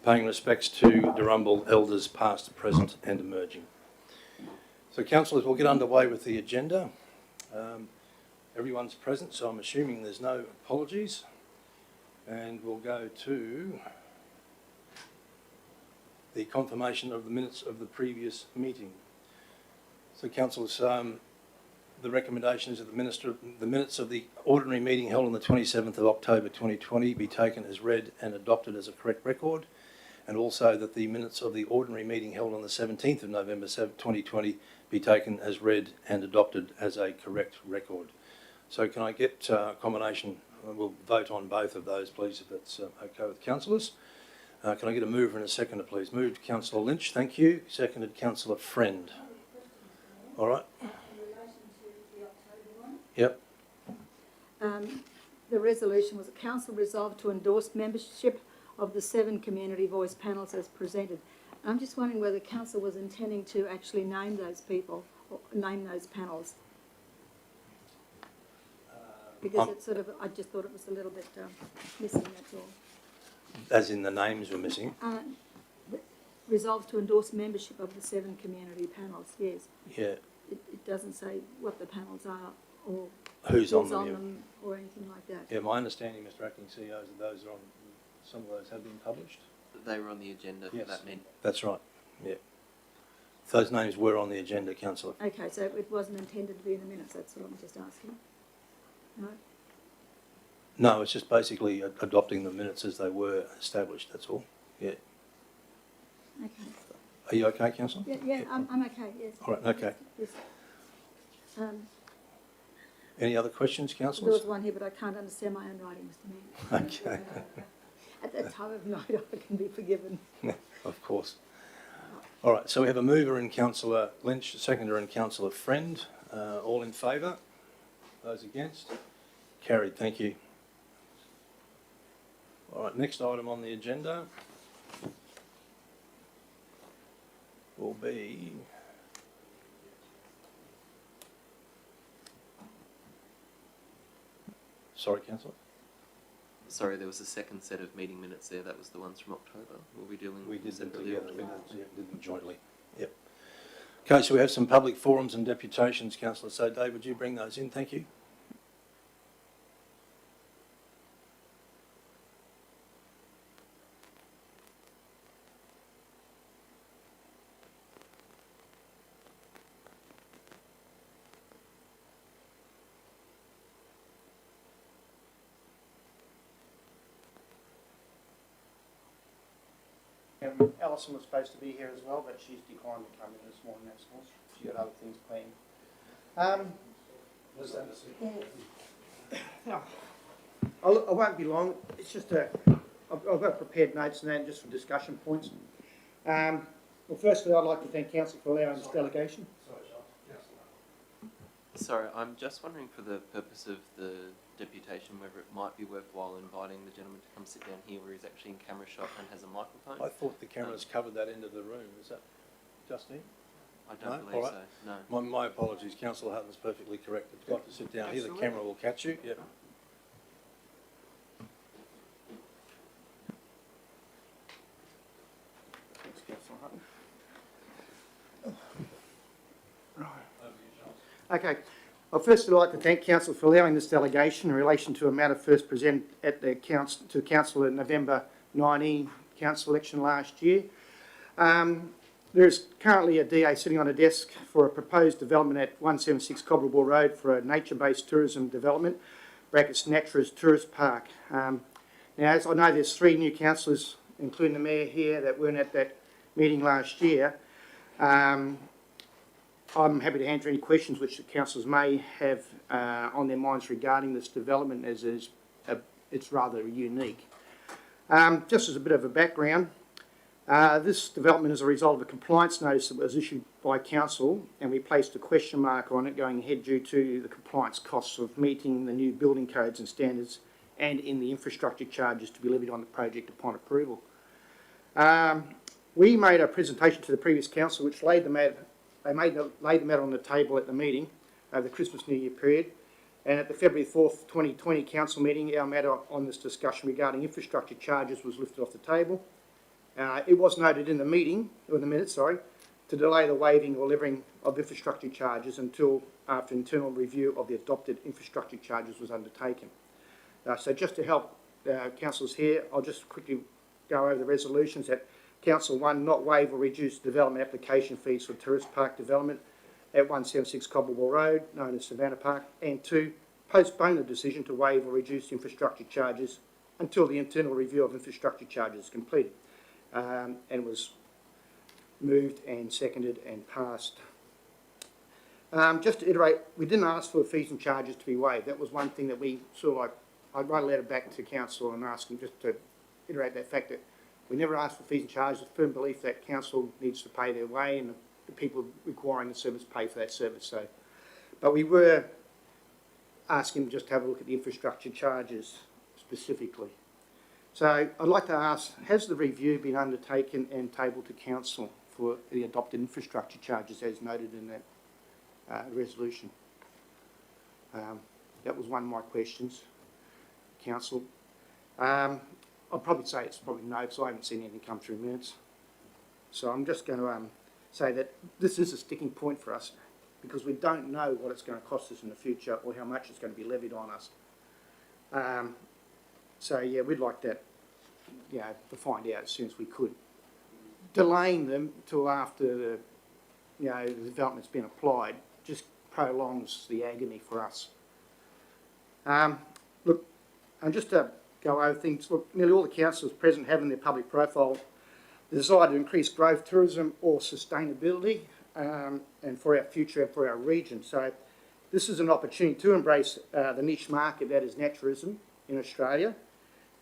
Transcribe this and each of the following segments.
paying respects to Darumble elders past, present and emerging. So councillors, we'll get underway with the agenda. Everyone's present, so I'm assuming there's no apologies. And we'll go to the confirmation of the minutes of the previous meeting. So councillors, the recommendation is that the minutes of the ordinary meeting held on the 27th of October 2020 be taken as read and adopted as a correct record, and also that the minutes of the ordinary meeting held on the 17th of November 2020 be taken as read and adopted as a correct record. So can I get a combination? We'll vote on both of those, please, if that's okay with councillors. Can I get a mover and a seconder, please? Moved Councillor Lynch, thank you. Seconded Councillor Friend. All right. In relation to the October one? Yep. The resolution was that council resolved to endorse membership of the 7 community voice panels as presented. I'm just wondering whether council was intending to actually name those people or name those panels. Because it's sort of, I just thought it was a little bit missing, that's all. As in the names were missing? Resolved to endorse membership of the 7 community panels, yes. Yeah. It doesn't say what the panels are or who's on them or anything like that. Yeah, my understanding, Mr Acting CEO, is that those are on, some of those have been published. They were on the agenda for that meeting. That's right, yeah. Those names were on the agenda, Councillor. Okay, so it wasn't intended to be in the minutes, that's what I'm just asking. No? No, it's just basically adopting the minutes as they were established, that's all. Yeah. Okay. Are you okay, Councillor? Yeah, I'm okay, yes. All right, okay. Yes. Any other questions, There councillors? was one here, but I can't understand my own writing, Mr Mayor. Okay. At that time of night, I can be forgiven. Of course. All right, so we have a mover in Councillor Lynch, a seconder in Councillor Friend. All in favour? Those against? Carried, thank you. All right, next item on the agenda will be sorry, Councillor. Sorry, there was a second set of meeting minutes there. That was the ones from October. Were we doing? We did them separately? together. We did them jointly. Yep. Okay, so we have some public forums and deputations, Councillor. So, Dave, would you bring those in? Thank you. Alison was supposed to be here as well, but she's declined to come in this morning, that's all. She's got other things planned. I won't be long. It's just I've got prepared notes and that just for discussion points. Well, firstly, I'd like to thank Council for allowing this delegation. Sorry, I'm just wondering for the purpose of the deputation whether it might be worthwhile inviting the gentleman to come sit down here where he's actually in camera shot and has a microphone. I thought the cameras covered that end of the room. Is that Justine? I don't believe so, no. My apologies. Councillor Hutton's perfectly correct. It's got to sit down here. The camera will catch you. Yep. Thanks, Councillor Hutton. Okay. I'd firstly like to thank Council for allowing this delegation in relation to a matter first presented at the Council in November 19 Council election last year. There is currently a DA sitting on a desk for a proposed development at 176 Cobblewell Road for a nature-based tourism development, brackets Natura's Tourist Park. Now, as I know, there's 3 new councillors, including the Mayor here, that weren't at that meeting last year. I'm happy to answer any questions which the councillors may have on their minds regarding this development, as it's rather unique. Just as a bit of a background, this development is a result of a compliance notice that was issued by council, and we placed a question mark on it going ahead due to the compliance costs of meeting the new building codes and standards and in the infrastructure charges to be levied on the project upon approval. We made a presentation to the previous council which laid the matter on the table at the meeting over the Christmas New Year period, and at the February 4th 2020 council meeting our matter on this discussion regarding infrastructure charges was lifted off the table, It was noted in the meeting, or in the minutes, sorry, to delay the waiving or levying of infrastructure charges until after internal review of the adopted infrastructure charges was undertaken. So just to help councillors here, I'll just quickly go over the resolutions that Council 1, not waive or reduce development application fees for tourist park development at 176 Cobblewell Road, known as Savannah Park, and 2, postpone the decision to waive or reduce infrastructure charges until the internal review of infrastructure charges is completed, and was moved and seconded and passed. Just to iterate, we didn't ask for fees and charges to be waived. That was one thing that we sort of like, I wrote a letter back to council and asked them just to iterate that fact that we never asked for fees and charges. A firm belief that council needs to pay their way and the people requiring the service pay for that service. So, but we were asking them just to have a look at the infrastructure charges specifically. So I'd like to ask, has the review been undertaken and tabled to council for the adopted infrastructure charges as noted in that resolution? That was one of my questions, council. I'll probably say it's probably no, because I haven't seen anything come through minutes. So I'm just going to say that this is a sticking point for us because we don't know what it's going to cost us in the future or how much it's going to be levied on us. So yeah, we'd like that, you know, to find out as soon as we could. Delaying them till after the, you know, the development's been applied just prolongs the agony for us. Look, and just to go over things, look, nearly all the councillors present have in their public profile the desire to increase growth, tourism or sustainability, and for our future and for our region. So this is an opportunity to embrace the niche market that is naturism in Australia,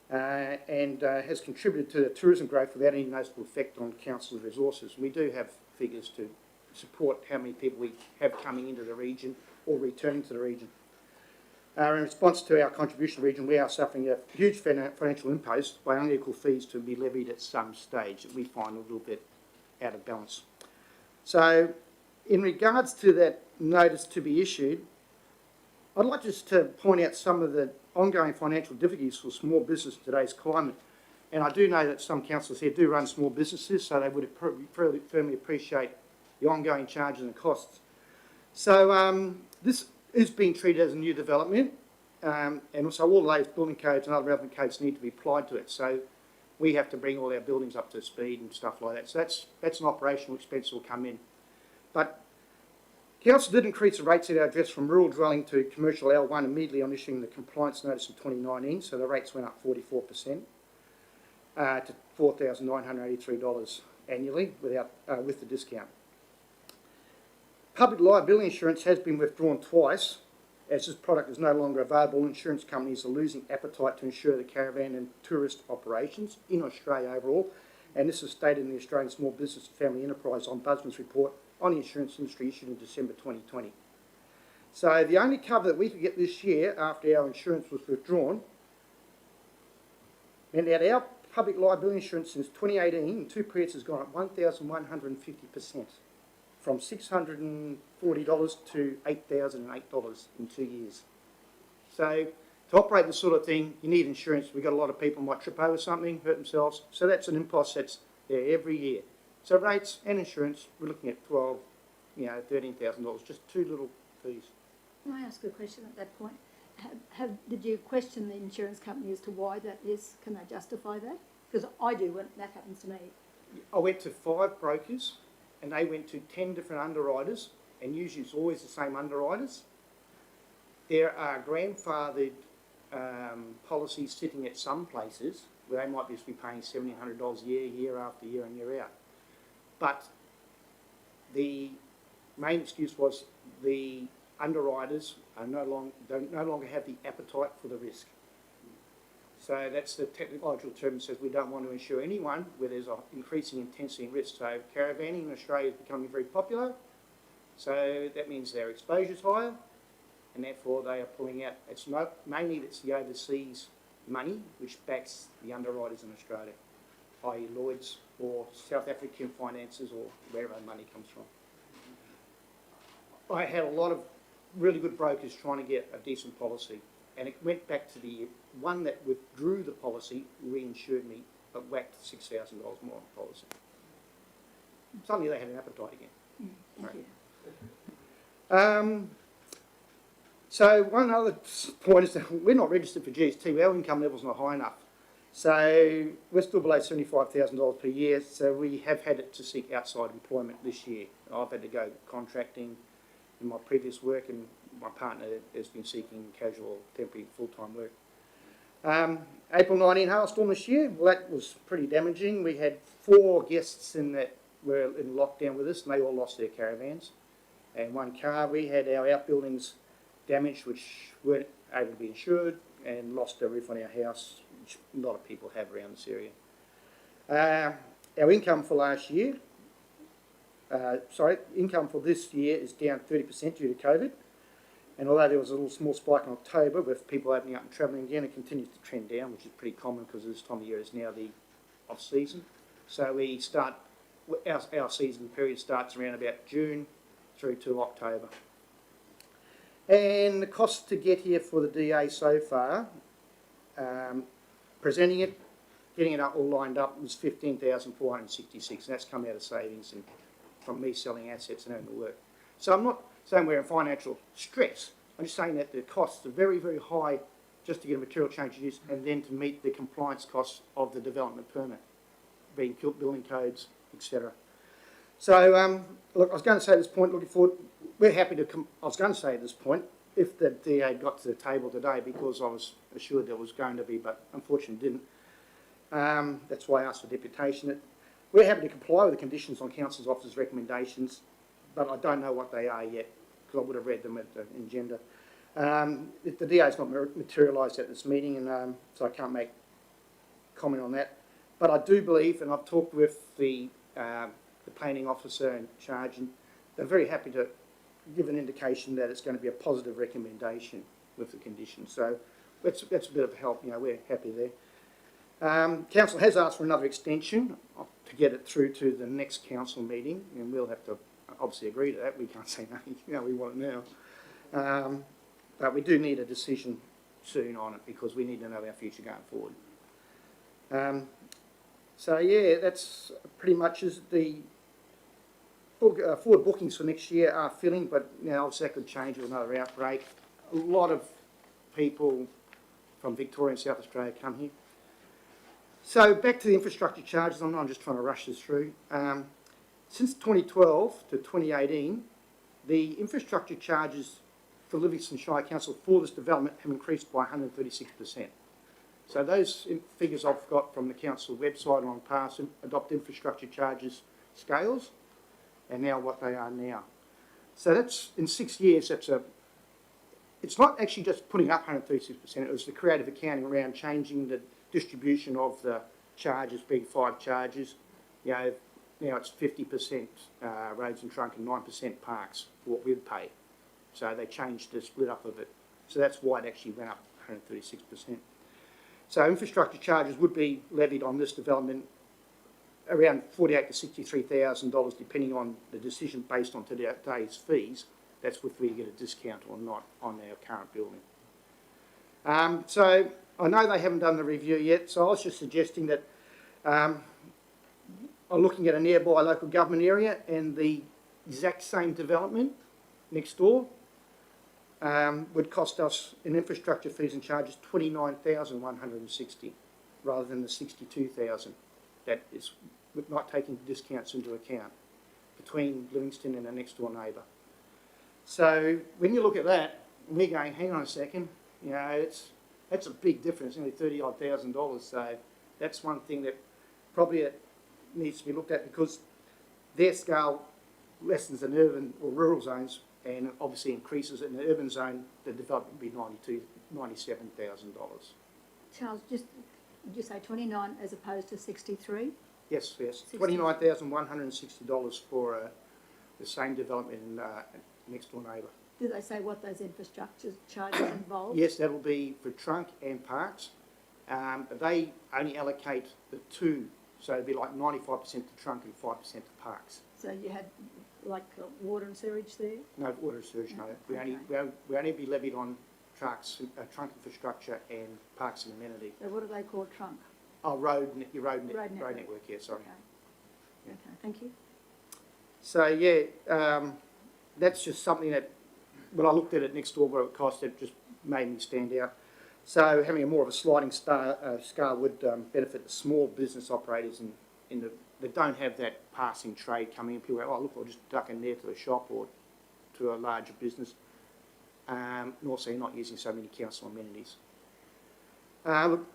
and has contributed to the tourism growth without any noticeable effect on council's resources. We do have figures to support how many people we have coming into the region or returning to the region. In response to our contribution to the region, we are suffering a huge financial impost by unequal fees to be levied at some stage that we find a little bit out of balance. So in regards to that notice to be issued, I'd like just to point out some of the ongoing financial difficulties for small business in today's climate. And I do know that some councillors here do run small businesses, so they would firmly appreciate the ongoing charges and costs. So this is being treated as a new development, and so all those building codes and other relevant codes need to be applied to it. So we have to bring all our buildings up to speed and stuff like that. So that's an operational expense that will come in. But council did increase the rates at our address from rural dwelling to commercial L1 immediately on issuing the compliance notice in 2019. So the rates went up 44% to $4,983 annually with the discount. Public liability insurance has been withdrawn twice, as this product is no longer available. Insurance companies are losing appetite to insure the caravan and tourist operations in Australia overall, and this is stated in the Australian Small Business and Family Enterprise Ombudsman's report on the insurance industry issued in December 2020. So the only cover that we could get this year after our insurance was withdrawn meant that our public liability insurance since 2018 in two periods has gone up 1,150%. From $640 to $8,008 in 2 years. So to operate this sort of thing, you need insurance. We've got a lot of people who might trip over something, hurt themselves. So that's an impost that's there every year. So rates and insurance, we're looking at $13,000, just two little fees. Can I ask a question at that point? Did you question the insurance company as to why that is? Can they justify that? Because I do when that happens to me. I went to 5 brokers, and they went to 10 different underwriters, and usually it's always the same underwriters. There are grandfathered policies sitting at some places where they might just be paying $1,700 a year, year after year and year out. But the main excuse was the underwriters are no longer have the appetite for the risk. So that's the technological term that says we don't want to insure anyone where there's an increasing intensity and risk. So caravanning in Australia is becoming very popular. So that means their exposure is higher, and therefore they are pulling out. It's mainly it's the overseas money which backs the underwriters in Australia, i.e. Lloyd's or South African finances or wherever money comes from. I had a lot of really good brokers trying to get a decent policy. And it went back to the one that withdrew the policy, reinsured me got whacked $6,000 more on policy. Suddenly they had an appetite again. Thank you. So one other point is that we're not registered for GST. Our income level's not high enough. So we're still below $75,000 per year. So we have had to seek outside employment this year. I've had to go contracting in my previous work, and my partner has been seeking casual, temporary, full-time work. April 19 hailstorm this year. Well, that was pretty damaging. We had 4 guests in that were in lockdown with us, and they all lost their caravans. And 1 car. We had our outbuildings damaged, which weren't able to be insured, and lost the roof on our house, which a lot of people have around this area. Our income for last year, income for this year is down 30% due to COVID. And although there was a little small spike in October with people opening up and travelling again, it continues to trend down, which is pretty common because this time of year is now the off-season. So we start, our season period starts around about June through to October. And the cost to get here for the DA so far, presenting it, getting it all lined up, was $15,466, and that's come out of savings and from me selling assets and having to work. So I'm not saying we're in financial stress. I'm just saying that the costs are very, very high just to get a material change use and then to meet the compliance costs of the development permit, being building codes, etc. So, look, I was going to say at this point, looking forward, we're happy to I was going to say at this point, if the DA got to the table today, because I was assured there was going to be, but unfortunately didn't. That's why I asked for deputation. We're happy to comply with the conditions on Council's Office's recommendations, but I don't know what they are yet, because I would have read them at the agenda. The DA has not materialised at this meeting, and so I can't make comment on that. But I do believe, and I've talked with the planning officer in charge, and they're very happy to give an indication that it's going to be a positive recommendation with the conditions. So that's a bit of help. You know, we're happy there. Council has asked for another extension to get it through to the next council meeting, and we'll have to obviously agree to that. We can't say no, you know, we want it now. But we do need a decision soon on it because we need to know our future going forward. So yeah, that's pretty much as the forward bookings for next year are filling, but now obviously that could change with another outbreak. A lot of people from Victoria and South Australia come here. So back to the infrastructure charges. I'm just trying to rush this through. Since 2012 to 2018, the infrastructure charges for Livingstone Shire Council for this development have increased by 136%. So those figures I've got from the council website on past adopt infrastructure charges scales, and now what they are now. So that's, in 6 years, it's not actually just putting up 136%, it was the creative accounting around changing the distribution of the charges, big 5 charges. You know, now it's 50% roads and trunk and 9% parks for what we'd pay. So they changed the split up of it. So that's why it actually went up 136%. So infrastructure charges would be levied on this development around $48,000 to $63,000, depending on the decision based on today's fees. That's if we get a discount or not on our current building. So I know they haven't done the review yet, so I was just suggesting that I'm looking at a nearby local government area and the exact same development next door would cost us in infrastructure fees and charges $29,160 rather than the $62,000 that is not taking discounts into account between Livingstone and the next door neighbour. So when you look at that, we're going, hang on a second, you know, that's a big difference, nearly $30,000. So that's one thing that probably it needs to be looked at because their scale lessens in urban or rural zones and obviously increases in the urban zone, the development would be $97,000. Charles, did you say 29 as opposed to 63? Yes, $29,160 for the same development in next door neighbour. Did they say what those infrastructure charges involve? Yes, that'll be for trunk and parks. But they only allocate the 2, so it'd be like 95% to trunk and 5% to parks. So you had like water and sewage there? No water and sewage, no. Okay. We only be levied on trucks, trunk infrastructure and parks and amenities. So what do they call trunk? Oh, your road Road network. network, yeah, sorry. Okay. Yeah. Okay, thank you. So, yeah, that's just something that, when I looked at it next door, what it cost, it just made me stand out. So having a more of a sliding scale would benefit the small business operators that don't have that passing trade coming in. People go, oh, look, I'll just duck in there to the shop or to a larger business. And also, you're not using so many council amenities. Look,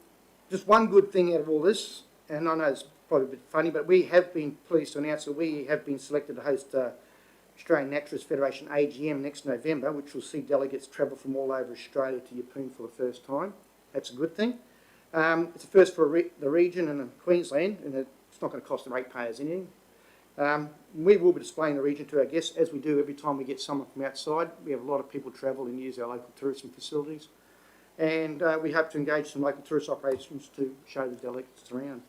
just one good thing out of all this, and I know it's probably a bit funny, but we have been pleased to announce that we have been selected to host Australian Naturalists Federation AGM next November, which will see delegates travel from all over Australia to Yeppoon for the first time. That's a good thing. It's a first for the region and Queensland, and it's not going to cost the ratepayers anything. We will be displaying the region to our guests, as we do every time we get someone from outside. We have a lot of people travel and use our local tourism facilities. And we hope to engage some local tourist operations to show the delegates around.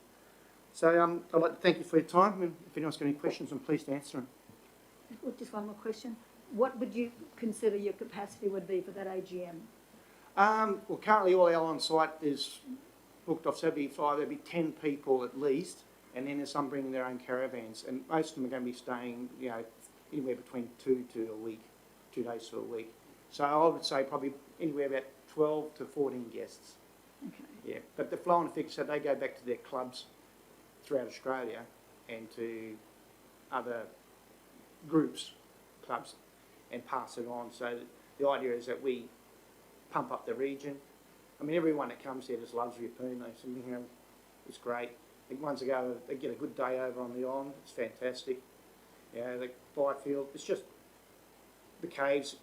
So I'd like to thank you for your time, and if anyone's got any questions, I'm pleased to answer them. Just one more question. What would you consider your capacity would be for that AGM? Well, currently all our on-site is booked off, so there'd be 10 people at least, and then there's some bringing their own caravans, and most of them are going to be staying, anywhere between 2 days to a week. So I would say probably anywhere about 12 to 14 guests. Okay. Yeah, but the flow-on effect, so they go back to their clubs throughout Australia and to other clubs, and pass it on. So the idea is that we pump up the region. I mean, everyone that comes here just loves Yeppoon. They say, it's great. I think once ago, they get a good day over on the island. It's fantastic. The Byfield, it's just the caves,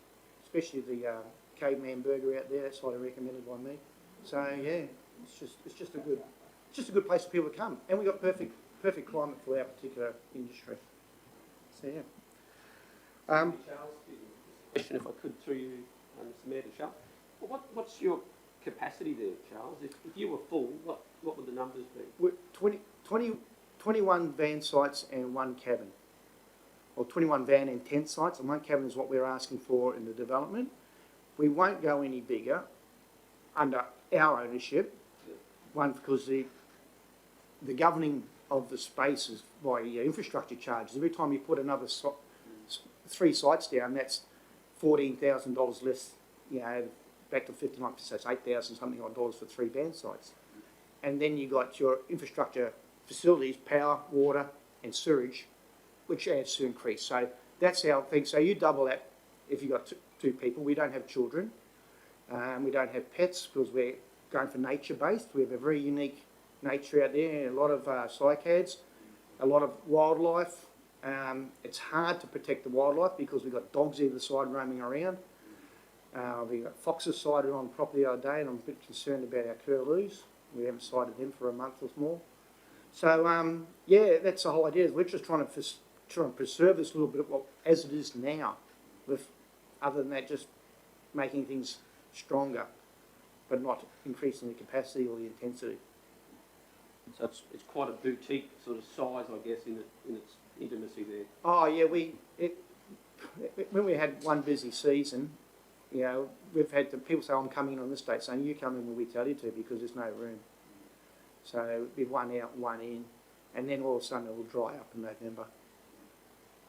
especially the caveman burger out there. That's highly recommended by me. So yeah, it's just a good place for people to come, and we've got perfect climate for our particular industry. So yeah. Charles, question if I could through you, Mr. Mayor, to Charles. Well, what's your capacity there, Charles? If you were full, what would the numbers be? We're 21 van sites and one cabin, or 21 van and tent sites, and one cabin is what we're asking for in the development. We won't go any bigger under our ownership. One, because the governing of the space is by infrastructure charges. Every time you put another 3 sites down, that's $14,000 less, back to 59%, so it's 8,000 something odd dollars for 3 van sites. And then you got your infrastructure facilities, power, water and sewage, which adds to increase. So that's our thing. So you double that if you've got 2 people. We don't have children. We don't have pets because we're going for nature-based. We have a very unique nature out there, a lot of cycads, a lot of wildlife. It's hard to protect the wildlife because we've got dogs either side roaming around. We've got foxes sighted on the property the other day, and I'm a bit concerned about our curlews. We haven't sighted them for a month or more. So, that's the whole idea. We're just trying to preserve this little bit as it is now, with, other than that, just making things stronger, but not increasing the capacity or the intensity. So it's quite a boutique sort of size, I guess, in its intimacy there. Oh yeah, when we had one busy season, we've had people say, I'm coming in on this date, saying you come in when we tell you to because there's no room. So it'd be one out, one in, and then all of a sudden it will dry up in November.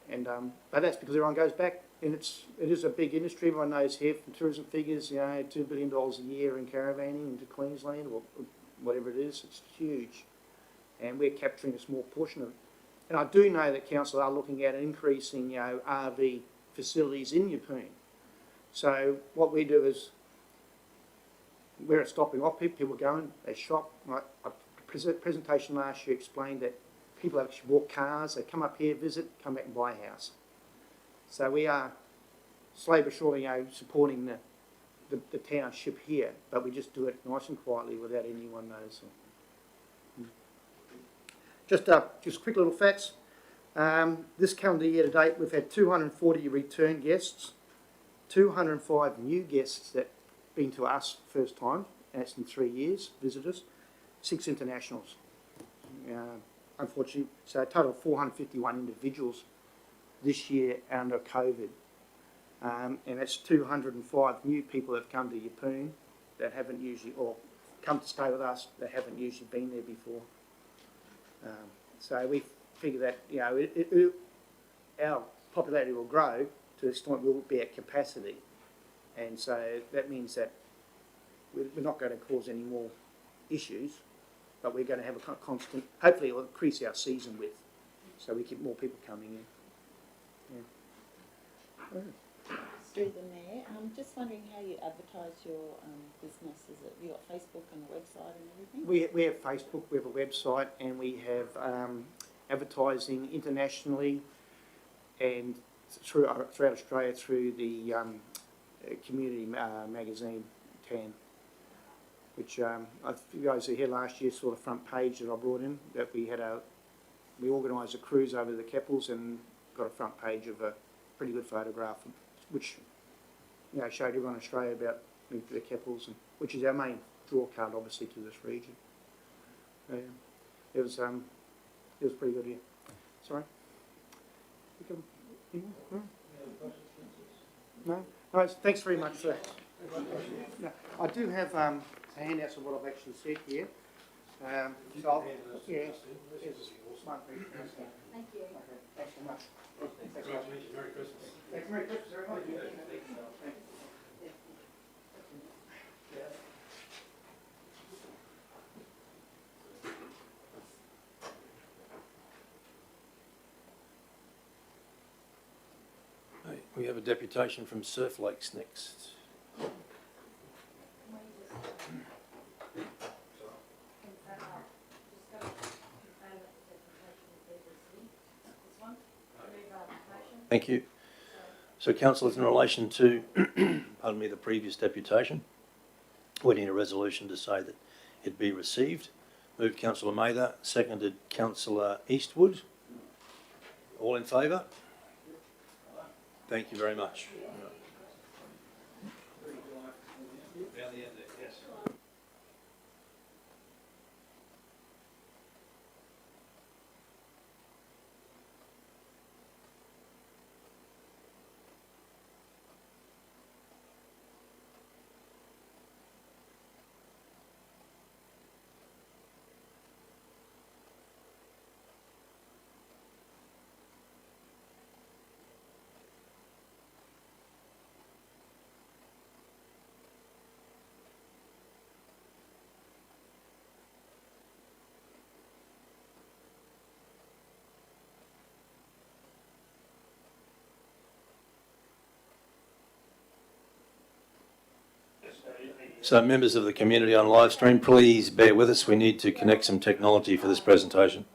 And but that's because everyone goes back, and it is a big industry. Everyone knows here from tourism figures, $2 billion a year in caravanning into Queensland or whatever it is. It's huge, and we're capturing a small portion of it. And I do know that council are looking at increasing, RV facilities in Yeppoon. So what we do is, we're stopping off people going, they shop. A presentation last year explained that people actually walk cars, they come up here, visit, come back and buy a house. So we are slowly but surely, supporting the township here, but we just do it nice and quietly without anyone noticing. Just quick little facts. This calendar year to date, we've had 240 return guests, 205 new guests that have been to us first time, and that's in 3 years, visitors, 6 internationals. Unfortunately, so a total of 451 individuals this year under COVID. And that's 205 new people that have come to Yeppoon that haven't usually, or come to stay with us that haven't usually been there before. So we figure that, you know, our popularity will grow to the extent we'll be at capacity. And so that means that we're not going to cause any more issues, but we're going to have a constant, hopefully it will increase our season width, so we get more people coming in. Yeah. Through the mayor, I'm just wondering how you advertise your business. Is it, you got Facebook and a website and everything? We have Facebook, we have a website, and we have advertising internationally and throughout Australia through the community magazine, TAN, which if you guys were here last year saw the front page that I brought in, that we organised a cruise over the Keppels and got a front page of a pretty good photograph, which, you know, showed everyone in Australia about the Keppels, and which is our main draw card, obviously, to this region. It was pretty good, yeah. Sorry? No? All right, thanks very much for that. No, I do have handouts of what I've actually said here. So I'll, yeah, it's smart. Thank you. Okay, thanks so much. Thanks so much. Merry Christmas. Thanks, Merry Christmas, everybody. Hey, we have a deputation from Surf Lakes next. Thank you. So, councillors, in relation to, pardon me, the previous deputation, we need a resolution to say that it be received. Moved Councillor Mather, seconded Councillor Eastwood. All in favour? Thank you very much. Down the end there, yes. So members of the community on live stream, please bear with us. We need to connect some technology for this presentation.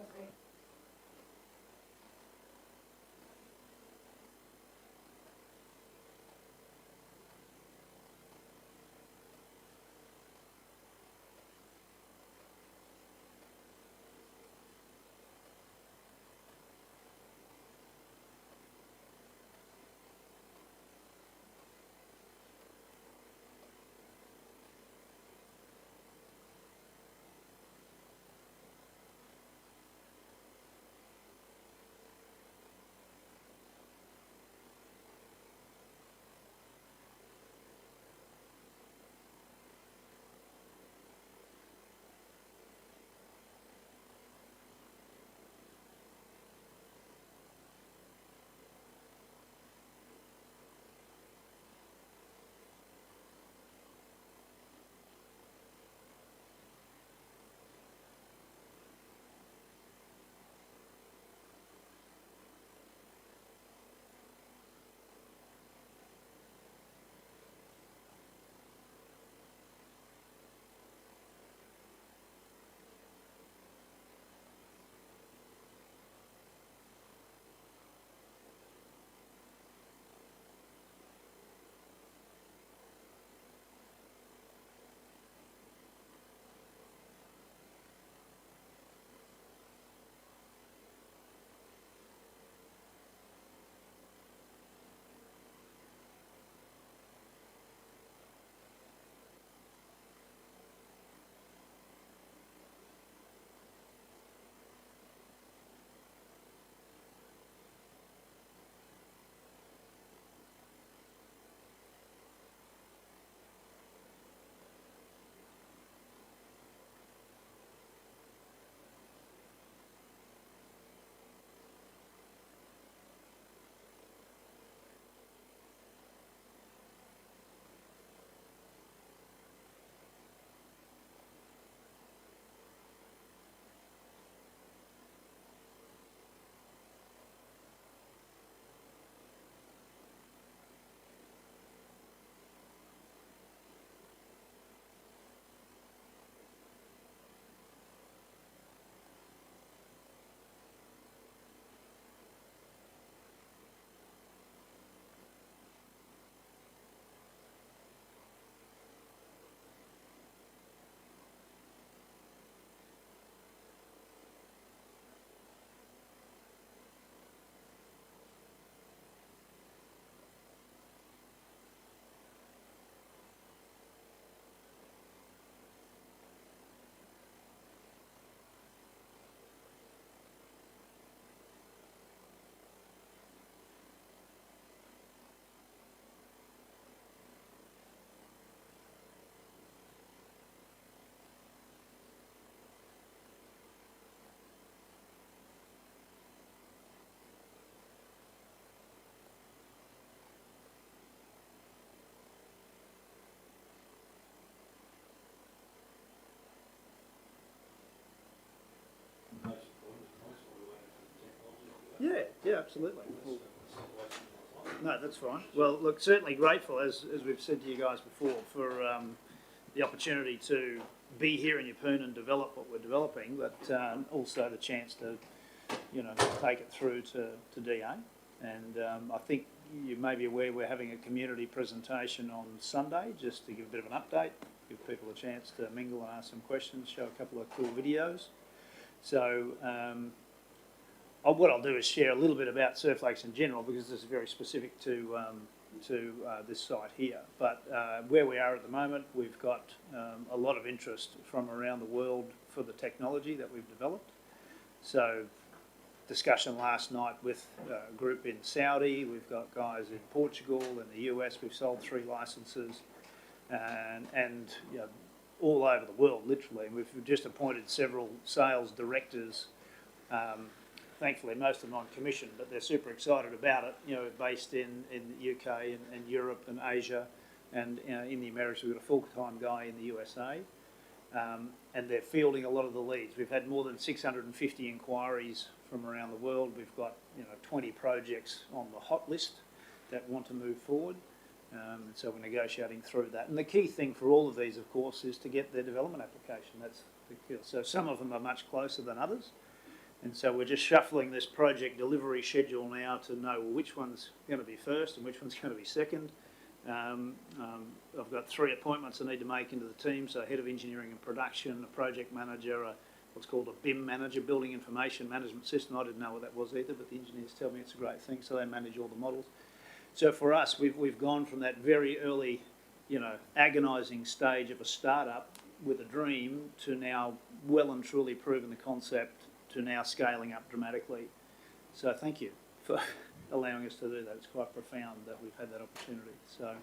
Yeah, absolutely. No, that's fine. Well, look, certainly grateful, as we've said to you guys before, for the opportunity to be here in Yeppoon and develop what we're developing, but also the chance to, you know, take it through to DA. And I think you may be aware we're having a community presentation on Sunday, just to give a bit of an update, give people a chance to mingle and ask some questions, show a couple of cool videos. So what I'll do is share a little bit about surf lakes in general, because this is very specific to this site here. But where we are at the moment, we've got a lot of interest from around the world for the technology that we've developed. So discussion last night with a group in Saudi, we've got guys in Portugal, in the US, we've sold 3 licenses, and you know, all over the world, literally. And we've just appointed several sales directors, thankfully most of them on commission, but they're super excited about it, you know, based in the UK and Europe and Asia, and you know, in the Americas we've got a full-time guy in the USA, and they're fielding a lot of the leads. We've had more than 650 inquiries from around the world. We've got, you know, 20 projects on the hot list that want to move forward. So we're negotiating through that. And the key thing for all of these, of course, is to get their development application. That's the key. So some of them are much closer than others. And so we're just shuffling this project delivery schedule now to know which one's going to be first and which one's going to be second. I've got 3 appointments I need to make into the team. So head of engineering and production, a project manager, what's called a BIM manager, Building Information Management System. I didn't know what that was either, but the engineers tell me it's a great thing. So they manage all the models. So for us, we've gone from that very early, you know, agonising stage of a startup with a dream to now well and truly proving the concept, to now scaling up dramatically. So thank you for allowing us to do that. It's quite profound that we've had that opportunity. So,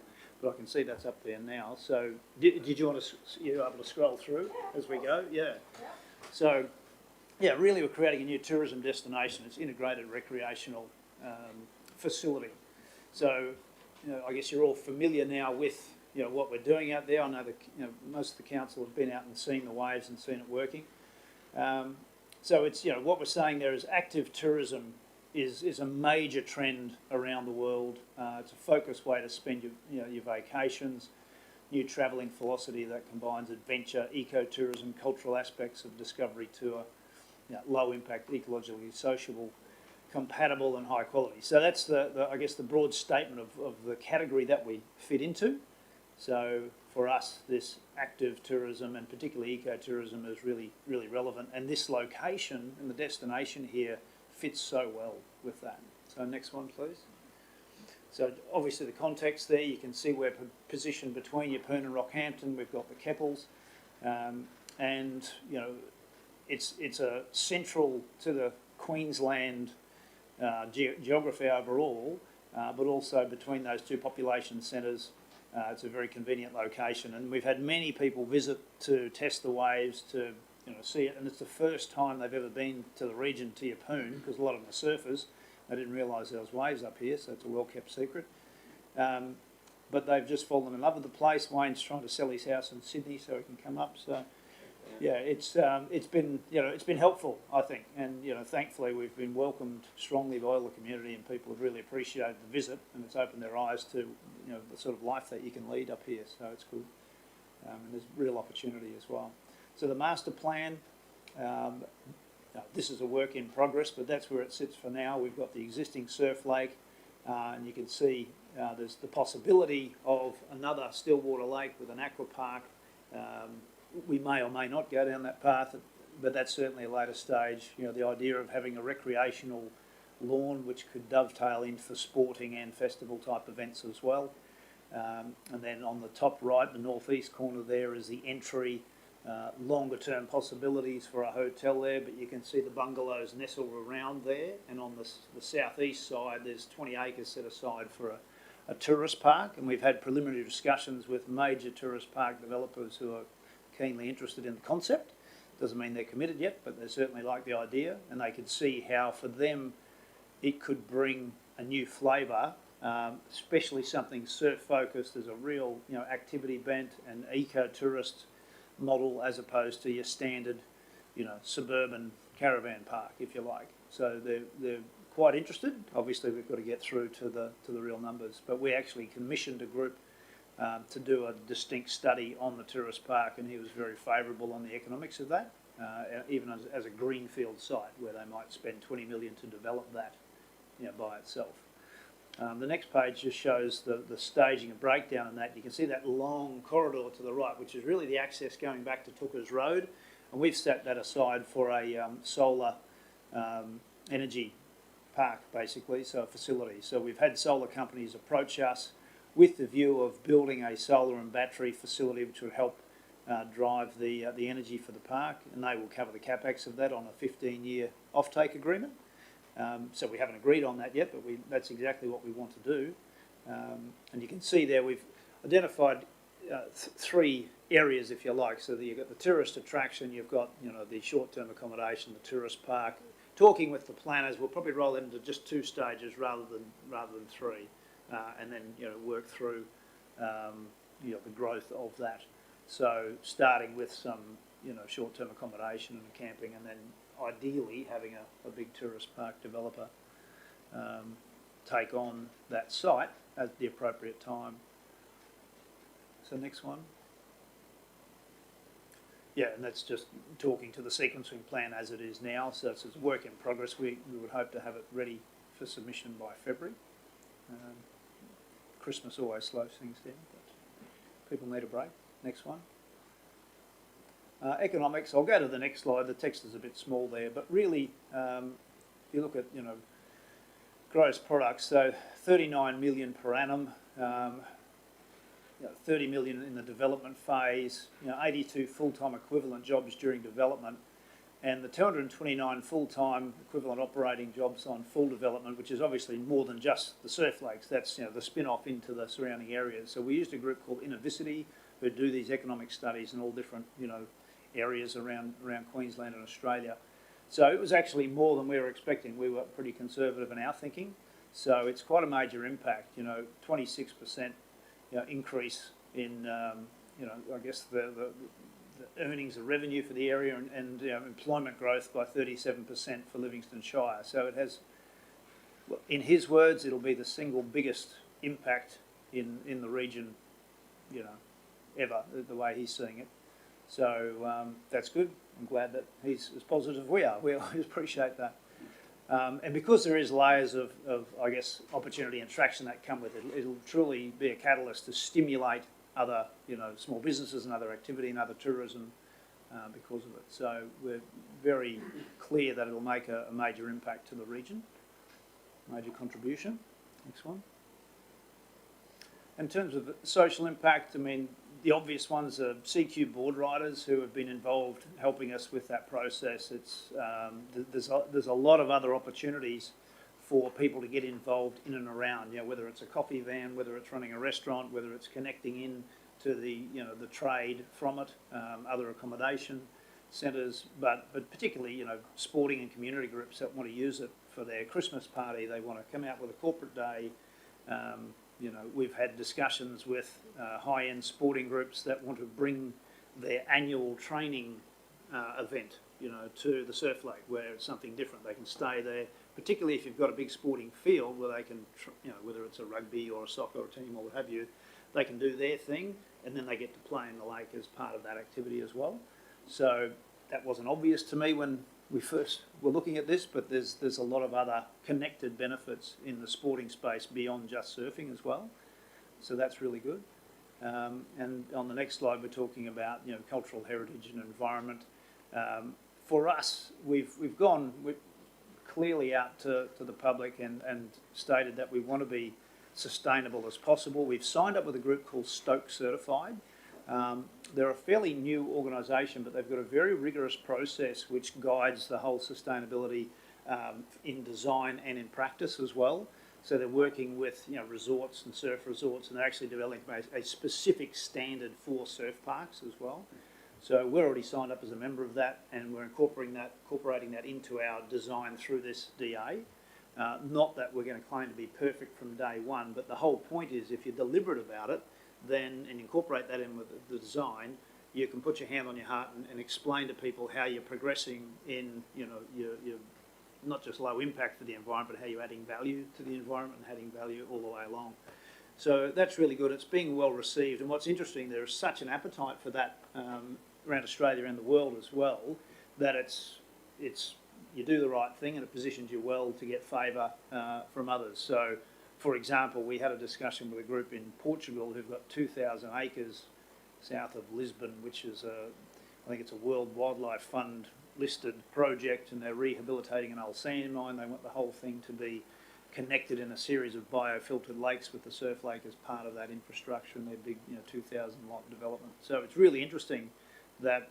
but I can see that's up there now. So did you want to, you able to scroll through as we go? Yeah. So yeah, really we're creating a new tourism destination. It's integrated recreational facility. So, you know, I guess you're all familiar now with, you know, what we're doing out there. I know that, you know, most of the council have been out and seen the waves and seen it working. So it's, you know, what we're saying there is active tourism is a major trend around the world. It's a focused way to spend your vacations, new travelling philosophy that combines adventure, ecotourism, cultural aspects of discovery tour, you know, low impact, ecologically sociable, compatible and high quality. So that's I guess the broad statement of the category that we fit into. So for us, this active tourism and particularly ecotourism is really, really relevant. And this location and the destination here fits so well with that. So next one, please. So obviously the context there, you can see we're positioned between Yeppoon and Rockhampton. We've got the Keppels, and you know, it's a central to the Queensland geography overall, but also between those 2 population centres. It's a very convenient location, and we've had many people visit to test the waves, to, you know, see it, and it's the first time they've ever been to the region, to Yeppoon, because a lot of them are surfers. They didn't realise there was waves up here, so it's a well-kept secret. But they've just fallen in love with the place. Wayne's trying to sell his house in Sydney so he can come up. So yeah, it's been, you know, it's been helpful, I think, and you know, thankfully we've been welcomed strongly by all the community, and people have really appreciated the visit, and it's opened their eyes to, you know, the sort of life that you can lead up here. So it's good, and there's real opportunity as well. So the master plan, this is a work in progress, but that's where it sits for now. We've got the existing surf lake, and you can see there's the possibility of another stillwater lake with an aqua park. We may or may not go down that path, but that's certainly a later stage. You know, the idea of having a recreational lawn which could dovetail in for sporting and festival type events as well. And then on the top right, the northeast corner there is the entry, longer term possibilities for a hotel there, but you can see the bungalows nestled around there. And on the southeast side, there's 20 acres set aside for a tourist park, and we've had preliminary discussions with major tourist park developers who are keenly interested in the concept. Doesn't mean they're committed yet, but they certainly like the idea, and they could see how for them it could bring a new flavour, especially something surf focused as a real, you know, activity bent and eco-tourist model, as opposed to your standard, you know, suburban caravan park, if you like. So they're quite interested. Obviously, we've got to get through to the real numbers, but we actually commissioned a group to do a distinct study on the tourist park, and he was very favourable on the economics of that, even as a greenfield site where they might spend 20 million to develop that, by itself. The next page just shows the staging and breakdown in that. You can see that long corridor to the right, which is really the access going back to Tooker's Road, and we've set that aside for a solar energy park, basically, so a facility. So we've had solar companies approach us with the view of building a solar and battery facility which would help drive the energy for the park, and they will cover the capex of that on a 15-year offtake agreement. So we haven't agreed on that yet, but that's exactly what we want to do. And you can see there we've identified three areas, if you like. So you've got the tourist attraction, you've got the short-term accommodation, the tourist park. Talking with the planners, we'll probably roll it into just 2 stages rather than 3. And then work through the growth of that. So starting with some short-term accommodation and camping, and then ideally having a big tourist park developer take on that site at the appropriate time. So next one. Yeah, and that's just talking to the sequencing plan as it is now. So it's a work in progress. We would hope to have it ready for submission by February. Christmas always slows things down, but people need a break. Next one. Economics, I'll go to the next slide. The text is a bit small there, but really, if you look at, gross products, so 39 million per annum, 30 million in the development phase, 82 full-time equivalent jobs during development, and the 229 full-time equivalent operating jobs on full development, which is obviously more than just the surf lakes. That's the spin-off into the surrounding areas. So we used a group called Innovicity who do these economic studies in all different areas around Queensland and Australia. So it was actually more than we were expecting. We were pretty conservative in our thinking. So it's quite a major impact. 26% increase in I guess the earnings, the revenue for the area, and employment growth by 37% for Livingstone Shire. So it has, in his words, it'll be the single biggest impact in the region, ever, the way he's seeing it. So that's good. I'm glad that he's as positive as we are. We always appreciate that. And because there is layers of I guess, opportunity and traction that come with it, it'll truly be a catalyst to stimulate other, small businesses and other activity and other tourism because of it. So we're very clear that it'll make a major impact to the region, major contribution. Next one. In terms of social impact, I mean, the obvious ones are CQ board riders who have been involved helping us with that process. It's there's a lot of other opportunities for people to get involved in and around, whether it's a coffee van, whether it's running a restaurant, whether it's connecting in to the the trade from it, other accommodation centres, but particularly sporting and community groups that want to use it for their Christmas party. They want to come out with a corporate day. We've had discussions with high-end sporting groups that want to bring their annual training event, to the surf lake where it's something different. They can stay there, particularly if you've got a big sporting field where they can, whether it's a rugby or a soccer team or what have you, they can do their thing and then they get to play in the lake as part of that activity as well. So that wasn't obvious to me when we first were looking at this, but there's a lot of other connected benefits in the sporting space beyond just surfing as well. So that's really good. And on the next slide, we're talking about cultural heritage and environment. For us, we've gone clearly out to the public and stated that we want to be sustainable as possible. We've signed up with a group called Stoke Certified. They're a fairly new organisation, but they've got a very rigorous process which guides the whole sustainability in design and in practice as well. So they're working with resorts and surf resorts, and they're actually developing a specific standard for surf parks as well. So we're already signed up as a member of that, and we're incorporating that into our design through this DA. Not that we're going to claim to be perfect from day one, but the whole point is if you're deliberate about it, then and incorporate that in with the design, you can put your hand on your heart and explain to people how you're progressing in your not just low impact for the environment, but how you're adding value to the environment and adding value all the way along. So that's really good. It's being well received. And what's interesting, there is such an appetite for that around Australia and the world as well, that it's you do the right thing and it positions you well to get favour from others. So, for example, we had a discussion with a group in Portugal who've got 2,000 acres south of Lisbon, which is I think it's a World Wildlife Fund listed project, and they're rehabilitating an old sand mine. They want the whole thing to be connected in a series of biofiltered lakes with the surf lake as part of that infrastructure and their big 2,000 lot development. So it's really interesting that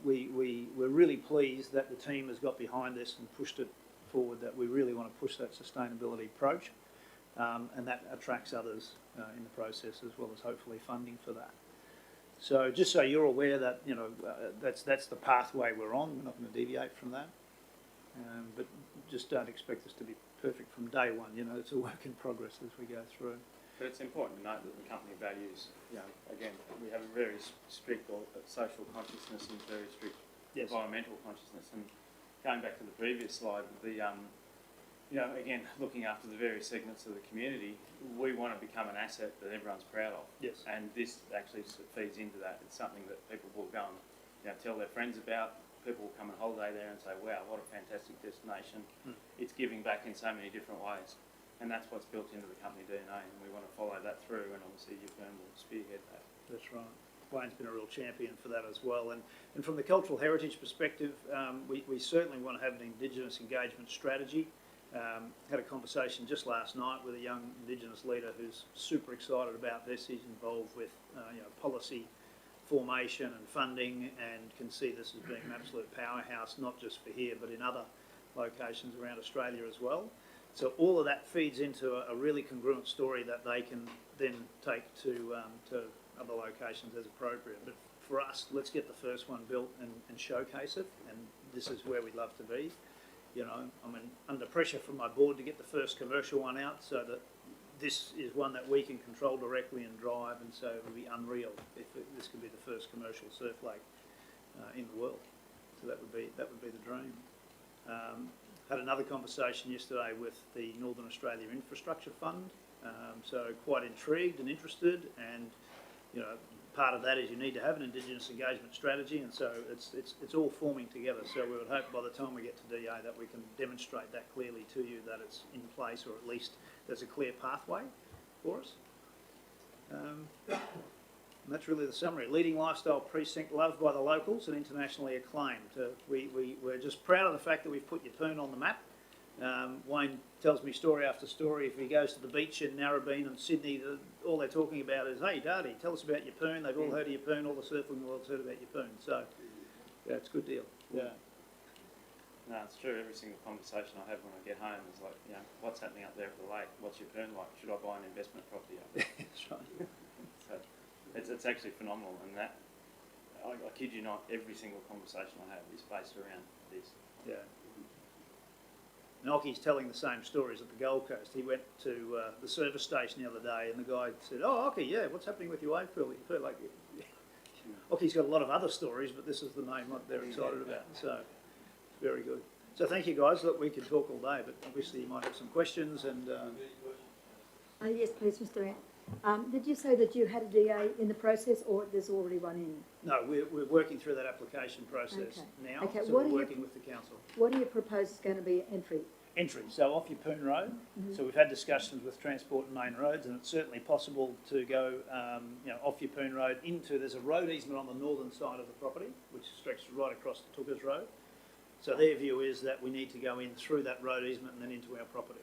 we're really pleased that the team has got behind this and pushed it forward, that we really want to push that sustainability approach, and that attracts others in the process, as well as hopefully funding for that. So just so you're aware that that's the pathway we're on. We're not going to deviate from that, but just don't expect us to be perfect from day one. It's a work in progress as we go through. But it's important to note that the company values, again, we have a very strict social consciousness and very strict environmental consciousness. And going back to the previous slide, again, looking after the various segments of the community, we want to become an asset that everyone's proud of. Yes. And this actually feeds into that. It's something that people will go and tell their friends about. People will come and holiday there and say, wow, what a fantastic destination. It's giving back in so many different ways. And that's what's built into the company DNA, and we want to follow that through, and obviously your firm will spearhead that. That's right. Wayne's been a real champion for that as well. And from the cultural heritage perspective, we certainly want to have an Indigenous engagement strategy. Had a conversation just last night with a young Indigenous leader who's super excited about this. He's involved with policy formation and funding, and can see this as being an absolute powerhouse, not just for here, but in other locations around Australia as well. So all of that feeds into a really congruent story that they can then take to other locations as appropriate. But for us, let's get the first one built and showcase it, and this is where we'd love to be. I'm under pressure from my board to get the first commercial one out, so that this is one that we can control directly and drive, and so it would be unreal if this could be the first commercial surf lake in the world. So that would be the dream. Had another conversation yesterday with the Northern Australia Infrastructure Fund, so quite intrigued and interested, and part of that is you need to have an Indigenous engagement strategy, and so it's all forming together. So we would hope by the time we get to DA that we can demonstrate that clearly to you, that it's in place, or at least there's a clear pathway for us. And that's really the summary. Leading lifestyle precinct, loved by the locals and internationally acclaimed. We're just proud of the fact that we've put Yeppoon on the map. Wayne tells me story after story. If he goes to the beach in Narrabeen and Sydney, all they're talking about is, hey, Darty, tell us about Yeppoon. They've all heard of Yeppoon. All the surfing world's heard about Yeppoon. So, yeah, it's a good deal. Yeah. No, it's true. Every single conversation I have when I get home is like, what's happening up there at the lake? What's Yeppoon like? Should I buy an investment property up there? That's right. So it's actually phenomenal, and that, I kid you not, every single conversation I have is based around this. Yeah. And Ockie's telling the same stories at the Gold Coast. He went to the service station the other day, and the guy said, "Oh, Ockie, yeah, what's happening with your wave pool?" You feel like Ockie's got a lot of other stories, but this is the main one they're excited about. So, very good. So, thank you, guys. Look, we could talk all day, but obviously you might have some questions. And yes, please, Mr. Ant. Did you say that you had a DA in the process, or there's already one in? no, we're working through that application process now. Okay. So we're working with the council. What do you propose is going to be entry? Entry, so off Yeppoon Road. So we've had discussions with Transport and Main Roads, and it's certainly possible to go, off Yeppoon Road into. There's a road easement on the northern side of the property, which stretches right across the Tookers Road. So their view is that we need to go in through that road easement and then into our property.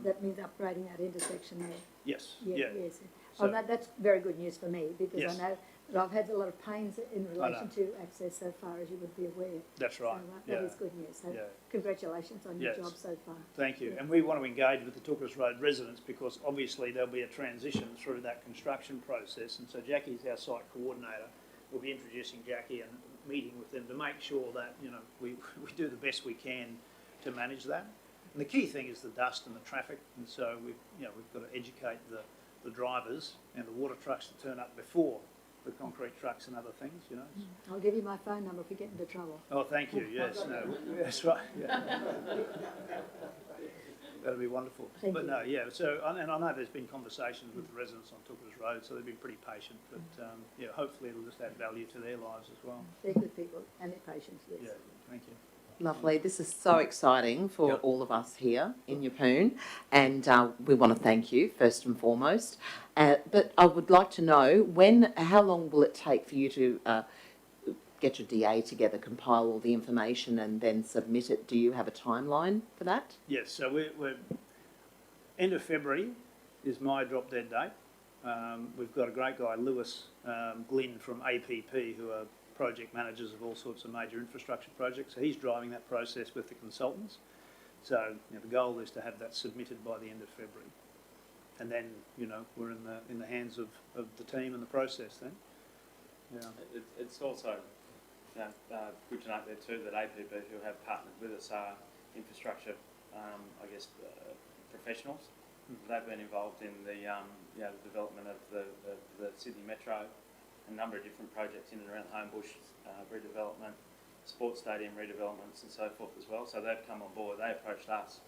That means upgrading that intersection there. Yes. Yes. So, That's very good news for me, because Yes. I know that I've had a lot of pains in relation to access so far, as you would be aware. That's right. So that is good news. So Yeah. congratulations on your Yes. job so far. Thank you. Yeah. And we want to engage with the Tookers Road residents, because obviously there'll be a transition through that construction process. And so Jackie's our site coordinator. We'll be introducing Jackie and meeting with them to make sure that, we do the best we can to manage that. And the key thing is the dust and the traffic. And so we've got to educate the drivers and the water trucks that turn up before the concrete trucks and other things, you know. I'll give you my phone number if we get into trouble. Oh, thank you, yes, no, that's right, yeah. That'd be wonderful. Thank But you. no, yeah, so, and I know there's been conversations with the residents on Tooker's Road, so they've been pretty patient, but, yeah, hopefully it'll just add value to their lives as well. They're good people and their patients, yes. Yeah, thank you. Lovely. This is so exciting for Yeah. all of us here in Yeppoon, and we want to thank you first and foremost. But I would like to know how long will it take for you to get your DA together, compile all the information, and then submit it? Do you have a timeline for that? Yes, so we're end of February is my drop dead date. We've got a great guy, Lewis Glynn from APP, who are project managers of all sorts of major infrastructure projects. So he's driving that process with the consultants. So the goal is to have that submitted by the end of February, and then we're in the hands of the team and the process then. Yeah. It's also good to note there too that APB, who have partnered with us, are infrastructure, professionals. They've been involved in the the development of the Sydney Metro, a number of different projects in and around Homebush redevelopment, sports stadium redevelopments and so forth as well. So they've come on board. They approached us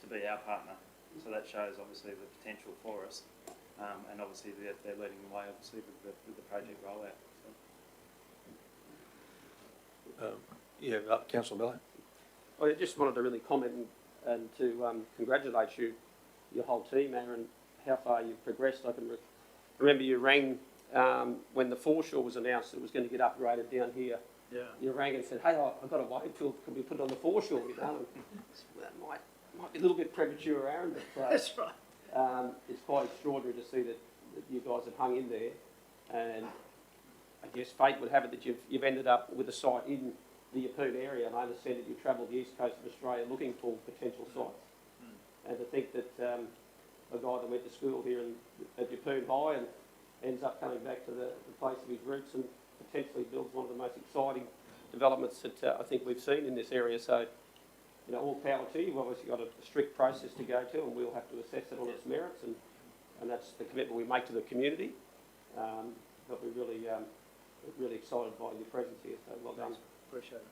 to be our partner. So that shows obviously the potential for us, and obviously they're leading the way obviously with the project rollout. So. Councillor Bello. I just wanted to really comment and to congratulate you, your whole team, Aaron, how far you've progressed. I can remember you rang when the foreshore was announced that it was going to get upgraded down here. Yeah. You rang and said, "Hey, I've got to wait till it can be put on the foreshore." That might be a little bit premature, Aaron, but That's right. it's quite extraordinary to see that you guys have hung in there, and I guess fate would have it that you've ended up with a site in the Yeppoon area, and I understand that you've travelled the east coast of Australia looking for potential sites. And to think that a guy that went to school here at Yeppoon High and ends up coming back to the place of his roots and potentially builds one of the most exciting developments that I think we've seen in this area. So, all power to you. We've obviously got a strict process to go to, and we'll have to assess it on its merits, and that's the commitment we make to the community. But we're really excited by your presence here, so well done. Appreciate it.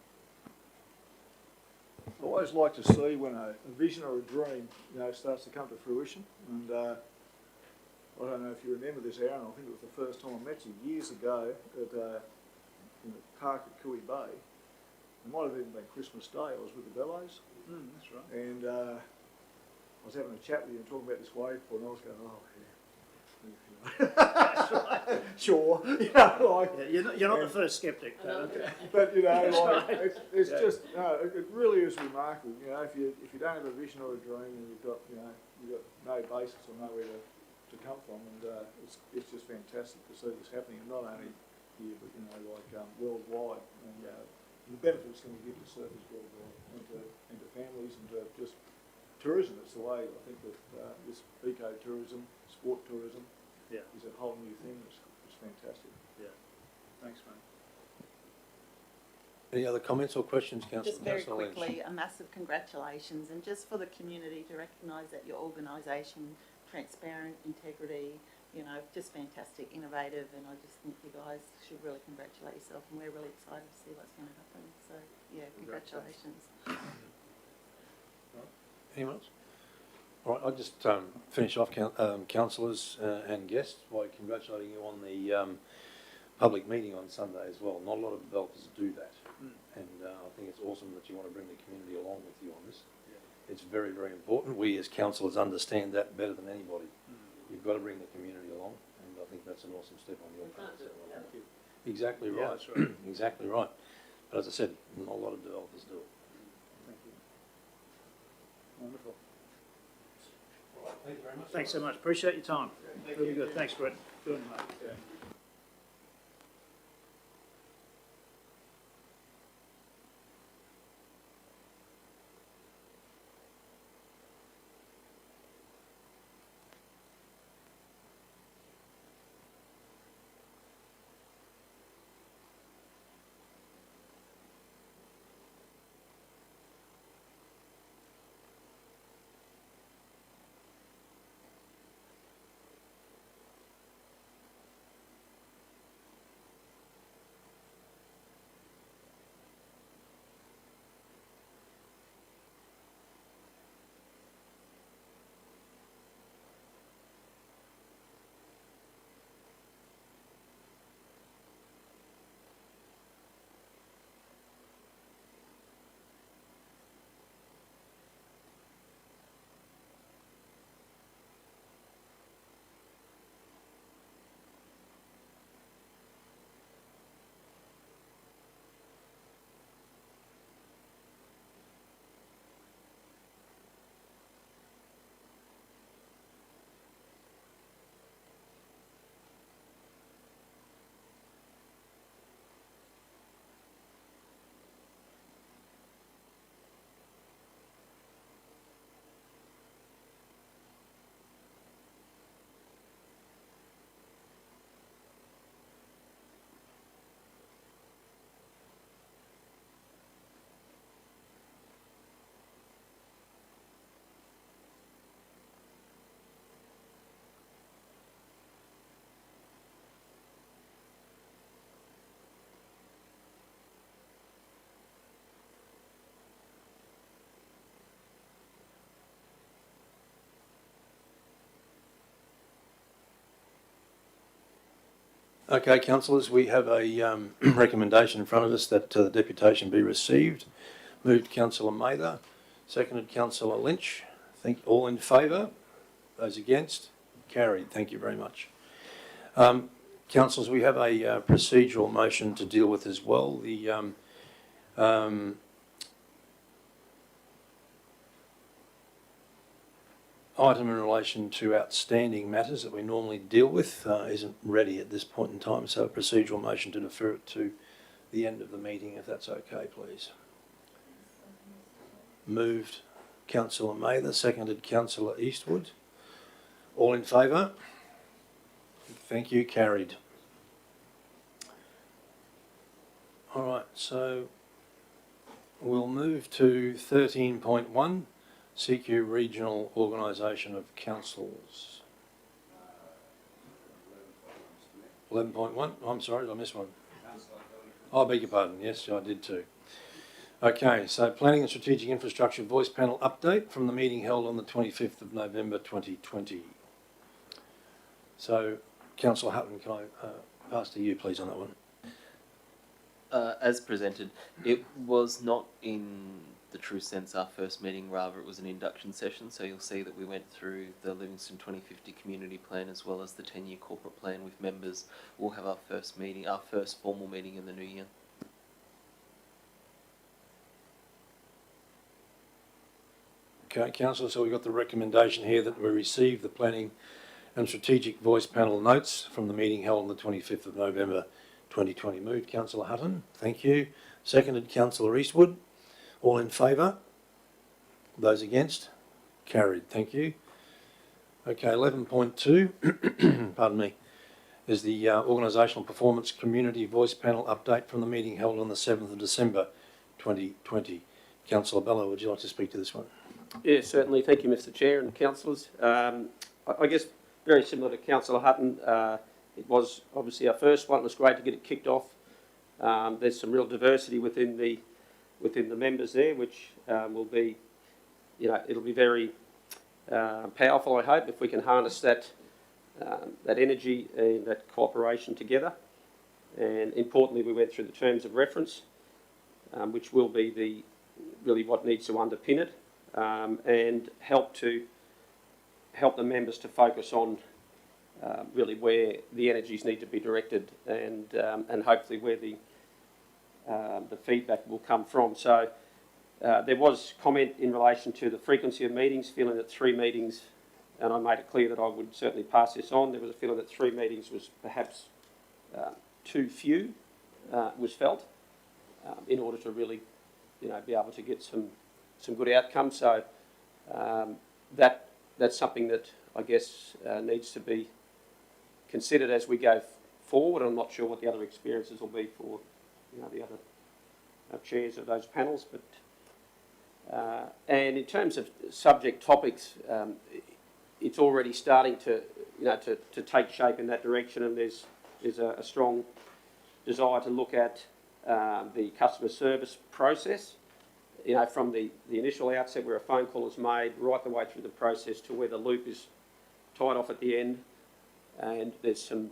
I always like to see when a vision or a dream, starts to come to fruition. And I don't know if you remember this, Aaron. I think it was the first time I met you years ago at in the park at Cooey Bay. It might have even been Christmas Day. I was with the Bellows, That's right. and I was having a chat with you and talking about this wave pool, and I was going, "Oh, yeah." Sure, You're not the first sceptic, though. But it's just it really is remarkable. If you don't have a vision or a dream, and you've got no basis or nowhere to come from, and it's just fantastic to see this happening, and not only here but worldwide, and the benefits can we give to surfers worldwide and to families and to just tourism. It's the way I think that this eco-tourism, sport tourism, is a whole new thing. It's fantastic. Yeah. Thanks, mate. Any other comments or questions, Councillor? Just very Councillor Lynch? quickly, a massive congratulations, and just for the community to recognise that your organisation, transparent, integrity, just fantastic, innovative, and I just think you guys should really congratulate yourself, and we're really excited to see what's going to happen. So, yeah, congratulations. Anyone else? All right, I'll just finish off, councillors and guests, by congratulating you on the public meeting on Sunday as well. Not a lot of developers do that, and I think it's awesome that you want to bring the community along with you on this. It's very, very important. We as councillors understand that better than anybody. You've got to bring the community along, and I think that's an awesome step on your part. Exactly right. That's right. Exactly right. But as I said, not a lot of developers do it. Thank you. Wonderful. Thank you very much. Thanks so much. Appreciate your time. Really good. Thanks, Brett. Good, mate. Okay, councillors, we have a recommendation in front of us that the deputation be received. Moved Councillor Mather, seconded Councillor Lynch. All in favour? Those against? Carried. Thank you very much. Councillors, we have a procedural motion to deal with as well. The item in relation to outstanding matters that we normally deal with isn't ready at this point in time, so a procedural motion to defer it to the end of the meeting, if that's okay, please. Moved Councillor Mather, seconded Councillor Eastwood. All in favour? Thank you, carried. All right, so we'll move to 13.1. CQ Regional Organisation of Councils. 11.1, I'm sorry, did I miss one? Oh, I beg your pardon, yes, I did too. Okay, so Planning and Strategic Infrastructure Voice Panel update from the meeting held on the 25th of November 2020. So, Councillor Hutton, can I pass to you please on that one? As presented, it was not in the true sense our first meeting, rather it was an induction session, so you'll see that we went through the Livingstone 2050 community plan as well as the 10-year corporate plan with members. We'll have our first meeting, our first formal meeting in the new year. Okay, Councillor, so we've got the recommendation here that we receive the Planning and Strategic Voice Panel notes from the meeting held on the 25th of November 2020. Moved Councillor Hutton, thank you. Seconded Councillor Eastwood. All in favour? Those against? Carried, thank you. Okay, 11.2, pardon me, is the Organisational Performance Community Voice Panel update from the meeting held on the 7th of December 2020. Councillor Bello, would you like to speak to this one? Yeah, certainly. Thank you, Mr. Chair and councillors. I guess very similar to Councillor Hutton, it was obviously our first one. It was great to get it kicked off. There's some real diversity within the members there, which will be, it'll be very powerful, I hope, if we can harness that energy and that cooperation together. And importantly, we went through the terms of reference, which will be really what needs to underpin it, and help the members to focus on really where the energies need to be directed, and hopefully where the feedback will come from. So there was comment in relation to the frequency of meetings, feeling that 3 meetings, and I made it clear that I would certainly pass this on. There was a feeling that 3 meetings was perhaps too few, was felt, in order to really, be able to get some good outcomes. So that's something that I guess needs to be considered as we go forward. I'm not sure what the other experiences will be for the other chairs of those panels, but and in terms of subject topics, it's already starting to take shape in that direction, and there's a strong desire to look at the customer service process, from the initial outset where a phone call is made right the way through the process to where the loop is tied off at the end, and there's some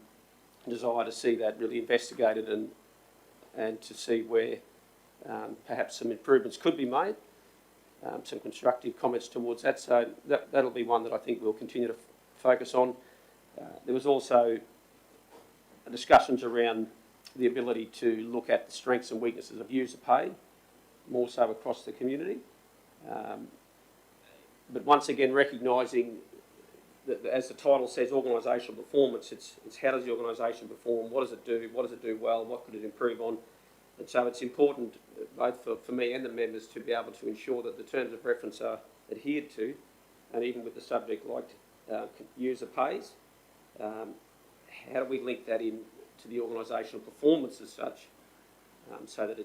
desire to see that really investigated and to see where perhaps some improvements could be made, some constructive comments towards that. So that'll be one that I think we'll continue to focus on. There was also discussions around the ability to look at the strengths and weaknesses of user pay, more so across the community. But once again, recognising that, as the title says, organisational performance, it's how does the organisation perform, what does it do well, what could it improve on? And so it's important, both for me and the members, to be able to ensure that the terms of reference are adhered to, and even with the subject like user pays, how do we link that in to the organisational performance as such, so that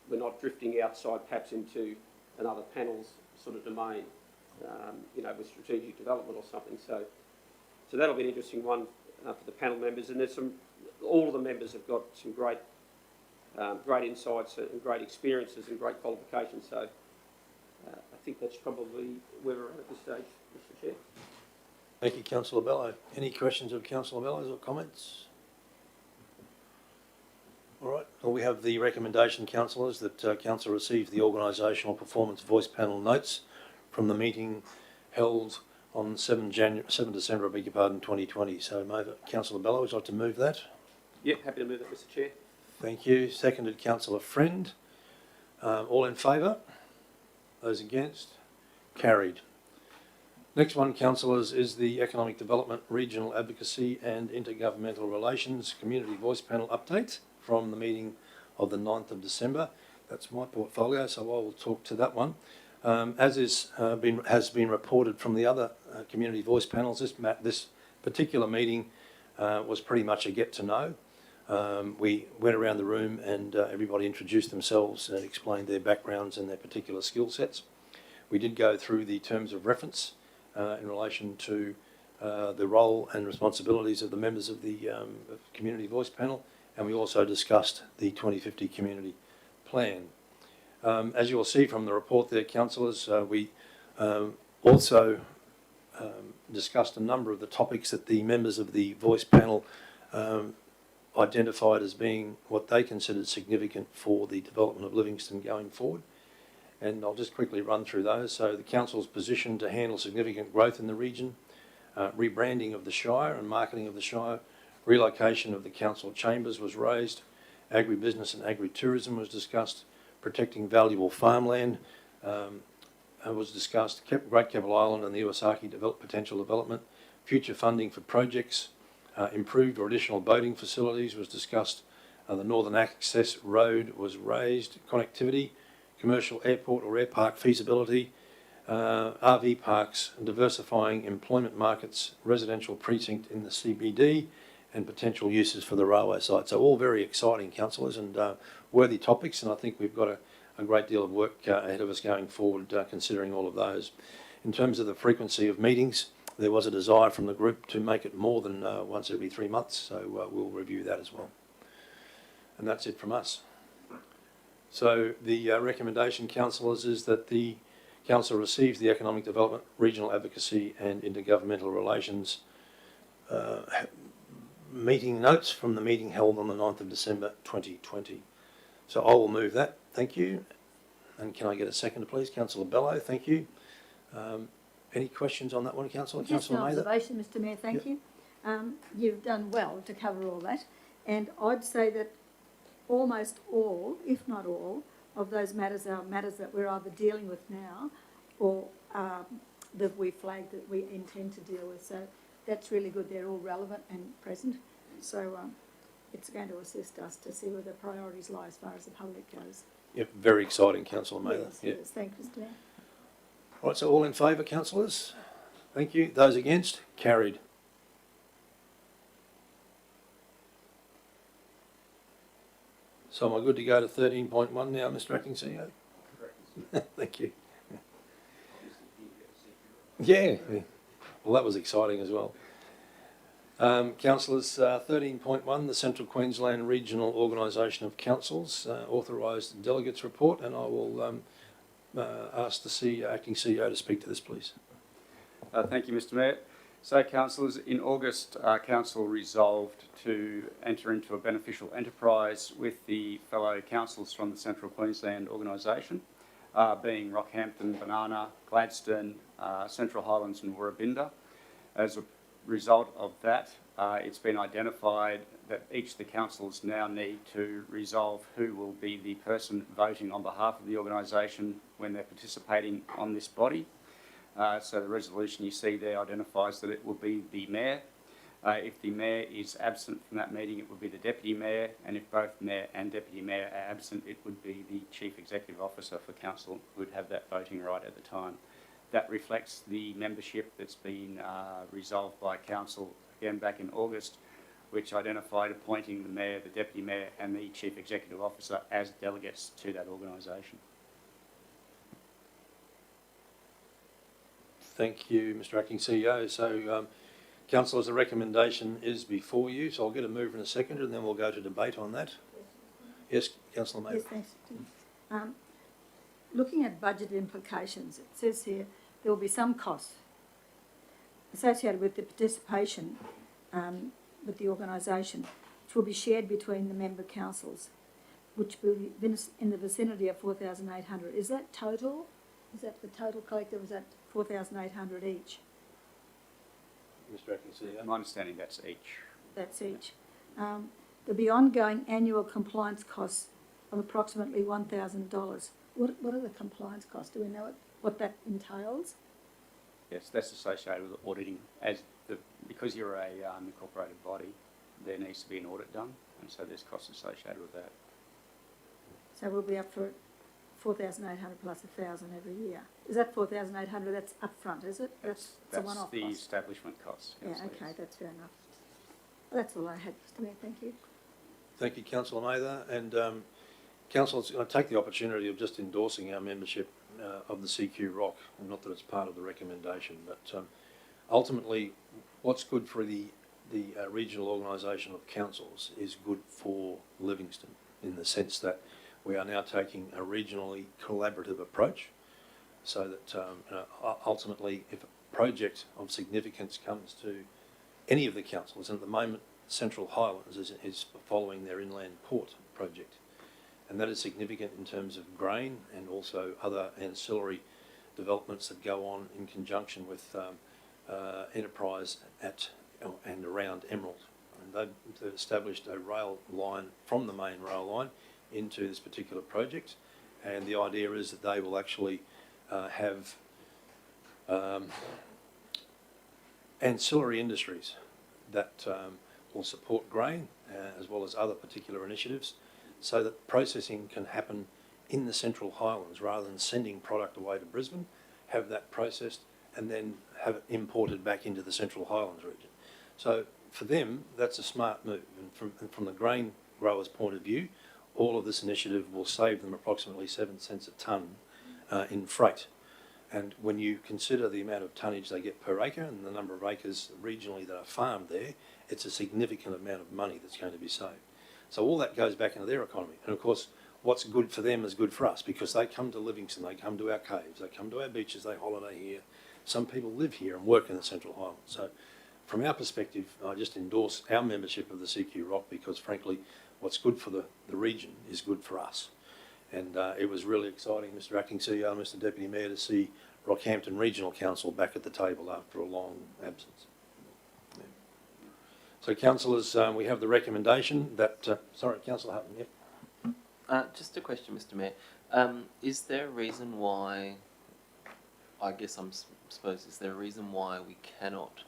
we're not drifting outside perhaps into another panel's sort of domain, with strategic development or something. So that'll be an interesting one for the panel members, and all of the members have got some great insights and great experiences and great qualifications. So I think that's probably where we're at this stage, Mr. Chair. Thank you, Councillor Bello. Any questions of Councillor Bello's or comments? All right. Well, we have the recommendation, councillors, that council receive the organisational performance voice panel notes from the meeting held on 7 December, I beg your pardon, 2020. So, Councillor Bello, would you like to move that? Yeah, happy to move that, Mr Chair. Thank you. Seconded, Councillor Friend. All in favour? Those against? Carried. Next one, councillors, is the Economic Development, Regional Advocacy and Intergovernmental Relations Community Voice Panel update from the meeting of the 9th of December. That's my portfolio, so I will talk to that one. As has been reported from the other community voice panels, this particular meeting was pretty much a get to know. We went around the room and everybody introduced themselves and explained their backgrounds and their particular skill sets. We did go through the terms of reference in relation to the role and responsibilities of the members of the Community Voice Panel, and we also discussed the 2050 Community Plan. As you will see from the report there, councillors, we also discussed a number of the topics that the members of the Voice Panel identified as being what they considered significant for the development of Livingstone going forward. And I'll just quickly run through those. So the Council's position to handle significant growth in the region, rebranding of the Shire and marketing of the Shire, relocation of the Council chambers was raised, agribusiness and agritourism was discussed, protecting valuable farmland was discussed, Great Keppel Island and the Iwasaki potential development, future funding for projects, improved or additional boating facilities was discussed, the Northern Access Road was raised, connectivity, commercial airport or air park feasibility, RV parks, diversifying employment markets, residential precinct in the CBD, and potential uses for the railway site. So all very exciting, councillors, and worthy topics, and I think we've got a great deal of work ahead of us going forward considering all of those. In terms of the frequency of meetings, there was a desire from the group to make it more than once every 3 months, so we'll review that as well. And that's it from us. So the recommendation, councillors, is that the council receives the Economic Development, Regional Advocacy and Intergovernmental Relations meeting notes from the meeting held on the 9th of December 2020. So I will move that. Thank you. And can I get a second, please? Councillor Bello, thank you. Any questions on that one, Councillor? Just an Councillor Mather? observation, Mr Mayor, thank you. You've done well to cover all that, and I'd say that almost all, if not all, of those matters are matters that we're either dealing with now or that we flagged that we intend to deal with. So that's really good. They're all relevant and present. So it's going to assist us to see where the priorities lie as far as the public goes. Yep, very exciting, Councillor Mather. Yes, Yep. yes. Thank you, Mr Mayor. All right, so all in favour, councillors? Thank you. Those against? Carried. So am I good to go to 13.1 now, Mr Acting CEO? Correct. Thank you. Yeah. Well, that was exciting as well. Councillors, 13.1, the Central Queensland Regional Organisation of Councils, authorised delegates report, and I will ask the Acting CEO to speak to this, please. Thank you, Mr Mayor. So, councillors, in August, Council resolved to enter into a beneficial enterprise with the fellow councils from the Central Queensland organisation, being Rockhampton, Banana, Gladstone, Central Highlands and Woorabinda. As a result of that, it's been identified that each of the councils now need to resolve who will be the person voting on behalf of the organisation when they're participating on this body. So the resolution you see there identifies that it will be the Mayor. If the Mayor is absent from that meeting, it would be the Deputy Mayor, and if both Mayor and Deputy Mayor are absent, it would be the Chief Executive Officer for Council who would have that voting right at the time. That reflects the membership that's been resolved by Council again back in August, which identified appointing the Mayor, the Deputy Mayor and the Chief Executive Officer as delegates to that organisation. Thank you, Mr Acting CEO. So, councillors, the recommendation is before you, so I'll get a mover and a seconder and then we'll go to debate on that. Yes, Councillor Mather. Yes, thanks. Looking at budget implications, it says here there will be some costs associated with the participation with the organisation. which will be shared between the member councils, which will be in the vicinity of 4,800. Is that total? Is that the total collective? Is that 4,800 each? Mr. Acting CEO. My understanding that's each. That's each. There'll be ongoing annual compliance costs of approximately $1,000. What are the compliance costs? Do we know what that entails? Yes, that's associated with auditing. Because you're a incorporated body, there needs to be an audit done, and so there's costs associated with that. So we'll be up for 4,800 plus 1,000 every year. Is that 4,800? That's upfront, is it? That's a one-off the cost. establishment costs. Yeah, Councillor, okay, yes. that's fair enough. Well, that's all I had, Mr. Mayor. Thank you. Thank you, Councillor Mather. And Councillor, I take the opportunity of just endorsing our membership of the CQ ROC. Not that it's part of the recommendation, but ultimately, what's good for the regional organisation of councils is good for Livingstone, in the sense that we are now taking a regionally collaborative approach, so that ultimately, if a project of significance comes to any of the councils, and at the moment Central Highlands is following their inland port project, and that is significant in terms of grain and also other ancillary developments that go on in conjunction with enterprise at and around Emerald. And they've established a rail line from the main rail line into this particular project, and the idea is that they will actually have ancillary industries that will support grain as well as other particular initiatives, so that processing can happen in the Central Highlands rather than sending product away to Brisbane, have that processed and then have it imported back into the Central Highlands region. So for them, that's a smart move, and from the grain growers' point of view, all of this initiative will save them approximately 7 cents a tonne in freight. And when you consider the amount of tonnage they get per acre and the number of acres regionally that are farmed there, it's a significant amount of money that's going to be saved. So all that goes back into their economy. And of course, what's good for them is good for us, because they come to Livingstone, they come to our caves, they come to our beaches, they holiday here. Some people live here and work in the Central Highlands. So from our perspective, I just endorse our membership of the CQ ROC, because frankly, what's good for the region is good for us. And it was really exciting, Mr. Acting CEO and Mr. Deputy Mayor, to see Rockhampton Regional Council back at the table after a long absence. Yeah. So, councillors, we have the recommendation that... sorry, Councillor Hutton, yep. Just a question, Mr. Mayor. Is there a reason why, is there a reason why we cannot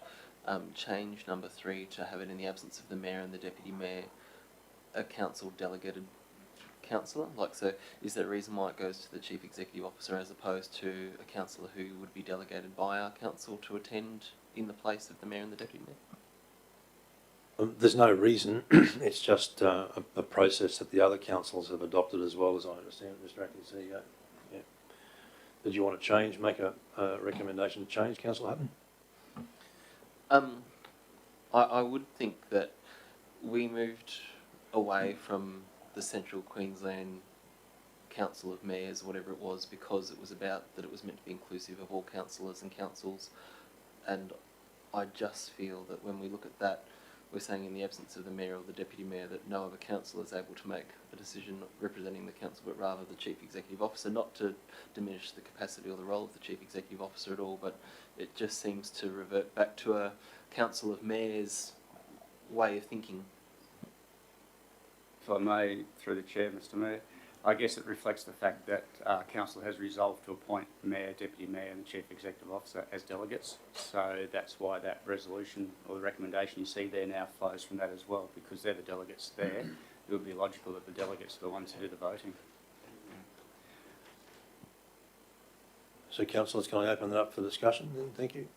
change number 3 to have it in the absence of the Mayor and the Deputy Mayor, a council delegated councillor? So is there a reason why it goes to the Chief Executive Officer as opposed to a councillor who would be delegated by our council to attend in the place of the Mayor and the Deputy Mayor? There's no reason. It's just a process that the other councils have adopted, as well as I understand it, Mr. Acting CEO. Yeah. Did you want to make a recommendation to change, Councillor Hutton? I would think that we moved away from the Central Queensland Council of Mayors, whatever it was, because it was about that it was meant to be inclusive of all councillors and councils, and I just feel that when we look at that, we're saying in the absence of the Mayor or the Deputy Mayor that no other councillor is able to make a decision representing the council, but rather the Chief Executive Officer, not to diminish the capacity or the role of the Chief Executive Officer at all, but it just seems to revert back to a Council of Mayors way of thinking. If I may, through the Chair, Mr. Mayor, I guess it reflects the fact that Council has resolved to appoint the Mayor, Deputy Mayor and the Chief Executive Officer as delegates. So that's why that resolution or the recommendation you see there now flows from that as well, because they're the delegates there. It would be logical that the delegates are the ones who do the voting. So, councillors, can I open that up for discussion then? Thank you.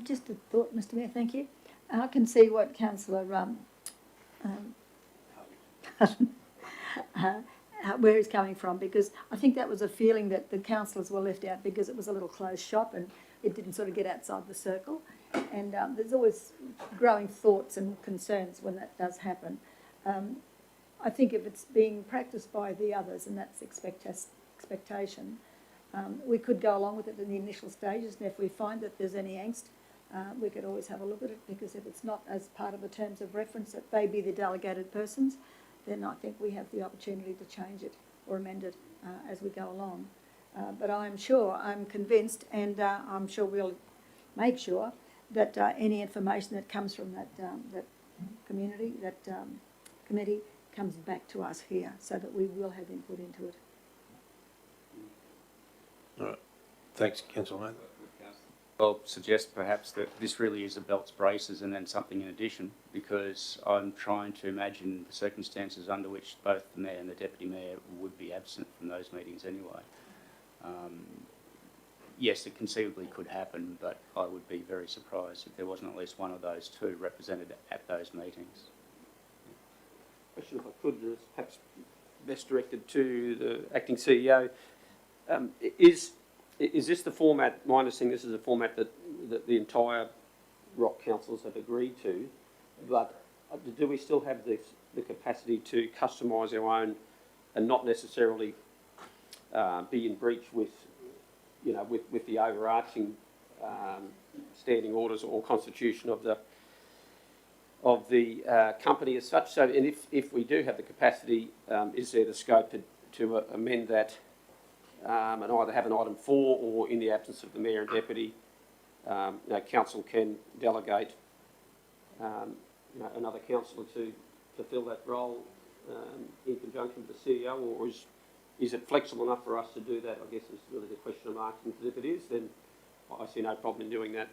Just a thought, Mr. Mayor, thank you. I can see what Councillor where he's coming from, because I think that was a feeling that the councillors were left out because it was a little closed shop and it didn't sort of get outside the circle. And there's always growing thoughts and concerns when that does happen. I think if it's being practiced by the others and that's expectation, we could go along with it in the initial stages, and if we find that there's any angst, we could always have a look at it, because if it's not as part of the terms of reference that they be the delegated persons, then I think we have the opportunity to change it or amend it as we go along. But I'm convinced, and I'm sure we'll make sure that any information that comes from that community, committee, comes back to us here, so that we will have input into it. All right. Thanks, Councillor Mather. I'll suggest perhaps that this really is a belts, braces and then something in addition, because I'm trying to imagine the circumstances under which both the Mayor and the Deputy Mayor would be absent from those meetings anyway. Yes, it conceivably could happen, but I would be very surprised if there wasn't at least one of those two represented at those meetings. Question, if I could, is perhaps best directed to the acting CEO. Is this the format? My understanding, this is a format that the entire ROC councils have agreed to, but do we still have the capacity to customise our own and not necessarily be in breach with, you know, with the overarching standing orders or constitution of the company as such? So, and if we do have the capacity, is there the scope to amend that and either have an item 4, or in the absence of the Mayor and Deputy, council can delegate another councillor to fill that role in conjunction with the CEO, or is it flexible enough for us to do that? I guess is really the question I'm asking, because if it is, then I see no problem in doing that.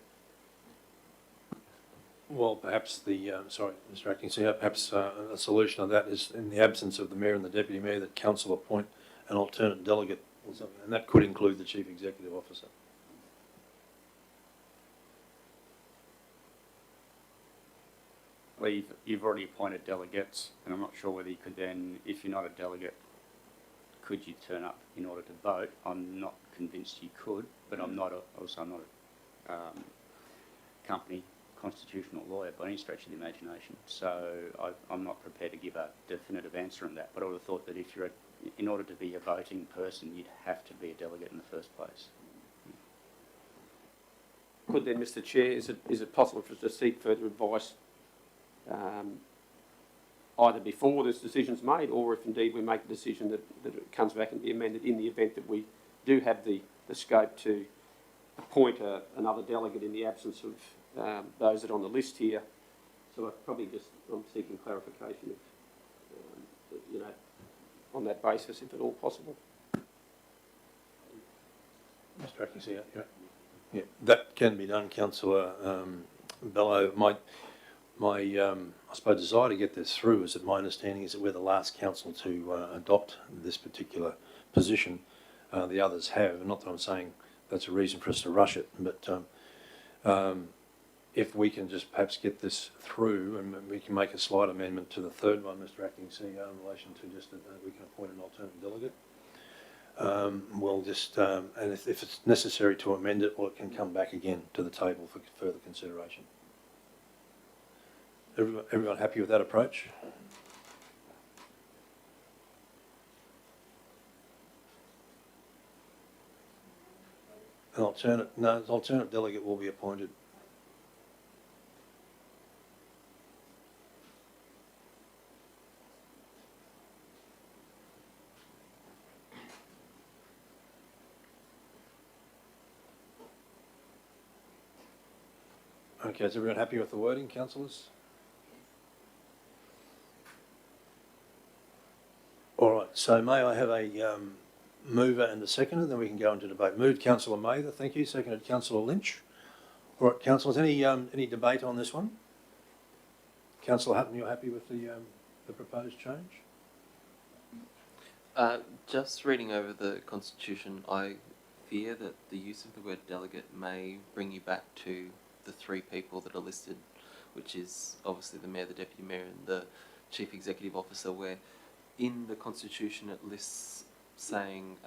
Well, perhaps sorry, Mr Acting CEO, perhaps a solution of that is, in the absence of the Mayor and the Deputy Mayor, that Council appoint an alternate delegate or something, and that could include the Chief Executive Officer. Well, you've already appointed delegates, and I'm not sure whether you could then, if you're not a delegate, could you turn up in order to vote? I'm not convinced you could, but I'm not a company constitutional lawyer by any stretch of the imagination, so I'm not prepared to give a definitive answer on that. But I would have thought that if you're in order to be a voting person, you'd have to be a delegate in the first place. Could then, Mr Chair, is it possible for us to seek further advice either before this decision's made, or if indeed we make the decision that it comes back and be amended in the event that we do have the scope to appoint another delegate in the absence of those that are on the list here? So I'm seeking clarification if, on that basis, if at all possible. Mr Acting CEO, yeah, that can be done, Councillor Bello. My I suppose desire to get this through is that my understanding is that we're the last council to adopt this particular position. The others have. Not that I'm saying that's a reason for us to rush it, but if we can just perhaps get this through, and we can make a slight amendment to the third one, Mr Acting CEO, in relation to just that we can appoint an alternative delegate. We'll just, and if it's necessary to amend it, well, it can come back again to the table for further consideration. Everyone happy with that approach? An alternate delegate will be appointed. Okay, is everyone happy with the wording, councillors? All right, so may I have a mover and a seconder, then we can go into debate. Moved Councillor Mather, thank you. Seconded Councillor Lynch. All right, councillors, any debate on this one? Councillor Hutton, you're happy with the proposed change? Just reading over the Constitution, I fear that the use of the word delegate may bring you back to the 3 people that are listed, which is obviously the Mayor, the Deputy Mayor and the Chief Executive Officer, where in the Constitution it lists saying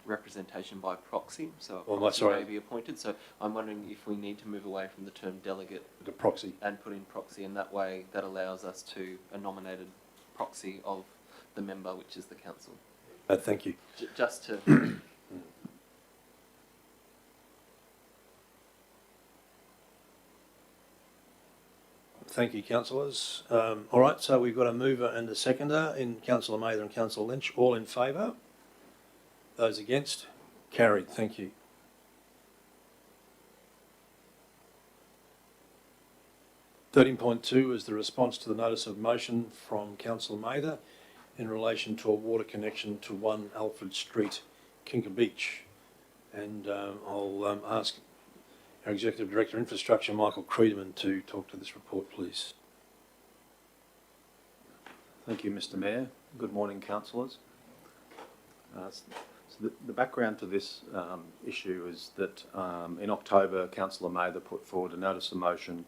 representation by proxy, so a proxy may be appointed. So I'm wondering if we need to move away from the term delegate to proxy and put in proxy, and that way that allows us to a nominated proxy of the member, which is the council. Thank you. Just to... Thank you, councillors. All right, so we've got a mover and a seconder in Councillor Mather and Councillor Lynch. All in favour? Those against? Carried. Thank you. (13.2) is the response to the notice of motion from Councillor Mather in relation to a water connection to 1 Alfred Street, Kinka Beach. And I'll ask our Executive Director Infrastructure, Michael Creedman, to talk to this report, please. Thank you, Mr. Mayor. Good morning, councillors. So the background to this issue is that in October, Councillor Mather put forward a notice of motion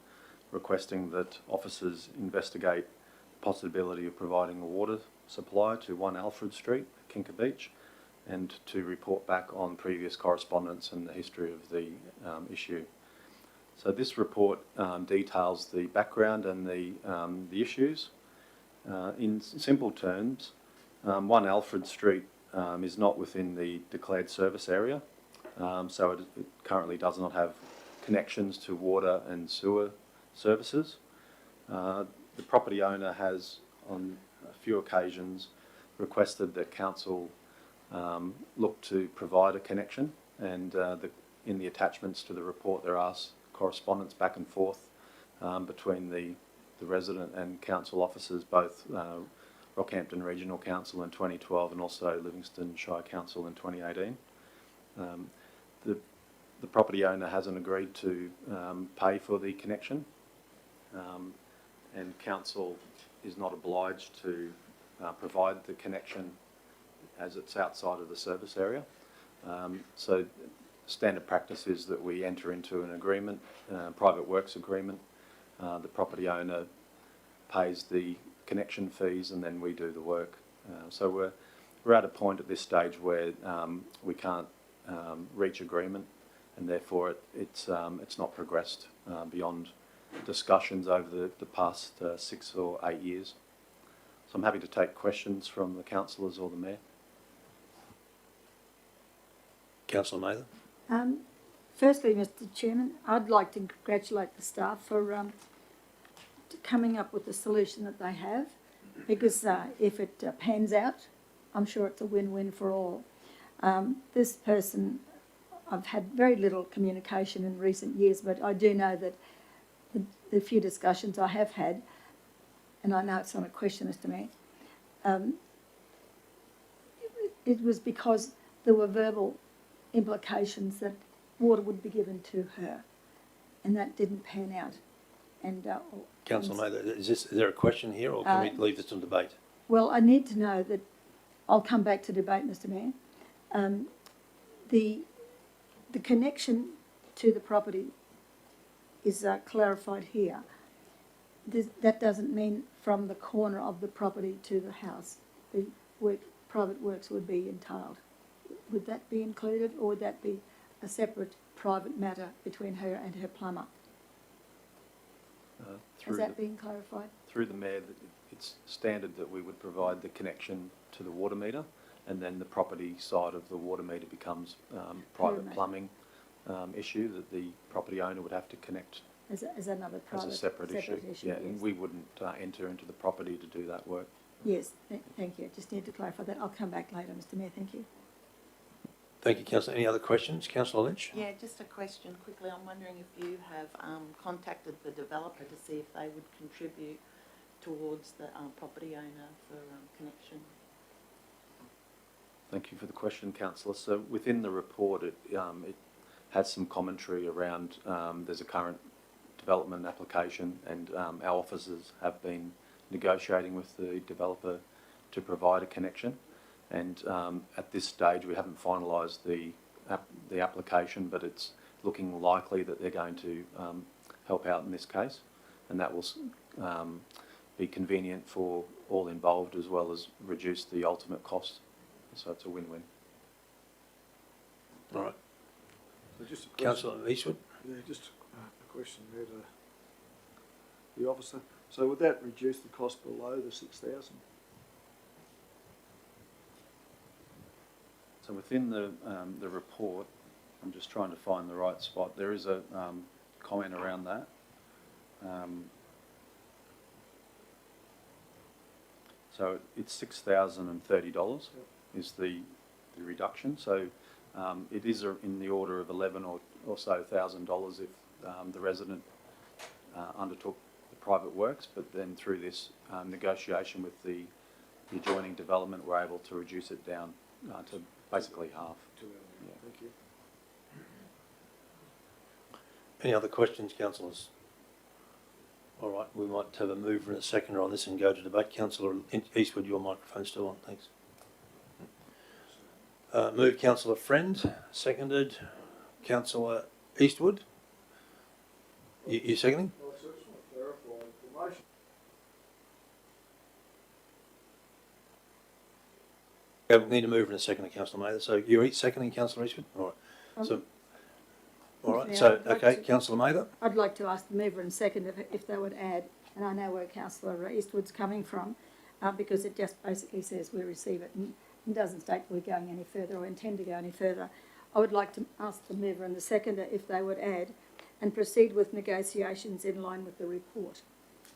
requesting that officers investigate the possibility of providing a water supply to 1 Alfred Street, Kinka Beach, and to report back on previous correspondence and the history of the issue. So this report details the background and the issues. In simple terms, 1 Alfred Street is not within the declared service area, so it currently does not have connections to water and sewer services. The property owner has, on a few occasions, requested that council look to provide a connection, and in the attachments to the report there are correspondence back and forth between the resident and council officers, both Rockhampton Regional Council in 2012 and also Livingstone Shire Council in 2018. The property owner hasn't agreed to pay for the connection, and council is not obliged to provide the connection as it's outside of the service area. So standard practice is that we enter into an agreement, private works agreement. The property owner pays the connection fees and then we do the work. So we're at a point at this stage where we can't reach agreement, and therefore it's not progressed beyond discussions over the past 6 or 8 years. So I'm happy to take questions from the councillors or the Mayor. Councillor Mather. Firstly, Mr. Chairman, I'd like to congratulate the staff for coming up with the solution that they have, because if it pans out, I'm sure it's a win-win for all. This person, I've had very little communication in recent years, but I do know that the few discussions I have had, and I know it's not a question, Mr. Mayor, it was because there were verbal implications that water would be given to her, and that didn't pan out. And Councillor Mather, is there a question here, or can we leave this to debate? Well, I need to know that. I'll come back to debate, Mr. Mayor. The connection to the property is clarified here. That doesn't mean from the corner of the property to the house. The private works would be entailed. Would that be included, or would that be a separate private matter between her and her plumber? Has that been clarified? Through the Mayor, it's standard that we would provide the connection to the water meter, and then the property side of the water meter becomes private plumbing issue that the property owner would have to connect as another private, as a separate issue. Yeah, yes. and we wouldn't enter into the property to do that work. Yes, thank you. Just need to clarify that. I'll come back later, Mr. Mayor. Thank you. Thank you, Councillor. Any other questions? Councillor Lynch? Yeah, just a question quickly. I'm wondering if you have contacted the developer to see if they would contribute towards the property owner for connection. Thank you for the question, Councillor. So within the report, it has some commentary around there's a current development application, and our officers have been negotiating with the developer to provide a connection. And at this stage, we haven't finalised the application, but it's looking likely that they're going to help out in this case, and that will be convenient for all involved, as well as reduce the ultimate cost. So it's a win-win. All right. So just a question. Councillor Eastwood? Yeah, just a question there to the officer. So would that reduce the cost below the 6,000? So within the report, I'm just trying to find the right spot. There is a comment around that. So it's $6,030 is the reduction. So it is in the order of $11,000 or so if the resident undertook the private works, but then through this negotiation with the adjoining development, we're able to reduce it down to basically half. Yeah, thank you. Any other questions, councillors? All right, we might have a mover and a seconder on this and go to debate. Councillor Eastwood, your microphone's still on, thanks. Moved Councillor Friend, seconded Councillor Eastwood. You seconding? Well, I just want to clarify the motion. Okay, we need a mover and a seconder, Councillor Mather. So you're each seconding, Councillor Eastwood? All right. So, all right. So, okay, Councillor Mather. I'd like to ask the mover and seconder if they would add, and I know where Councillor Eastwood's coming from, because it just basically says we receive it and doesn't state we're going any further or intend to go any further. I would like to ask the mover and the seconder if they would add and proceed with negotiations in line with the report.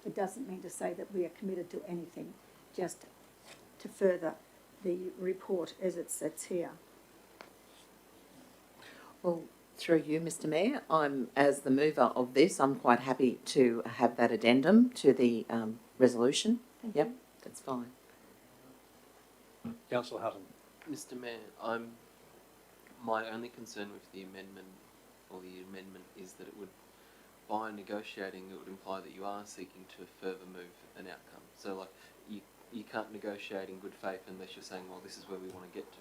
It doesn't mean to say that we are committed to anything, just to further the report as it sits here. Well, through you, Mr Mayor, as the mover of this, I'm quite happy to have that addendum to the resolution. Yep, that's fine. Councillor Hutton. Mr Mayor, my only concern with the amendment is that it would, by negotiating, it would imply that you are seeking to further move an outcome. So like you can't negotiate in good faith unless you're saying, well, this is where we want to get to.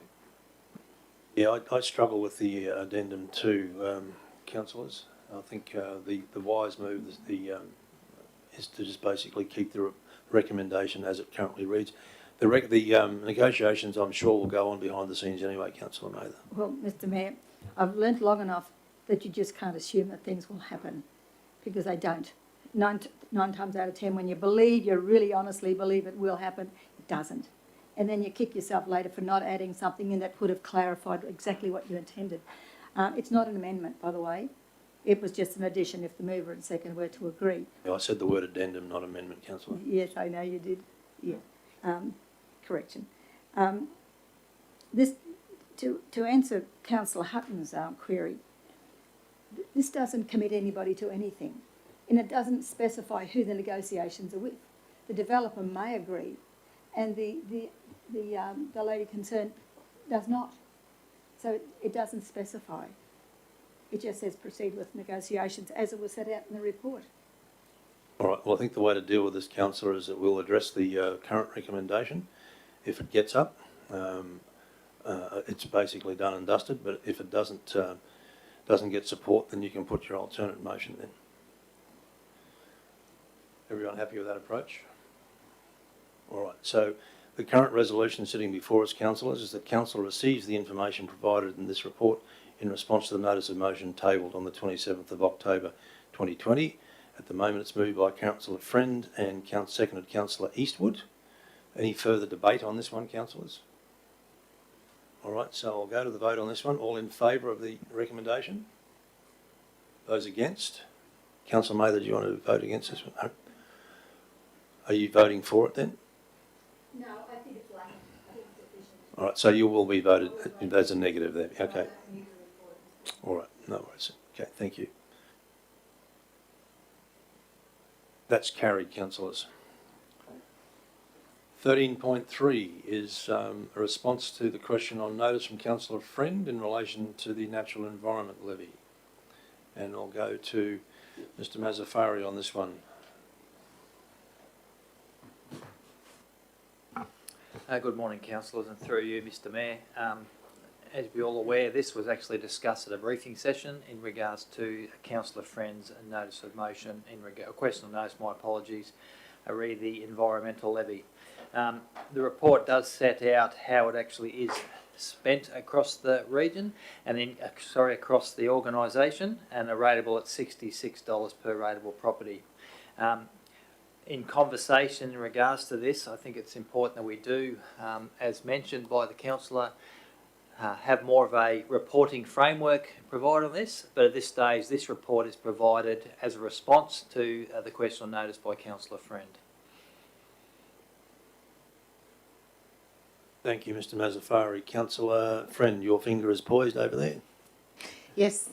Yeah, I struggle with the addendum too, councillors. I think the wise move is to just basically keep the recommendation as it currently reads. The negotiations, I'm sure, will go on behind the scenes anyway, Councillor Mather. Well, Mr Mayor, I've learnt long enough that you just can't assume that things will happen, because they don't. Nine times out of 10, when you really honestly believe it will happen, it doesn't. And then you kick yourself later for not adding something in that could have clarified exactly what you intended. It's not an amendment, by the way. It was just an addition if the mover and second were to agree. Yeah, I said the word addendum, not amendment, Councillor. Yes, I know you did. Yeah. Correction. To answer Councillor Hutton's query, this doesn't commit anybody to anything, and it doesn't specify who the negotiations are with. The developer may agree, and the lady concerned does not. So it doesn't specify. It just says proceed with negotiations as it was set out in the report. All right, well, I think the way to deal with this, councillor, is that we'll address the current recommendation. If it gets up, it's basically done and dusted, but if it doesn't get support, then you can put your alternate motion then. Everyone happy with that approach? All right, so the current resolution sitting before us, councillors, is that council receives the information provided in this report in response to the notice of motion tabled on the 27th of October 2020. At the moment, it's moved by Councillor Friend and seconded Councillor Eastwood. Any further debate on this one, councillors? All right, so I'll go to the vote on this one. All in favour of the recommendation? Those against? Councillor Mather, do you want to vote against this one? No. Are you voting for it then? No, I think it's lacking. I think it's sufficient. All right, so you will be voted as a negative there. Okay. All right, no worries. Okay, thank you. That's carried, councillors. 13.3 is a response to the question on notice from Councillor Friend in relation to the Natural Environment Levy. And I'll go to Mr Mazafari on this one. Good morning, councillors, and through you, Mr Mayor. As you're all aware, this was actually discussed at a briefing session in regards to Councillor Friend's notice of motion, question of notice, my apologies, re the environmental levy. The report does set out how it actually is spent across the region, and then, across the organisation, and are rateable at $66 per rateable property. In conversation in regards to this, I think it's important that we do, as mentioned by the councillor, have more of a reporting framework provided on this, but at this stage this report is provided as a response to the question on notice by Councillor Friend. Thank you, Mr Mazafari. Councillor Friend, your finger is poised over there. Yes,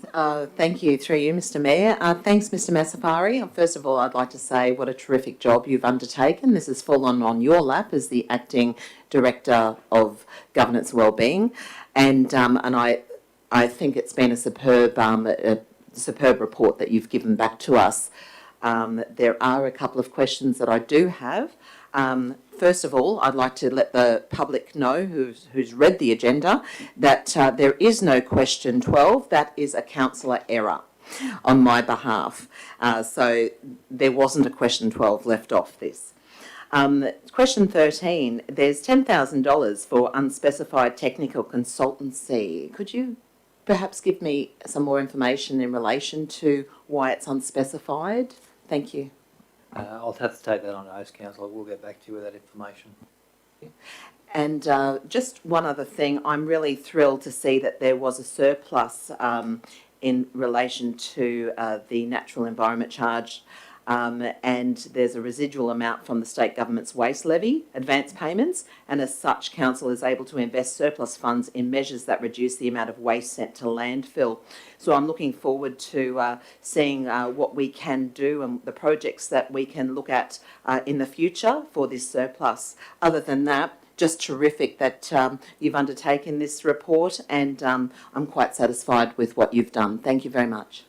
thank you, through you, Mr Mayor. Thanks, Mr Masafari. First of all, I'd like to say what a terrific job you've undertaken. This has fallen on your lap as the Acting Director of Governance Wellbeing, and I think it's been a superb report that you've given back to us. There are a couple of questions that I do have. First of all, I'd like to let the public know who's read the agenda that there is no question 12. That is a councillor error on my behalf. So there wasn't a question 12 left off this. Question 13, there's $10,000 for unspecified technical consultancy. Could you perhaps give me some more information in relation to why it's unspecified? Thank you. I'll have to take that on notice, Councillor. We'll get back to you with that information. And just one other thing, I'm really thrilled to see that there was a surplus in relation to the natural environment charge, and there's a residual amount from the state government's waste levy advance payments, and as such council is able to invest surplus funds in measures that reduce the amount of waste sent to landfill. So I'm looking forward to seeing what we can do and the projects that we can look at in the future for this surplus. Other than that, just terrific that you've undertaken this report, and I'm quite satisfied with what you've done. Thank you very much.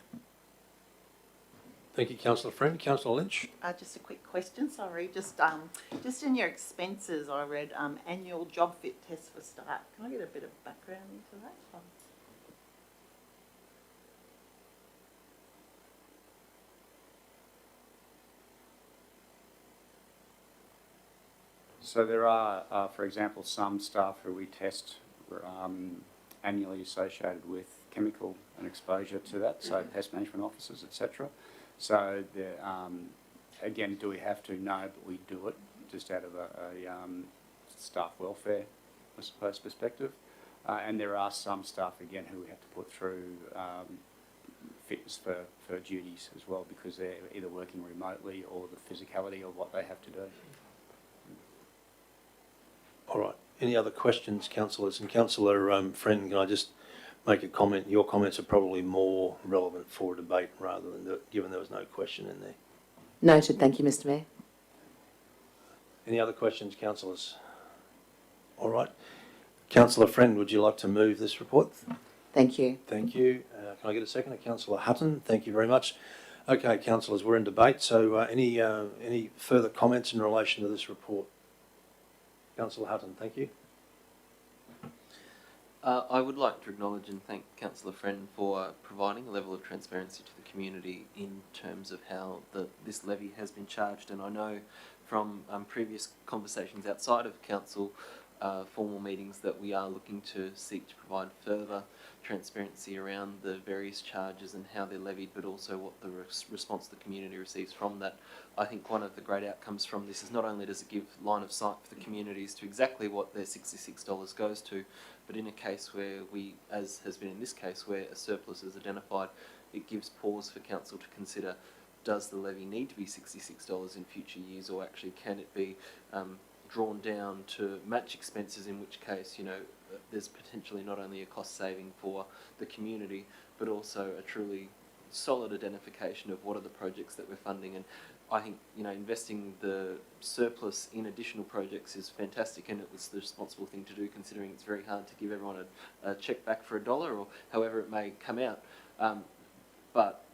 Thank you, Councillor Friend. Councillor Lynch. Just a quick question, sorry. Just in your expenses, I read annual job fit test for staff. Can I get a bit of background into that? So there are, for example, some staff who we test annually associated with chemical and exposure to that, so pest management officers, etc. So there, again, do we have to? No, but we do it just out of a staff welfare, I suppose, perspective. And there are some staff, again, who we have to put through fitness for duties as well, because they're either working remotely or the physicality of what they have to do. All right. Any other questions, councillors? And Councillor Friend, can I just make a comment? Your comments are probably more relevant for debate rather than given there was no question in there. Noted. Thank you, Mr Mayor. Any other questions, councillors? All right. Councillor Friend, would you like to move this report? Thank you. Thank you. Can I get a second? Councillor Hutton, thank you very much. Okay, councillors, we're in debate, so any further comments in relation to this report? Councillor Hutton, thank you. I would like to acknowledge and thank Councillor Friend for providing a level of transparency to the community in terms of how this levy has been charged, and I know from previous conversations outside of council formal meetings that we are looking to seek to provide further transparency around the various charges and how they're levied, but also what the response the community receives from that. I think one of the great outcomes from this is not only does it give line of sight for the communities to exactly what their $66 goes to, but in a case where we, as has been in this case, where a surplus is identified, it gives pause for council to consider, does the levy need to be $66 in future years, or actually can it be drawn down to match expenses, in which case, you know, there's potentially not only a cost saving for the community, but also a truly solid identification of what are the projects that we're funding. And I think, you know, investing the surplus in additional projects is fantastic, and it was the responsible thing to do, considering it's very hard to give everyone a check back for $1 or however it may come out. But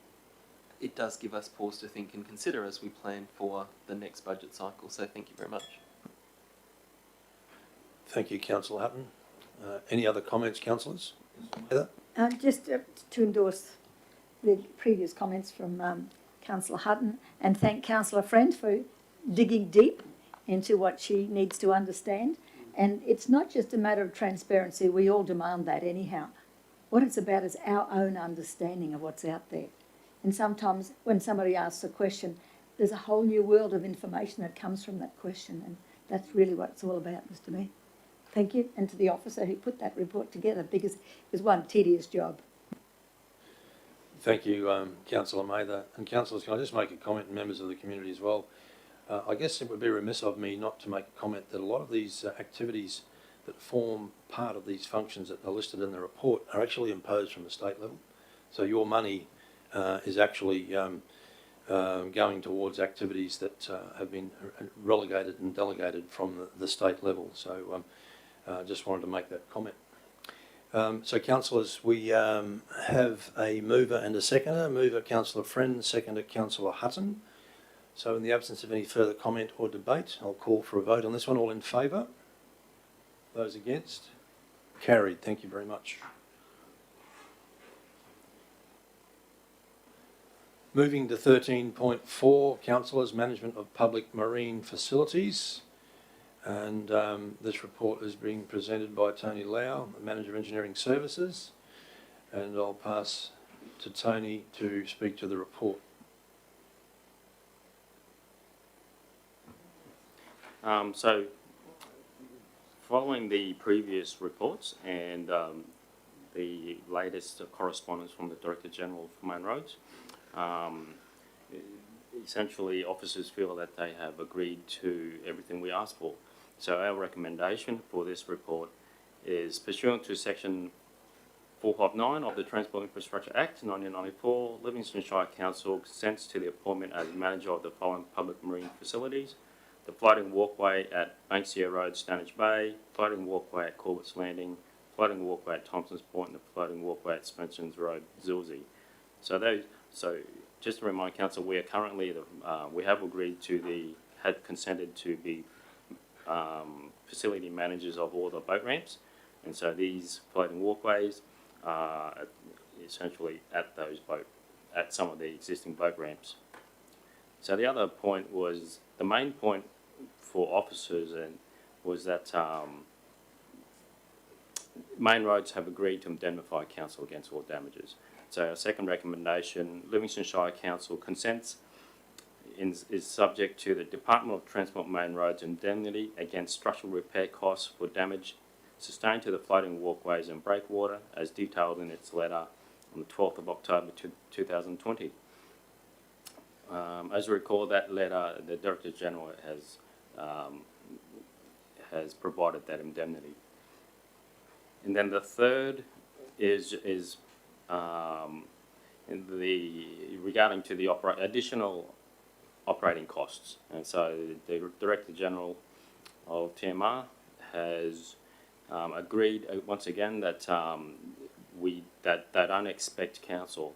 it does give us pause to think and consider as we plan for the next budget cycle. So thank you very much. Thank you, Councillor Hutton. Any other comments, councillors? Heather? Just to endorse the previous comments from Councillor Hutton, and thank Councillor Friend for digging deep into what she needs to understand. And it's not just a matter of transparency, we all demand that anyhow. What it's about is our own understanding of what's out there. And sometimes when somebody asks a question, there's a whole new world of information that comes from that question, and that's really what it's all about, Mr Mayor. Thank you, and to the officer who put that report together, because it was one tedious job. Thank you, Councillor Mather. And councillors, can I just make a comment, and members of the community as well? I guess it would be remiss of me not to make a comment that a lot of these activities that form part of these functions that are listed in the report are actually imposed from the state level. So your money is actually going towards activities that have been relegated and delegated from the state level. So just wanted to make that comment. So councillors, we have a mover and a seconder. Mover Councillor Friend, seconder Councillor Hutton. So in the absence of any further comment or debate, I'll call for a vote on this one. All in favour? Those against? Carried. Thank you very much. Moving to 13.4, Councillors, Management of Public Marine Facilities. And this report is being presented by Tony Lau, the Manager of Engineering Services. And I'll pass to Tony to speak to the report. So, following the previous reports and the latest correspondence from the Director General for Main Roads, essentially officers feel that they have agreed to everything we asked for. So our recommendation for this report is pursuant to Section 459 of the Transport Infrastructure Act 1994, Livingstone Shire Council consents to the appointment as manager of the following public marine facilities: the floating walkway at Banksia Road, Stanage Bay, floating walkway at Corbett's Landing, floating walkway at Thompson's Point, and the floating walkway at Spencer's Road, Zilsey. So just to remind Council, we are currently, we have agreed to had consented to be facility managers of all the boat ramps, and so these floating walkways are essentially at some of the existing boat ramps. So the other point was, the main point for officers was that Main Roads have agreed to indemnify Council against all damages. So our second recommendation, Livingstone Shire Council consents is subject to the Department of Transport Main Roads indemnity against structural repair costs for damage sustained to the floating walkways and breakwater, as detailed in its letter on the 12th of October 2020. As you recall, that letter, the Director General has provided that indemnity. And then the third is regarding to the additional operating costs. And so the Director General of TMR has agreed once again that they don't expect Council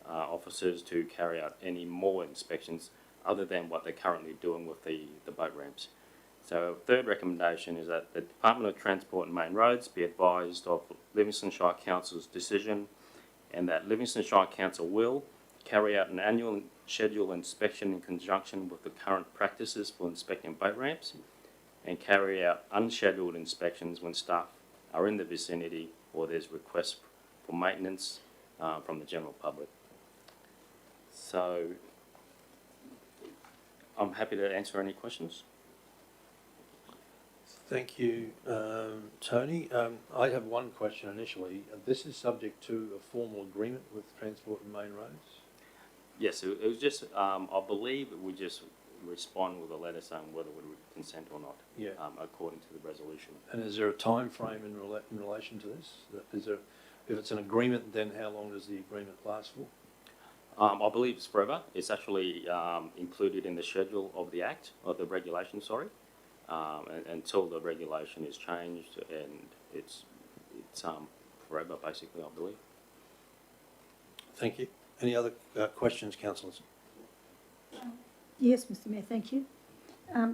officers to carry out any more inspections other than what they're currently doing with the boat ramps. So third recommendation is that the Department of Transport and Main Roads be advised of Livingstone Shire Council's decision, and that Livingstone Shire Council will carry out an annual scheduled inspection in conjunction with the current practices for inspecting boat ramps, and carry out unscheduled inspections when staff are in the vicinity or there's requests for maintenance from the general public. So I'm happy to answer any questions. Thank you, Tony. I have one question initially. This is subject to a formal agreement with Transport and Main Roads? Yes, it was just, I believe we just respond with a letter saying whether we would consent or not, Yeah. According to the resolution. And is there a time frame in relation to this? Is there, if it's an agreement, then how long does the agreement last for? I believe it's forever. It's actually included in the schedule of the Act, of the regulation, sorry, until the regulation is changed, and it's forever, basically, I believe. Thank you. Any other questions, councillors? Yes, Mr Mayor, thank you.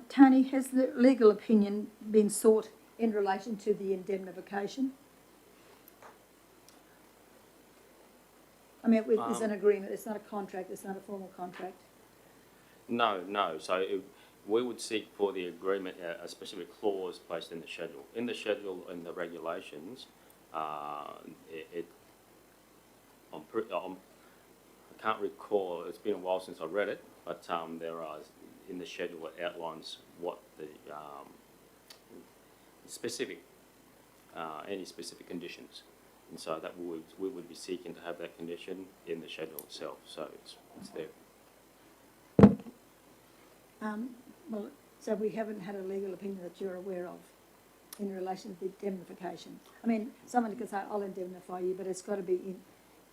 Tony, has the legal opinion been sought in relation to the indemnification? I mean, it's an agreement, it's not a contract, it's not a formal contract. No. So we would seek for the agreement a specific clause placed in the schedule. In the schedule, in the regulations, I can't recall, it's been a while since I read it, but there are, in the schedule, it outlines what the any specific conditions. And so that we would be seeking to have that condition in the schedule itself, so it's there. Well, so we haven't had a legal opinion that you're aware of? in relation to the indemnification? I mean, someone can say, I'll indemnify you, but it's got to be in,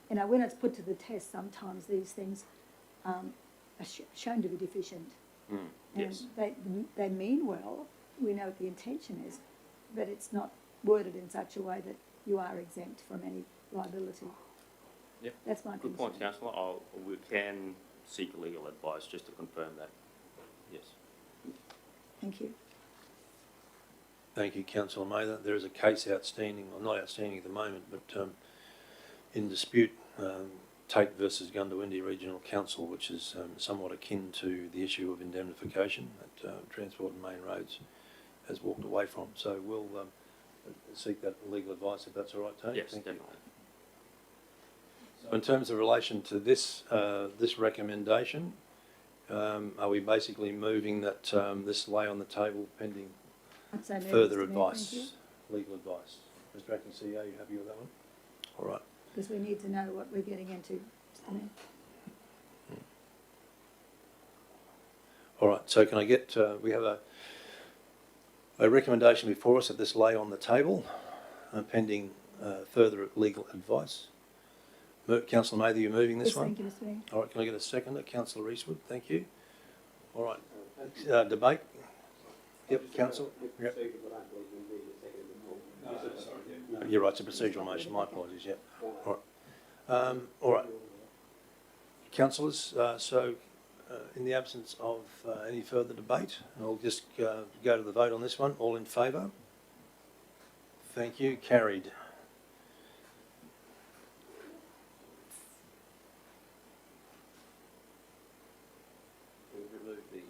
you know, when it's put to the test, sometimes these things are shown to be deficient. Yes. And they mean well, we know what the intention is, but it's not worded in such a way that you are exempt from any liability. Yep. That's my Good concern. point, councillor. We can seek legal advice just to confirm that. Yes. Thank you. Thank you, Councillor Mather. There is a case outstanding, or not outstanding at the moment, but in dispute, Tate versus Gundawindi Regional Council, which is somewhat akin to the issue of indemnification that Transport and Main Roads has walked away from. So we'll seek that legal advice if that's all right, Tony. Yes, Thank definitely. you. So in terms of relation to this this recommendation, are we basically moving that this lay on the table pending I'd say move, further Mr. Mayor, advice, legal advice? Mr Acting CEO, you happy with that one? All right. because we need to know what we're getting into, Mr. Mayor. All right, so can I get, we have a recommendation before us that this lay on the table pending further legal advice. Councillor Mather, you're moving this Yes, one? thank you, Mr. Mayor. All right, can I get a seconder? Councillor Eastwood, thank you. All right, debate? Yep, council? Yep. You're right, it's a procedural motion, my apologies, yeah. All right. Councillors, in the absence of any further debate, I'll just go to the vote on this one. All in favour? Thank you. Carried. Remove the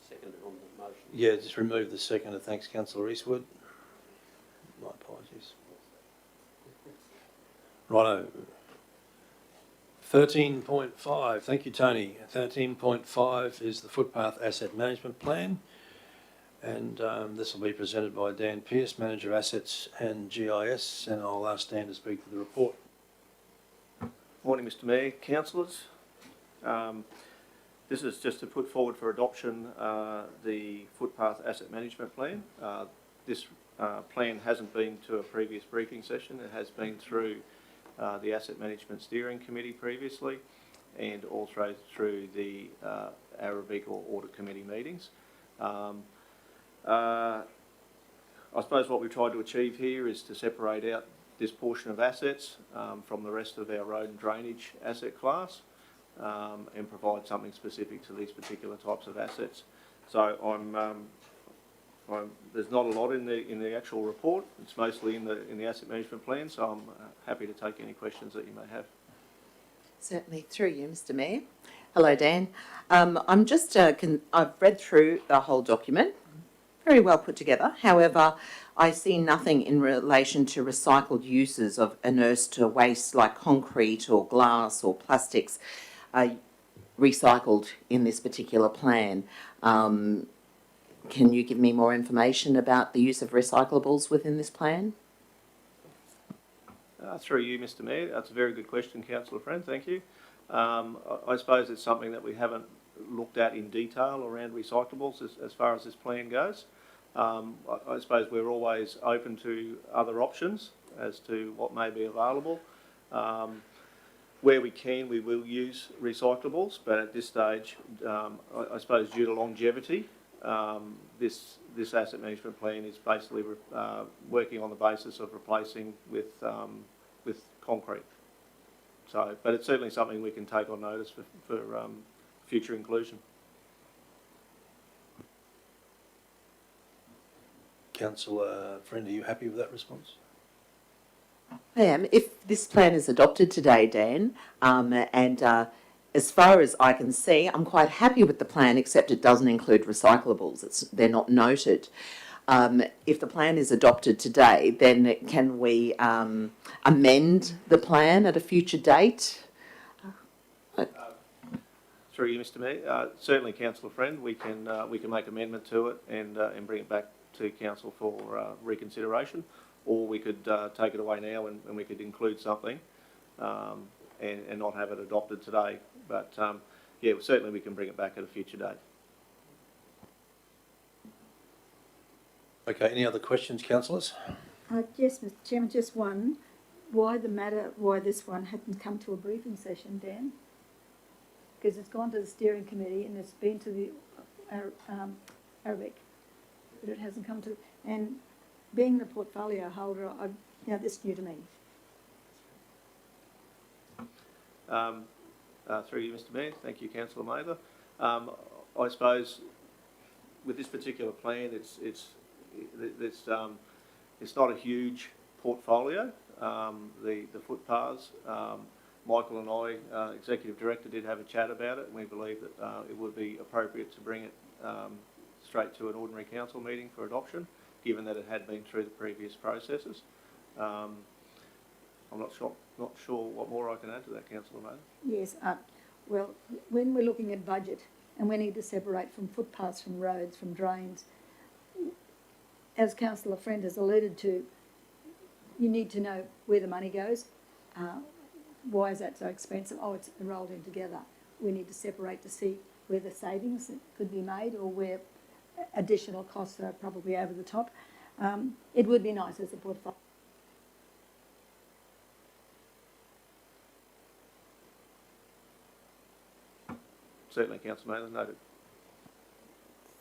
second on the motion. Yeah, just remove the seconder. Thanks, Councillor Eastwood. My apologies. Righto. 13.5, thank you, Tony. 13.5 is the Footpath Asset Management Plan, and this will be presented by Dan Pearce, Manager Assets and GIS, and I'll ask Dan to speak to the report. Morning, Mr Mayor, councillors. This is just to put forward for adoption the Footpath Asset Management Plan. This plan hasn't been to a previous briefing session. It has been through the Asset Management Steering Committee previously, and also through the Arabic or Audit Committee meetings. I suppose what we've tried to achieve here is to separate out this portion of assets from the rest of our road and drainage asset class, and provide something specific to these particular types of assets. So there's not a lot in the actual report. It's mostly in the asset management plan. So I'm happy to take any questions that you may have. Certainly, through you, Mr Mayor. Hello, Dan. I'm just, I've read through the whole document, very well put together. However, I see nothing in relation to recycled uses of inert waste like concrete or glass or plastics recycled in this particular plan. Can you give me more information about the use of recyclables within this plan? Through you, Mr Mayor. That's a very good question, Councillor Friend. Thank you. I suppose it's something that we haven't looked at in detail around recyclables as far as this plan goes. I suppose we're always open to other options as to what may be available. Where we can, we will use recyclables, but at this stage, I suppose due to longevity, this asset management plan is basically working on the basis of replacing with concrete. So, but it's certainly something we can take on notice for future inclusion. Councillor Friend, are you happy with that response? I am. If this plan is adopted today, Dan, as far as I can see, I'm quite happy with the plan, except it doesn't include recyclables. They're not noted. If the plan is adopted today, then can we amend the plan at a future date? Through you, Mr Mayor. Certainly, Councillor Friend, we can make amendment to it and bring it back to Council for reconsideration, or we could take it away now and we could include something and not have it adopted today. But yeah, certainly we can bring it back at a future date. Okay, any other questions, councillors? Yes, Mr Chairman, just one. Why this one hadn't come to a briefing session, Dan? Because it's gone to the steering committee and it's been to the Arabic, but it hasn't come to, and being the portfolio holder, this is new to me. Through you, Mr Mayor. Thank you, Councillor Mather. I suppose with this particular plan, it's not a huge portfolio. The footpaths, Michael and I, Executive Director, did have a chat about it, and we believe that it would be appropriate to bring it straight to an ordinary council meeting for adoption, given that it had been through the previous processes. I'm not sure what more I can add to that, Councillor Mather. Yes, well, when we're looking at budget and we need to separate from footpaths, from roads, from drains, as Councillor Friend has alluded to, you need to know where the money goes. Why is that so expensive? Oh, it's rolled in together. We need to separate to see where the savings could be made or where additional costs are probably over the top. It would be nice as a portfolio. Certainly, Councillor Mather, noted.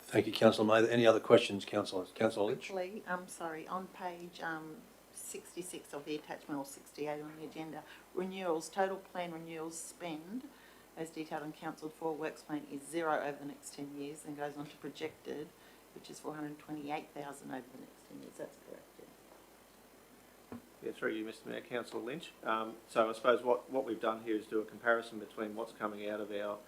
Thank you, Councillor Mather. Any other questions, councillors? Councillor Lynch? Quickly, sorry, on page 66 of the attachment, or 68 on the agenda, renewals, total plan renewals spend, as detailed on Council for Works Plan, is 0 over the next 10 years, and goes on to projected, which is 428,000 over the next 10 years. That's correct, yeah. Yeah, through you, Mr Mayor. Councillor Lynch. So I suppose what we've done here is do a comparison between what's coming out of our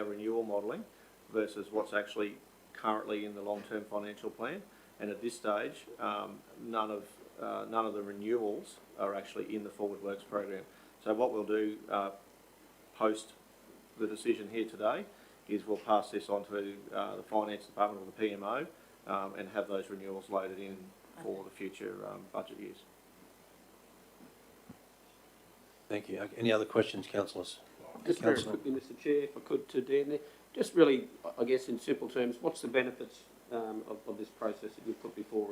renewal modelling versus what's actually currently in the long-term financial plan. And at this stage, none of the renewals are actually in the Forward Works program. So what we'll do post the decision here today is we'll pass this on to the Finance Department or the PMO and have those renewals loaded in for the future budget years. Thank you. Any other questions, councillors? Just very quickly, Mr Chair, if I could, to Dan there. Just really, I guess in simple terms, what's the benefits of this process that you've put before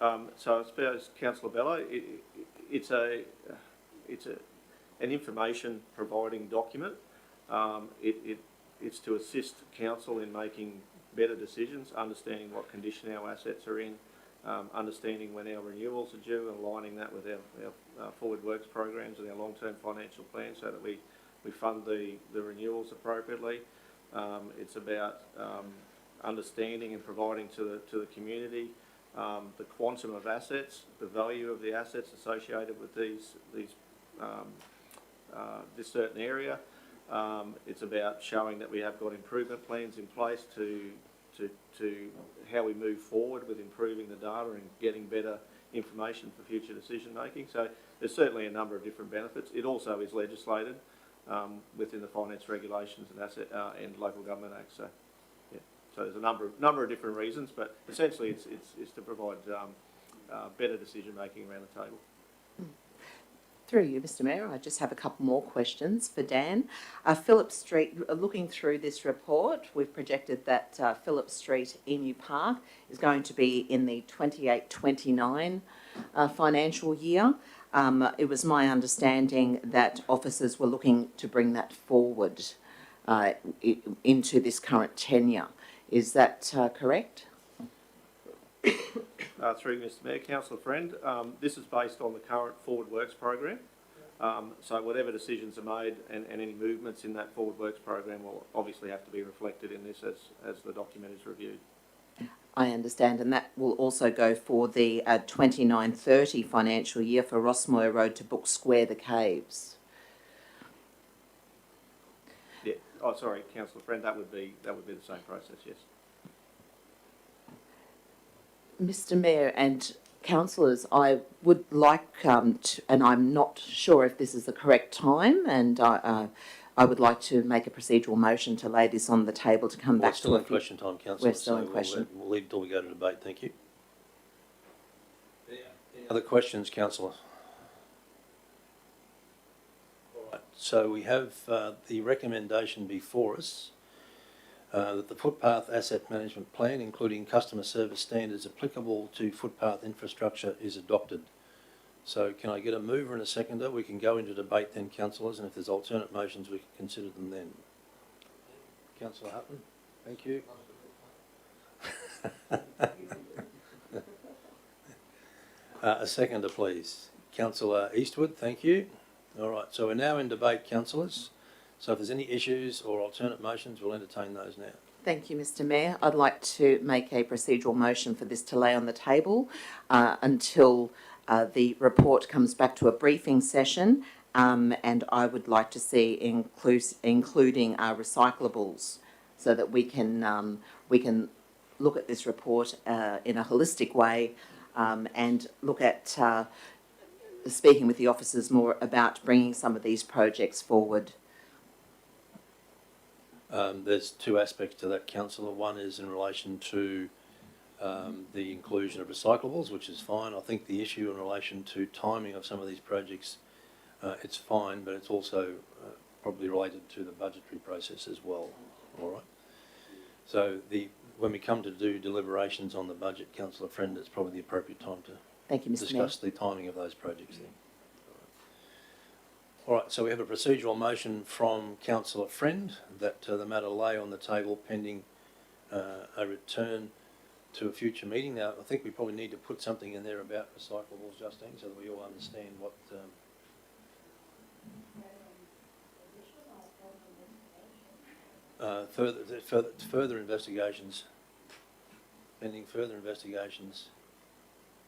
us? So I suppose, Councillor Bello, it's an information providing document. It's to assist council in making better decisions, understanding what condition our assets are in, understanding when our renewals are due, and aligning that with our Forward Works programs and our long-term financial plan so that we fund the renewals appropriately. It's about understanding and providing to the community the quantum of assets, the value of the assets associated with this certain area. It's about showing that we have got improvement plans in place to how we move forward with improving the data and getting better information for future decision making. So there's certainly a number of different benefits. It also is legislated within the finance regulations and local government act. So yeah, so there's a number of different reasons, but essentially it's to provide better decision making around the table. Through you, Mr Mayor, I just have a couple more questions for Dan. Phillip Street, looking through this report, we've projected that Phillip Street, Emu Park, is going to be in the 28-29 financial year. It was my understanding that officers were looking to bring that forward into this current tenure. Is that correct? Through Mr Mayor, Councillor Friend, this is based on the current Forward Works program. So whatever decisions are made and any movements in that Forward Works program will obviously have to be reflected in this as the document is reviewed. I understand, and that will also go for the 29-30 financial year for Rossmoor Road to Book Square, the Caves. Yeah. Oh, sorry, Councillor Friend. That would be the same process. Yes. Mr Mayor and councillors, I would like and I'm not sure if this is the correct time, and I would like to make a procedural motion to lay this on the table to come back to. We're still in question time, councillor. We're still in question. We'll leave until we go to debate. Thank you. Any other questions, councillor? All right. So we have the recommendation before us that the footpath asset management plan, including customer service standards applicable to footpath infrastructure, is adopted. So can I get a mover and a seconder? We can go into debate then, councillors, and if there's alternate motions, we can consider them then. Councillor Hutton, thank you. A seconder, please. Councillor Eastwood, thank you. All right, so we're now in debate, councillors. So if there's any issues or alternate motions, we'll entertain those now. Thank you, Mr Mayor. I'd like to make a procedural motion for this to lay on the table until the report comes back to a briefing session, and I would like to see including our recyclables, so that we can look at this report in a holistic way, and look at speaking with the officers more about bringing some of these projects forward. There's two aspects to that, councillor. One is in relation to the inclusion of recyclables, which is fine. I think the issue in relation to timing of some of these projects, it's fine, but it's also probably related to the budgetary process as well. All right. So when we come to do deliberations on the budget, councillor Friend, it's probably the appropriate time to Thank you, Mr. discuss the timing of those projects then. All right, so we have a procedural motion from councillor Friend that the matter lay on the table pending a return to a future meeting. Now, I think we probably need to put something in there about recyclables, Justine, so that we all understand what... further investigations, pending further investigations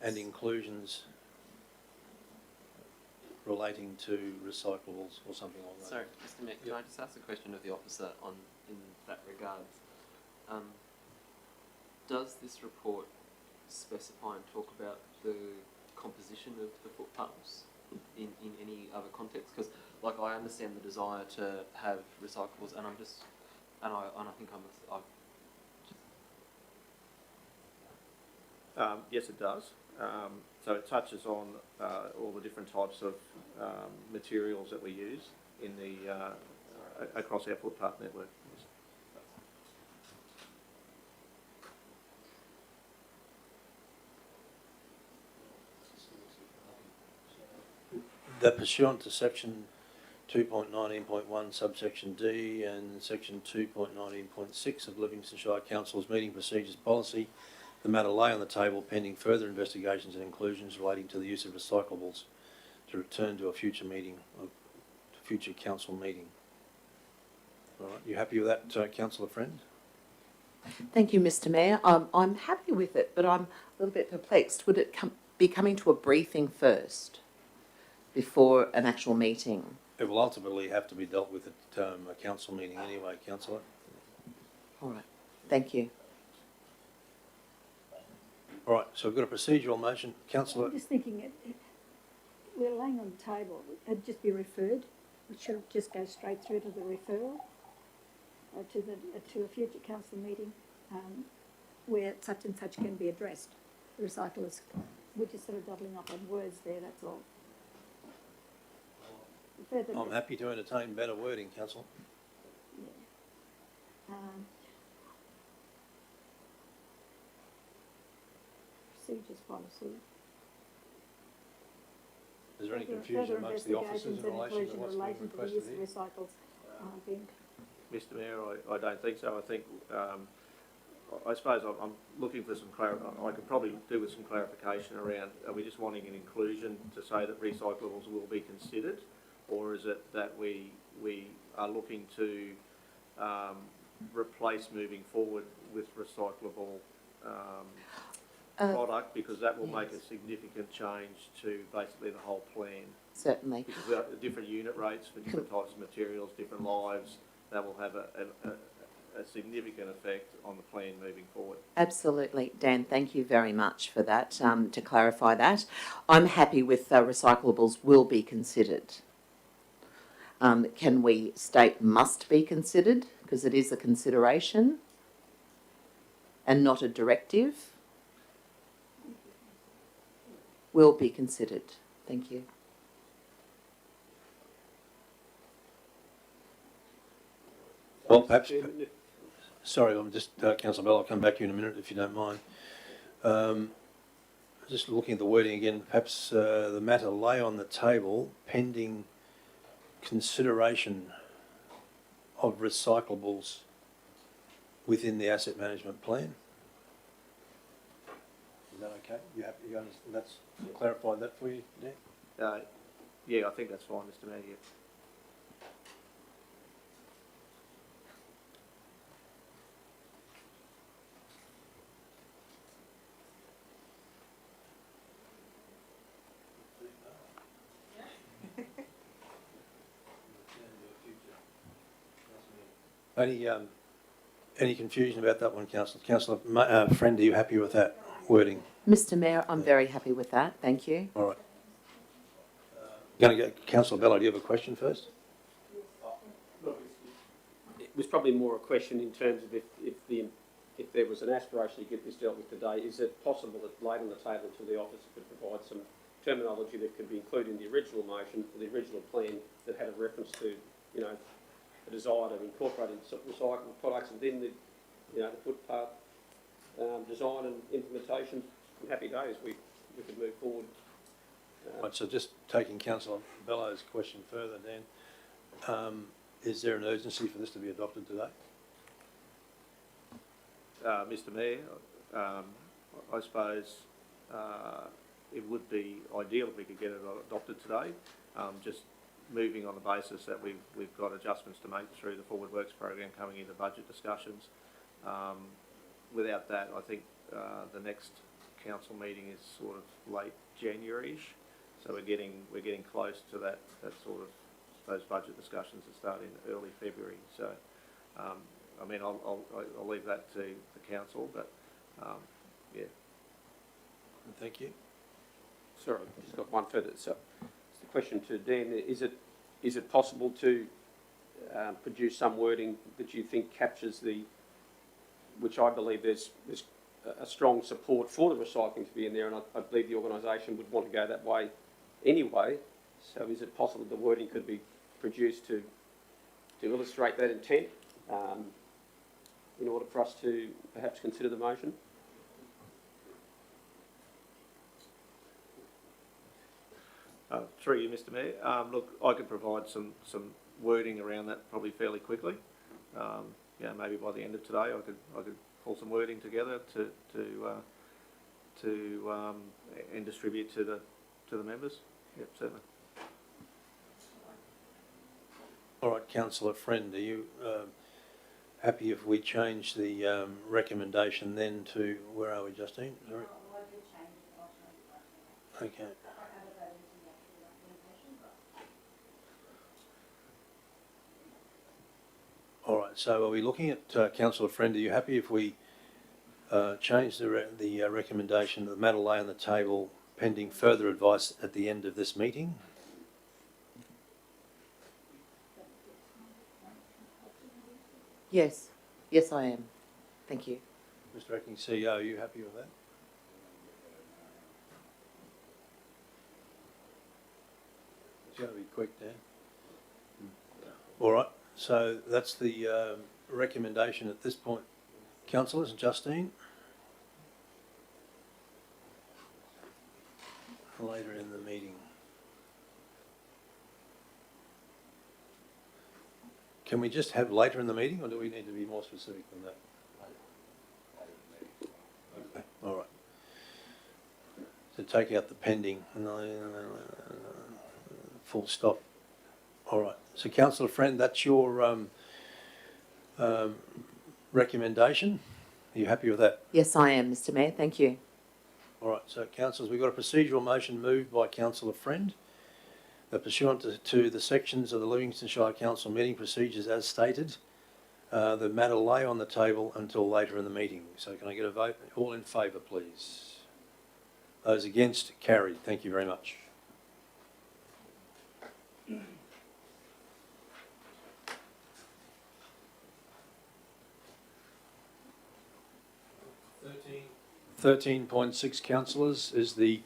and inclusions relating to recyclables or something like that. Sorry, Mr Mayor, can I just ask a question of the officer in that regard? Does this report specify and talk about the composition of the footpaths in any other context? Because, like, I understand the desire to have recyclables, and I think Yes, it does. So it touches on all the different types of materials that we use in the across our footpath network. That pursuant to section 2.19.1 subsection D and section 2.19.6 of Livingstone Shire Council's meeting procedures policy, the matter lay on the table pending further investigations and inclusions relating to the use of recyclables to return to a future meeting, a future council meeting. All right, you happy with that, councillor Friend? Thank you, Mr Mayor. I'm happy with it, but I'm a little bit perplexed. Would it be coming to a briefing first before an actual meeting? It will ultimately have to be dealt with at a council meeting anyway, councillor. All right, thank you. All right, so we've got a procedural motion. Councillor... I'm just thinking, we're laying on the table, it'd just be referred. It should just go straight through to the referral, to a future council meeting where such and such can be addressed. The recyclers, we're just sort of doubling up on words there, that's all. I'm happy to entertain better wording, councillor. Yeah. Procedures policy. Is there any confusion amongst the officers in relation to what's being requested here? Recycles, Mr Mayor, I don't think so. I think, I suppose I'm looking for some I could probably do with some clarification around, are we just wanting an inclusion to say that recyclables will be considered? Or is it that we are looking to replace moving forward with recyclable product, because that will make a significant change to basically the whole plan? Certainly. Because we have different unit rates for different types of materials, different lives, that will have a significant effect on the plan moving forward. Absolutely. Dan, thank you very much for that, to clarify that. I'm happy with recyclables will be considered. Can we state must be considered, because it is a consideration and not a directive? Will be considered. Thank you. Well, perhaps... Sorry, I'm just, Councillor Bell, I'll come back to you in a minute if you don't mind. Just looking at the wording again, perhaps the matter lay on the table pending consideration of recyclables within the asset management plan. Is that okay? You happy? You understand? That's clarified that for you, Dan? Yeah, I think that's fine, Mr Mayor, yeah. Any confusion about that one, Councillor? Councillor Friend, are you happy with that wording? Mr Mayor, I'm very happy with that. Thank you. All right. Going to go, Councillor Bell, do you have a question first? It was probably more a question in terms of if there was an aspiration to get this dealt with today, is it possible that laid on the table to the office could provide some terminology that could be included in the original motion, the original plan, that had a reference to, you know, the desire to incorporate recyclable products within the, you know, the footpath design and implementation. In happy days, we could move forward. Right, so just taking Councillor Bellow's question further, Dan, is there an urgency for this to be adopted today? Mr Mayor, I suppose it would be ideal if we could get it adopted today. Just moving on the basis that we've got adjustments to make through the Forward Works program coming into budget discussions. Without that, I think the next council meeting is sort of late January-ish, so we're getting close to that sort of those budget discussions that start in early February. So, I mean, I'll leave that to the council, but yeah. Thank you. Sorry, I've just got one further. So, the question to Dan: is it possible to produce some wording that you think captures which I believe there's a strong support for the recycling to be in there, and I believe the organisation would want to go that way anyway. So, is it possible the wording could be produced to illustrate that intent in order for us to perhaps consider the motion? Through you, Mr Mayor. Look, I could provide some wording around that probably fairly quickly. Yeah, maybe by the end of today, I could pull some wording together and distribute to the members. Yep, certainly. All right, Councillor Friend, are you happy if we change the recommendation then to, where are we, Justine? Sorry. Okay. All right, so are we looking at, Councillor Friend, are you happy if we change the recommendation, the matter lay on the table pending further advice at the end of this meeting? Yes. Yes, I am. Thank you. Mr Acting CEO, are you happy with that? It's going to be quick, Dan. All right, so that's the recommendation at this point. Councillors, Justine? Later in the meeting. Can we just have later in the meeting, or do we need to be more specific than that? Okay, all right. So take out the pending, full stop. All right. So, Councillor Friend, that's your recommendation. Are you happy with that? Yes, I am, Mr Mayor. Thank you. All right. So, councillors, we've got a procedural motion moved by Councillor Friend that pursuant to the sections of the Livingstone Shire Council meeting procedures as stated, the matter lay on the table until later in the meeting. So can I get a vote? All in favour, please. Those against, carried. Thank you very much. $13.6, councillors, is the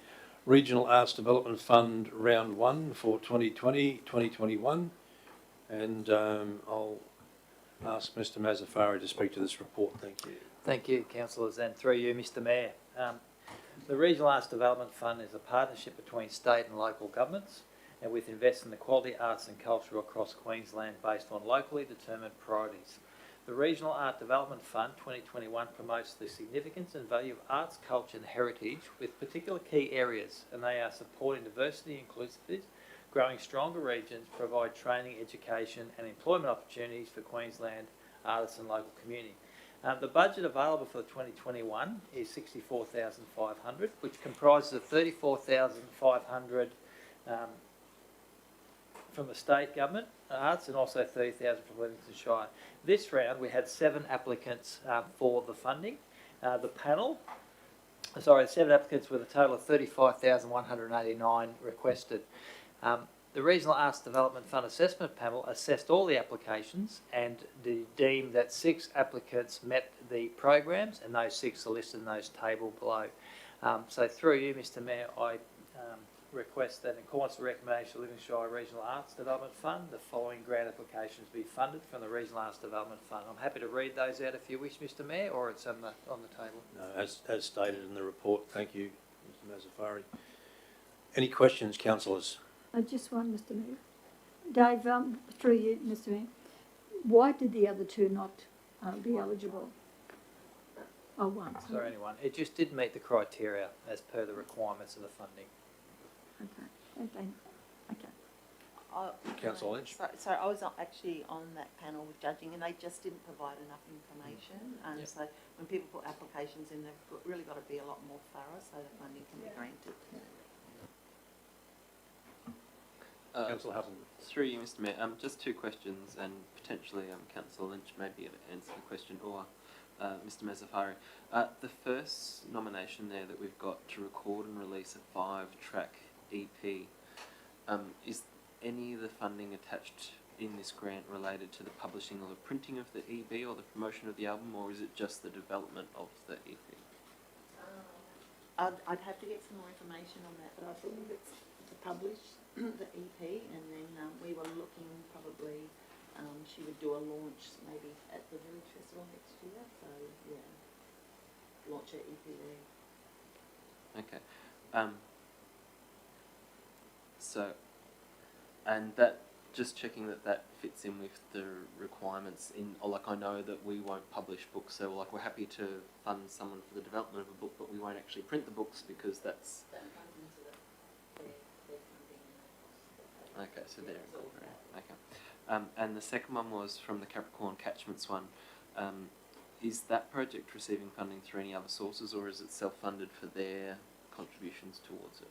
Regional Arts Development Fund Round 1 for 2020-2021, and I'll ask Mr Mazafari to speak to this report. Thank you. Thank you, councillors, and through you, Mr Mayor. The Regional Arts Development Fund is a partnership between state and local governments, and with invest in the quality arts and culture across Queensland based on locally determined priorities. The Regional Art Development Fund 2021 promotes the significance and value of arts, culture and heritage with particular key areas, and they are supporting diversity and inclusivity, growing stronger regions, provide training, education and employment opportunities for Queensland artists and local community. The budget available for 2021 is $64,500, which comprises of $34,500 from the state government arts and also $30,000 from Livingstone Shire. This round we had 7 applicants for the funding. The panel, 7 applicants with a total of 35,189 requested. The Regional Arts Development Fund Assessment Panel assessed all the applications and deemed that 6 applicants met the programs, and those 6 are listed in those table below. So through you, Mr Mayor, I request that in accordance with the recommendation of the Livingstone Shire Regional Arts Development Fund, the following grant applications be funded from the Regional Arts Development Fund. I'm happy to read those out if you wish, Mr Mayor, or it's on the table. No, as stated in the report. Thank you, Mr Mazafari. Any questions, councillors? Just one, Mr Mayor. Dave, through you, Mr Mayor, why did the other 2 not be eligible? Oh, one. Sorry, anyone. It just didn't meet the criteria as per the requirements of the funding. Okay. Councillor Lynch. So I was actually on that panel with judging, and they just didn't provide enough information. And Yep. so when people put applications in, they've really got to be a lot more thorough so the funding can be granted. Councillor Hutton. Through you, Mr Mayor, just 2 questions, and potentially Councillor Lynch may be able to answer the question, or Mr Mazafari. The first nomination there that we've got to record and release a 5-track EP, is any of the funding attached in this grant related to the publishing or the printing of the EP or the promotion of the album, or is it just the development of the EP? I'd have to get some more information on that, but I believe it's to publish the EP, and then we were looking probably she would do a launch maybe at the Village Festival next year, so yeah, launch her EP there. Okay. So, and that, just checking that fits in with the requirements in, or like I know that we won't publish books, so like we're happy to fund someone for the development of a book, but we won't actually print the books because that's... Okay, so they're incorporated. Okay. And the second one was from the Capricorn Catchments one. Is that project receiving funding through any other sources, or is it self-funded for their contributions towards it?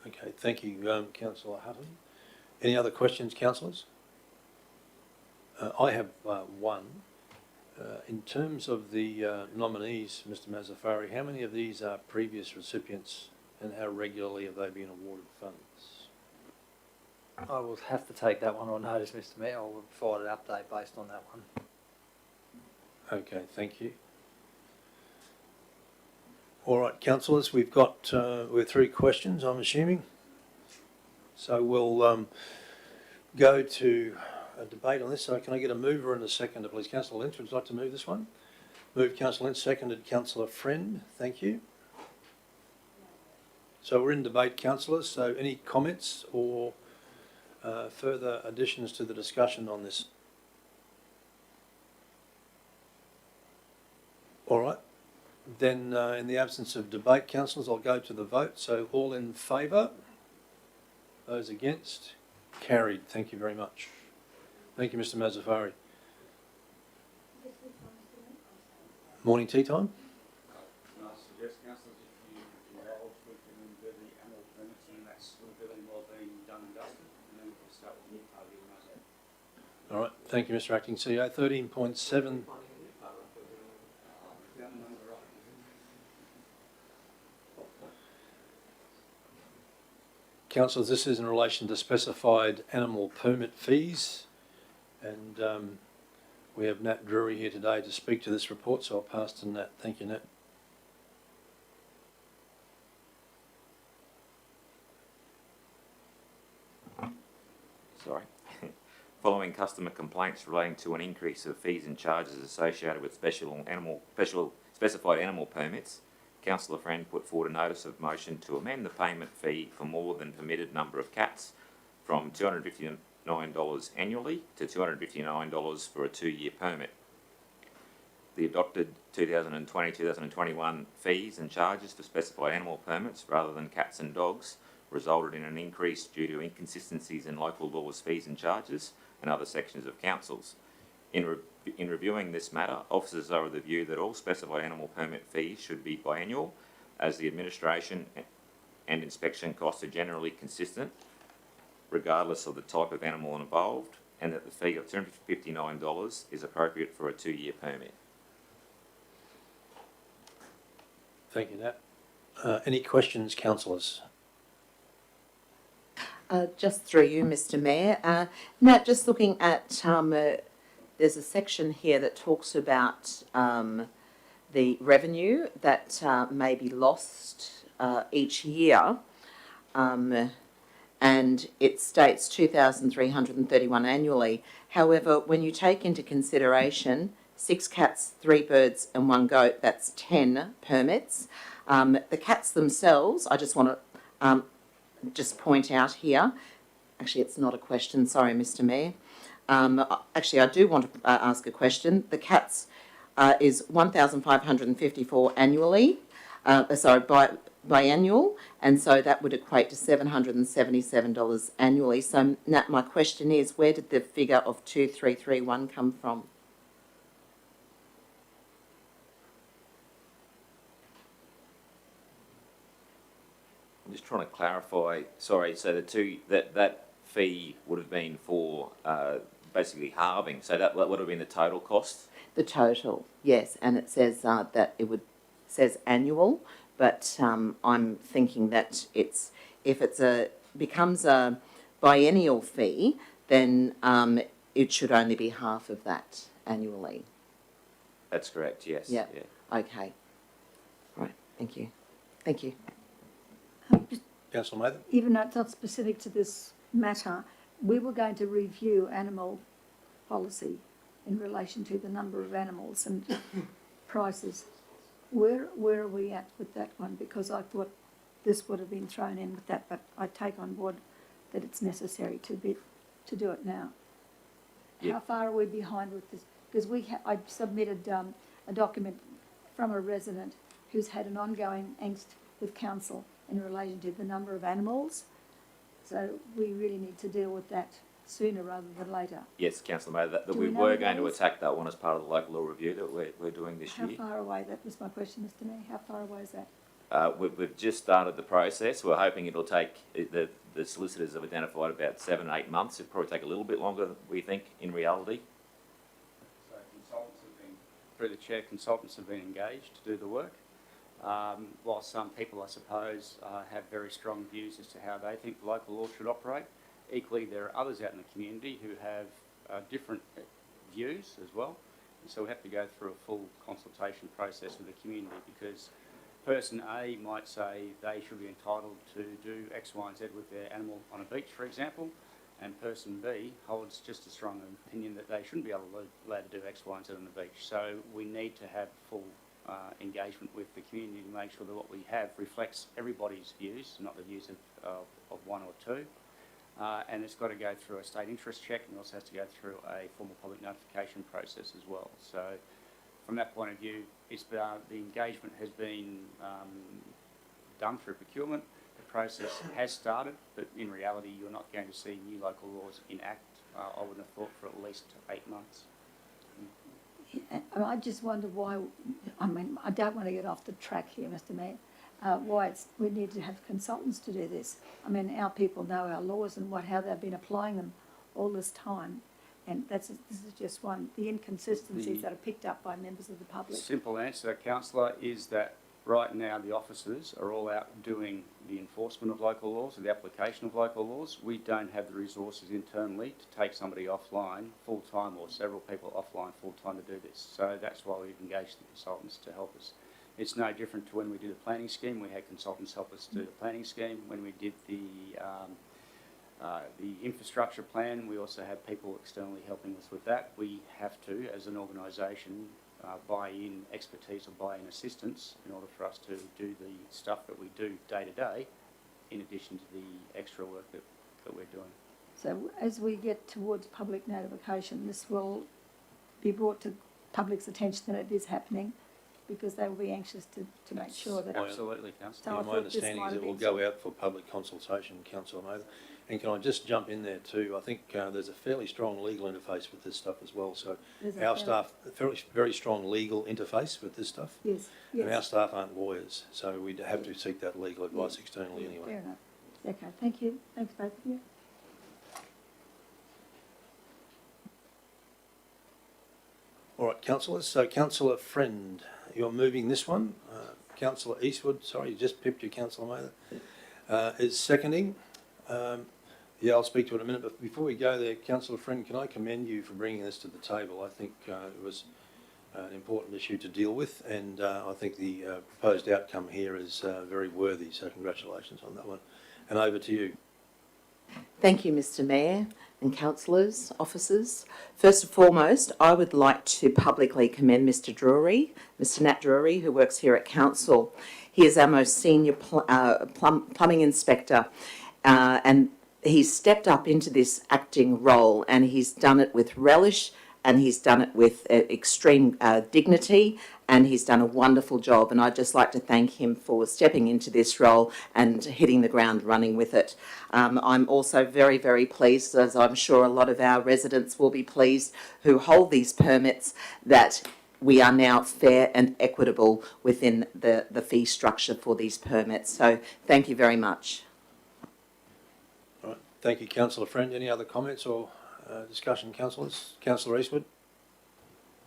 Okay, thank you, Councillor Hutton. Any other questions, councillors? I have one. In terms of the nominees, Mr Mazafari, how many of these are previous recipients and how regularly have they been awarded funds? I will have to take that one on notice, Mr Mayor. I will provide an update based on that one. Okay, thank you. All right, councillors, we've got we're through questions, I'm assuming. So we'll go to a debate on this. So can I get a mover and a seconder, please? Councillor Lynch, would you like to move this one? Moved Councillor Lynch, seconded Councillor Friend. Thank you. So we're in debate, councillors. So any comments or further additions to the discussion on this? All right. Then in the absence of debate, councillors, I'll go to the vote. So all in favour? Those against? Carried. Thank you very much. Thank you, Mr Mazafari. Morning tea time? Can I suggest, councillors, if you indulge, we can do the annual permits, and that's all being well being done and dusted, and then we'll start with the part of the organisation. All right. Thank you, Mr Acting CEO. 13.7. Councillors, this is in relation to specified animal permit fees, and we have Nat Drury here today to speak to this report, so I'll pass to Nat. Thank you, Nat. following customer complaints relating to an increase of fees and charges associated with specified animal permits, Councillor Friend put forward a notice of motion to amend the payment fee for more than permitted number of cats from $259 annually to $259 for a 2-year permit. The adopted 2020-2021 fees and charges for specified animal permits rather than cats and dogs resulted in an increase due to inconsistencies in local laws, fees and charges and other sections of councils. In reviewing this matter, officers are of the view that all specified animal permit fees should be biannual, as the administration and inspection costs are generally consistent regardless of the type of animal involved, and that the fee of $259 is appropriate for a 2-year permit. Thank you, Nat. Any questions, councillors? Just through you, Mr. Mayor. Nat, just looking at, there's a section here that talks about the revenue that may be lost each year, and it states 2,331 annually. However, when you take into consideration 6 cats, 3 birds and 1 goat, that's 10 permits. The cats themselves, I just want to just point out here, actually it's not a question, sorry Mr. Mayor. Actually I do want to ask a question. The cats is 1,554 annually, biannual, and so that would equate to $777 annually. So Nat, my question is, where did the figure of 2,331 come from? I'm just trying to clarify. Sorry, so that fee would have been for basically halving. So that would have been the total cost. The total, yes, and it says that it says annual, but I'm thinking that if it becomes a biennial fee, then it should only be half of that annually. That's correct. Yes. Yep. Yeah. Okay. Right. Thank you. Thank you. Councillor Mather? Even though it's not specific to this matter, we were going to review animal policy in relation to the number of animals and prices. Where are we at with that one? Because I thought this would have been thrown in with that, but I take on board that it's necessary to do it now. Yeah. How far are we behind with this? Because I submitted a document from a resident who's had an ongoing angst with council in relation to the number of animals. So we really need to deal with that sooner rather than later. Yes, Councillor Mather, that we we know were what going that to is? attack that one as part of the local law review that we're doing this How year. far away? That was my question, Mr. Mayor. How far away is that? We've just started the process. We're hoping it'll take, the solicitors have identified about 7 or 8 months. It'll probably take a little bit longer, we think, in reality. So consultants have been, through the chair, consultants have been engaged to do the work. While some people, I suppose, have very strong views as to how they think the local law should operate, equally there are others out in the community who have different views as well. And so we have to go through a full consultation process with the community, because person A might say they should be entitled to do X, Y and Z with their animal on a beach, for example, and person B holds just as strong an opinion that they shouldn't be allowed to do X, Y and Z on the beach. So we need to have full engagement with the community to make sure that what we have reflects everybody's views, not the views of one or two. And it's got to go through a state interest check, and it also has to go through a formal public notification process as well. So from that point of view, the engagement has been done through procurement. The process has started, but in reality you're not going to see new local laws enact, I would have thought, for at least 8 months. I just wonder why, I mean, I don't want to get off the track here, Mr. Mayor, why we need to have consultants to do this. I mean, our people know our laws and how they've been applying them all this time. And this is just one, the inconsistencies that are picked up by members of the public. Simple answer, Councillor, is that right now the officers are all out doing the enforcement of local laws and the application of local laws. We don't have the resources internally to take somebody offline full-time, or several people offline full-time, to do this. So that's why we've engaged the consultants to help us. It's no different to when we did the planning scheme. We had consultants help us do the planning scheme. When we did the The infrastructure plan, we also have people externally helping us with that. We have to, as an organisation, buy in expertise or buy in assistance in order for us to do the stuff that we do day to day, in addition to the extra work that we're doing. So as we get towards public notification, this will be brought to public's attention that it is happening, because they will be anxious to make sure that... Absolutely, Councillor. So I My thought this understanding might is have it will been go out for public consultation, Councillor Mather. And can I just jump in there too? I think there's a fairly strong legal interface with this stuff as well. So There's our a staff, very strong legal interface with this stuff. Yes, And our yes. staff aren't lawyers, so we'd have to seek that legal advice externally anyway. Fair enough. Okay, thank you. Thanks, both of you. All right, councillors. So Councillor Friend, you're moving this one. Councillor Eastwood, sorry, you just pipped you, Councillor Mather, is seconding. Yeah, I'll speak to it in a minute, but before we go there, Councillor Friend, can I commend you for bringing this to the table? I think it was an important issue to deal with, and I think the proposed outcome here is very worthy, so congratulations on that one. And over to you. Thank you, Mr. Mayor and councillors, officers. First and foremost, I would like to publicly commend Mr. Drury, Mr. Nat Drury, who works here at council. He is our most senior plumbing inspector, and he's stepped up into this acting role, and he's done it with relish, and he's done it with extreme dignity, and he's done a wonderful job. And I'd just like to thank him for stepping into this role and hitting the ground running with it. I'm also very, very pleased, as I'm sure a lot of our residents will be pleased who hold these permits, that we are now fair and equitable within the fee structure for these permits. So thank you very much. All right. Thank you, Councillor Friend. Any other comments or discussion, councillors? Councillor Eastwood.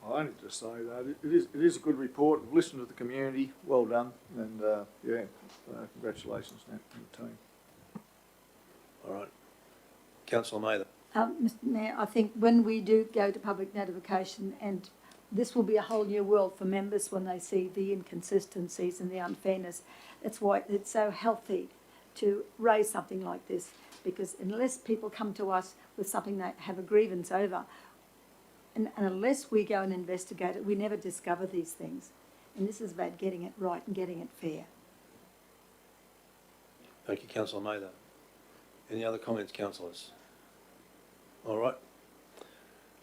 I only just say that it is a good report. We've listened to the community. Well done, and yeah, congratulations, Nat, and the team. All right. Councillor Mather. Mr. Mayor, I think when we do go to public notification, and this will be a whole new world for members when they see the inconsistencies and the unfairness, that's why it's so healthy to raise something like this, because unless people come to us with something they have a grievance over, and unless we go and investigate it, we never discover these things. And this is about getting it right and getting it fair. Thank you, Councillor Mather. Any other comments, councillors? All right.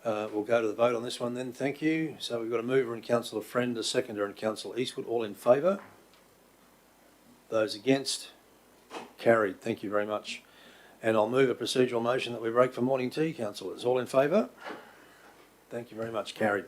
We'll go to the vote on this one then. Thank you. So we've got a mover and Councillor Friend, a seconder and Councillor Eastwood. All in favour? Those against? Carried. Thank you very much. And I'll move a procedural motion that we break for morning tea, councillors. All in favour? Thank you very much. Carried.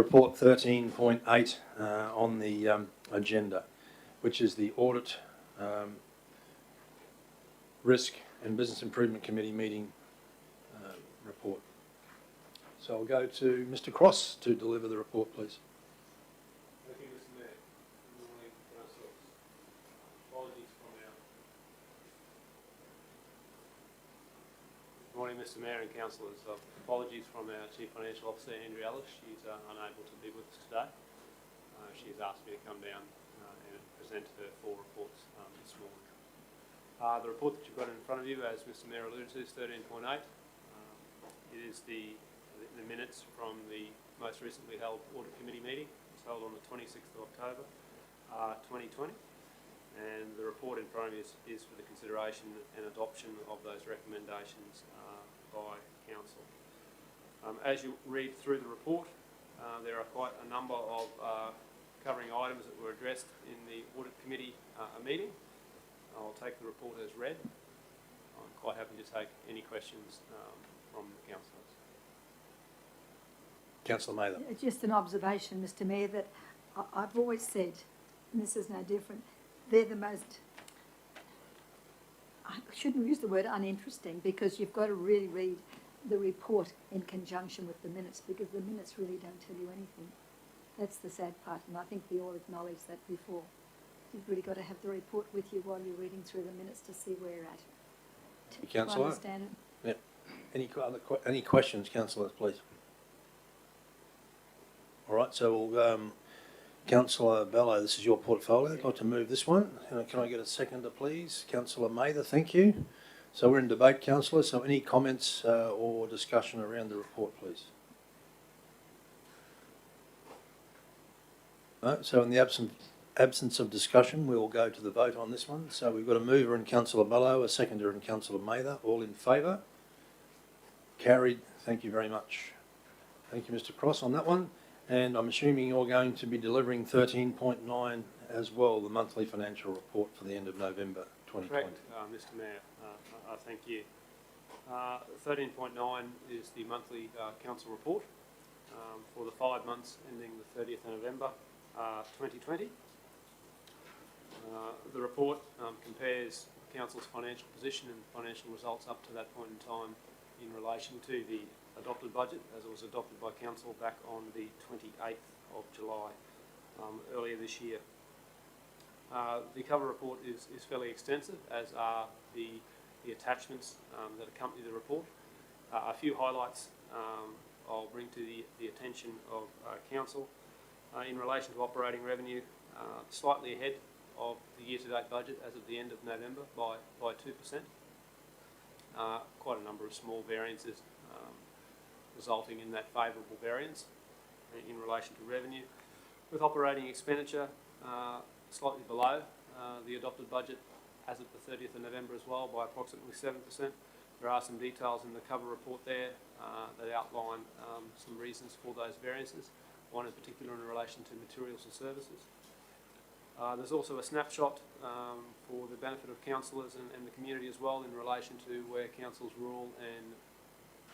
report 13.8 on the agenda, which is the Audit, Risk and Business Improvement Committee meeting report. So I'll go to Mr. Cross to deliver the report, please. Thank you, Mr. Mayor. Good morning, councillors. Apologies from our... Good morning, Mr. Mayor and councillors. Apologies from our Chief Financial Officer, Andrea Ellis. She's unable to be with us today. She's asked me to come down and present her 4 reports this morning. The report that you've got in front of you, as Mr. Mayor alluded to, is 13.8. It is the minutes from the most recently held Audit Committee meeting. It was held on the 26th of October 2020, and the report in front of you is for the consideration and adoption of those recommendations by Council. As you read through the report, there are quite a number of covering items that were addressed in the Audit Committee meeting. I'll take the report as read. I'm quite happy to take any questions from the councillors. Councillor Mather. Just an observation, Mr. Mayor, that I've always said, and this is no different, they're the most, I shouldn't use the word uninteresting, because you've got to really read the report in conjunction with the minutes, because the minutes really don't tell you anything. That's the sad part, and I think we all acknowledged that before. You've really got to have the report with you while you're reading through the minutes to see where you're at. Councillor? Understand it? Yeah. Any questions, councillors, please? All right, so we'll, Councillor Bello, this is your portfolio. I'd like to move this one. Can I get a seconder, please? Councillor Mather, thank you. So we're in debate, councillors, so any comments or discussion around the report, please? No, so in the absence of discussion, we will go to the vote on this one. So we've got a mover in Councillor Bello, a seconder in Councillor Mather. All in favour? Carried. Thank you very much. Thank you, Mr. Cross, on that one. And I'm assuming you're going to be delivering 13.9 as well, the monthly financial report for the end of November 2020. Correct, Mr. Mayor. I thank you. 13.9 is the monthly council report for the 5 months ending the 30th of November 2020. The report compares council's financial position and financial results up to that point in time in relation to the adopted budget as it was adopted by council back on the 28th of July earlier this year. The cover report is fairly extensive, as are the attachments that accompany the report. A few highlights I'll bring to the attention of council. In relation to operating revenue, slightly ahead of the year-to-date budget as of the end of November by 2%. Quite a number of small variances resulting in that favourable variance in relation to revenue. With operating expenditure slightly below the adopted budget as of the 30th of November as well by approximately 7%. There are some details in the cover report there that outline some reasons for those variances, one in particular in relation to materials and services. There's also a snapshot for the benefit of councillors and the community as well in relation to where council's rural and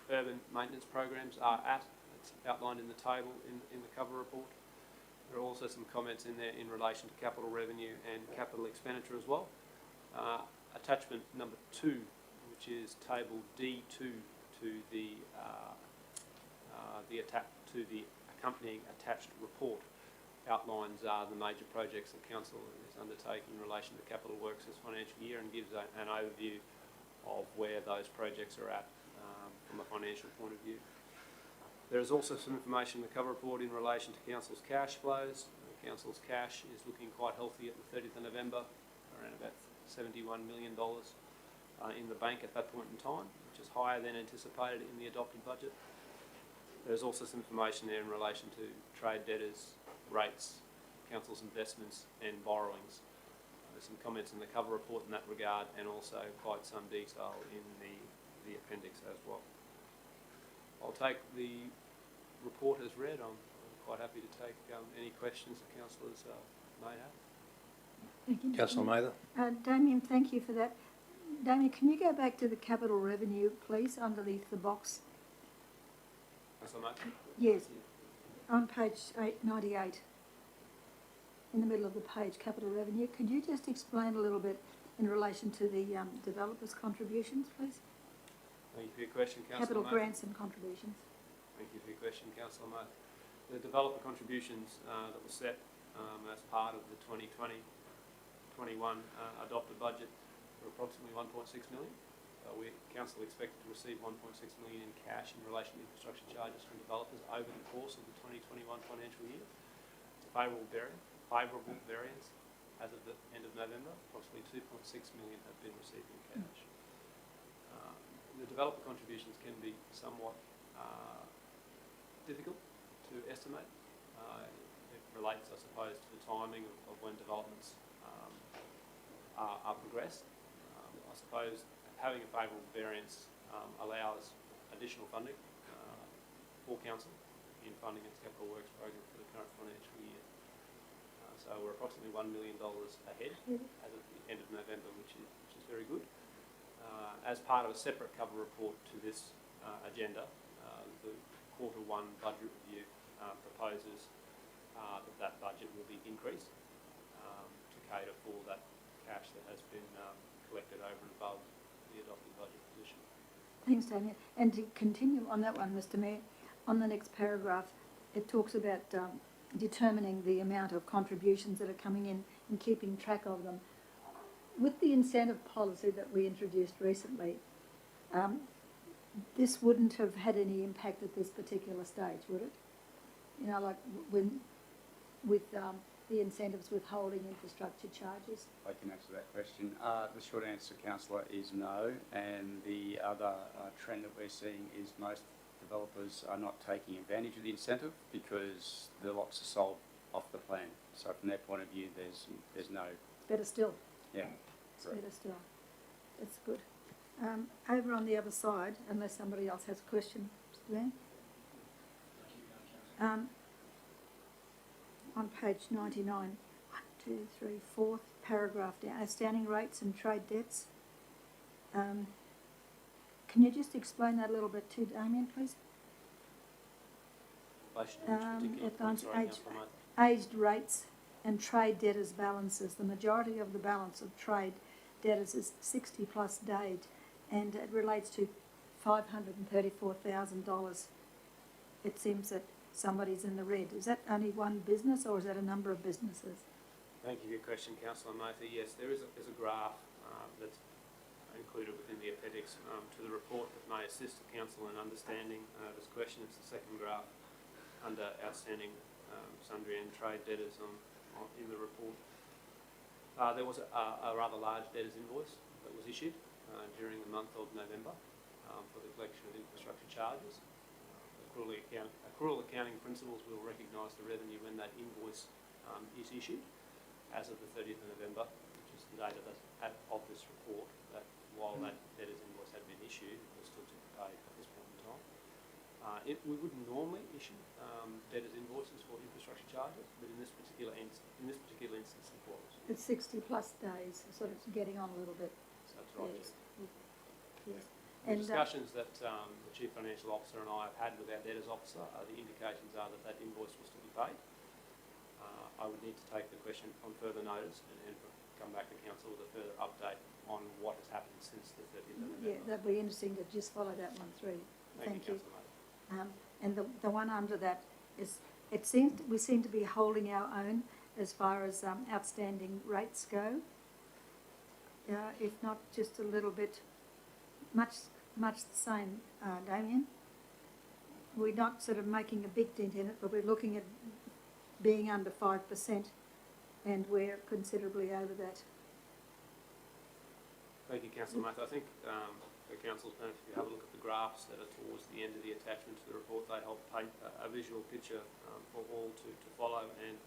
urban maintenance programs are at. It's outlined in the table in the cover report. There are also some comments in there in relation to capital revenue and capital expenditure as well. Attachment number 2, which is table D2 to the accompanying attached report, outlines the major projects that council is undertaking in relation to capital works this financial year and gives an overview of where those projects are at from a financial point of view. There is also some information in the cover report in relation to council's cash flows. Council's cash is looking quite healthy at the 30th of November, around about $71 million in the bank at that point in time, which is higher than anticipated in the adopted budget. There's also some information there in relation to trade debtors, rates, council's investments and borrowings. There's some comments in the cover report in that regard, and also quite some detail in the appendix as well. I'll take the report as read. I'm quite happy to take any questions that councillors may have. Thank you. Councillor Mather. Damien, thank you for that. Damien, can you go back to the capital revenue, please, underneath the box? Councillor Mather? Yes. on page 98, in the middle of the page, capital revenue, could you just explain a little bit in relation to the developers' contributions, please? Thank you for your question, Councillor Capital Murphy. grants and contributions. Thank you for your question, Councillor Murphy. The developer contributions that were set as part of the 2020-21 adopted budget were approximately 1.6 million. Council expected to receive 1.6 million in cash in relation to infrastructure charges from developers over the course of the 2021 financial year. It's a favourable variance as of the end of November. Approximately 2.6 million have been received in cash. The developer contributions can be somewhat difficult to estimate. It relates, I suppose, to the timing of when developments are progressed. I suppose having a favourable variance allows additional funding for council in funding its capital works program for the current financial year. So we're approximately $1 million ahead as of the end of November, which is very good. As part of a separate cover report to this agenda, the Q1 budget review proposes that budget will be increased to cater for that cash that has been collected over and above the adopted budget position. Thanks, Damien. And to continue on that one, Mr Mayor, on the next paragraph, it talks about determining the amount of contributions that are coming in and keeping track of them. With the incentive policy that we introduced recently, this wouldn't have had any impact at this particular stage, would it? You know, like when with the incentives withholding infrastructure charges? I can answer that question. The short answer, Councillor, is no. And the other trend that we're seeing is most developers are not taking advantage of the incentive because the lots are sold off the plan. So from their point of view, there's no... Better still. Yeah. It's better still. That's good. Over on the other side, unless somebody else has a question, Mr. Van. On page 99, 4th paragraph down, outstanding rates and trade debts. Can you just explain that a little bit too, Damien, please? Aged rates and trade debtors balances. The majority of the balance of trade debtors is 60 plus days, and it relates to $534,000. It seems that somebody's in the red. Is that only one business or is that a number of businesses? Thank you for your question, Councillor Murphy. Yes, there is a graph that's included within the appendix to the report that may assist the Council in understanding this question. It's the second graph under outstanding sundry and trade debtors in the report. There was a rather large debtors invoice that was issued during the month of November for the collection of infrastructure charges. Accrual accounting principles will recognise the revenue when that invoice is issued. As of the 30th of November, which is the date of this report, that while that debtors invoice had been issued, it was still to be paid at this point in time. We wouldn't normally issue debtors invoices for infrastructure charges, but in this particular instance, it was. It's 60 plus days, sort of getting on a little bit. So that's right. Yes. Yes. The And discussions that the Chief Financial Officer and I have had with our debtors officer, the indications are that that invoice was to be paid. I would need to take the question on further notice and come back to Council with a further update on what has happened since the 30th of November. yeah, that'd be interesting to just follow that one through. Thank you. Councillor. And the one under that is, we seem to be holding our own as far as outstanding rates go. If not just a little bit, much the same, Damien. We're not sort of making a big dent in it, but we're looking at being under 5%, and we're considerably over that. Thank you, Councillor Matthew. I think for Council's benefit, if you have a look at the graphs that are towards the end of the attachment to the report, they help paint a visual picture for all to follow, and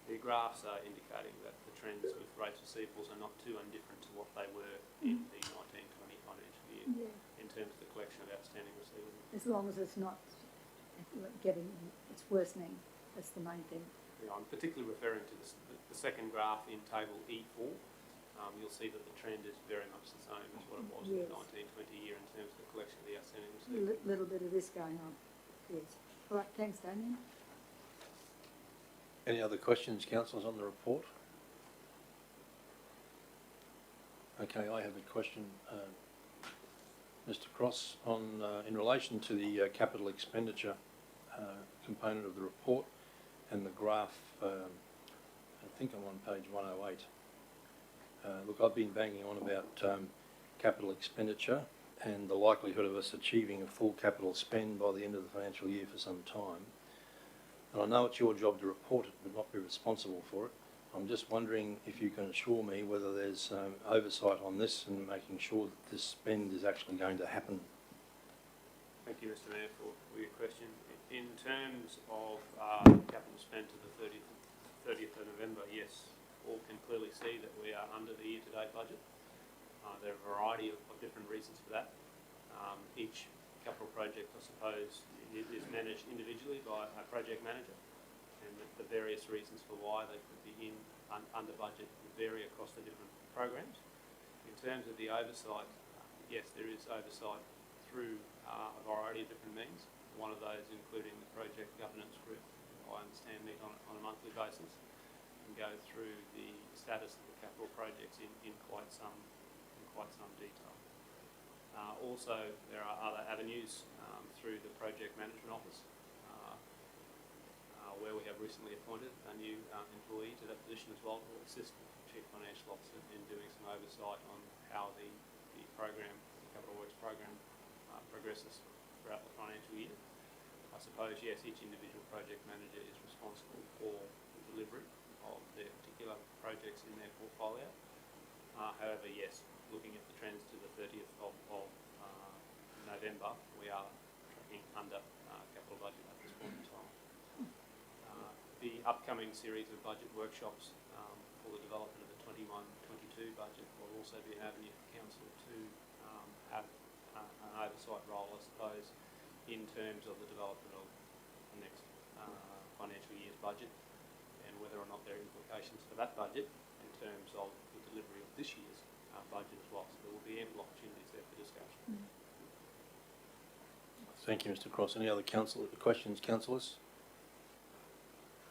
the graphs are indicating that the trends with rates receivables are not too indifferent to what they were in the 1920 financial year in terms of the collection of outstanding receivables. As long as it's not it's worsening, that's the main thing. Yeah, I'm particularly referring to the second graph in table E4. You'll see that the trend is very much the same as what it was in the 1920 year in terms of the collection of the outstanding receivables. A little bit of this going on, yes. All right, thanks, Damien. Any other questions, councillors, on the report? Okay, I have a question, Mr. Cross, on in relation to the capital expenditure component of the report and the graph. I think I'm on page 108. Look, I've been banging on about capital expenditure and the likelihood of us achieving a full capital spend by the end of the financial year for some time. And I know it's your job to report it, but not be responsible for it. I'm just wondering if you can assure me whether there's oversight on this and making sure that this spend is actually going to happen. Thank you, Mr Mayor, for your question. In terms of capital spend to the 30th of November, yes, all can clearly see that we are under the year-to-date budget. There are a variety of different reasons for that. Each capital project, I suppose, is managed individually by a project manager, and the various reasons for why they could be under budget vary across the different programs. In terms of the oversight, yes, there is oversight through a variety of different means. One of those including the project governance group, I understand, meet on a monthly basis and go through the status of the capital projects in quite some detail. Also, there are other avenues through the project management office, where we have recently appointed a new employee to that position as well, to assist the Chief Financial Officer in doing some oversight on how the program, the Capital Works program, progresses throughout the financial year. I suppose, yes, each individual project manager is responsible for the delivery of their particular projects in their portfolio. However, yes, looking at the trends to the 30th of November, we are tracking under capital budget at this point in time. The upcoming series of budget workshops for the development of the 21-22 budget will also be an avenue for council to have an oversight role, I suppose, in terms of the development of the next financial year's budget and whether or not there are implications for that budget in terms of the delivery of this year's budget as well. So there will be ample opportunities there for discussion. Thank you, Mr. Cross. Any other questions, councillors?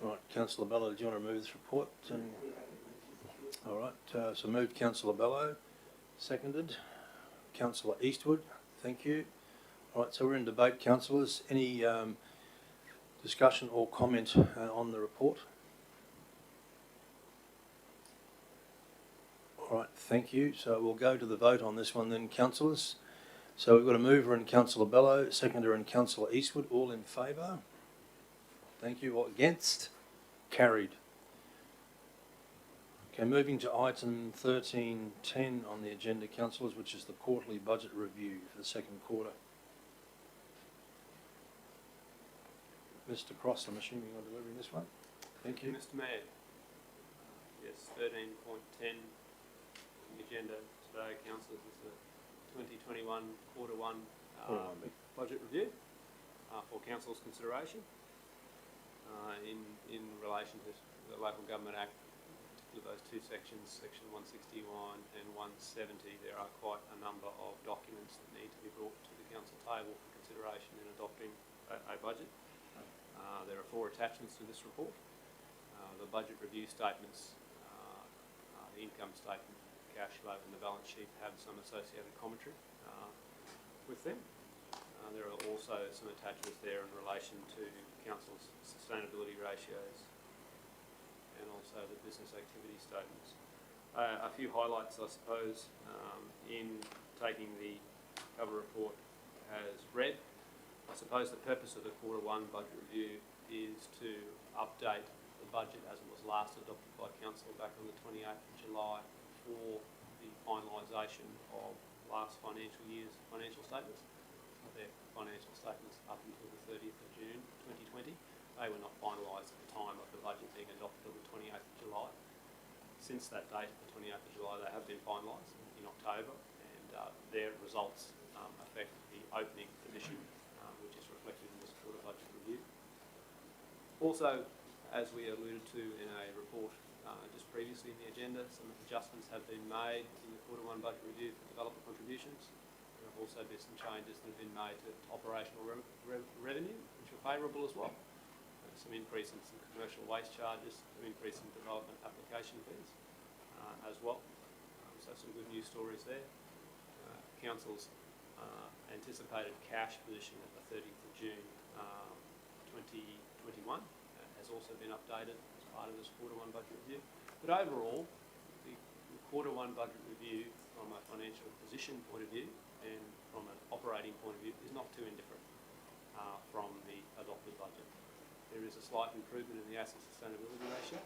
All right, Councillor Bello, do you want to move this report? All right, so moved Councillor Bello, seconded Councillor Eastwood. Thank you. All right, so we're in debate, councillors. Any discussion or comment on the report? All right, thank you. So we'll go to the vote on this one then, councillors. So we've got a mover in Councillor Bello, seconder in Councillor Eastwood. All in favour? Thank you. All against? Carried. Okay, moving to item 13.10 on the agenda, councillors, which is the quarterly budget review for the second quarter. Mr. Cross, I'm assuming you're delivering this one. Thank you. Mr Mayor, yes, 13.10 on the agenda today, councillors, is the 2021 quarter one budget review for council's consideration in relation to the Local Government Act. With those two sections, section 161 and 170, there are quite a number of documents that need to be brought to the council table for consideration in adopting a budget. There are 4 attachments to this report. The budget review statements, the income statement, cash flow and the balance sheet have some associated commentary with them. There are also some attachments there in relation to council's sustainability ratios and also the business activity statements. A few highlights, I suppose, in taking the cover report as read. I suppose the purpose of the quarter one budget review is to update the budget as it was last adopted by council back on the 28th of July for the finalisation of last financial year's financial statements. Their financial statements up until the 30th of June 2020. They were not finalised at the time of the budget being adopted on the 28th of July. Since that date, the 28th of July, they have been finalised in October, and their results affect the opening position, which is reflected in this quarter budget review. Also, as we alluded to in a report just previously in the agenda, some adjustments have been made in the quarter one budget review for development contributions. There have also been some changes that have been made to operational revenue, which are favourable as well. some increase in some commercial waste charges, some increase in development application fees as well. So some good news stories there. Council's anticipated cash position at the 30th of June 2021 has also been updated as part of this Q1 budget review. But overall, the Q1 budget review from a financial position point of view and from an operating point of view is not too indifferent from the adopted budget. There is a slight improvement in the asset sustainability ratio,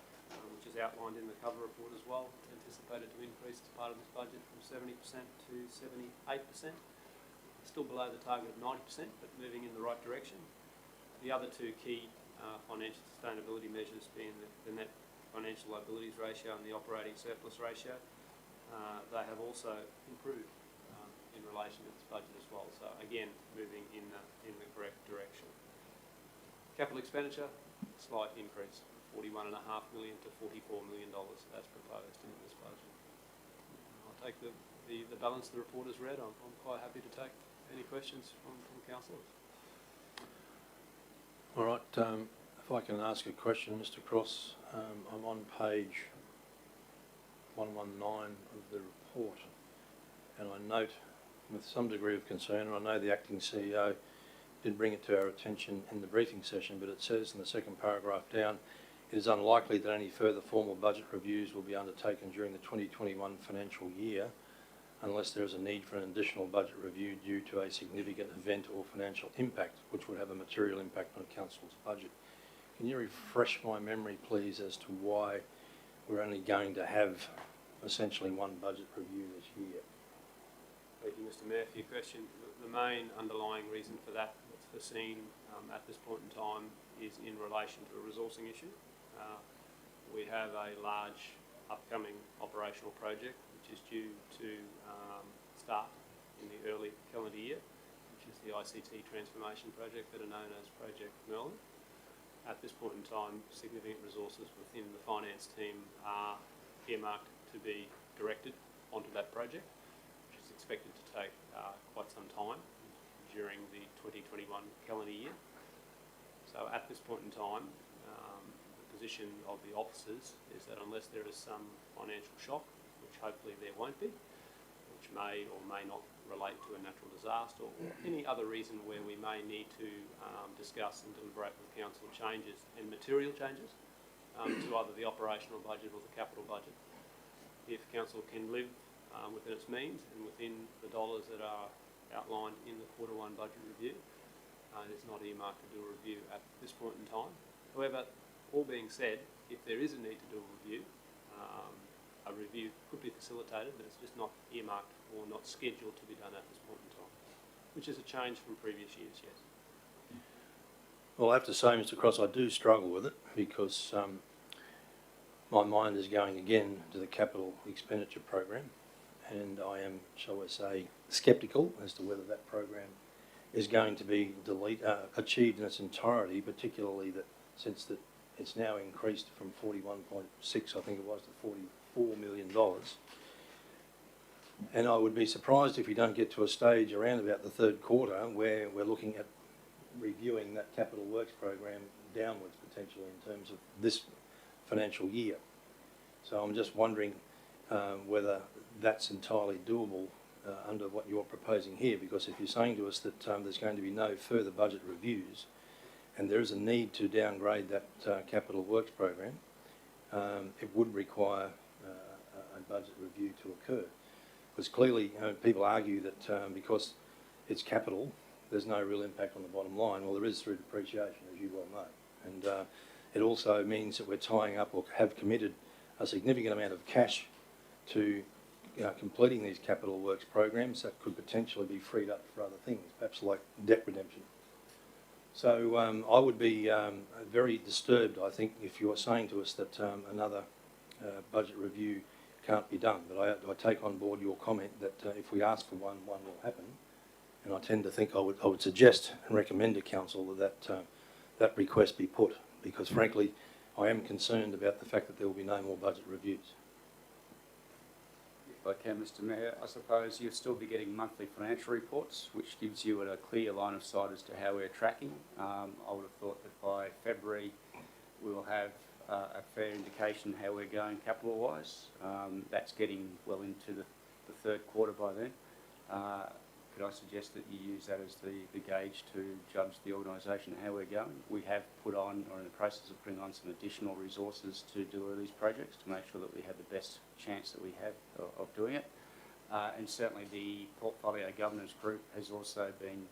which is outlined in the cover report as well, anticipated to increase as part of this budget from 70% to 78%. Still below the target of 90%, but moving in the right direction. The other two key financial sustainability measures being the net financial liabilities ratio and the operating surplus ratio, they have also improved in relation to this budget as well. So again, moving in the correct direction. Capital expenditure, slight increase, $41.5 million to $44 million as proposed in this budget. I'll take the balance the report as read. I'm quite happy to take any questions from councillors. All right, if I can ask a question, Mr. Cross, I'm on page 119 of the report, and I note with some degree of concern, and I know the acting CEO did bring it to our attention in the briefing session, but it says in the second paragraph down, it is unlikely that any further formal budget reviews will be undertaken during the 2021 financial year unless there is a need for an additional budget review due to a significant event or financial impact which would have a material impact on Council's budget. Can you refresh my memory, please, as to why we're only going to have essentially one budget review this year? Thank you, Mr. Mayor, for your question. The main underlying reason for that that's foreseen at this point in time is in relation to a resourcing issue. We have a large upcoming operational project which is due to start in the early calendar year, which is the ICT transformation project that are known as Project Merlin. At this point in time, significant resources within the finance team are earmarked to be directed onto that project, which is expected to take quite some time during the 2021 calendar year. So at this point in time, the position of the officers is that unless there is some financial shock, which hopefully there won't be, which may or may not relate to a natural disaster or any other reason where we may need to discuss and deliberate with council changes and material changes to either the operational budget or the capital budget. If council can live within its means and within the dollars that are outlined in the Q1 budget review, it's not earmarked to do a review at this point in time. However, all being said, if there is a need to do a review could be facilitated, but it's just not earmarked or not scheduled to be done at this point in time, which is a change from previous years, yes. Well, I have to say, Mr. Cross, I do struggle with it because my mind is going again to the capital expenditure program, and I am, shall we say, sceptical as to whether that program is going to be achieved in its entirety, particularly that since that it's now increased from 41.6, I think it was, to $44 million. And I would be surprised if we don't get to a stage around about the third quarter where we're looking at reviewing that capital works program downwards potentially in terms of this financial year. So I'm just wondering whether that's entirely doable under what you're proposing here, because if you're saying to us that there's going to be no further budget reviews and there is a need to downgrade that capital works program, it would require a budget review to occur. Because clearly people argue that because it's capital, there's no real impact on the bottom line. Well, there is through depreciation, as you well know. And it also means that we're tying up or have committed a significant amount of cash to completing these capital works programs that could potentially be freed up for other things, perhaps like debt redemption. So I would be very disturbed, I think, if you're saying to us that another budget review can't be done. But I take on board your comment that if we ask for one will happen. And I tend to think I would suggest and recommend to council that request be put, because frankly I am concerned about the fact that there will be no more budget reviews. I can, Mr Mayor. I suppose you'll still be getting monthly financial reports, which gives you a clear line of sight as to how we're tracking. I would have thought that by February we will have a fair indication how we're going capital-wise. That's getting well into the third quarter by then. Could I suggest that you use that as the gauge to judge the organisation and how we're going? We have put on, or in the process of putting on, some additional resources to deliver these projects to make sure that we have the best chance that we have of doing it. And certainly the portfolio governance group has also been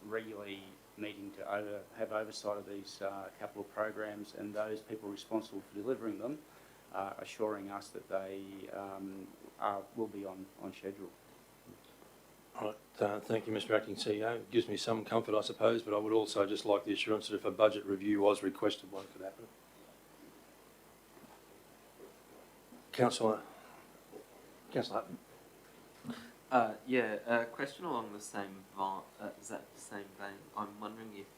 regularly meeting to have oversight of these capital programs, and those people responsible for delivering them assuring us that they will be on schedule. All right, thank you, Mr Acting CEO. It gives me some comfort, I suppose, but I would also just like the assurance that if a budget review was requested, one could happen. Councillor Hutton. Yeah, a question along the same vein. I'm wondering if,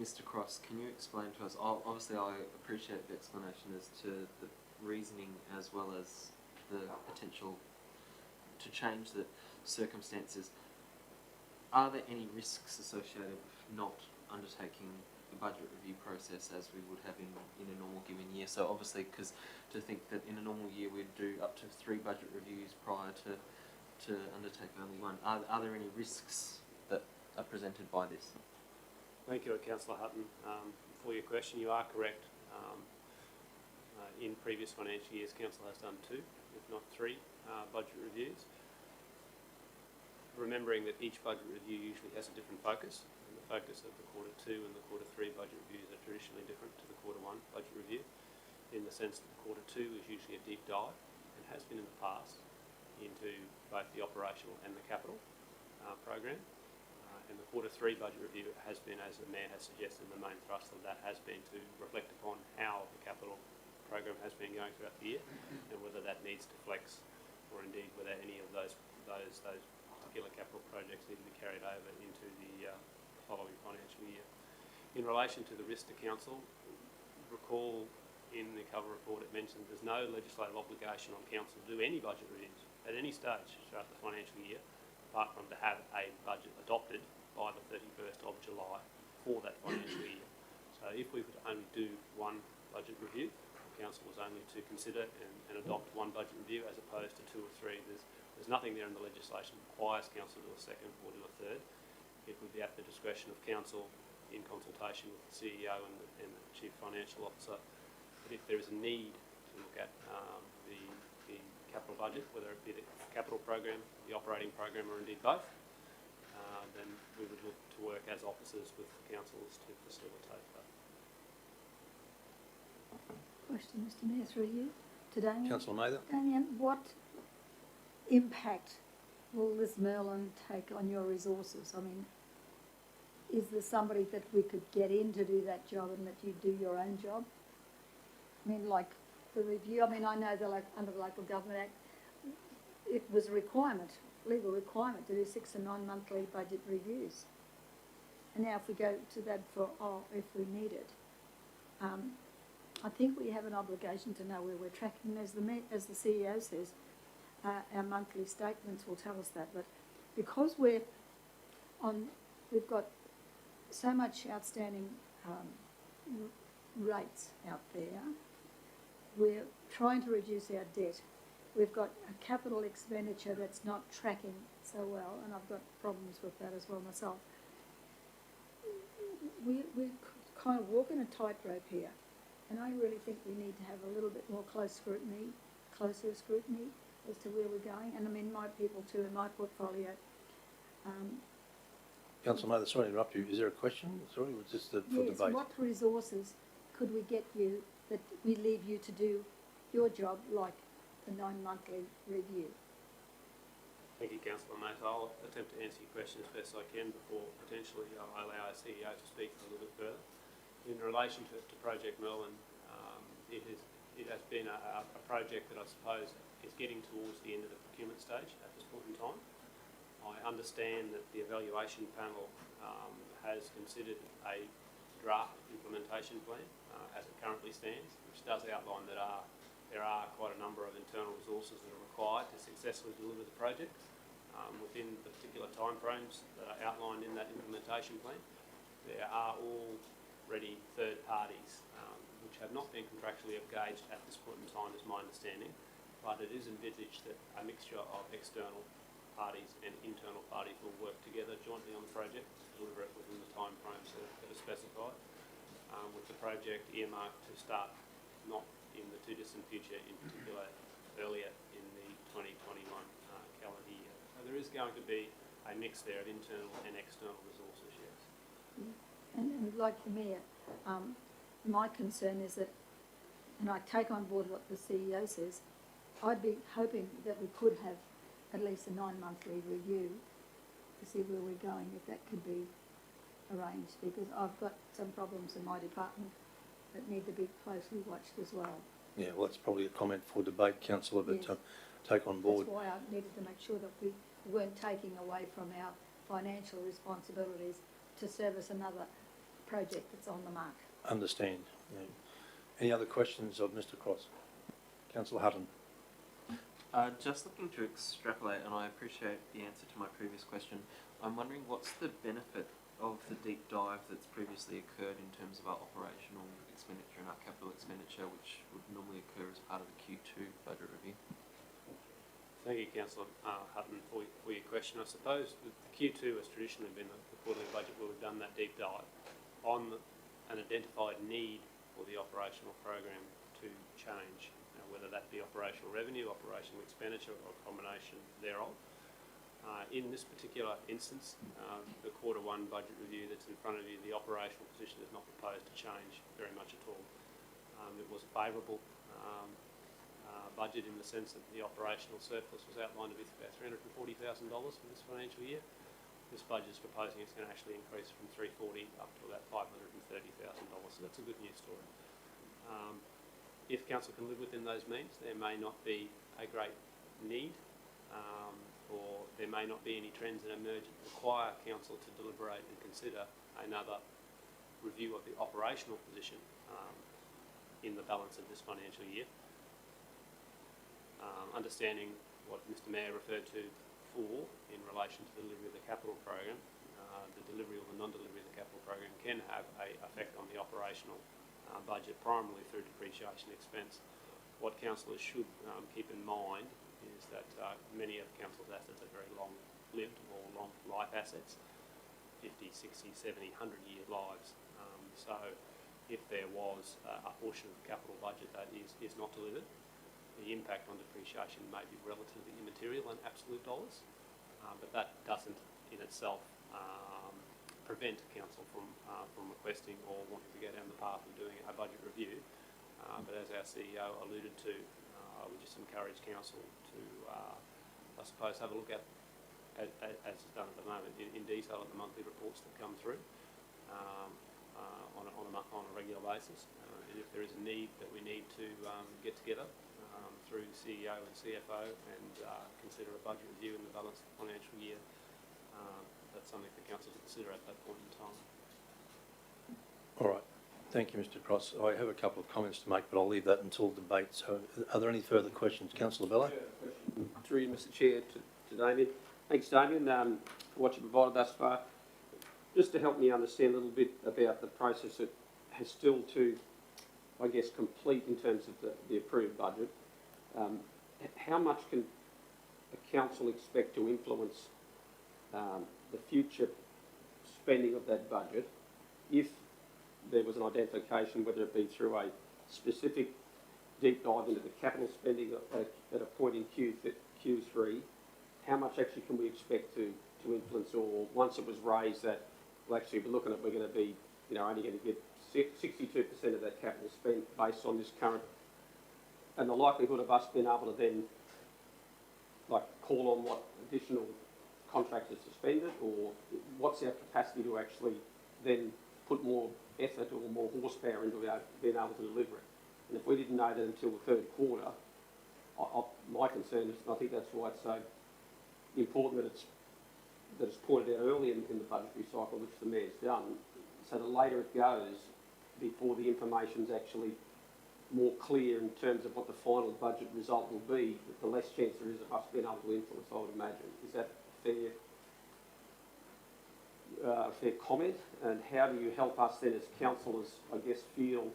Mr Cross, can you explain to us, obviously I appreciate the explanation as to the reasoning as well as the potential to change the circumstances. Are there any risks associated with not undertaking the budget review process as we would have in a normal given year? So obviously, because to think that in a normal year we'd do up to 3 budget reviews prior to undertake only one, are there any risks that are presented by this? Thank you, Councillor Hutton, for your question. You are correct. In previous financial years, Council has done 2, if not 3, budget reviews. Remembering that each budget review usually has a different focus, and the focus of the Quarter 2 and the Quarter 3 budget reviews are traditionally different to the Quarter 1 budget review, in the sense that the Quarter 2 is usually a deep dive, and has been in the past, into both the operational and the capital program. And the Quarter 3 budget review has been, as the Mayor has suggested, the main thrust of that has been to reflect upon how the capital program has been going throughout the year, and whether that needs to flex, or indeed whether any of those particular capital projects need to be carried over into the following financial year. In relation to the risk to Council, recall in the cover report it mentioned there's no legislative obligation on Council to do any budget reviews at any stage throughout the financial year, apart from to have a budget adopted by the 31st of July for that financial year. So if we could only do one budget review, Council was only to consider and adopt one budget review as opposed to 2 or 3. There's nothing there in the legislation that requires Council to do a second or do a third. It would be at the discretion of Council in consultation with the CEO and the Chief Financial Officer. But if there is a need to look at the capital budget, whether it be the capital program, the operating program, or indeed both, then we would look to work as officers with the councils to facilitate that. Question, Mr Mayor, through you to Damien. Councillor Mather. Damien, what impact will this Merlin take on your resources? I mean, is there somebody that we could get in to do that job and that you do your own job? I mean, like the review, I mean, I know that under the Local Government Act, it was a requirement, legal requirement, to do 6 and 9 monthly budget reviews. And now if we go to that if we need it, I think we have an obligation to know where we're tracking. As the CEO says, our monthly statements will tell us that. But because we've got so much outstanding rates out there, we're trying to reduce our debt. We've got a capital expenditure that's not tracking so well, and I've got problems with that as well myself. We're kind of walking a tightrope here, and I really think we need to have a little bit more closer scrutiny as to where we're going. And I mean, my people too, in my portfolio. Councillor Mather, sorry to interrupt you. Is there a question? Sorry, it was just for debate. Yes, what resources could we get you that we leave you to do your job, like the 9 monthly review? Thank you, Councillor Mather. I'll attempt to answer your question as best I can before potentially I allow our CEO to speak a little bit further. In relation to Project Merlin, it has been a project that I suppose is getting towards the end of the procurement stage at this point in time. I understand that the evaluation panel has considered a draft implementation plan as it currently stands, which does outline that there are quite a number of internal resources that are required to successfully deliver the project within the particular timeframes that are outlined in that implementation plan. There are already third parties which have not been contractually engaged at this point in time, is my understanding, but it is envisaged that a mixture of external parties and internal parties will work together jointly on the project to deliver it within the timeframes that are specified, with the project earmarked to start not in the too distant future, in particular earlier in the 2021 calendar year. So there is going to be a mix there of internal and external resources, yes. And like the Mayor, my concern is that, and I take on board what the CEO says, I'd be hoping that we could have at least a 9-monthly review to see where we're going, if that could be arranged, because I've got some problems in my department that need to be closely watched as well. Yeah, well, that's probably a comment for debate, councillor, but Yes. take on board. That's why I needed to make sure that we weren't taking away from our financial responsibilities to service another project that's on the mark. Understand. Yeah. Any other questions of Mr. Cross? Councillor Hutton. Just looking to extrapolate, and I appreciate the answer to my previous question, I'm wondering what's the benefit of the deep dive that's previously occurred in terms of our operational expenditure and our capital expenditure, which would normally occur as part of the Q2 budget review? Thank you, Councillor Hutton, for your question. I suppose the Q2 has traditionally been the quarterly budget where we've done that deep dive on an identified need for the operational program to change, whether that be operational revenue, operational expenditure, or a combination thereof. In this particular instance, the Q1 budget review that's in front of you, the operational position is not proposed to change very much at all. It was a favourable budget in the sense that the operational surplus was outlined to be about $340,000 for this financial year. This budget is proposing it's going to actually increase from $340,000 up to about $530,000, so that's a good news story. If council can live within those means, there may not be a great need, or there may not be any trends that emerge that require council to deliberate and consider another review of the operational position in the balance of this financial year. Understanding what Mr. Mayor referred to before in relation to the delivery of the capital program, the delivery or the non-delivery of the capital program can have an effect on the operational budget, primarily through depreciation expense. What councillors should keep in mind is that many of council's assets are very long-lived or long-life assets, 50, 60, 70, 100-year lives. So if there was a portion of the capital budget that is not delivered, the impact on depreciation may be relatively immaterial in absolute dollars, but that doesn't in itself prevent council from requesting or wanting to go down the path of doing a budget review. But as our CEO alluded to, I would just encourage council to, I suppose, have a look at, as is done at the moment, in detail at the monthly reports that come through on a regular basis. And if there is a need that we need to get together through CEO and CFO and consider a budget review in the balance of the financial year, that's something for council to consider at that point in time. All right. Thank you, Mr. Cross. I have a couple of comments to make, but I'll leave that until debate. So are there any further questions? Councillor Bello? Through you, Mr. Chair, to Damien. Thanks, Damien, for what you provided thus far. Just to help me understand a little bit about the process that has still to, I guess, complete in terms of the approved budget, how much can a council expect to influence the future spending of that budget if there was an identification, whether it be through a specific deep dive into the capital spending at a point in Q3, how much actually can we expect to influence, or once it was raised that, well, actually we're looking at, we're going to be, only going to get 62% of that capital spent based on this current, and the likelihood of us being able to then, call on what additional contracts are suspended, or what's our capacity to actually then put more effort or more horsepower into being able to deliver it. And if we didn't know that until the third quarter, my concern is, and I think that's why it's so important that it's pointed out early in the budgetary cycle, which the Mayor's done, so the later it goes, before the information's actually more clear in terms of what the final budget result will be, the less chance there is of us being able to influence, I would imagine. Is that fair comment? And how do you help us then as councillors, I guess, feel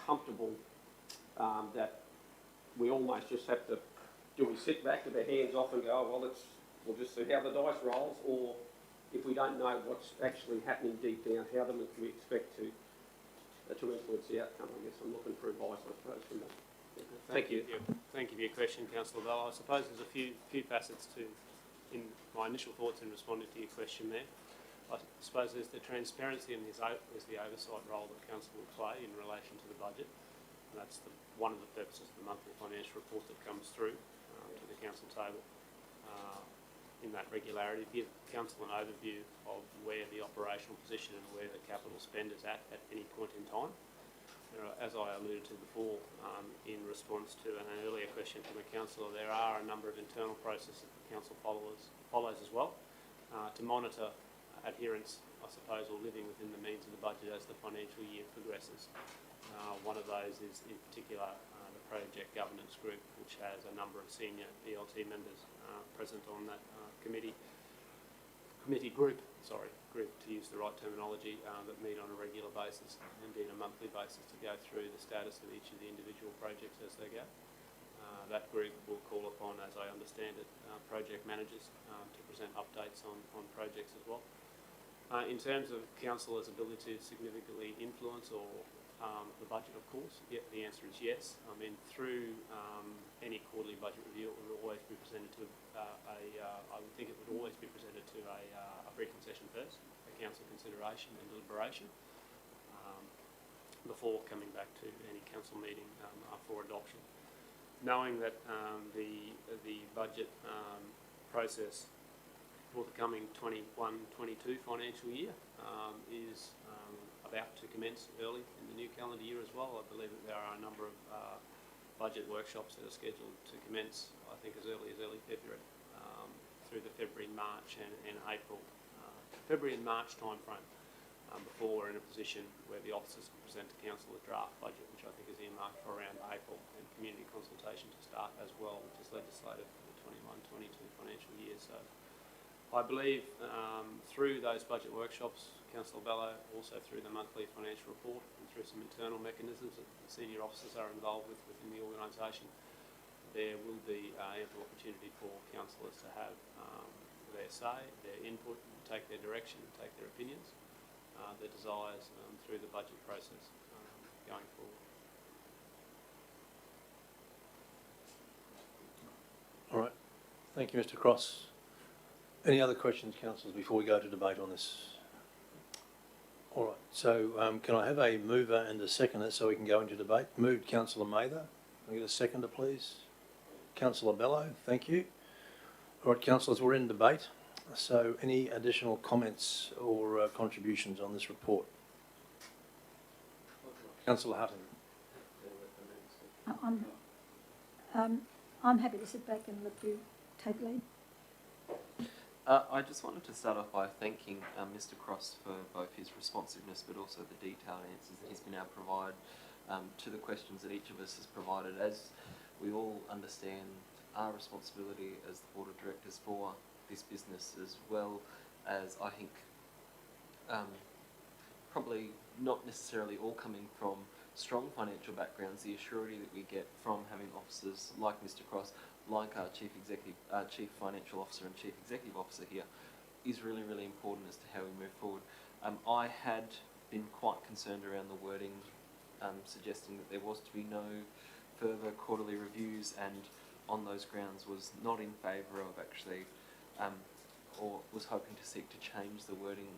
comfortable that we almost just have to, do we sit back with our hands off and go, oh, well, we'll just see how the dice rolls, or if we don't know what's actually happening deep down, how do we expect to influence the outcome? I guess I'm looking for advice, I suppose, from that. Thank you. Thank you for your question, Councillor Bell. I suppose there's a few facets to, in my initial thoughts in responding to your question there. I suppose there's the transparency and there's the oversight role that council will play in relation to the budget. And that's one of the purposes of the monthly financial report that comes through to the council table in that regularity. Give council an overview of where the operational position and where the capital spend is at any point in time. As I alluded to before, in response to an earlier question from a councillor, there are a number of internal processes that the council follows as well to monitor adherence, I suppose, or living within the means of the budget as the financial year progresses. One of those is, in particular, the project governance group, which has a number of senior ELT members present on that group, to use the right terminology, that meet on a regular basis, indeed a monthly basis, to go through the status of each of the individual projects as they go. That group will call upon, as I understand it, project managers to present updates on projects as well. In terms of councillors' ability to significantly influence or the budget, of course, the answer is yes. I mean, through any quarterly budget review, it would always be presented to I would think it would always be presented to a briefing session first, a council consideration and deliberation, before coming back to any council meeting for adoption. Knowing that the budget process for the coming 21-22 financial year is about to commence early in the new calendar year as well. I believe that there are a number of budget workshops that are scheduled to commence, I think, as early February, through the February, March and April, February and March timeframe, before we're in a position where the officers can present to council a draft budget, which I think is earmarked for around April, and community consultation to start as well, which is legislated for the 21-22 financial year. So I believe through those budget workshops, Councillor Bello, also through the monthly financial report and through some internal mechanisms that the senior officers are involved with within the organisation, there will be ample opportunity for councillors to have their say, their input, take their direction, take their opinions, their desires through the budget process going forward. All right. Thank you, Mr. Cross. Any other questions, councillors, before we go to debate on this? All right. So can I have a mover and a seconder so we can go into debate? Moved, Councillor Mather. Can I get a seconder, please? Councillor Bello, thank you. All right, councillors, we're in debate. So any additional comments or contributions on this report? Councillor Hutton. I'm happy to sit back and let you take lead. I just wanted to start off by thanking Mr. Cross for both his responsiveness but also the detailed answers that he's been able to provide to the questions that each of us has provided. As we all understand our responsibility as the Board of Directors for this business, as well as, I think, probably not necessarily all coming from strong financial backgrounds, the assurity that we get from having officers like Mr. Cross, like our Chief Financial Officer and Chief Executive Officer here, is really, really important as to how we move forward. I had been quite concerned around the wording, suggesting that there was to be no further quarterly reviews, and on those grounds was not in favour of actually, or was hoping to seek to change the wording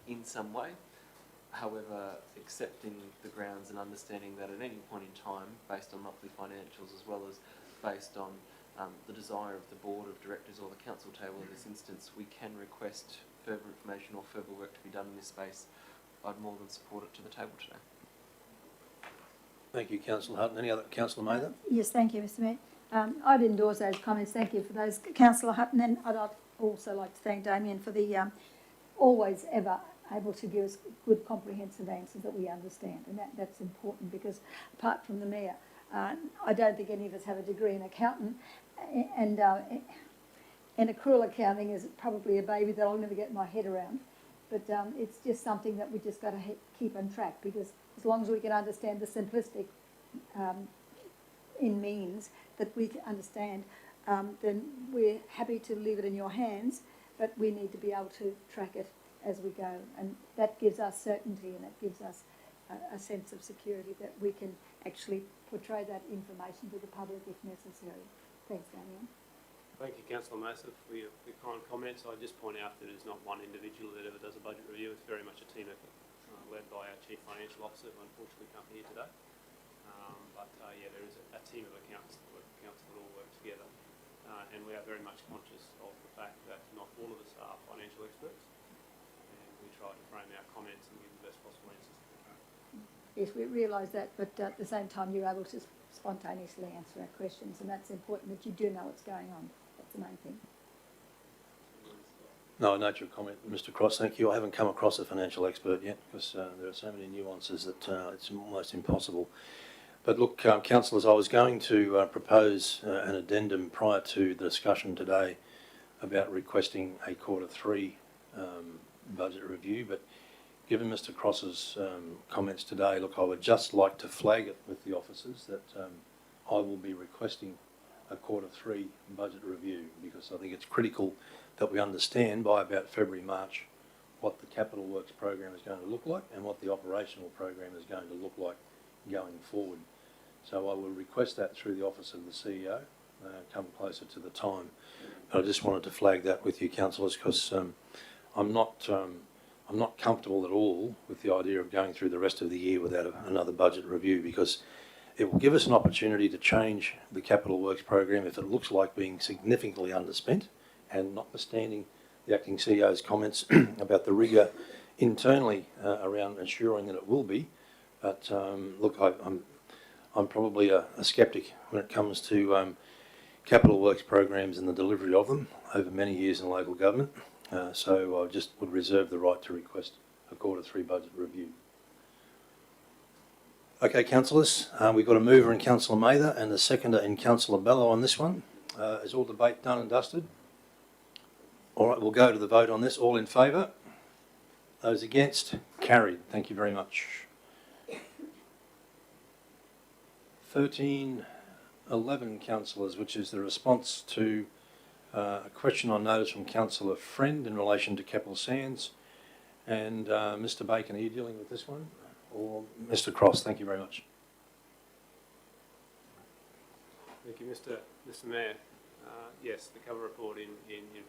in some way. However, accepting the grounds and understanding that at any point in time, based on monthly financials as well as based on the desire of the Board of Directors or the Council table in this instance, we can request further information or further work to be done in this space. I'd more than support it to the table today. Thank you, Councillor Hutton. Any other? Councillor Mather? Yes, thank you, Mr. Mayor. I'd endorse those comments. Thank you for those, Councillor Hutton, and I'd also like to thank Damien for the always ever able to give us good comprehensive answers that we understand, and that's important, because apart from the Mayor, I don't think any of us have a degree in accountant, and accrual accounting is probably a baby that I'll never get my head around, but it's just something that we just got to keep on track, because as long as we can understand the simplistic in means that we can understand, then we're happy to leave it in your hands, but we need to be able to track it as we go, and that gives us certainty, and that gives us a sense of security that we can actually portray that information to the public if necessary. Thanks, Damien. Thank you, Councillor Mason, for your kind comments. I just point out that it's not one individual that ever does a budget review. It's very much a team effort, led by our Chief Financial Officer, who unfortunately can't be here today. Yeah, there is a team of accountants that work, council that all work together. And we are very much conscious of the fact that not all of us are financial experts. And we try to frame our comments and give the best possible answers that we can. Yes, we realise that, but at the same time you're able to spontaneously answer our questions, and that's important, that you do know what's going on. That's the main thing. No, I note your comment, Mr. Cross. Thank you. I haven't come across a financial expert yet, because there are so many nuances that it's almost impossible. But look, councillors, I was going to propose an addendum prior to the discussion today about requesting a Q3 budget review, but given Mr. Cross's comments today, look, I would just like to flag it with the officers that I will be requesting a Q3 budget review, because I think it's critical that we understand by about February, March what the capital works program is going to look like and what the operational program is going to look like going forward. So I will request that through the office of the CEO, come closer to the time. But I just wanted to flag that with you, councillors, because I'm not comfortable at all with the idea of going through the rest of the year without another budget review, because it will give us an opportunity to change the capital works program if it looks like being significantly underspent, and notwithstanding the acting CEO's comments about the rigour internally around ensuring that it will be. But look, I'm probably a sceptic when it comes to capital works programs and the delivery of them over many years in local government. So I just would reserve the right to request a Q3 budget review. Okay, councillors, we've got a mover in Councillor Mather and a seconder in Councillor Bello on this one. Is all debate done and dusted? All right, we'll go to the vote on this. All in favour? Those against? Carried. Thank you very much. 1311, councillors, which is the response to a question on notice from Councillor Friend in relation to Keppel Sands. And Mr. Bacon, are you dealing with this one? Or Mr. Cross? Thank you very much. Thank you, Mr. Mayor. Yes, the cover report in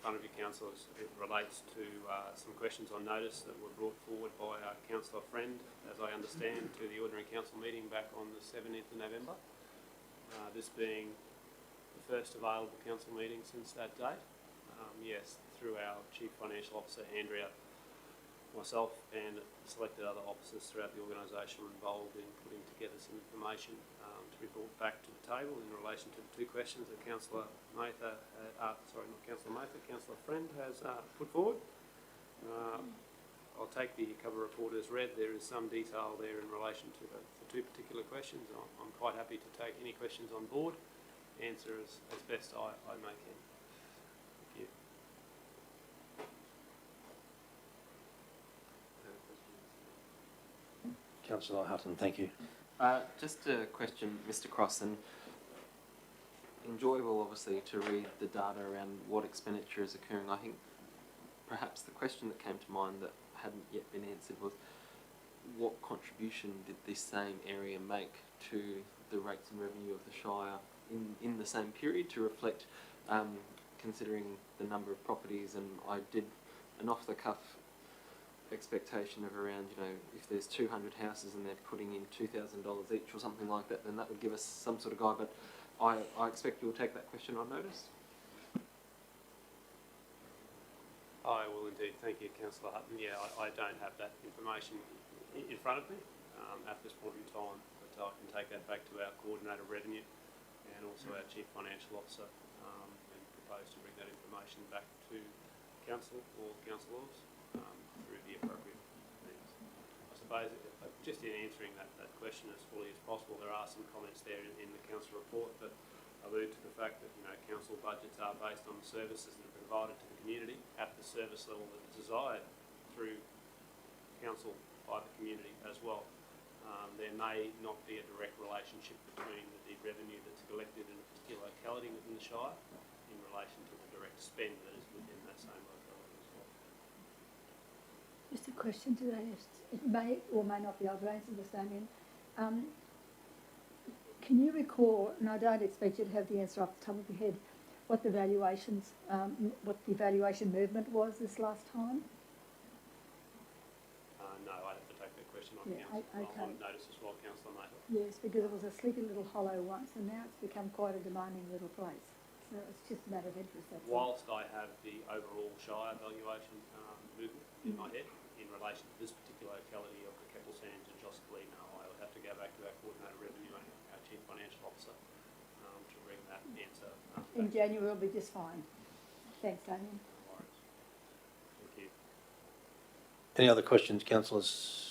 front of you, councillors, it relates to some questions on notice that were brought forward by Councillor Friend, as I understand, to the ordinary council meeting back on the 17th of November. This being the first available council meeting since that date. Yes, through our Chief Financial Officer, Andrea, myself and selected other officers throughout the organisation were involved in putting together some information to be brought back to the table in relation to the two questions that Councillor Mather, Councillor Friend has put forward. I'll take the cover report as read. There is some detail there in relation to the two particular questions. I'm quite happy to take any questions on board, answer as best I may can. Thank you. Councillor Hutton, thank you. Just a question, Mr. Cross, and enjoyable obviously to read the data around what expenditure is occurring. I think perhaps the question that came to mind that hadn't yet been answered was, what contribution did this same area make to the rates and revenue of the Shire in the same period to reflect, considering the number of properties? And I did an off-the-cuff expectation of around, if there's 200 houses and they're putting in $2,000 each or something like that, then that would give us some sort of guide. But I expect you'll take that question on notice. I will indeed. Thank you, Councillor Hutton. Yeah, I don't have that information in front of me at this point in time, but I can take that back to our Coordinator Revenue and also our Chief Financial Officer and propose to bring that information back to Council or Councillors through the appropriate suppose, just in answering that question as fully as possible, there are some comments there in the council report that allude to the fact that, you know, council budgets are based on the services that are provided to the community at the service level that is desired through council by the community as well. There may not be a direct relationship between the revenue that's collected in a particular locality within the Shire in relation to the direct spend that is within that same locality as well. Just a question to that, it may or may not be able to answer this, Damien. Can you recall, and I don't expect you to have the answer off the top of your head, what the valuation movement was this last time? No, I have to take that question on Okay. on notice as well, Councillor Mater. Yes, because it was a sleepy little hollow once, and now it's become quite a demanding little place. So it's just a matter of interest, that's all. Whilst I have the overall Shire valuation movement in my head in relation to this particular locality of the Keppel Sands and Joscelyn, I would have to go back to our coordinator revenue and our chief financial officer to bring that answer. In January will be just fine. Thanks, Damien. No worries. Thank you. Any other questions, councillors?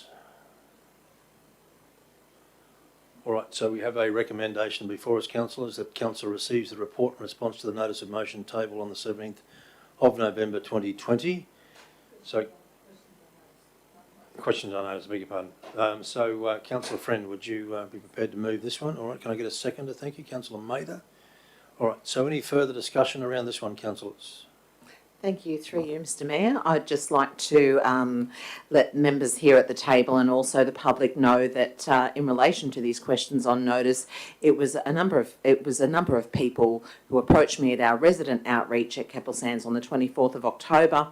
All right, so we have a recommendation before us, councillors, that council receives the report in response to the notice of motion table on the 17th of November 2020. So, questions on notice, I beg your pardon. Councillor Friend, would you be prepared to move this one? All right, can I get a seconder? Thank you, Councillor Mather. All right, so any further discussion around this one, councillors? Thank you, through you, Mr Mayor. I'd just like to let members here at the table and also the public know that in relation to these questions on notice, it was a number of people who approached me at our resident outreach at Keppel Sands on the 24th of October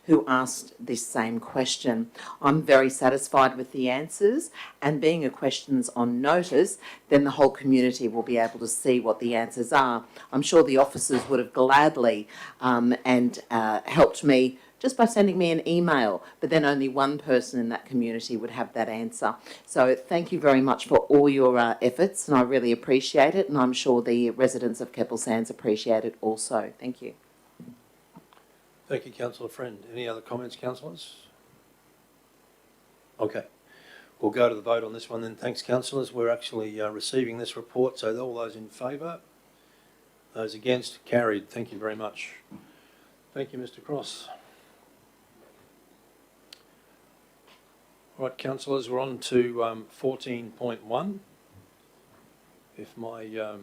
who asked this same question. I'm very satisfied with the answers, and being a questions on notice, then the whole community will be able to see what the answers are. I'm sure the officers would have gladly helped me just by sending me an email, but then only one person in that community would have that answer. So thank you very much for all your efforts, and I really appreciate it, and I'm sure the residents of Keppel Sands appreciate it also. Thank you. Thank you, Councillor Friend. Any other comments, councillors? Okay. We'll go to the vote on this one then. Thanks, councillors. We're actually receiving this report, so all those in favour? Those against? Carried. Thank you very much. Thank you, Mr Cross. All right, councillors, we're on to 14.1. If my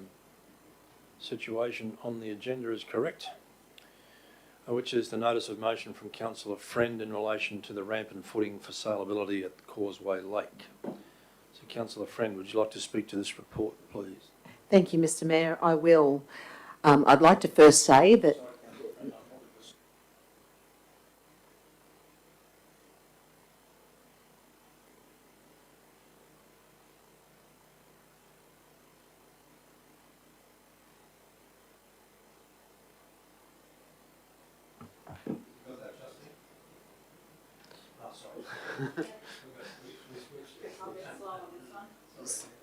situation on the agenda is correct, which is the notice of motion from Councillor Friend in relation to the ramp and footing for saleability at Causeway Lake. So, Councillor Friend, would you like to speak to this report, please? Thank you, Mr Mayor. I will. I'd like to first say that...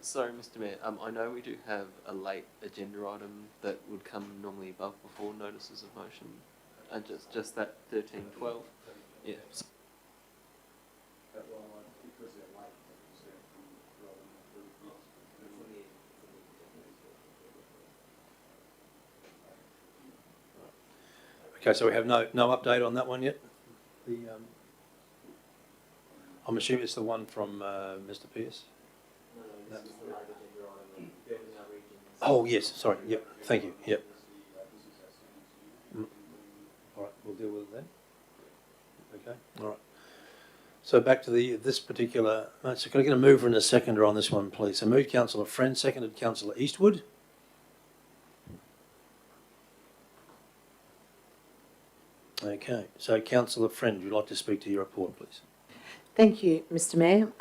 Sorry, Mr Mayor, I know we do have a late agenda item that would come normally above before notices of motion, and just that 13.12. Yeah. Okay, so we have no update on that one yet? I'm assuming it's the one from Mr Pearce? No. Oh, yes, sorry, yep, thank you, yep. All right, we'll deal with it then. Okay, all right. So back to this particular, so can I get a mover and a seconder on this one, please? So moved Councillor Friend, seconded Councillor Eastwood. Okay, so Councillor Friend, would you like to speak to your report, please? Thank you, Mr Mayor.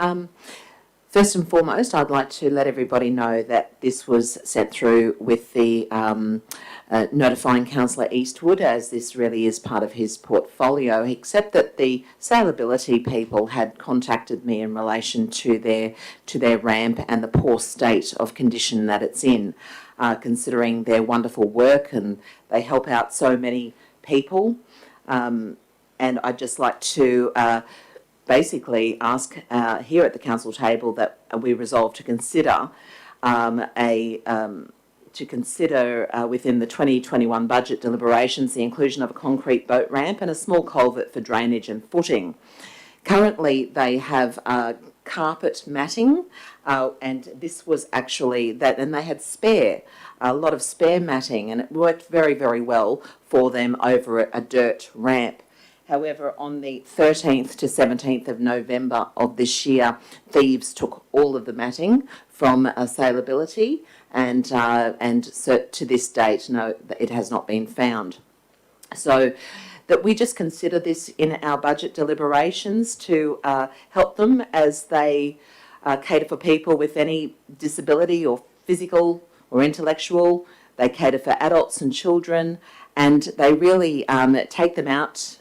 First and foremost, I'd like to let everybody know that this was sent through with the notifying Councillor Eastwood, as this really is part of his portfolio, except that the saleability people had contacted me in relation to their ramp and the poor state of condition that it's in, considering their wonderful work, and they help out so many people. And I'd just like to basically ask here at the council table that we resolve to consider within the 2021 budget deliberations the inclusion of a concrete boat ramp and a small culvert for drainage and footing. Currently, they have carpet matting, and this was actually that, and they had a lot of spare matting, and it worked very, very well for them over a dirt ramp. However, on the 13th to 17th of November of this year, thieves took all of the matting from saleability, and so to this date, no, it has not been found. So that we just consider this in our budget deliberations to help them as they cater for people with any disability or physical or intellectual. They cater for adults and children, and they really take them out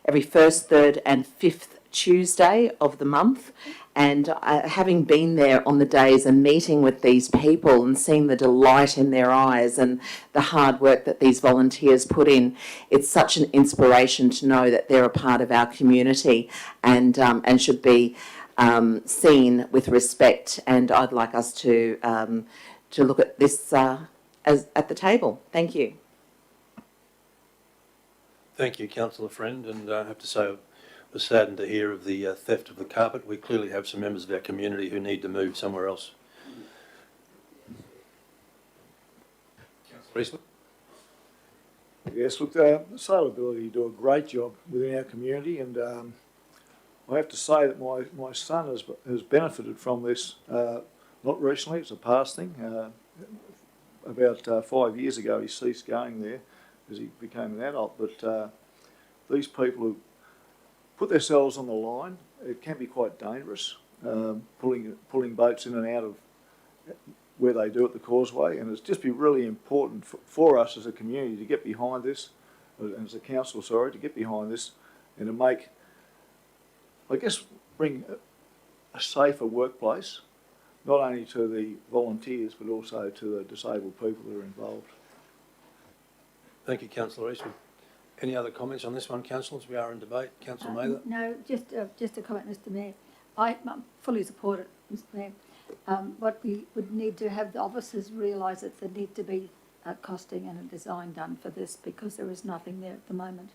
every first, third and fifth Tuesday of the month. And having been there on the days and meeting with these people and seeing the delight in their eyes and the hard work that these volunteers put in, it's such an inspiration to know that they're a part of our community and should be seen with respect. And I'd like us to look at this as at the table. Thank you. Thank you, Councillor Friend, and I have to say I was saddened to hear of the theft of the carpet. We clearly have some members of our community who need to move somewhere else. Councillor Eastwood? Yes, look, Saleability do a great job within our community, and I have to say that my son has benefited from this, not recently, it's a past thing. About 5 years ago he ceased going there as he became an adult, but these people who put themselves on the line, it can be quite dangerous, pulling boats in and out of where they do at the causeway, and it's just be really important for us as a community to get behind this, and as a council, sorry, to get behind this and to make, I guess, bring a safer workplace, not only to the volunteers but also to the disabled people that are involved. Thank you, Councillor Eastwood. Any other comments on this one, councillors? We are in debate. Councillor Mather? No, just a comment, Mr Mayor. I fully support it, Mr Mayor. What we would need to have the officers realise that there need to be a costing and a design done for this, because there is nothing there at the moment.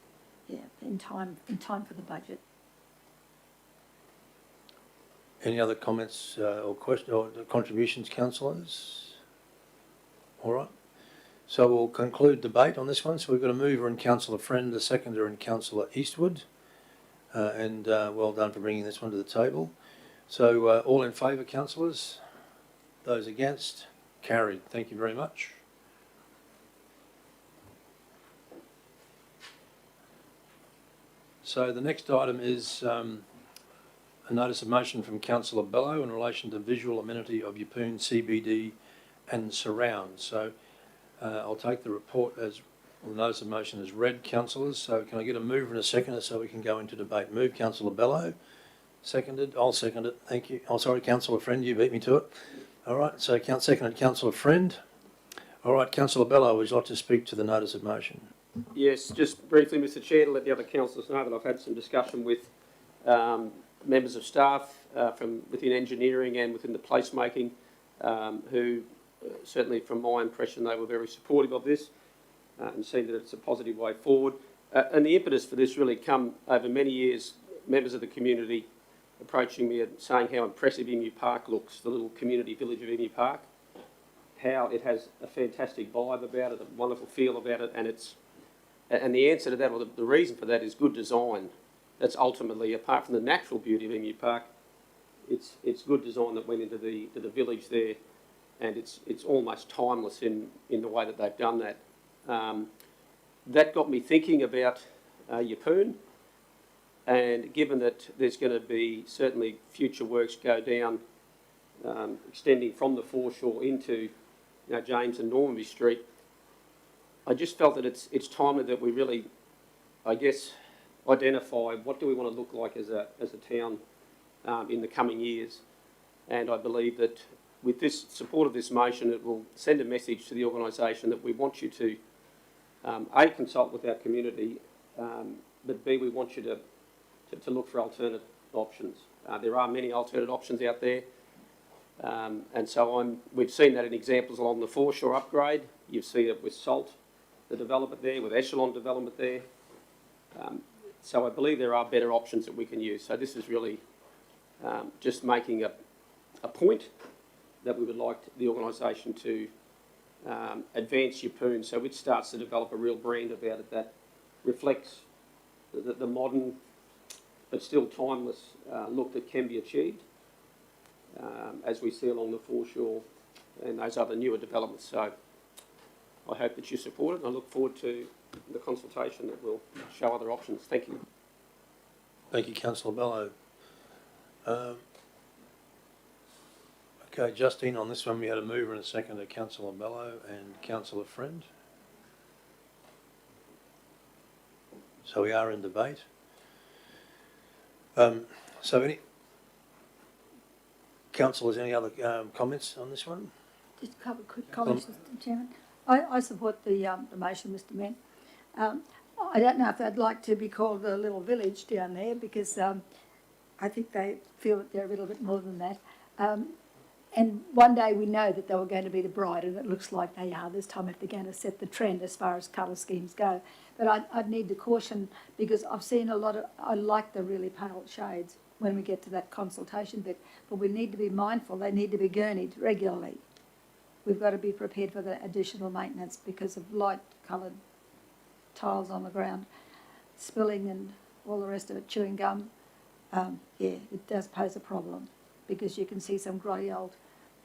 Yeah, in time for the budget. Any other comments or questions or contributions, councillors? All right. So we'll conclude debate on this one. So we've got a mover and Councillor Friend, a seconder and Councillor Eastwood. And well done for bringing this one to the table. So all in favour, councillors? Those against? Carried. Thank you very much. So the next item is a notice of motion from Councillor Bello in relation to visual amenity of Yeppoon CBD and surrounds. So I'll take the report as the notice of motion as read, councillors. So can I get a mover and a seconder so we can go into debate? Move, Councillor Bello. Seconded. I'll second it. Thank you. Oh, sorry, Councillor Friend, you beat me to it. All right. So seconded, Councillor Friend. All right, Councillor Bello, would you like to speak to the notice of motion? Yes, just briefly, Mr Chair, to let the other councillors know that I've had some discussion with members of staff from within engineering and within the placemaking who certainly from my impression they were very supportive of this and see that it's a positive way forward. And the impetus for this really come over many years, members of the community approaching me and saying how impressive Emu Park looks, the little community village of Emu Park, how it has a fantastic vibe about it, a wonderful feel about it, and the answer to that, or the reason for that, is good design. That's ultimately, apart from the natural beauty of Emu Park, it's good design that went into the village there, and it's almost timeless in the way that they've done that. That got me thinking about Yeppoon, and given that there's going to be certainly future works go down, extending from the foreshore into James and Normanby Street, I just felt that it's timely that we really, I guess, identify what do we want to look like as a town in the coming years. And I believe that with this support of this motion, it will send a message to the organisation that we want you to A, consult with our community, but B, we want you to to look for alternate options. There are many alternate options out there. And so we've seen that in examples along the foreshore upgrade. You see it with Salt, the development there, with Echelon development there. So I believe there are better options that we can use. So this is really just making a point that we would like the organisation to advance Yeppoon, so it starts to develop a real brand about it that reflects the modern but still timeless look that can be achieved as we see along the foreshore and those other newer developments. So I hope that you support it, and I look forward to the consultation that will show other options. Thank you. Thank you, Councillor Bello. Okay, Justine, on this one we had a mover and a seconder, Councillor Bello and Councillor Friend. So we are in debate. So any councillors, any other comments on this one? Just a couple of quick comments, Mr Chairman. I support the motion, Mr Mayor. I don't know if they'd like to be called a little village down there, because I think they feel that they're a little bit more than that. And one day we know that they were going to be the bride, and it looks like they are this time if they're going to set the trend as far as colour schemes go. But I'd need to caution, because I've seen a lot of, I like the really pale shades when we get to that consultation bit, but we need to be mindful, they need to be gurneyed regularly. We've got to be prepared for the additional maintenance because of light coloured tiles on the ground, spilling and all the rest of it, chewing gum. Yeah, it does pose a problem, because you can see some grey old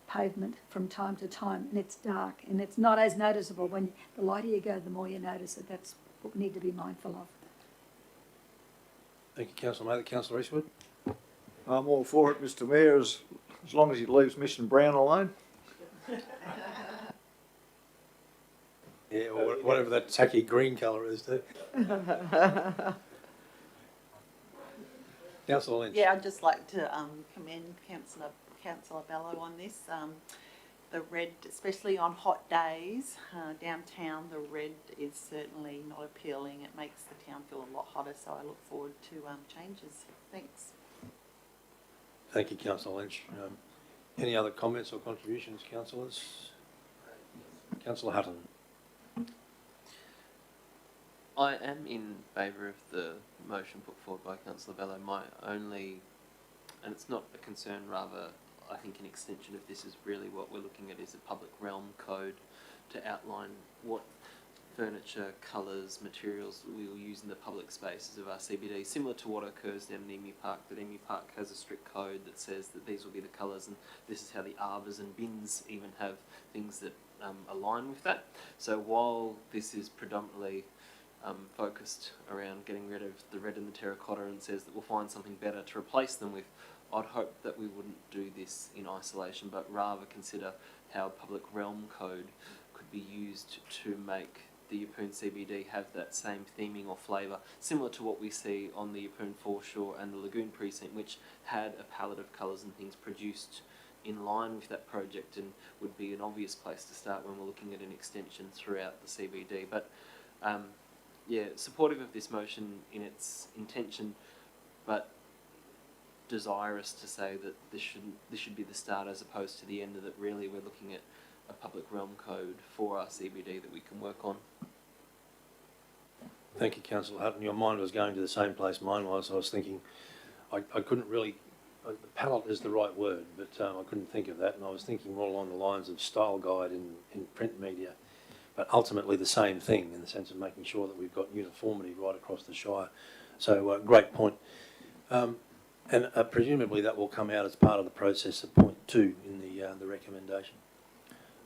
pavement from time to time, and it's dark, and it's not as noticeable. When the lighter you go, the more you notice it. That's what we need to be mindful of. Thank you, Councillor Mather. Councillor Eastwood? I'm all for it, Mr Mayor, as long as he leaves Mission Brown alone. Yeah, or whatever that tacky green colour is too. Councillor Lynch. Yeah, I'd just like to commend Councillor Bello on this. The red, especially on hot days downtown, the red is certainly not appealing. It makes the town feel a lot hotter, so I look forward to changes. Thanks. Thank you, Councillor Lynch. Any other comments or contributions, councillors? Councillor Hutton. I am in favour of the motion put forward by Councillor Bello. My only, and it's not a concern, rather I think an extension of this is really what we're looking at is a public realm code to outline what furniture, colours, materials we will use in the public spaces of our CBD, similar to what occurs down in Emu Park, that Emu Park has a strict code that says that these will be the colours, and this is how the arbours and bins even have things that align with that. So while this is predominantly focused around getting rid of the red and the terracotta and says that we'll find something better to replace them with, I'd hope that we wouldn't do this in isolation, but rather consider how a public realm code could be used to make the Yeppoon CBD have that same theming or flavour, similar to what we see on the Yeppoon foreshore and the Lagoon precinct, which had a palette of colours and things produced in line with that project, and would be an obvious place to start when we're looking at an extension throughout the CBD. But yeah, supportive of this motion in its intention, but desirous to say that this should be the start as opposed to the end, of that really we're looking at a public realm code for our CBD that we can work on. Thank you, Councillor Hutton. Your mind was going to the same place mine was. I was thinking, I couldn't really, the palette is the right word, but I couldn't think of that, and I was thinking more along the lines of style guide in print media, but ultimately the same thing in the sense of making sure that we've got uniformity right across the Shire. So great point. And presumably that will come out as part of the process of point 2 in the recommendation.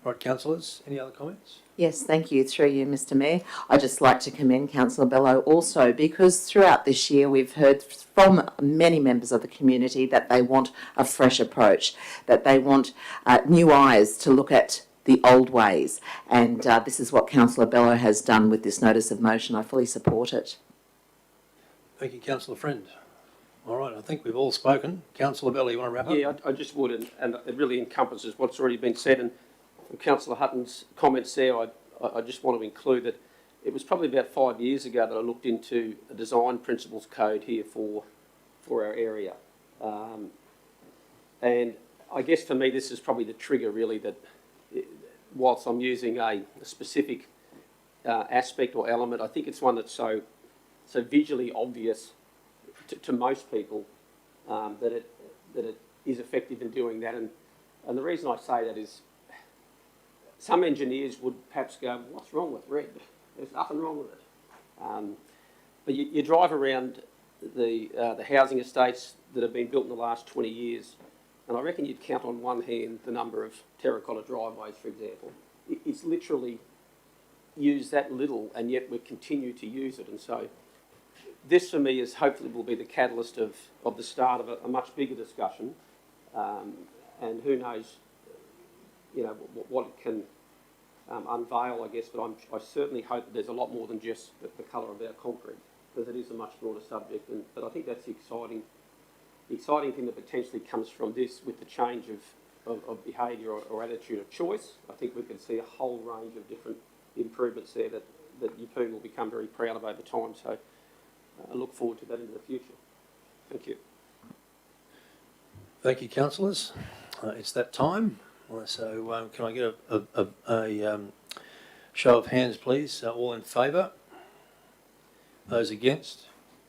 Right, councillors, any other comments? Yes, thank you. Through you, Mr Mayor. I'd just like to commend Councillor Bello also, because throughout this year we've heard from many members of the community that they want a fresh approach, that they want new eyes to look at the old ways. And this is what Councillor Bello has done with this notice of motion. I fully support it. Thank you, Councillor Friend. All right, I think we've all spoken. Councillor Bello, you want to wrap up? Yeah, I just would, and it really encompasses what's already been said. And from Councillor Hutton's comments there, I just want to include that it was probably about 5 years ago that I looked into a design principles code here for for our area. And I guess for me, this is probably the trigger really that whilst I'm using a specific aspect or element, I think it's one that's so visually obvious to most people that it is effective in doing that. And the reason I say that is some engineers would perhaps go, what's wrong with red? There's nothing wrong with it. But you drive around the housing estates that have been built in the last 20 years, and I reckon you'd count on one hand the number of terracotta driveways, for example. It's literally used that little, and yet we continue to use it. And so this, for me, is hopefully will be the catalyst of the start of a much bigger discussion. And who knows, what it can unveil, I guess. But I certainly hope that there's a lot more than just the colour of our concrete, because it is a much broader subject. But I think that's the exciting thing that potentially comes from this, with the change of behaviour or attitude of choice. I think we can see a whole range of different improvements there that Yeppoon will become very proud of over time. So I look forward to that into the future. Thank you. Thank you, councillors. It's that time. So can I get a show of hands, please? All in favour? Those against?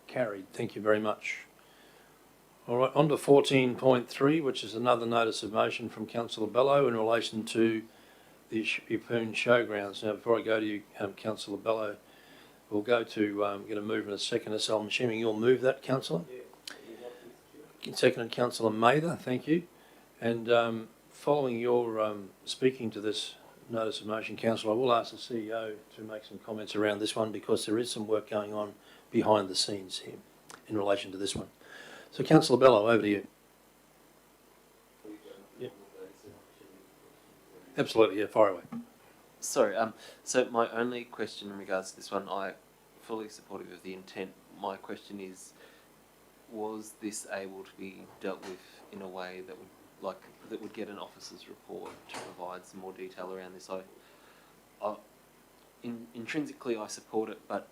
Carried. Thank you very much. All right, on to 14.3, which is another notice of motion from Councillor Bello in relation to the Yeppoon Showgrounds. Now, before I go to you, Councillor Bello, we'll go to get a move in a second. So I'm assuming you'll move that, Councillor? Yeah. Seconded, Councillor Mather, thank you. And following your speaking to this notice of motion, Councillor, I will ask the CEO to make some comments around this one, because there is some work going on behind the scenes here in relation to this one. So, Councillor Bello, over to you. Yeah. Absolutely, yeah, fire away. Sorry, so my only question in regards to this one, I'm fully supportive of the intent. My question is, was this able to be dealt with in a way that would get an officer's report to provide some more detail around this? Intrinsically, I support it, but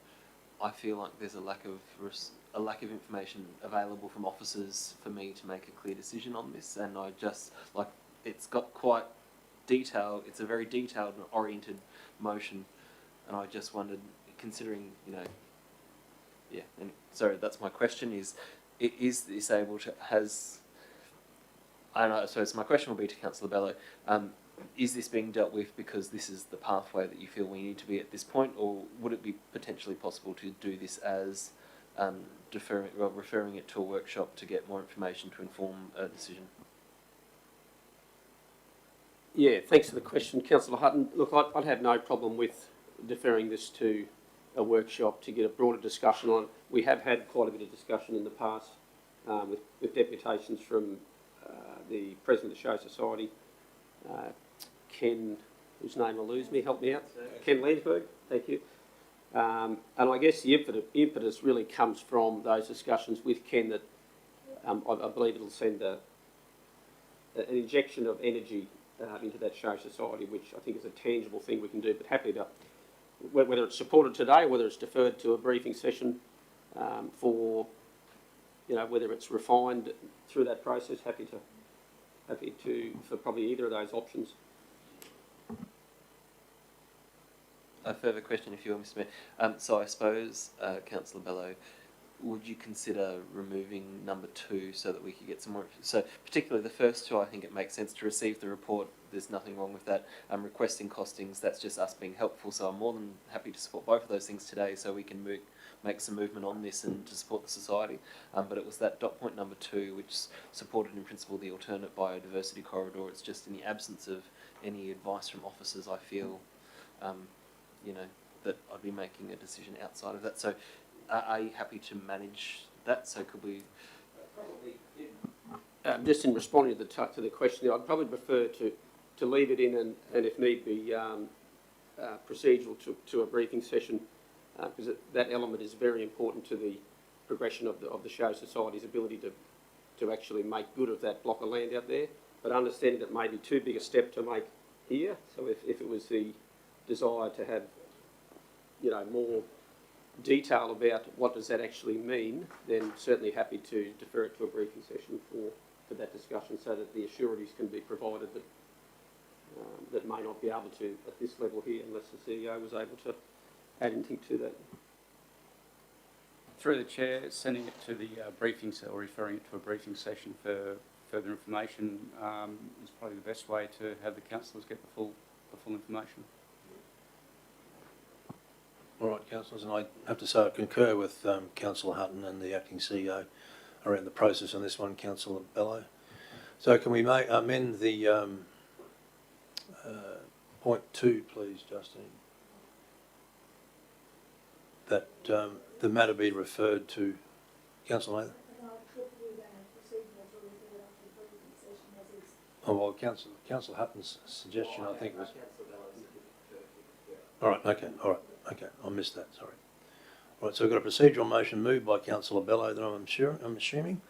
I feel like there's a lack of information available from officers for me to make a clear decision on this, and I just it's got quite detailed. It's a very detailed and oriented motion, and I just wondered, considering and sorry, that's my question. Is this able to I don't know. So my question will be to Councillor Bello. Is this being dealt with because this is the pathway that you feel we need to be at this point, or would it be potentially possible to do this as referring it to a workshop to get more information to inform a decision? Yeah, thanks for the question, Councillor Hutton. Look, I'd have no problem with deferring this to a workshop to get a broader discussion on it. We have had quite a bit of discussion in the past with deputations from the President of the Show Society, Ken, whose name eludes me, help me out, Ken Landsberg, thank you. And I guess the impetus really comes from those discussions with Ken that I believe it'll send an injection of energy into that Show Society, which I think is a tangible thing we can do, but happy to, whether it's supported today, whether it's deferred to a briefing session for, whether it's refined through that process, happy to for probably either of those options. A further question, if you will, Mr. Mayor. So I suppose, Councillor Bello, would you consider removing number 2 so that we could get some more? So particularly the first 2, I think it makes sense to receive the report. There's nothing wrong with that. Requesting costings, that's just us being helpful. So I'm more than happy to support both of those things today, so we can make some movement on this and to support the society. But it was that dot point number 2 which supported in principle the alternate biodiversity corridor. It's just in the absence of any advice from officers, I feel, that I'd be making a decision outside of that. So are you happy to manage that? So could we... Just in responding to the question, I'd probably prefer to leave it in and if need be, procedural to a briefing session, because that element is very important to the progression of the Show Society's ability to actually make good of that block of land out there. But understanding that may be too big a step to make here. So if it was the desire to have, more detail about what does that actually mean, then certainly happy to defer it to a briefing session for that discussion so that the assurities can be provided that may not be able to at this level here unless the CEO was able to add anything to that. Through the chair, sending it to the briefing or referring it to a briefing session for further information is probably the best way to have the councillors get the full information. All right, councillors, and I have to say I concur with Councillor Hutton and the acting CEO around the process on this one, Councillor Bello. So can we amend the point 2, please, Justine? That the matter be referred to Councillor Mather. Oh well, Councillor Hutton's suggestion, I think was. All right. Okay. All right. Okay. I missed that. Sorry. All right. So we've got a procedural motion moved by Councillor Bello that I'm assuming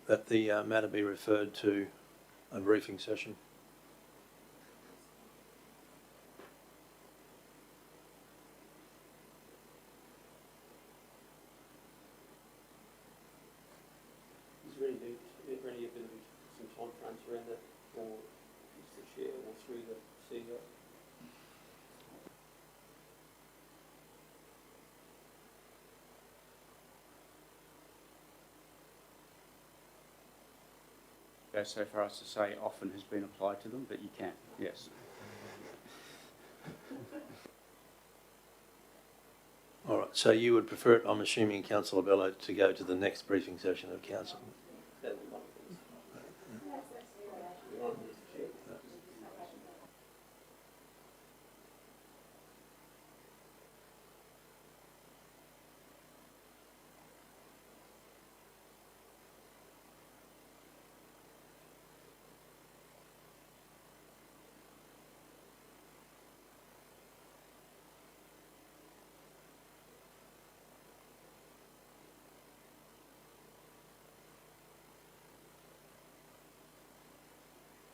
that the matter be referred to a briefing session. Is there any ability, some time frames around that, or is the chair or through the CEO? Go so far as to say often has been applied to them, but you can, yes. All right. So you would prefer it, I'm assuming, Councillor Bello, to go to the next briefing session of council. That'd be wonderful.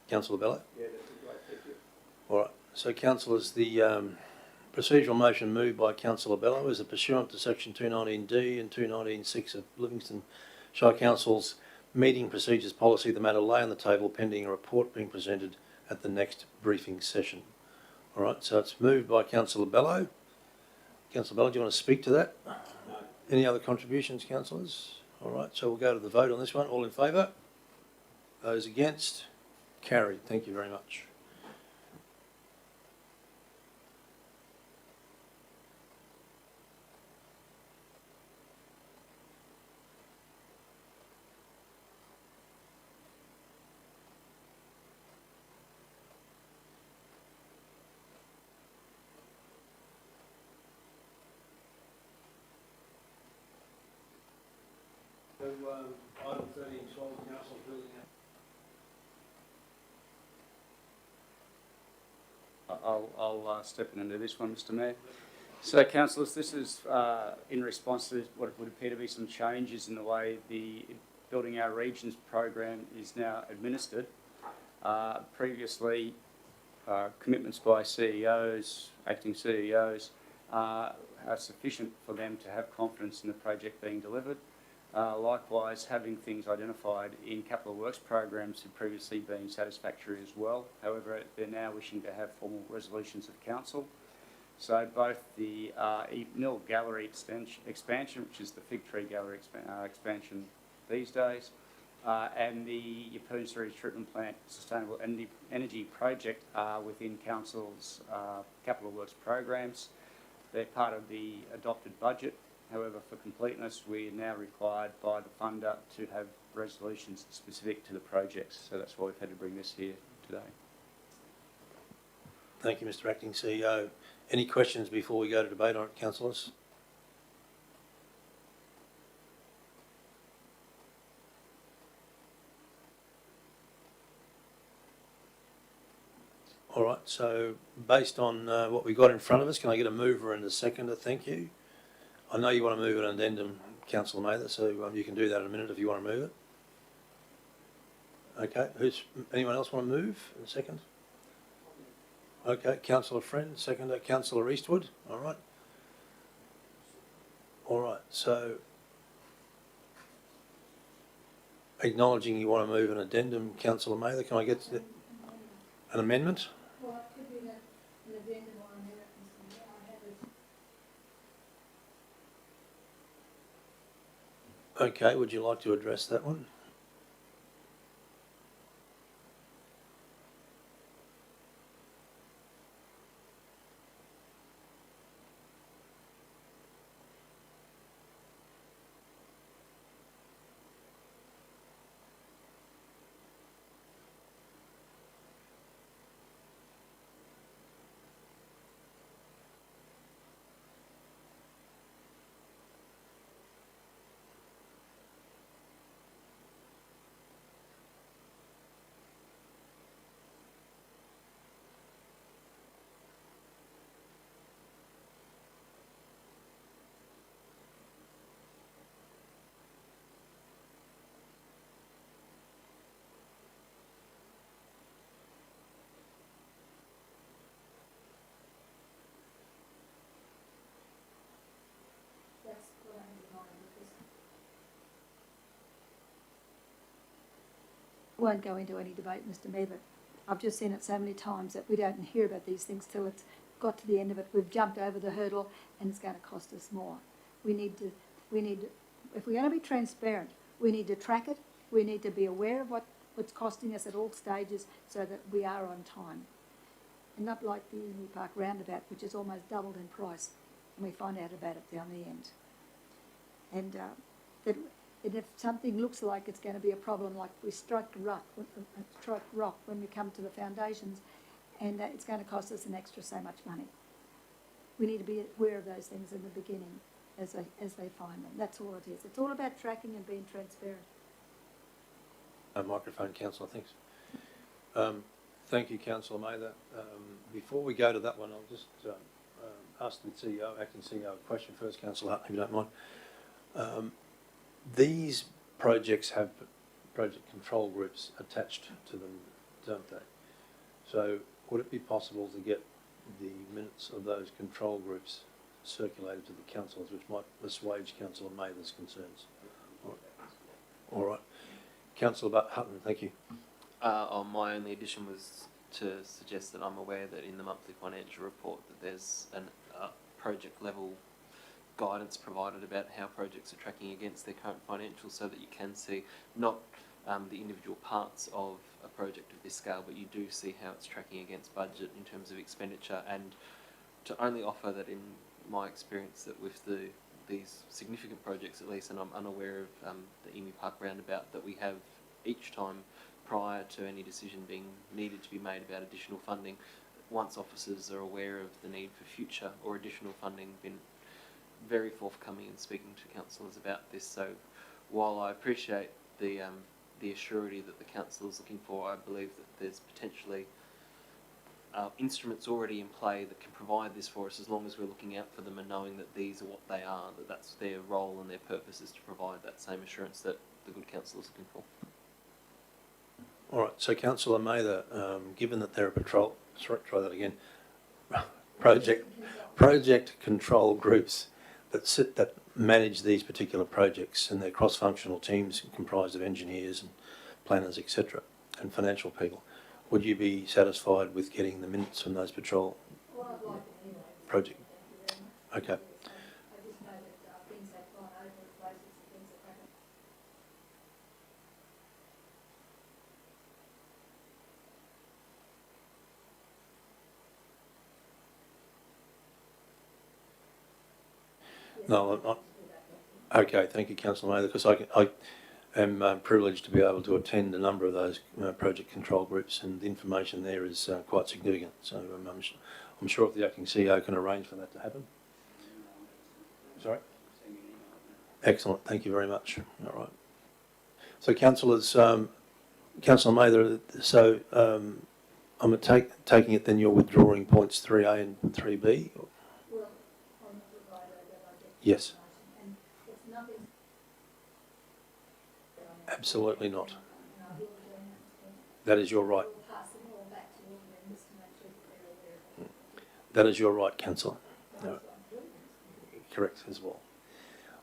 Councillor Bello? Yeah, that'd be great, thank you. All right. So, councillors, the procedural motion moved by Councillor Bello is pursuant to section 219D and 219(6) of Livingstone Shire Council's meeting procedures policy. The matter lay on the table pending a report being presented at the next briefing session. All right. So it's moved by Councillor Bello. Councillor Bello, do you want to speak to that? No. Any other contributions, councillors? All right. So we'll go to the vote on this one. All in favour? Those against? Carried. Thank you very much. So, item 13, 12, council building up. I'll step in and do this one, Mr Mayor. So, councillors, this is in response to what would appear to be some changes in the way the Building Our Regions program is now administered. Previously, commitments by CEOs, acting CEOs, are sufficient for them to have confidence in the project being delivered. Likewise, having things identified in capital works programs had previously been satisfactory as well. However, they're now wishing to have formal resolutions of council. So both the Mill Gallery expansion, which is the Fig Tree Gallery expansion these days, and the Yeppoon Sewage Treatment Plant Sustainable Energy Project are within council's capital works programs. They're part of the adopted budget. However, for completeness, we are now required by the funder to have resolutions specific to the projects. So that's why we've had to bring this here today. Thank you, Mr Acting CEO. Any questions before we go to debate on it, councillors? All right, so based on what we've got in front of us, can I get a mover and a seconder? Thank you. I know you want to move an addendum, Councillor Mather, so you can do that in a minute if you want to move it. Okay, anyone else want to move in a second? Okay, Councillor Friend, seconder, Councillor Eastwood, all right. So, acknowledging you want to move an addendum, Councillor Mather, can I get an amendment? Well, it could be an addendum or an amendment. Okay, would you like to address that one? That's what I had in mind, because won't go into any debate, Mr. Mayor, but I've just seen it so many times that we don't hear about these things till it's got to the end of it. We've jumped over the hurdle and it's going to cost us more. We need, if we're going to be transparent, we need to track it. We need to be aware of what's costing us at all stages so that we are on time. And not like the Emu Park roundabout, which is almost doubled in price, and we find out about it down the end. And if something looks like it's going to be a problem, like we strike rock when we come to the foundations, and it's going to cost us an extra so much money. We need to be aware of those things in the beginning as they find them. That's all it is. It's all about tracking and being transparent. Microphone, Councillor, thanks. Thank you, Councillor Mather. Before we go to that one, I'll just ask the CEO, acting CEO, a question first, Councillor Hutton, if you don't mind. These projects have project control groups attached to them, don't they? So would it be possible to get the minutes of those control groups circulated to the councillors, which might assuage Councillor Mather's concerns? All right. Councillor Hutton, thank you. My only addition was to suggest that I'm aware that in the monthly financial report that there's a project level guidance provided about how projects are tracking against their current financials, so that you can see not the individual parts of a project of this scale, but you do see how it's tracking against budget in terms of expenditure. And to only offer that, in my experience, that with these significant projects at least, and I'm unaware of the Emu Park roundabout, that we have each time prior to any decision being needed to be made about additional funding, once officers are aware of the need for future or additional funding, been very forthcoming in speaking to councillors about this. So while I appreciate the assurity that the council is looking for, I believe that there's potentially instruments already in play that can provide this for us, as long as we're looking out for them and knowing that these are what they are, that that's their role and their purpose is to provide that same assurance that the good council is looking for. All right, so Councillor Mather, given that there are try that again, project control groups that manage these particular projects, and they're cross-functional teams comprised of engineers and planners, etc., and financial people. Would you be satisfied with getting the minutes from those patrol projects? Okay. No, okay, thank you, Councillor Mather, because I am privileged to be able to attend a number of those project control groups, and the information there is quite significant. So I'm sure if the acting CEO can arrange for that to happen. Sorry? Excellent, thank you very much. All right. So councillors, Councillor Mather, so I'm taking it then you're withdrawing points 3A and 3B? Yes. Absolutely not. That is your right. That is your right, Councillor. No. Correct as well.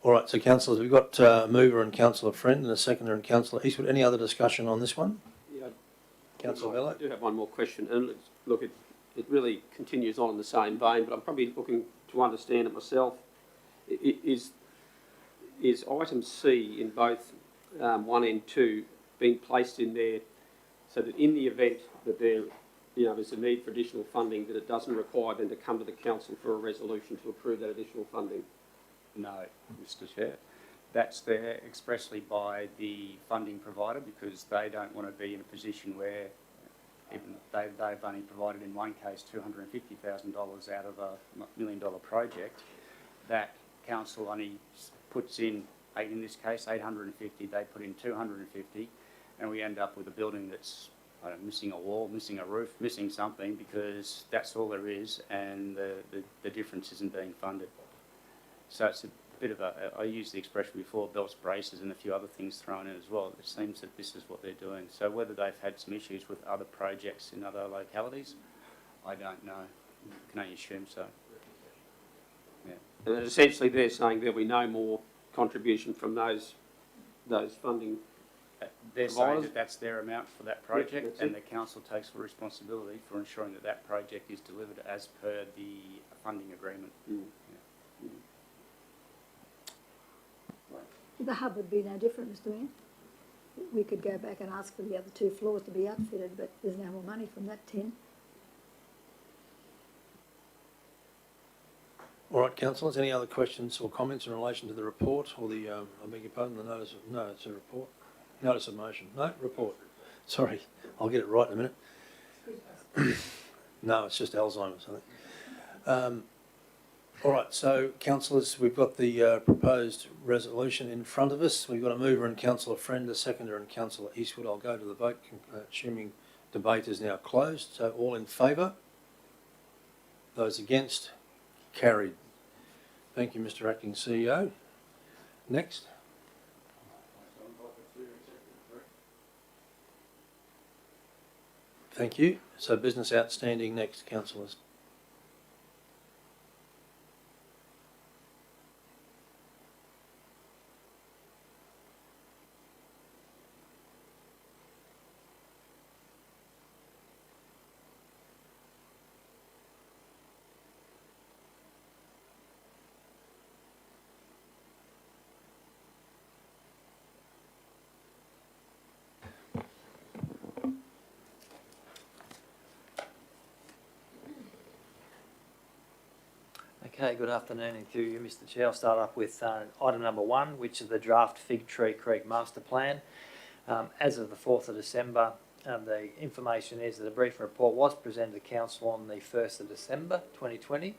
All right, so councillors, we've got a mover and councillor Friend and a seconder and councillor Eastwood. Any other discussion on this one? Yeah, Councillor Bello? I do have one more question, and look, it really continues on in the same vein, but I'm probably looking to understand it myself. Is item C in both 1 and 2 being placed in there so that in the event that there's a need for additional funding, that it doesn't require them to come to the council for a resolution to approve that additional funding? No, Mr Chair. That's there expressly by the funding provider because they don't want to be in a position where even they've only provided in one case $250,000 out of a $1 million project. That council only puts in this case 850, they put in 250, and we end up with a building that's missing a wall, missing a roof, missing something because that's all there is, and the difference isn't being funded. So it's a bit of I used the expression before, belts, braces and a few other things thrown in as well. It seems that this is what they're doing. So whether they've had some issues with other projects in other localities, I don't know. I can only assume so. Yeah. And essentially they're saying there'll be no more contribution from those funding They're saying that that's their amount for that project, yeah, and the council takes full responsibility for ensuring that that project is delivered as per the funding agreement. Mm. Yeah. The hub would be no different, Mr Mayor. We could go back and ask for the other 2 floors to be outfitted, but there's no more money from that 10. All right, councillors, any other questions or comments in relation to the report or the, I beg your pardon, the notice of, no, it's a report. Notice of motion. No, report. Sorry, I'll get it right in a minute. No, it's just Alzheimer's, I think. All right, so councillors, we've got the proposed resolution in front of us. We've got a mover and councillor Friend, a seconder and councillor Eastwood. I'll go to the vote, assuming debate is now closed. So all in favour? Those against? Carried. Thank you, Mr Acting CEO. Next. Thank you. So business outstanding next, councillors. Okay, good afternoon to you, Mr Chair. I'll start up with item number 1, which is the draft Fig Tree Creek Master Plan. As of the 4th of December, the information is that a briefing report was presented to Council on the 1st of December 2020.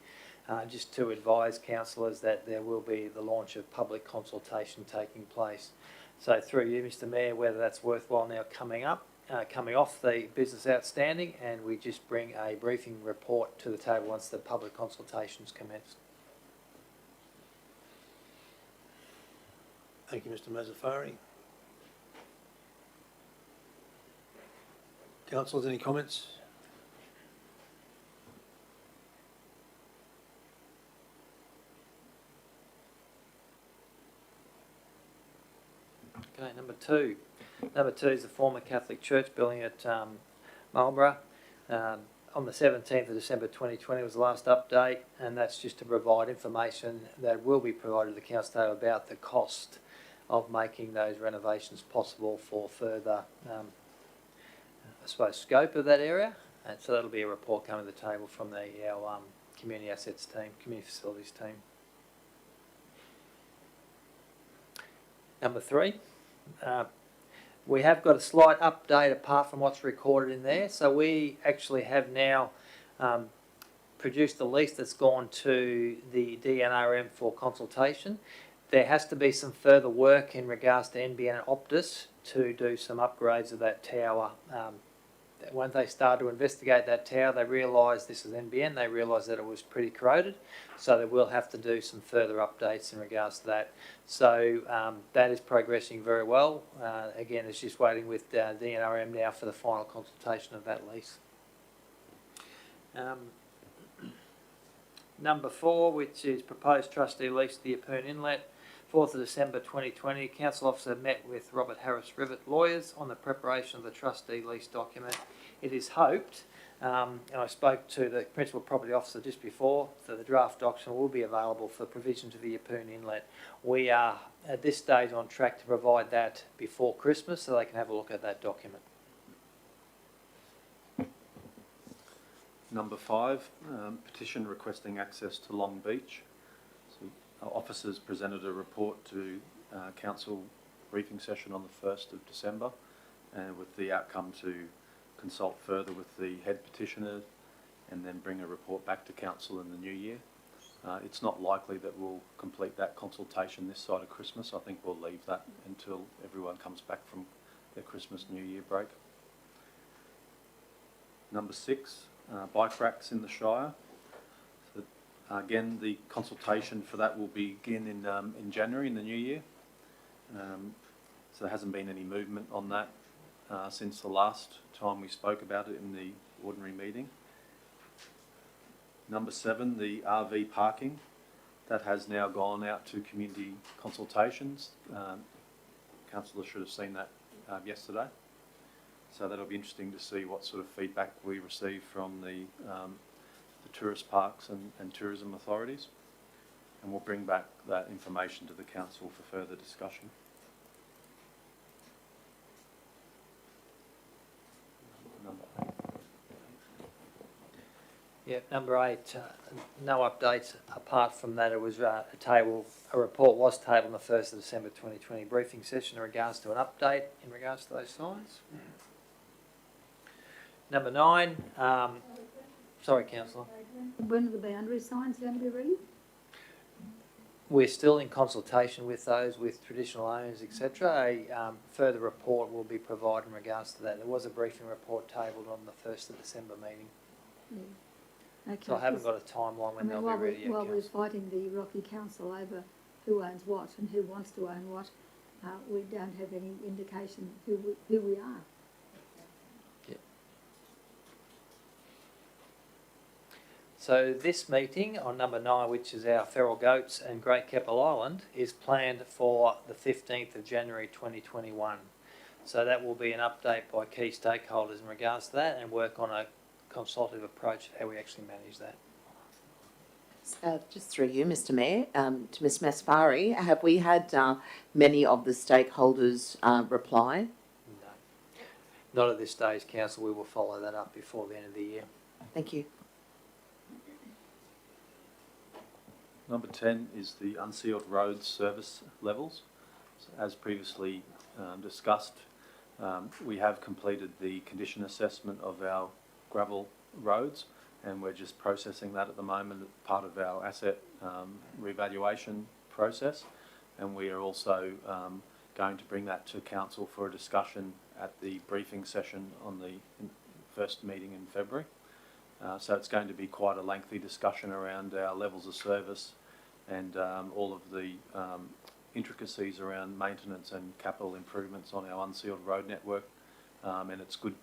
Just to advise councillors that there will be the launch of public consultation taking place. So through you, Mr Mayor, whether that's worthwhile now coming off the business outstanding, and we just bring a briefing report to the table once the public consultations commence. Thank you, Mr Mazzafari. Councillors, any comments? Okay, number 2. Number 2 is the former Catholic Church building at Marlborough. On the 17th of December 2020 was the last update, and that's just to provide information that will be provided to the council about the cost of making those renovations possible for further, I suppose, scope of that area. And so that'll be a report coming to the table from our community assets team, community facilities team. Number 3. We have got a slight update apart from what's recorded in there. So we actually have now produced a lease that's gone to the DNRM for consultation. There has to be some further work in regards to NBN and Optus to do some upgrades of that tower. When they started to investigate that tower, they realised this is NBN, they realised that it was pretty corroded, so they will have to do some further updates in regards to that. So that is progressing very well. Again, it's just waiting with DNRM now for the final consultation of that lease. Number 4, which is proposed trustee lease to the Yeppoon Inlet. 4th of December 2020, Council Officer met with Robert Harris Rivet Lawyers on the preparation of the trustee lease document. It is hoped, and I spoke to the Principal Property Officer just before, that the draft document will be available for provision to the Yeppoon Inlet. We are at this stage on track to provide that before Christmas so they can have a look at that document. Number 5, petition requesting access to Long Beach. So, officers presented a report to council briefing session on the 1st of December, and with the outcome to consult further with the head petitioner and then bring a report back to council in the new year. It's not likely that we'll complete that consultation this side of Christmas. I think we'll leave that until everyone comes back from their Christmas New Year break. Number 6, bike racks in the Shire. So, again, the consultation for that will begin in January in the new year. So there hasn't been any movement on that since the last time we spoke about it in the ordinary meeting. Number 7, the RV parking. That has now gone out to community consultations. Councillors should have seen that yesterday. So that'll be interesting to see what sort of feedback we receive from the tourist parks and tourism authorities. And we'll bring back that information to the council for further discussion. Number 8. Yeah, number 8, no updates apart from that. It was a report was tabled on the 1st of December 2020 briefing session in regards to an update in regards to those signs. Number 9, sorry, Councillor. When are the boundary signs going to be ready? We're still in consultation with those, with traditional owners, etc. A further report will be provided in regards to that. There was a briefing report tabled on the 1st of December meeting. Yeah. Okay. So I haven't got a timeline when they'll be ready yet. While we're fighting the Rocky Council over who owns what and who wants to own what, we don't have any indication who we are. So this meeting on number 9, which is our feral goats and Great Keppel Island, is planned for the 15th of January 2021. So that will be an update by key stakeholders in regards to that and work on a consultative approach to how we actually manage that. Just through you, Mr Mayor, to Ms Masfari, have we had many of the stakeholders reply? No. Not at this stage, Council. We will follow that up before the end of the year. Thank you. Number 10 is the unsealed roads service levels. So as previously discussed, we have completed the condition assessment of our gravel roads, and we're just processing that at the moment as part of our asset revaluation process, and we are also going to bring that to council for a discussion at the briefing session on the first meeting in February. So it's going to be quite a lengthy discussion around our levels of service and all of the intricacies around maintenance and capital improvements on our unsealed road network. And it's good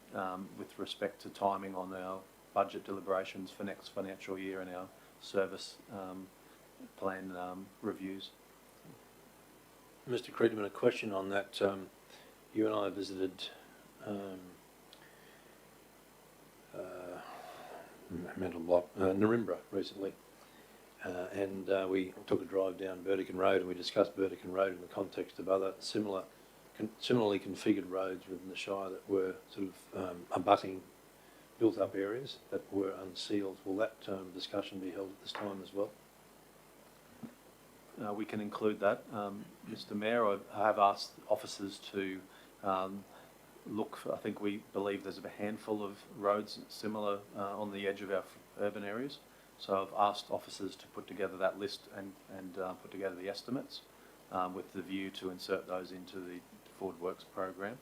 with respect to timing on our budget deliberations for next financial year and our service plan reviews. Mr. Creedman, a question on that. You and I visited Narimbra recently, and we took a drive down Burdekin Road, and we discussed Burdekin Road in the context of other similarly configured roads within the Shire that were sort of abutting built-up areas that were unsealed. Will that discussion be held at this time as well? We can include that. Mr Mayor, I have asked officers to look for, I think we believe there's a handful of roads similar on the edge of our urban areas. So I've asked officers to put together that list and put together the estimates with the view to insert those into the Forward Works program.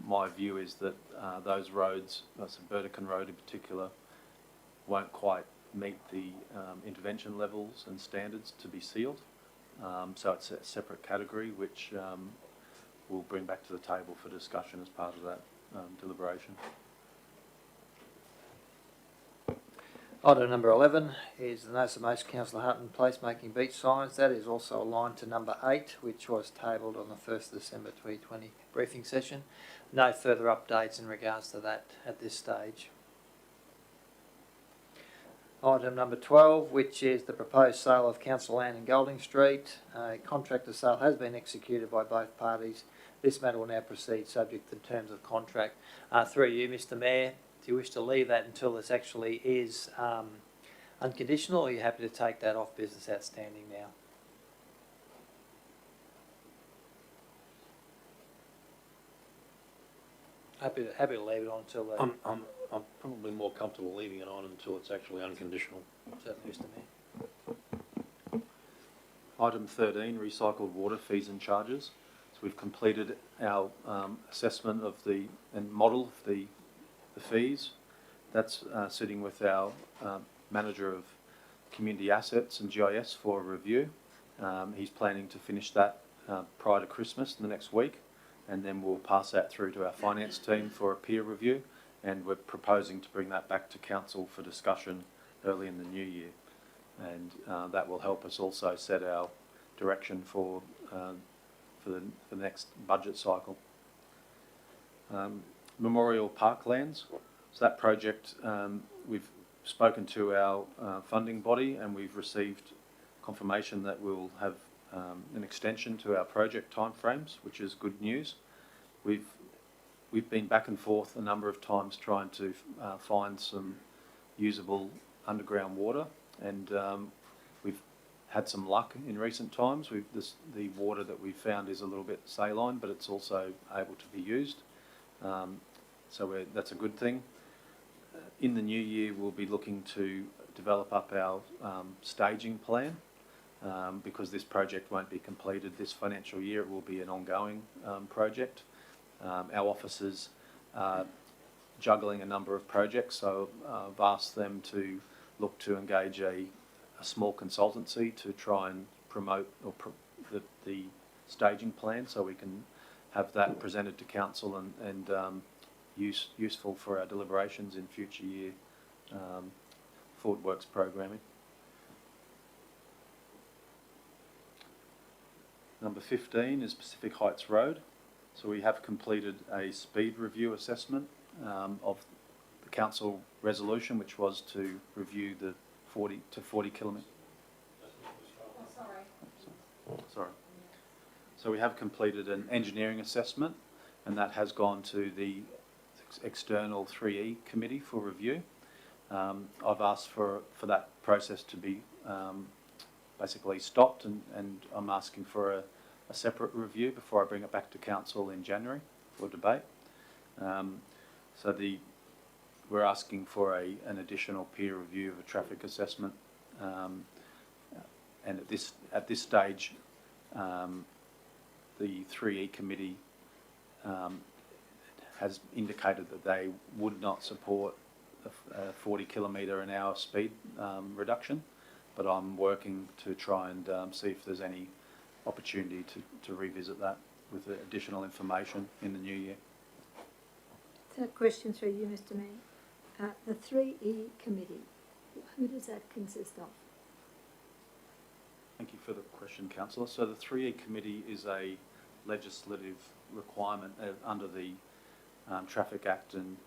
My view is that those roads, so Burdekin Road in particular, won't quite meet the intervention levels and standards to be sealed. So it's a separate category which we'll bring back to the table for discussion as part of that deliberation. Item number 11 is the notice of motion Councillor Hutton placemaking beach signs. That is also aligned to number 8, which was tabled on the 1st of December 2020 briefing session. No further updates in regards to that at this stage. Item number 12, which is the proposed sale of council land in Golding Street. A contract of sale has been executed by both parties. This matter will now proceed subject to the terms of contract. Through you, Mr Mayor, do you wish to leave that until this actually is unconditional, or are you happy to take that off business outstanding now? Happy to leave it on until the... I'm probably more comfortable leaving it on until it's actually unconditional. Certainly, Mr Mayor. Item 13, recycled water fees and charges. So we've completed our assessment of and model of the fees. That's sitting with our manager of community assets and GIS for a review. He's planning to finish that prior to Christmas in the next week, and then we'll pass that through to our finance team for a peer review, and we're proposing to bring that back to council for discussion early in the new year, and that will help us also set our direction for the next budget cycle. Memorial Parklands. So that project, we've spoken to our funding body, and we've received confirmation that we'll have an extension to our project timeframes, which is good news. We've been back and forth a number of times trying to find some usable underground water, and we've had some luck in recent times. The water that we've found is a little bit saline, but it's also able to be used. So that's a good thing. In the new year, we'll be looking to develop up our staging plan, because this project won't be completed this financial year. It will be an ongoing project. Our officers are juggling a number of projects, so I've asked them to look to engage a small consultancy to try and promote the staging plan, so we can have that presented to council and useful for our deliberations in future year forward works programming. Number 15 is Pacific Heights Road. So we have completed a speed review assessment of the council resolution, which was to review the 40 kilometre. Sorry. So we have completed an engineering assessment, and that has gone to the external 3E committee for review. I've asked for that process to be basically stopped, and I'm asking for a separate review before I bring it back to council in January for debate. So we're asking for an additional peer review of a traffic assessment, and at this stage, the 3E committee has indicated that they would not support a 40 kilometre an hour speed reduction, but I'm working to try and see if there's any opportunity to revisit that with additional information in the new year. So a question through you, Mr Mayor. The 3E committee, who does that consist of? Thank you for the question, Councillor. So the 3E committee is a legislative requirement under the Traffic Act and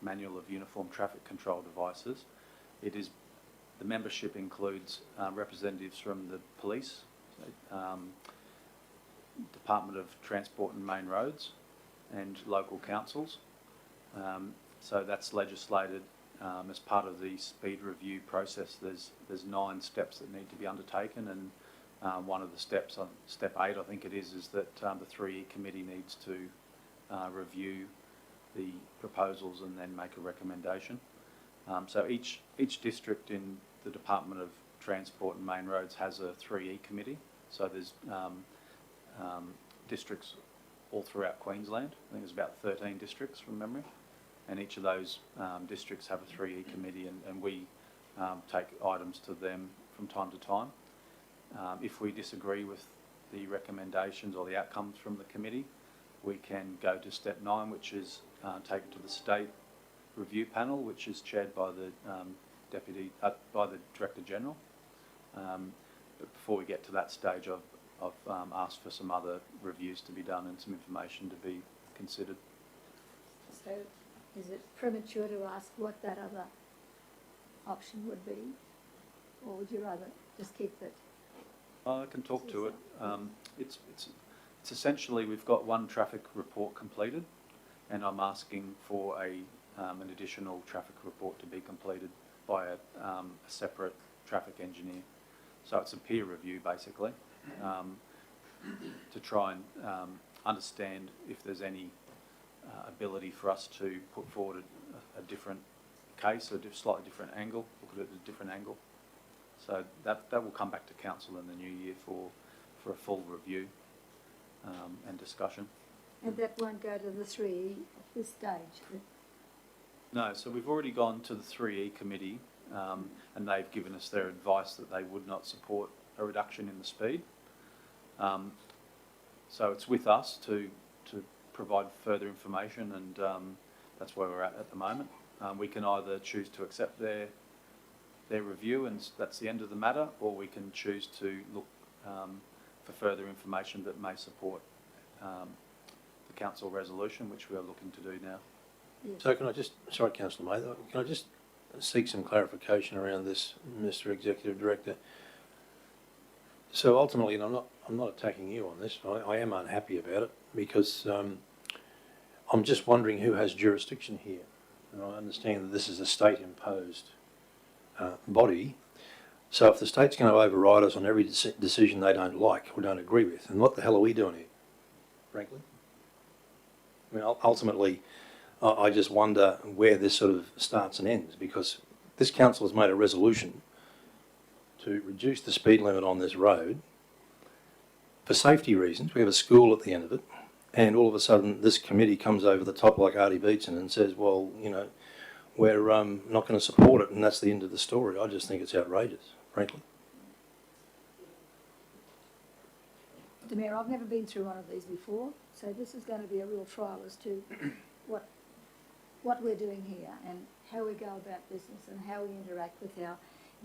Manual of Uniform Traffic Control Devices. The membership includes representatives from the police, Department of Transport and Main Roads, and local councils. So that's legislated as part of the speed review process. There's 9 steps that need to be undertaken, and one of the steps, step 8 I think it is that the 3E committee needs to review the proposals and then make a recommendation. So each district in the Department of Transport and Main Roads has a 3E committee. So there's districts all throughout Queensland. I think there's about 13 districts from memory, and each of those districts have a 3E committee, and we take items to them from time to time. If we disagree with the recommendations or the outcomes from the committee, we can go to step 9, which is taken to the state review panel, which is chaired by the by the Director General. But before we get to that stage, I've asked for some other reviews to be done and some information to be considered. So is it premature to ask what that other option would be? Or would you rather just keep it? I can talk to it. It's essentially, we've got one traffic report completed, and I'm asking for an additional traffic report to be completed by a separate traffic engineer. So it's a peer review basically, to try and understand if there's any ability for us to put forward a different case, a slightly different angle, look at it at a different angle. So that will come back to council in the new year for a full review and discussion. And that won't go to the 3E at this stage? No, so we've already gone to the 3E committee, and they've given us their advice that they would not support a reduction in the speed. So it's with us to provide further information, and that's where we're at the moment. We can either choose to accept their review and that's the end of the matter, or we can choose to look for further information that may support the council resolution, which we are looking to do now. Yes. So can I just, sorry Councillor May, can I just seek some clarification around this, Mr Executive Director? So ultimately, and I'm not attacking you on this, I am unhappy about it because I'm just wondering who has jurisdiction here. And I understand that this is a state-imposed body. So if the state's going to override us on every decision they don't like or don't agree with, then what the hell are we doing here, frankly? I mean, ultimately, I just wonder where this sort of starts and ends, because this council has made a resolution to reduce the speed limit on this road for safety reasons. We have a school at the end of it, and all of a sudden this committee comes over the top like Artie Beetson and says, well, you know, we're not going to support it, and that's the end of the story. I just think it's outrageous, frankly. Mr Mayor, I've never been through one of these before, so this is going to be a real trial as to what we're doing here and how we go about business and how we interact with our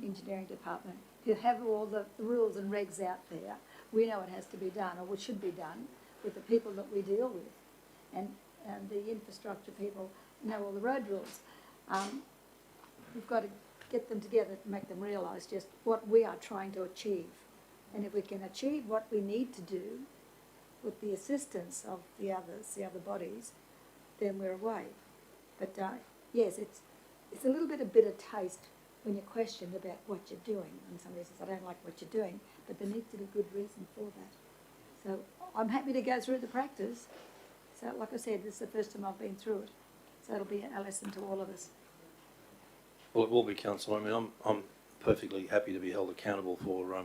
engineering department, who have all the rules and regs out there. We know it has to be done, or what should be done, with the people that we deal with. And the infrastructure people know all the road rules. We've got to get them together to make them realise just what we are trying to achieve. And if we can achieve what we need to do with the assistance of the others, the other bodies, then we're away. But yes, it's a little bit of bitter taste when you're questioned about what you're doing. And somebody says, I don't like what you're doing, but there needs to be good reason for that. So I'm happy to go through the practice. So like I said, this is the first time I've been through it. So it'll be a lesson to all of us. Well, it will be, Councillor. I mean, I'm perfectly happy to be held accountable for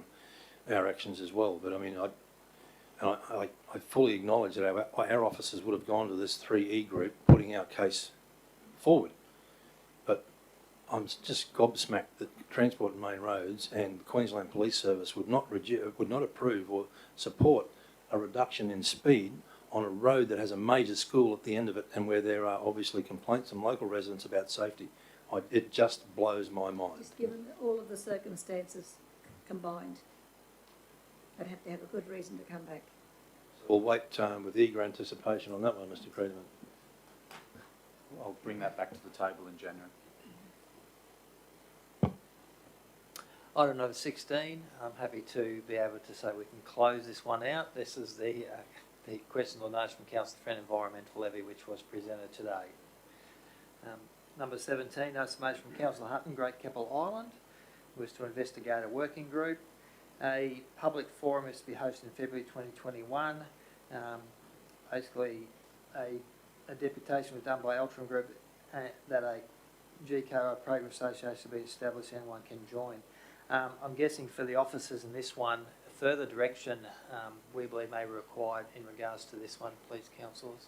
our actions as well. But I mean, I fully acknowledge that our officers would have gone to this 3E group putting our case forward. But I'm just gobsmacked that Transport and Main Roads and the Queensland Police Service would not approve or support a reduction in speed on a road that has a major school at the end of it, and where there are obviously complaints from local residents about safety. It just blows my mind. Just given all of the circumstances combined, they'd have to have a good reason to come back. We'll wait with eager anticipation on that one, Mr Creedman. I'll bring that back to the table in January. Item number 16, I'm happy to be able to say we can close this one out. This is the question or notice from Councillor Friend Environmental Levy, which was presented today. Number 17, notice of motion from Councillor Hutton, Great Keppel Island, was to investigate a working group. A public forum is to be hosted in February 2021. Basically, a deputation was done by Altram Group that a GKO program association will be established, anyone can join. I'm guessing for the officers in this one, further direction we believe may be required in regards to this one, please, councillors.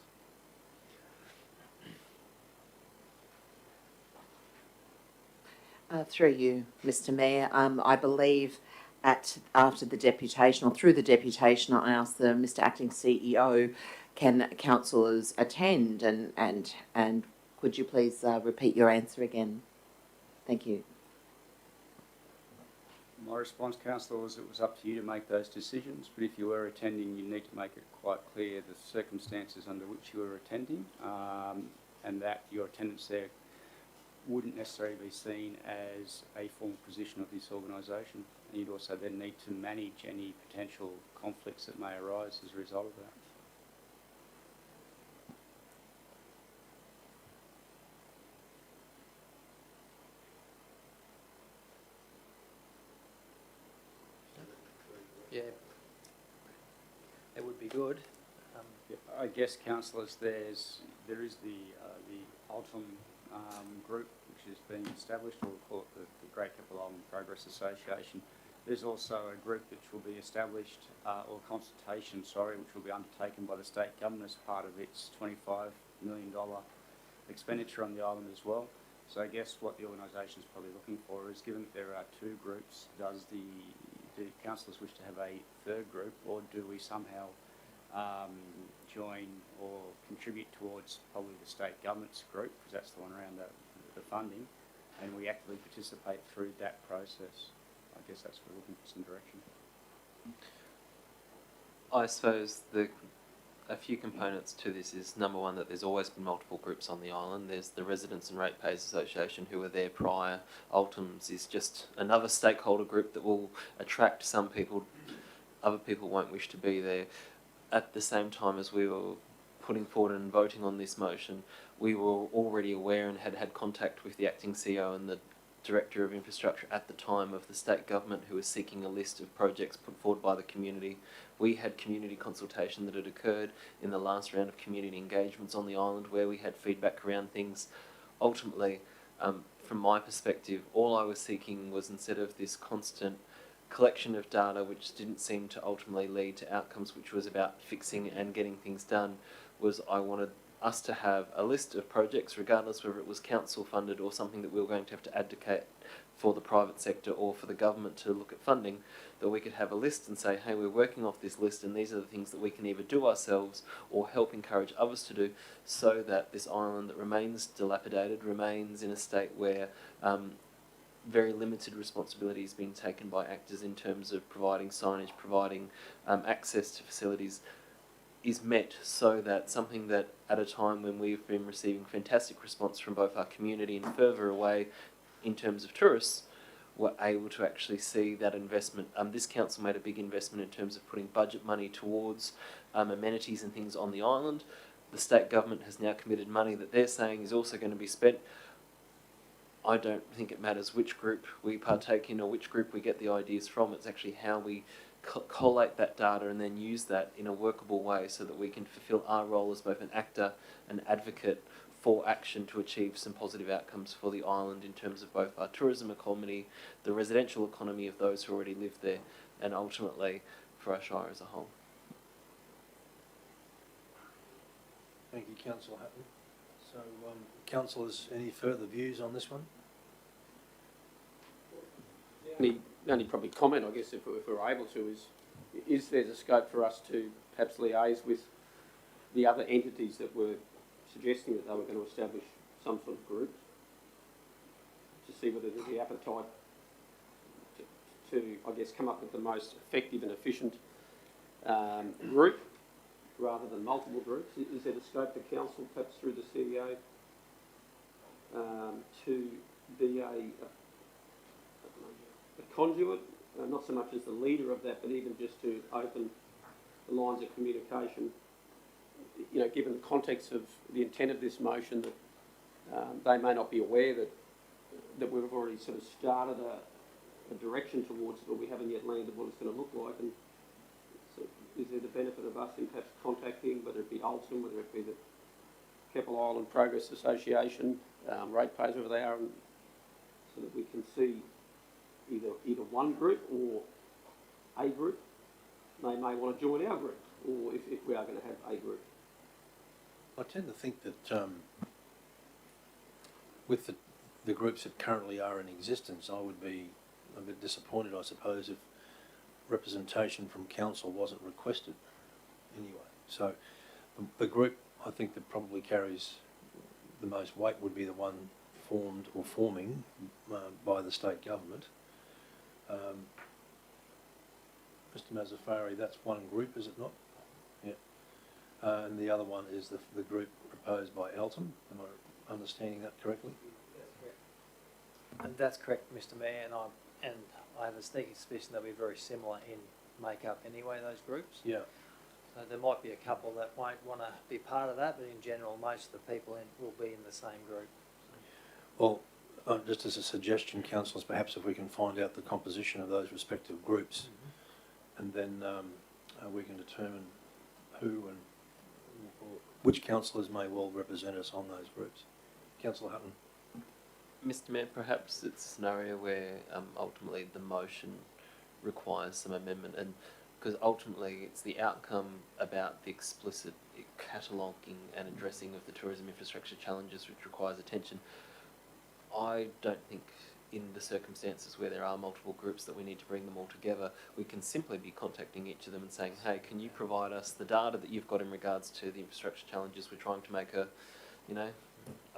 Through you, Mr Mayor, I believe after the deputation, or through the deputation, I asked the Mr Acting CEO, can councillors attend, and could you please repeat your answer again? Thank you. My response, councillor, was it was up to you to make those decisions, but if you were attending, you need to make it quite clear the circumstances under which you were attending, and that your attendance there wouldn't necessarily be seen as a formal position of this organisation. And you'd also then need to manage any potential conflicts that may arise as a result of that. Yeah, it would be good. I guess, councillors, there is the Altum group which has been established, or we'll call it the Great Keppel Island Progress Association. There's also a group which will be established, or consultation, which will be undertaken by the state government as part of its $25 million expenditure on the island as well. So I guess what the organisation is probably looking for is, given that there are two groups, do councillors wish to have a third group, or do we somehow join or contribute towards probably the state government's group, because that's the one around the funding, and we actively participate through that process? I guess that's what we're looking for, some direction. I suppose a few components to this is, number one, that there's always been multiple groups on the island. There's the Residents and Ratepayers Association, who were there prior. Ultums is just another stakeholder group that will attract some people. Other people won't wish to be there. At the same time as we were putting forward and voting on this motion, we were already aware and had contact with the acting CEO and the Director of Infrastructure at the time of the state government, who was seeking a list of projects put forward by the community. We had community consultation that had occurred in the last round of community engagements on the island, where we had feedback around things. Ultimately, from my perspective, all I was seeking was, instead of this constant collection of data which didn't seem to ultimately lead to outcomes, which was about fixing and getting things done, was I wanted us to have a list of projects, regardless whether it was council funded or something that we were going to have to advocate for the private sector or for the government to look at funding, that we could have a list and say, hey, we're working off this list and these are the things that we can either do ourselves or help encourage others to do, so that this island that remains dilapidated, remains in a state where very limited responsibility is being taken by actors in terms of providing signage, providing access to facilities, is met, so that something that at a time when we've been receiving fantastic response from both our community and further away in terms of tourists, we're able to actually see that investment. This council made a big investment in terms of putting budget money towards amenities and things on the island. The state government has now committed money that they're saying is also going to be spent. I don't think it matters which group we partake in or which group we get the ideas from. It's actually how we collate that data and then use that in a workable way, so that we can fulfil our role as both an actor and advocate for action to achieve some positive outcomes for the island in terms of both our tourism economy, the residential economy of those who already live there, and ultimately for our Shire as a whole. Thank you, Councillor Hatton. So, councillors, any further views on this one? The only probably comment, I guess, if we're able to, is there a scope for us to perhaps liaise with the other entities that were suggesting that they were going to establish some sort of group, to see whether there's the appetite to I guess, come up with the most effective and efficient group, rather than multiple groups? Is there a scope for council, perhaps through the CEO, to be a conduit, not so much as the leader of that, but even just to open the lines of communication, you know, given the context of the intent of this motion, that they may not be aware that we've already sort of started a direction towards it, but we haven't yet landed what it's going to look like. And so is there the benefit of us in perhaps contacting, whether it be Altum, whether it be the Keppel Island Progress Association, ratepayers, whoever they are, and so that we can see either one group or a group. They may want to join our group, or if we are going to have a group. I tend to think that with the groups that currently are in existence, I would be a bit disappointed, I suppose, if representation from council wasn't requested anyway. So the group, I think, that probably carries the most weight would be the one formed or forming by the state government. Mr Mazafari, that's one group, is it not? Yeah. And the other one is the group proposed by Elton. Am I understanding that correctly? And that's correct, Mr Mayor, and I have a sneaky suspicion they'll be very similar in make-up anyway, those groups. Yeah. So there might be a couple that won't want to be part of that, but in general, most of the people will be in the same group. Well, just as a suggestion, councillors, perhaps if we can find out the composition of those respective groups, and then we can determine who and which councillors may well represent us on those groups. Councillor Hutton. Mr Mayor, perhaps it's a scenario where ultimately the motion requires some amendment, and because ultimately it's the outcome about the explicit cataloguing and addressing of the tourism infrastructure challenges which requires attention. I don't think in the circumstances where there are multiple groups that we need to bring them all together, we can simply be contacting each of them and saying, hey, can you provide us the data that you've got in regards to the infrastructure challenges? We're trying to make a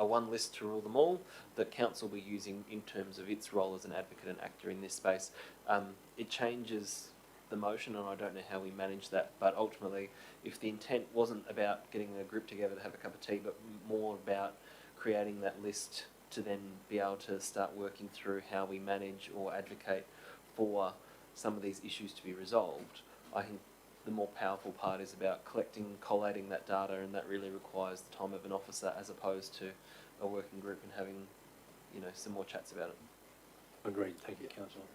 one list to rule them all that council will be using in terms of its role as an advocate and actor in this space. It changes the motion, and I don't know how we manage that, but ultimately if the intent wasn't about getting a group together to have a cup of tea, but more about creating that list to then be able to start working through how we manage or advocate for some of these issues to be resolved, I think the more powerful part is about collecting, collating that data, and that really requires the time of an officer as opposed to a working group and having, some more chats about it. Agreed. Thank you, Councillor.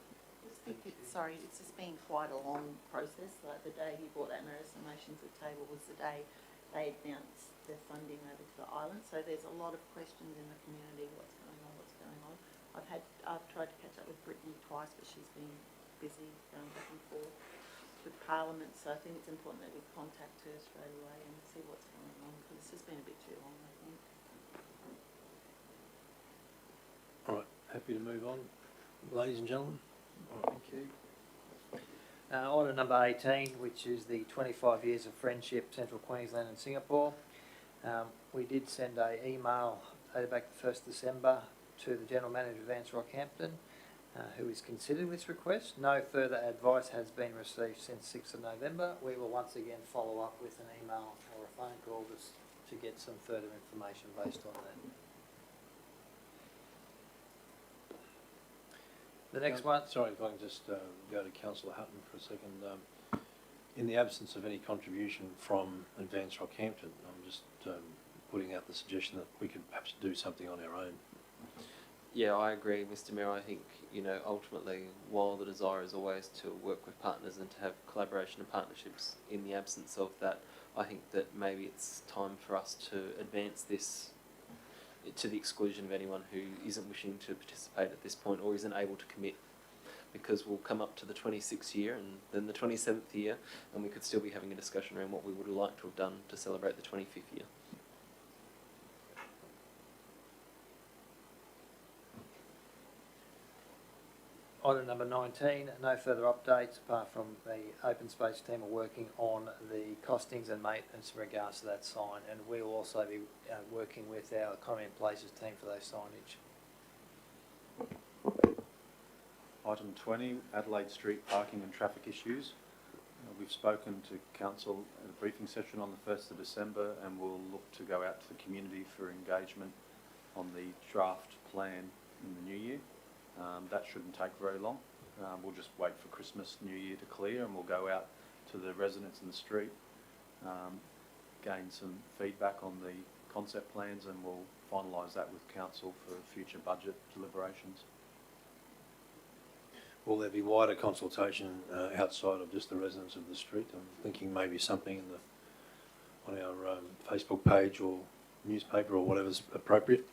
It's just been quite a long process. Like the day he brought that notice of motion to the table was the day they announced their funding over to the island. So there's a lot of questions in the community, what's going on. I've tried to catch up with Brittany twice, but she's been busy going back and forth with Parliament. So I think it's important that we contact her straight away and see what's going on, because it's just been a bit too long, I think. All right, happy to move on, ladies and gentlemen. All right, thank you. Item number 18, which is the 25 years of friendship, Central Queensland and Singapore. We did send an email back the 1st December to the General Manager of Vance Rockhampton, who is considering this request. No further advice has been received since 6th of November. We will once again follow up with an email or a phone call to get some further information based on that. The next one. Sorry, if I can just go to Councillor Hutton for a second. In the absence of any contribution from Advance Rockhampton, I'm just putting out the suggestion that we could perhaps do something on our own. Yeah, I agree, Mr Mayor. I think, ultimately, while the desire is always to work with partners and to have collaboration and partnerships, in the absence of that, I think that maybe it's time for us to advance this to the exclusion of anyone who isn't wishing to participate at this point or isn't able to commit, because we'll come up to the 26th year and then the 27th year, and we could still be having a discussion around what we would like to have done to celebrate the 25th year. Item number 19, no further updates apart from the open space team are working on the costings and maintenance in regards to that sign, and we will also be working with our economy and places team for those signage. Item 20, Adelaide Street parking and traffic issues. We've spoken to Council at a briefing session on the 1st of December, and we'll look to go out to the community for engagement on the draft plan in the new year. That shouldn't take very long. We'll just wait for Christmas, New Year to clear, and we'll go out to the residents in the street, gain some feedback on the concept plans, and we'll finalise that with Council for future budget deliberations. Will there be wider consultation outside of just the residents of the street? I'm thinking maybe something on our Facebook page or newspaper or whatever's appropriate.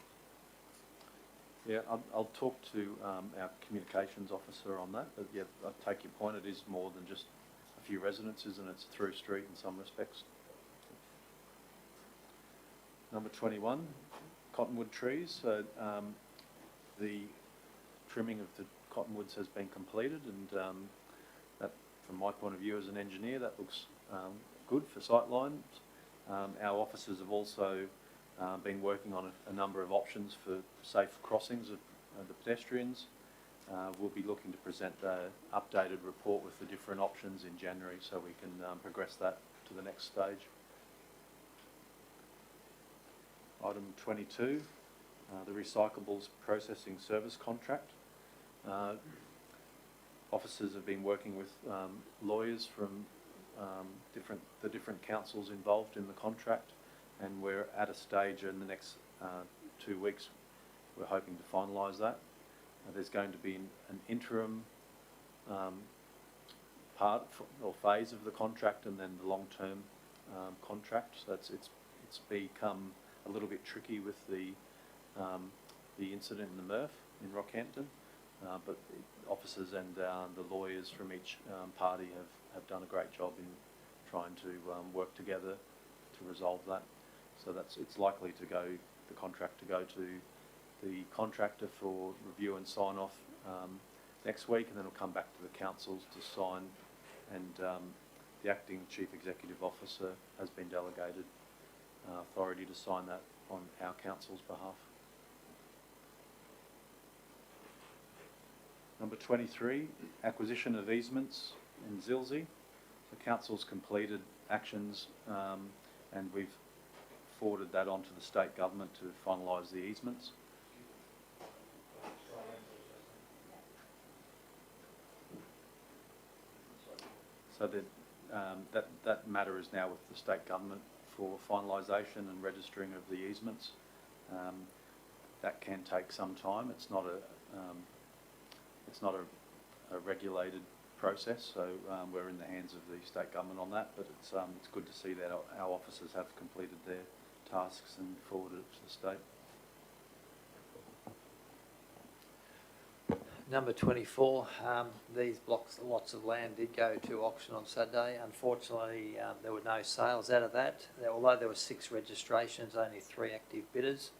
Yeah, I'll talk to our communications officer on that, but yeah, I take your point, it is more than just a few residences and it's through street in some respects. Number 21, cottonwood trees. So the trimming of the cottonwoods has been completed, and that, from my point of view as an engineer, that looks good for sight lines. Our officers have also been working on a number of options for safe crossings of the pedestrians. we'll be looking to present the updated report with the different options in January, so we can progress that to the next stage. Item 22, the recyclables processing service contract. Officers have been working with lawyers from the different councils involved in the contract, and we're at a stage in the next 2 weeks we're hoping to finalise that. There's going to be an interim part or phase of the contract, and then the long-term contract. So it's become a little bit tricky with the incident in the MRF in Rockhampton, but the officers and the lawyers from each party have done a great job in trying to work together to resolve that. So it's likely to go, the contract to go to the contractor for review and sign off next week, and then it'll come back to the councils to sign, and the acting chief executive officer has been delegated authority to sign that on our council's behalf. Number 23, acquisition of easements in Zilsey. The council's completed actions and we've forwarded that on to the state government to finalise the easements. So that matter is now with the state government for finalisation and registering of the easements. That can take some time. It's not a regulated process, so we're in the hands of the state government on that. But it's good to see that our officers have completed their tasks and forwarded it to the state. Number 24, these lots of land did go to auction on Saturday. Unfortunately, there were no sales out of that. Although there were 6 registrations, only 3 active bidders.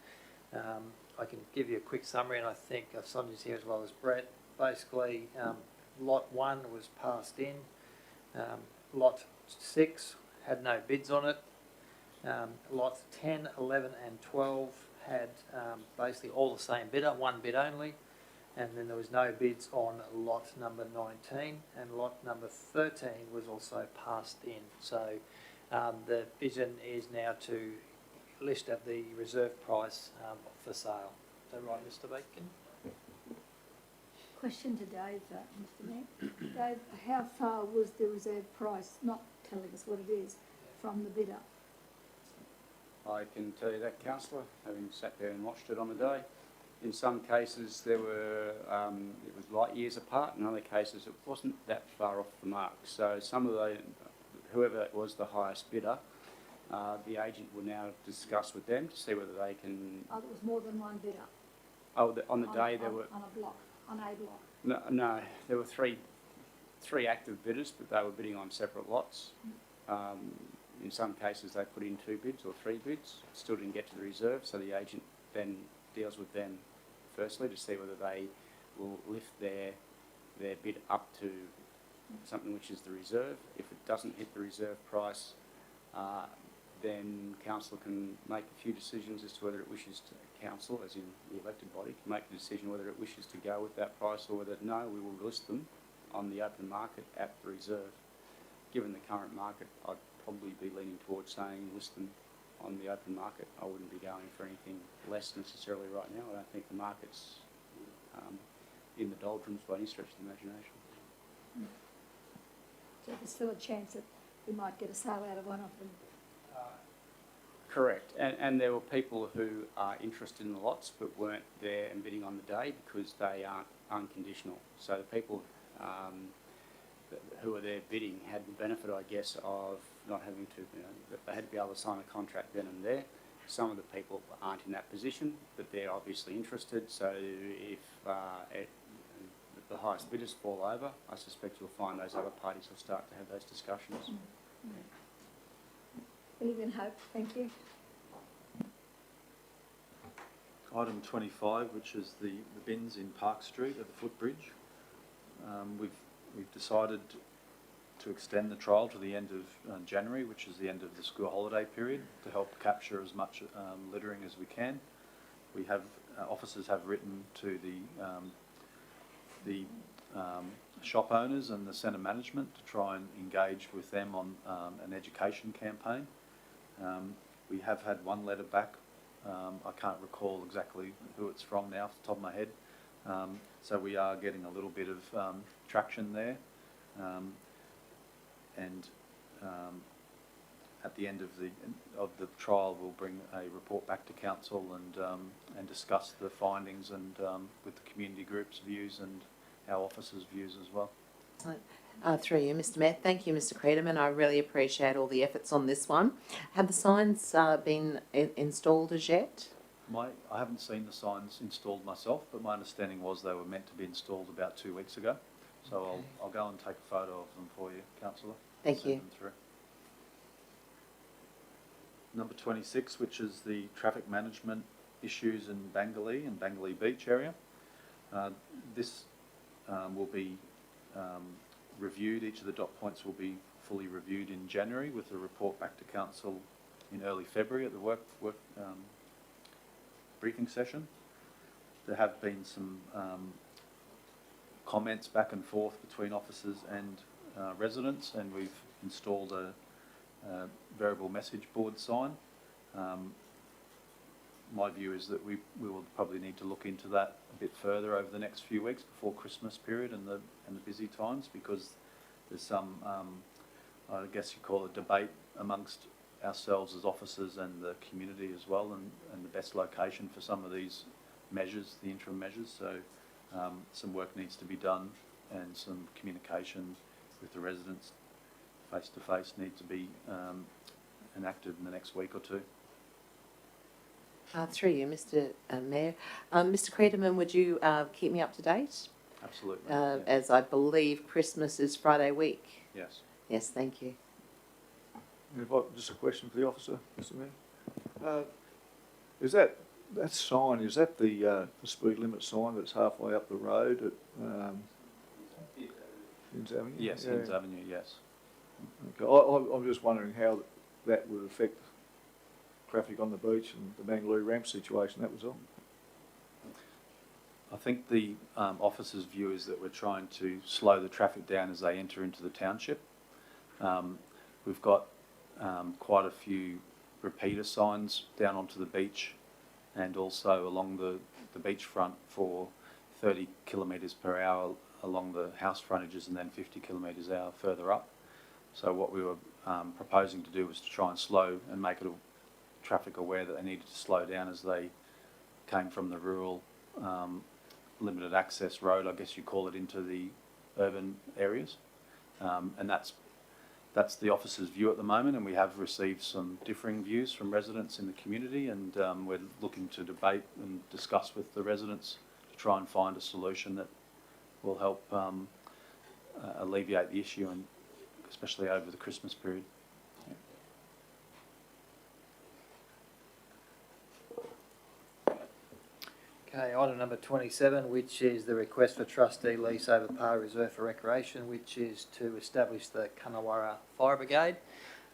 I can give you a quick summary, and I think Sonia's here as well as Brett. Basically, lot 1 was passed in. Lot 6 had no bids on it. Lots 10, 11 and 12 had basically all the same bidder, 1 bid only. And then there was no bids on lot number 19, and lot number 13 was also passed in. So the vision is now to list at the reserve price for sale. Is that right, Mr. Bacon? Question to Dave, Mr. Mayor. Dave, how far was the reserve price, not telling us what it is, from the bidder? I can tell you that, councillor, having sat there and watched it on the day. In some cases there were, it was light years apart. In other cases it wasn't that far off the mark. So some of whoever was the highest bidder, the agent will now discuss with them to see whether they can... Oh, there was more than 1 bidder? Oh, on the day there were... On a block, on a block? No, there were three active bidders, but they were bidding on separate lots. In some cases they put in 2 bids or 3 bids, still didn't get to the reserve, so the agent then deals with them firstly to see whether they will lift their bid up to something which is the reserve. If it doesn't hit the reserve price, then council can make a few decisions as to whether it wishes to, council, as in the elected body, can make a decision whether it wishes to go with that price or whether, no, we will list them on the open market at the reserve. Given the current market, I'd probably be leaning towards saying list them on the open market. I wouldn't be going for anything less necessarily right now. I don't think the market's in the doldrums by any stretch of the imagination. So there's still a chance that we might get a sale out of one of them? Correct. And there were people who are interested in the lots but weren't there and bidding on the day because they aren't unconditional. So the people who were there bidding had the benefit, I guess, of not having to, they had to be able to sign a contract then and there. Some of the people aren't in that position, but they're obviously interested. So if the highest bidders fall over, I suspect you'll find those other parties will start to have those discussions. Believe in hope. Thank you. Item 25, which is the bins in Park Street at the footbridge. We've decided to extend the trial to the end of January, which is the end of the school holiday period, to help capture as much littering as we can. We have officers have written to the shop owners and the centre management to try and engage with them on an education campaign. We have had one letter back. I can't recall exactly who it's from now off the top of my head. So we are getting a little bit of traction there. At the end of the trial, we'll bring a report back to council and discuss the findings and with the community group's views and our officers' views as well. Through you, Mr. Mayor. Thank you, Mr. Creedman. I really appreciate all the efforts on this one. Have the signs been installed as yet? I haven't seen the signs installed myself, but my understanding was they were meant to be installed about 2 weeks ago. So I'll go and take a photo of them for you, Councillor. Thank you. Them through. Number 26, which is the traffic management issues in Bangalee and Bangalee Beach area. This will be reviewed. Each of the dot points will be fully reviewed in January with a report back to council in early February at the work briefing session. There have been some comments back and forth between officers and residents, and we've installed a variable message board sign. My view is that we will probably need to look into that a bit further over the next few weeks before Christmas period and the busy times, because there's some, I guess you call it, debate amongst ourselves as officers and the community as well, and the best location for some of these measures, the interim measures. So some work needs to be done, and some communication with the residents face to face need to be enacted in the next week or two. Through you, Mr. Mayor. Mr. Creedman, would you keep me up to date? Absolutely. Yeah. As I believe Christmas is Friday week. Yes. Yes, thank you. Just a question for the officer, Mr. Mayor. Is that sign, is that the speed limit sign that's halfway up the road at Inns Avenue? Yes, Inns Avenue, yes. Okay. I'm just wondering how that would affect traffic on the beach and the Bangalore ramp situation, that was all. I think the officer's view is that we're trying to slow the traffic down as they enter into the township. We've got quite a few repeater signs down onto the beach and also along the beachfront for 30 kilometres per hour along the house frontages, and then 50 kilometres an hour further up. So what we were proposing to do was to try and slow and make it traffic aware that they needed to slow down as they came from the rural limited access road, I guess you call it, into the urban areas. And that's the officer's view at the moment, and we have received some differing views from residents in the community, and we're looking to debate and discuss with the residents to try and find a solution that will help alleviate the issue, and especially over the Christmas period. Okay, item number 27, which is the request for trustee lease over par reserve for recreation, which is to establish the Kunnawarra Fire Brigade.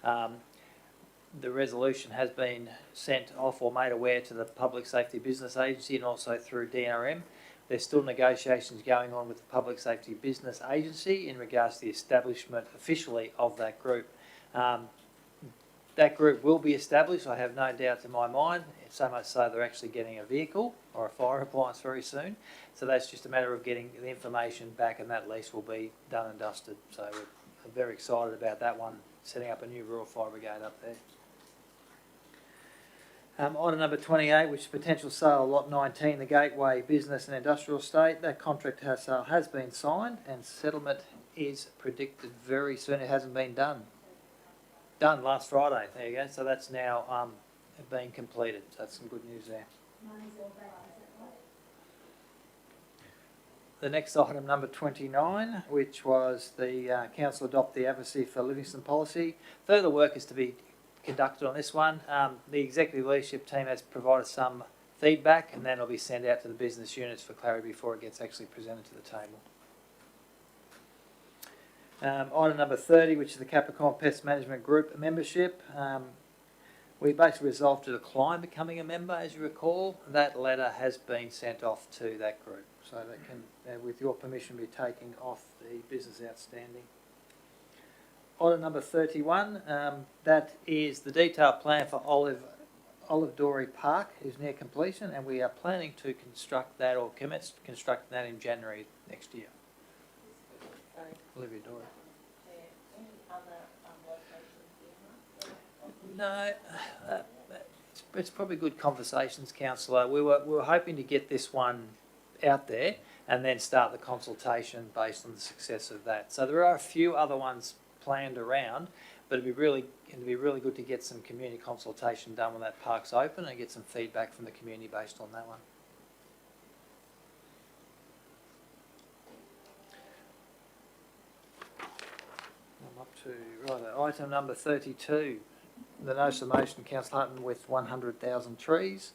The resolution has been sent off or made aware to the Public Safety Business Agency and also through DRM. There's still negotiations going on with the Public Safety Business Agency in regards to the establishment officially of that group. That group will be established, I have no doubt in my mind, so much so they're actually getting a vehicle or a fire appliance very soon. So that's just a matter of getting the information back, and that lease will be done and dusted. So we're very excited about that one, setting up a new rural fire brigade up there. Item number 28, which is potential sale of lot 19, the Gateway Business and Industrial Estate. That contract sale has been signed and settlement is predicted very soon. It hasn't been done last Friday. There you go. So that's now being completed. So that's some good news there. The next item, number 29, which was the council adopt the advocacy for Livingstone policy. Further work is to be conducted on this one. The executive leadership team has provided some feedback, and then it'll be sent out to the business units for clarity before it gets actually presented to the table. Item number 30, which is the Capricorn Pest Management Group membership. We basically resolved to decline becoming a member, as you recall. That letter has been sent off to that group. so that can, with your permission, be taken off the business outstanding. Item number 31, that is the detailed plan for Olive Dory Park is near completion, and we are planning to construct that or commence constructing that in January next year. Sorry. Olivia Dory. Any other locations No, it's probably good conversations, councillor. We were hoping to get this one out there and then start the consultation based on the success of that. So there are a few other ones planned around, but it'd be really good to get some community consultation done when that park's open and get some feedback from the community based on that one. I'm up to item number 32. The notice of motion, Councillor Hutton, with 100,000 trees.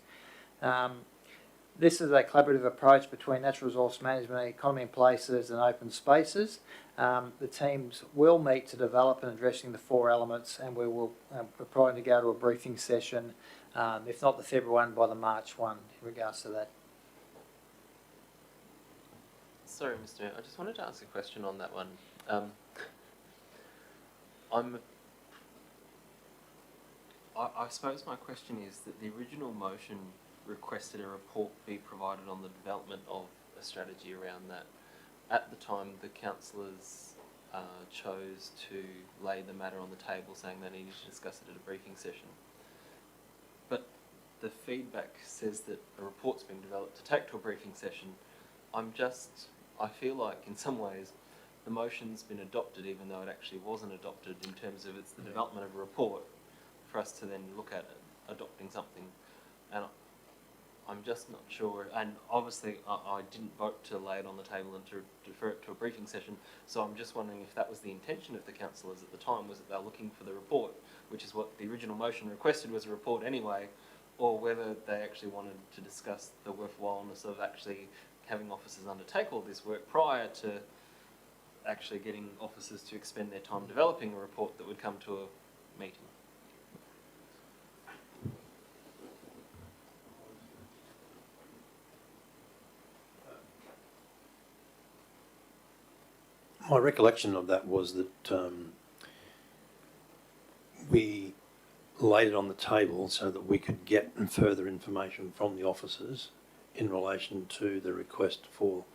This is a collaborative approach between natural resource management, economy and places and open spaces. The teams will meet to develop and addressing the 4 elements, and we will we're planning to go to a briefing session, if not the February one, by the March one in regards to that. Sorry, Mr. Mayor, I just wanted to ask a question on that one. I suppose my question is that the original motion requested a report be provided on the development of a strategy around that. At the time, the councillors chose to lay the matter on the table, saying they needed to discuss it at a briefing session. But the feedback says that a report's been developed to take to a briefing session. I feel like in some ways the motion's been adopted even though it actually wasn't adopted, in terms of it's the development of a report for us to then look at it, adopting something. And I'm just not sure, and obviously I didn't vote to lay it on the table and to defer it to a briefing session, so I'm just wondering if that was the intention of the councillors at the time, was that they're looking for the report, which is what the original motion requested, was a report anyway, or whether they actually wanted to discuss the worthwhileness of actually having officers undertake all this work prior to actually getting officers to expend their time developing a report that would come to a meeting. My recollection of that was that we laid it on the table so that we could get further information from the officers in relation to the request for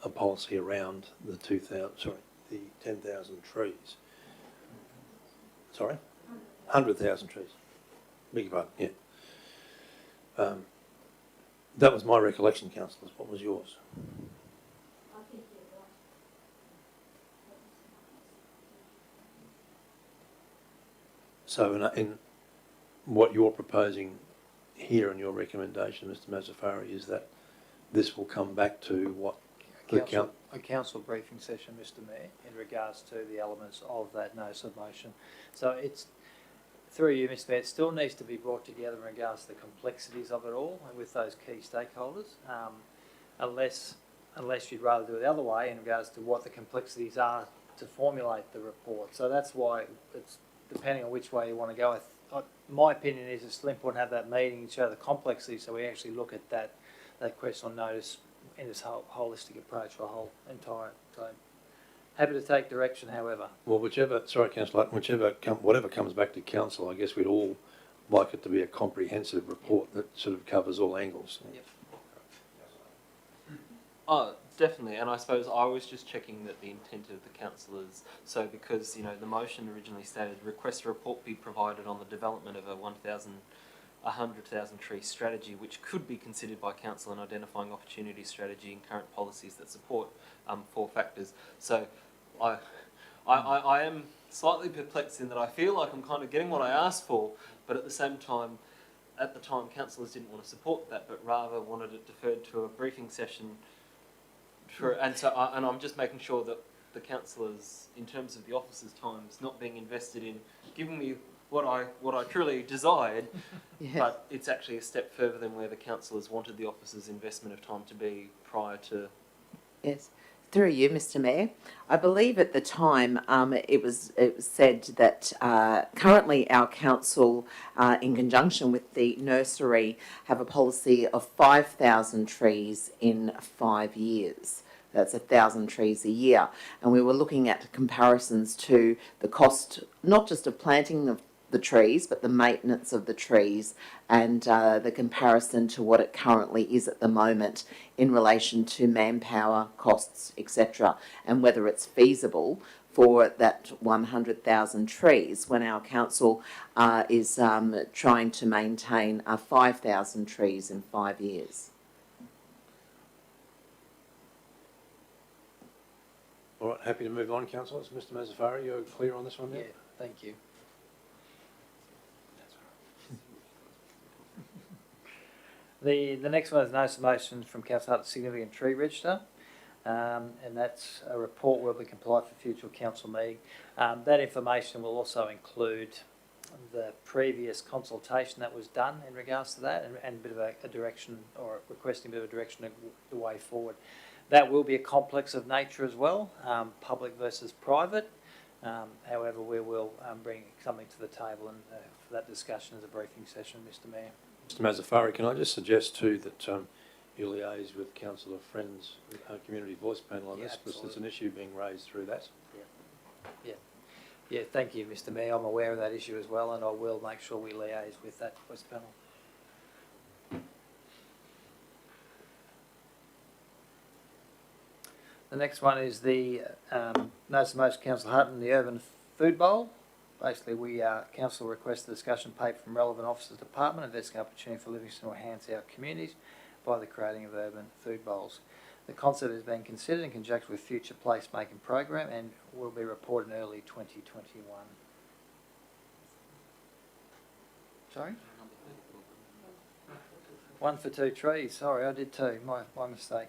a policy around the 10,000 trees. Sorry? 100,000 trees. Beg your pardon, yeah. That was my recollection, councillors. What was yours? So in what you're proposing here in your recommendation, Mr. Mazzafari, is that this will come back to what a council briefing session, Mr. Mayor, in regards to the elements of that notice of motion. So it's, through you, Mr. Mayor, it still needs to be brought together in regards to the complexities of it all and with those key stakeholders, unless you'd rather do it the other way in regards to what the complexities are to formulate the report. So that's why it's depending on which way you want to go. My opinion is it's still important to have that meeting and show the complexity, so we actually look at that question on notice in this whole holistic approach for the whole entire time. Happy to take direction, however. Well, whatever comes back to council, I guess we'd all like it to be a comprehensive report that sort of covers all angles. Yep. Oh, definitely, and I suppose I was just checking that the intent of the councillors, so because, the motion originally stated, request a report be provided on the development of a 100,000 tree strategy, which could be considered by council in identifying opportunity strategy and current policies that support 4 factors. So I am slightly perplexed in that I feel like I'm kind of getting what I asked for, but at the same time, at the time, councillors didn't want to support that, but rather wanted it deferred to a briefing session. And I'm just making sure that the councillors, in terms of the officers' time, is not being invested in giving me what I truly desired, yes. But it's actually a step further than where the councillors wanted the officers' investment of time to be prior to. Yes. Through you, Mr. Mayor. I believe at the time it was said that currently our council, in conjunction with the nursery, have a policy of 5,000 trees in 5 years. That's 1,000 trees a year. And we were looking at comparisons to the cost, not just of planting the trees, but the maintenance of the trees and the comparison to what it currently is at the moment in relation to manpower, costs, etc., and whether it's feasible for that 100,000 trees when our council is trying to maintain 5,000 trees in 5 years. All right, happy to move on, councillors. Mr Mazafari, you're clear on this one now? Yeah, thank you. The next one is notice of motion from Council Hutton Significant Tree Register, and that's a report will be complied for future council meeting. That information will also include the previous consultation that was done in regards to that, and a bit of a direction, or requesting a bit of a direction of the way forward. That will be a complex of nature as well, public versus private. However, we will bring something to the table and for that discussion as a briefing session, Mr Mayor. Mr Mazafari, can I just suggest too that you liaise with Councillor Friend's Community Voice Panel on this, because there's an issue being raised through that. Yeah, thank you, Mr Mayor. I'm aware of that issue as well, and I will make sure we liaise with that voice panel. The next one is the notice of motion, Councillor Hutton, the Urban Food Bowl. Basically, council requests the discussion paper from relevant officers department, investing opportunity for Livingstone to enhance our communities by the creating of urban food bowls. The concept is being considered in conjunction with future placemaking program and will be reported in early 2021. Sorry? 1 for 2 trees. Sorry, I did too. My mistake.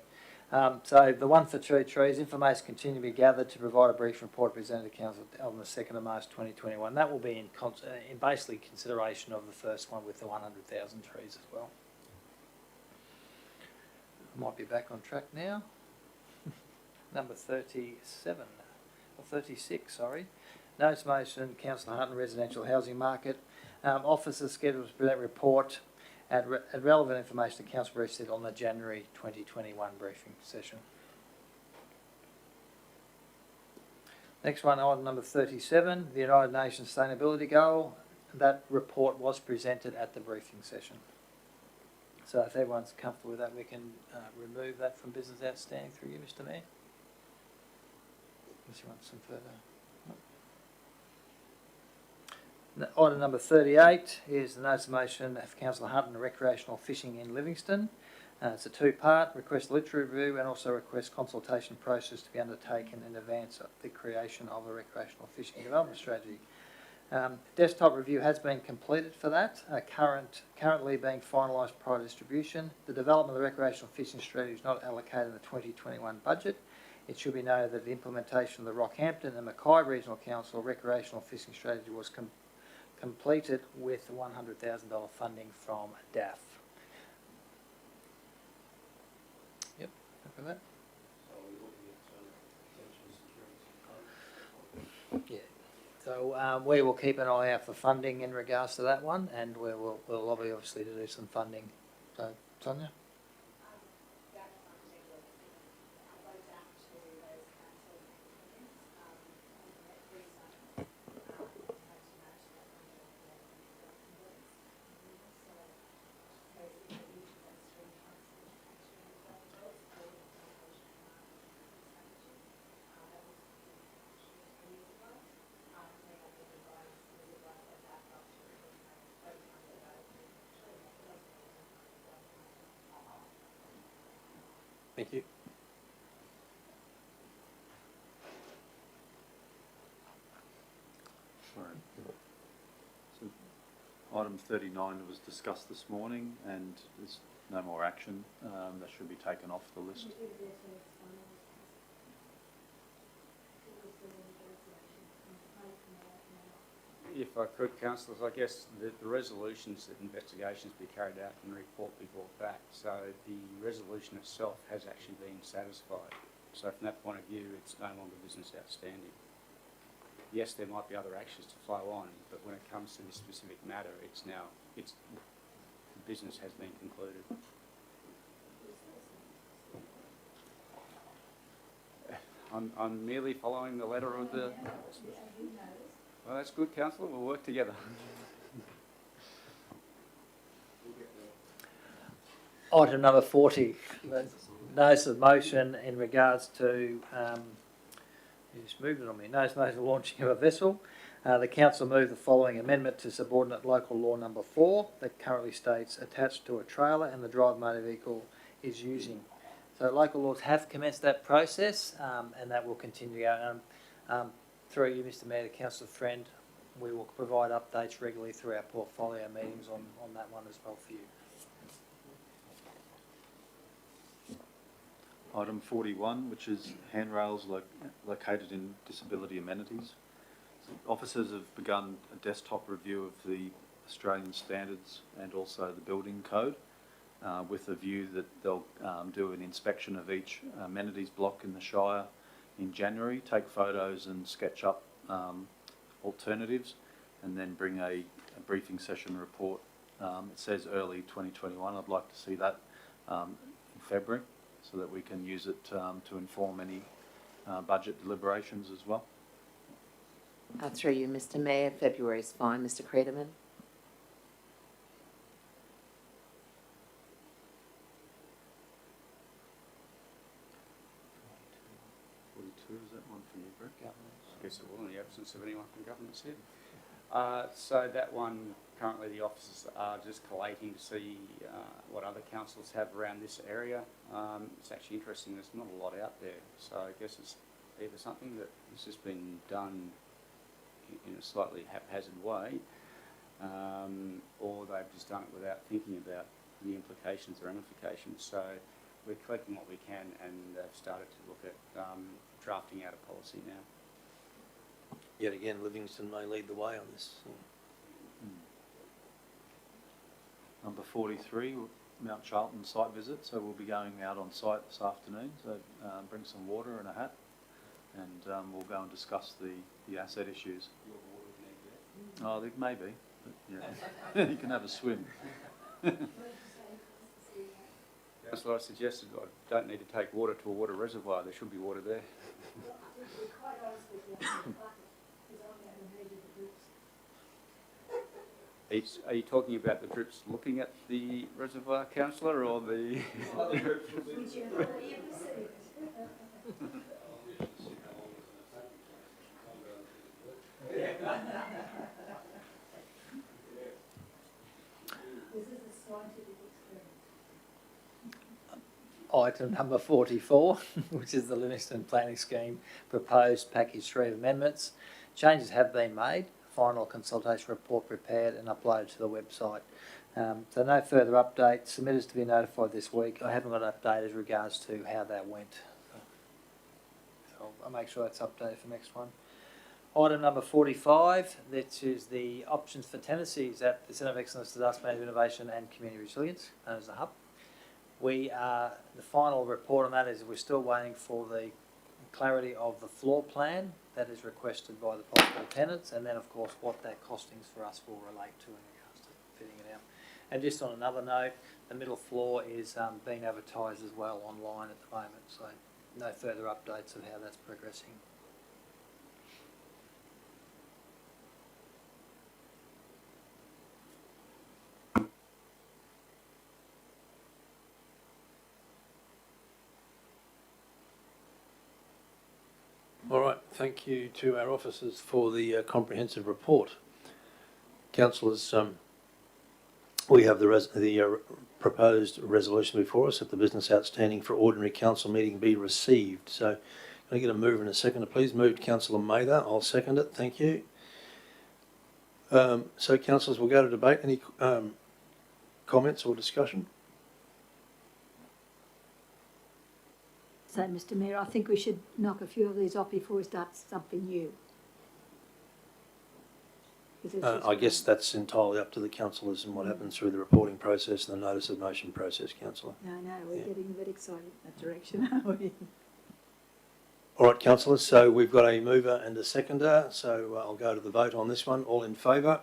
So the 1 for 2 trees, information continue to be gathered to provide a brief report presented to Council on the 2nd of March 2021. That will be in basically consideration of the first one with the 100,000 trees as well. I might be back on track now. Number 37, or 36, sorry. Notice motion, Councillor Hutton, residential housing market. Officers scheduled to present report and relevant information to Council briefed on the January 2021 briefing session. Next one, item number 37, the United Nations Sustainability Goal. That report was presented at the briefing session. So if everyone's comfortable with that, we can remove that from business outstanding through you, Mr Mayor. Unless you want some further. Item number 38 is the notice of motion of Councillor Hutton, recreational fishing in Livingstone. It's a 2-part, request literature review and also request consultation process to be undertaken in advance of the creation of a recreational fishing development strategy. Desktop review has been completed for that, currently being finalised prior to distribution. The development of the recreational fishing strategy is not allocated in the 2021 budget. It should be noted that the implementation of the Rockhampton and Mackay Regional Council recreational fishing strategy was completed with $100,000 funding from DAF. Yep, look at that. Yeah. So we will keep an eye out for funding in regards to that one, and we'll lobby obviously to do some funding. So, Sonia? Thank you. So item 39 was discussed this morning and there's no more action. That should be taken off the list. If I could, councillors, I guess the resolutions that investigations be carried out and the report be brought back. So the resolution itself has actually been satisfied. So from that point of view, it's no longer business outstanding. Yes, there might be other actions to flow on, but when it comes to this specific matter, the business has been concluded. I'm merely following the letter of the... Well, that's good, councillor. We'll work together. Item number 40, the notice of motion in regards to, you just moved it on me, notice of motion of launching of a vessel. The council moved the following amendment to subordinate local law number 4 that currently states attached to a trailer and the drive motor vehicle is using. So local laws have commenced that process and that will continue. Through you, Mr Mayor, to Councillor Friend, we will provide updates regularly through our portfolio meetings on that one as well for you. Item 41, which is handrails located in disability amenities. Officers have begun a desktop review of the Australian standards and also the building code with a view that they'll do an inspection of each amenities block in the Shire in January, take photos and sketch up alternatives, and then bring a briefing session report. It says early 2021. I'd like to see that in February so that we can use it to inform any budget deliberations as well. Through you, Mr Mayor, February is fine. Mr Crederman. Is that one for you, Brett? I guess it will in the absence of anyone from government's here. So that one, currently the officers are just collating to see what other councils have around this area. It's actually interesting, there's not a lot out there, so I guess it's either something that has just been done in a slightly haphazard way, or they've just done it without thinking about the implications or ramifications. So we're collecting what we can, and they've started to look at drafting out a policy now. Yet again, Livingstone may lead the way on this. Number 43, Mount Charlton site visit. So we'll be going out on site this afternoon. So bring some water and a hat, and we'll go and discuss the asset issues. Oh, there may be, but yeah, you can have a swim. Councillor, I suggested I don't need to take water to a water reservoir. There should be water there. Are you talking about the drips looking at the reservoir, councillor, or the... Item number 44, which is the Livingstone Planning Scheme proposed package 3 of amendments. Changes have been made, final consultation report prepared and uploaded to the website. So no further updates, submitters to be notified this week. I haven't got an update as regards to how that went. So I'll make sure that's updated for next one. Item number 45, this is the options for tenancies at the Centre of Excellence Disaster Management Innovation and Community Resilience, known as the Hub. The final report on that is we're still waiting for the clarity of the floor plan that is requested by the possible tenants, and then of course what that costings for us will relate to in regards to fitting it out. And just on another note, the middle floor is being advertised as well online at the moment, so no further updates of how that's progressing. All right, thank you to our officers for the comprehensive report. Councillors, we have the proposed resolution before us that the business outstanding for ordinary council meeting be received. So can I get a mover and a seconder, please? Moved Councillor Mather. I'll second it. Thank you. So councillors, we'll go to debate. Any comments or discussion? So, Mr Mayor, I think we should knock a few of these off before we start something new. I guess that's entirely up to the councillors and what happens through the reporting process and the notice of motion process, councillor. No, we're getting a bit excited in that direction, aren't we? All right, councillors, so we've got a mover and a seconder, so I'll go to the vote on this one. All in favour?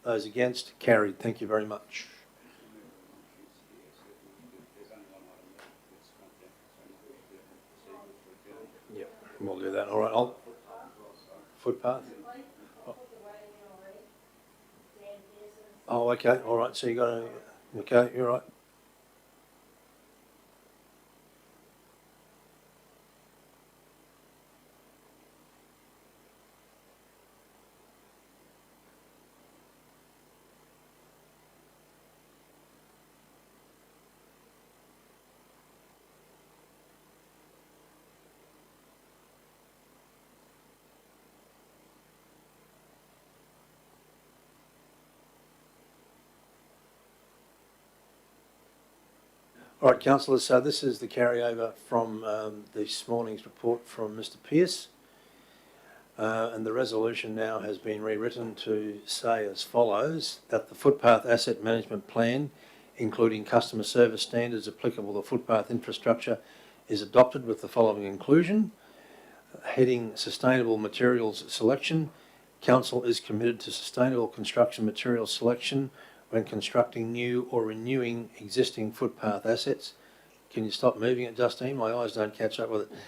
Those against? Carried. Thank you very much. Yep, we'll do that. All right, footpath. Oh, okay, all right, so you got a, okay, you're right. All right, councillors, so this is the carryover from this morning's report from Mr Pearce. And the resolution now has been rewritten to say as follows, that the footpath asset management plan, including customer service standards applicable to footpath infrastructure, is adopted with the following inclusion. Heading Sustainable Materials Selection. Council is committed to sustainable construction materials selection when constructing new or renewing existing footpath assets. Can you stop moving it, Justine? My eyes don't catch up with it.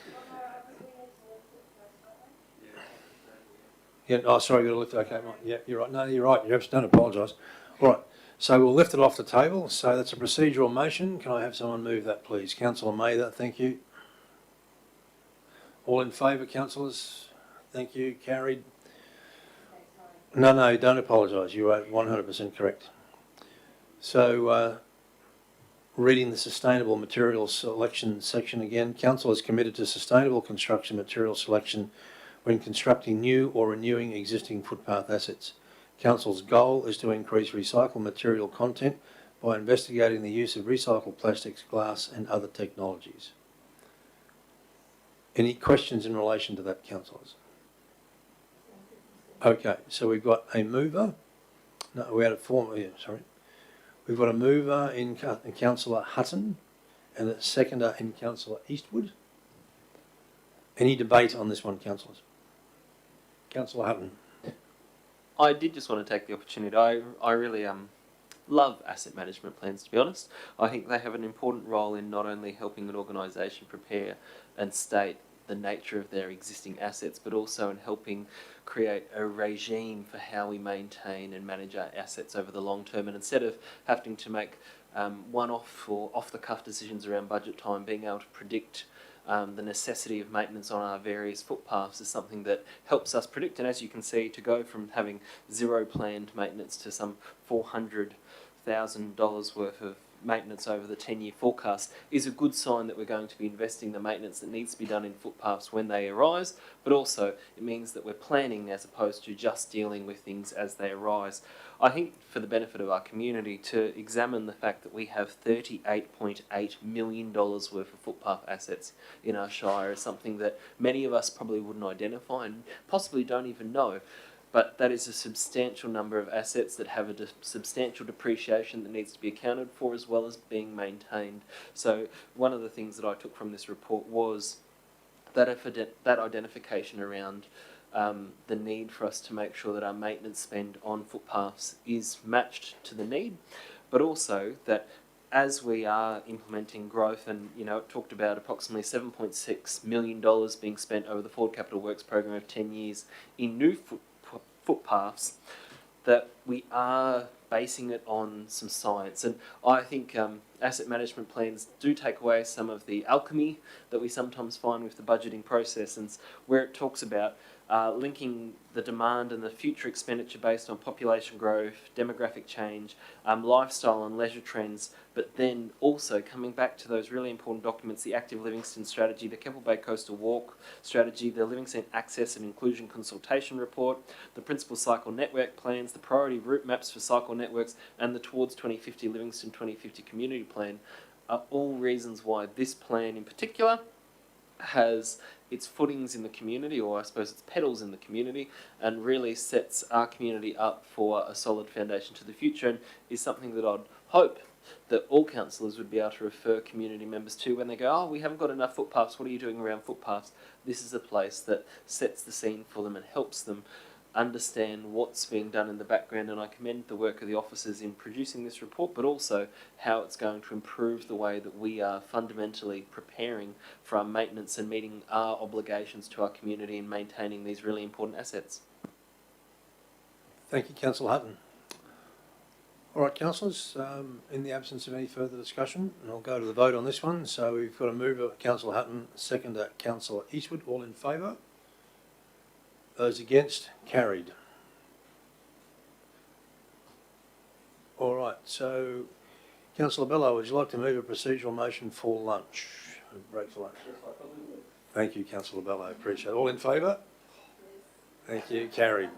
Yeah, oh, sorry, you've got to lift it. Okay, right. Yeah, you're right. No, you're right. You don't apologise. All right, so we'll lift it off the table. So that's a procedural motion. Can I have someone move that, please? Councillor Mather, thank you. All in favour, councillors? Thank you. Carried. No, don't apologise. You are 100% correct. So, reading the sustainable materials selection section again, Council is committed to sustainable construction material selection when constructing new or renewing existing footpath assets. Council's goal is to increase recycled material content by investigating the use of recycled plastics, glass and other technologies. Any questions in relation to that, councillors? Okay, so we've got a mover. No, we had a former, yeah, sorry. We've got a mover in Councillor Hutton and a seconder in Councillor Eastwood. Any debate on this one, councillors? Councillor Hutton. I did just want to take the opportunity. I really love asset management plans, to be honest. I think they have an important role in not only helping an organisation prepare and state the nature of their existing assets, but also in helping create a regime for how we maintain and manage our assets over the long term. And instead of having to make one-off or off-the-cuff decisions around budget time, being able to predict the necessity of maintenance on our various footpaths is something that helps us predict. And as you can see, to go from having zero planned maintenance to some $400,000 worth of maintenance over the 10-year forecast is a good sign that we're going to be investing the maintenance that needs to be done in footpaths when they arise, but also it means that we're planning as opposed to just dealing with things as they arise. I think for the benefit of our community to examine the fact that we have $38.8 million worth of footpath assets in our Shire is something that many of us probably wouldn't identify and possibly don't even know. But that is a substantial number of assets that have a substantial depreciation that needs to be accounted for as well as being maintained. So one of the things that I took from this report was that identification around the need for us to make sure that our maintenance spend on footpaths is matched to the need, but also that as we are implementing growth, and it talked about approximately $7.6 million being spent over the Forward Capital Works program of 10 years in new footpaths, that we are basing it on some science. And I think asset management plans do take away some of the alchemy that we sometimes find with the budgeting process, and where it talks about linking the demand and the future expenditure based on population growth, demographic change, lifestyle and leisure trends, but then also coming back to those really important documents, the Active Livingstone Strategy, the Keppel Bay Coastal Walk Strategy, the Livingstone Access and Inclusion Consultation Report, the Principal Cycle Network Plans, the Priority Route Maps for Cycle Networks, and the Towards 2050 Livingstone 2050 Community Plan are all reasons why this plan in particular has its footings in the community, or I suppose its petals in the community, and really sets our community up for a solid foundation to the future, and is something that I'd hope that all councillors would be able to refer community members to when they go, oh, we haven't got enough footpaths, what are you doing around footpaths? This is a place that sets the scene for them and helps them understand what's being done in the background, and I commend the work of the officers in producing this report, but also how it's going to improve the way that we are fundamentally preparing for our maintenance and meeting our obligations to our community and maintaining these really important assets. Thank you, Councillor Hutton. All right, councillors, in the absence of any further discussion, and I'll go to the vote on this one. So we've got a mover, Councillor Hutton, seconder, Councillor Eastwood. All in favour? Those against? Carried. All right, so Councillor Bello, would you like to move a procedural motion for lunch? A break for lunch. Thank you, Councillor Bello. Appreciate it. All in favour? Thank you. Carried.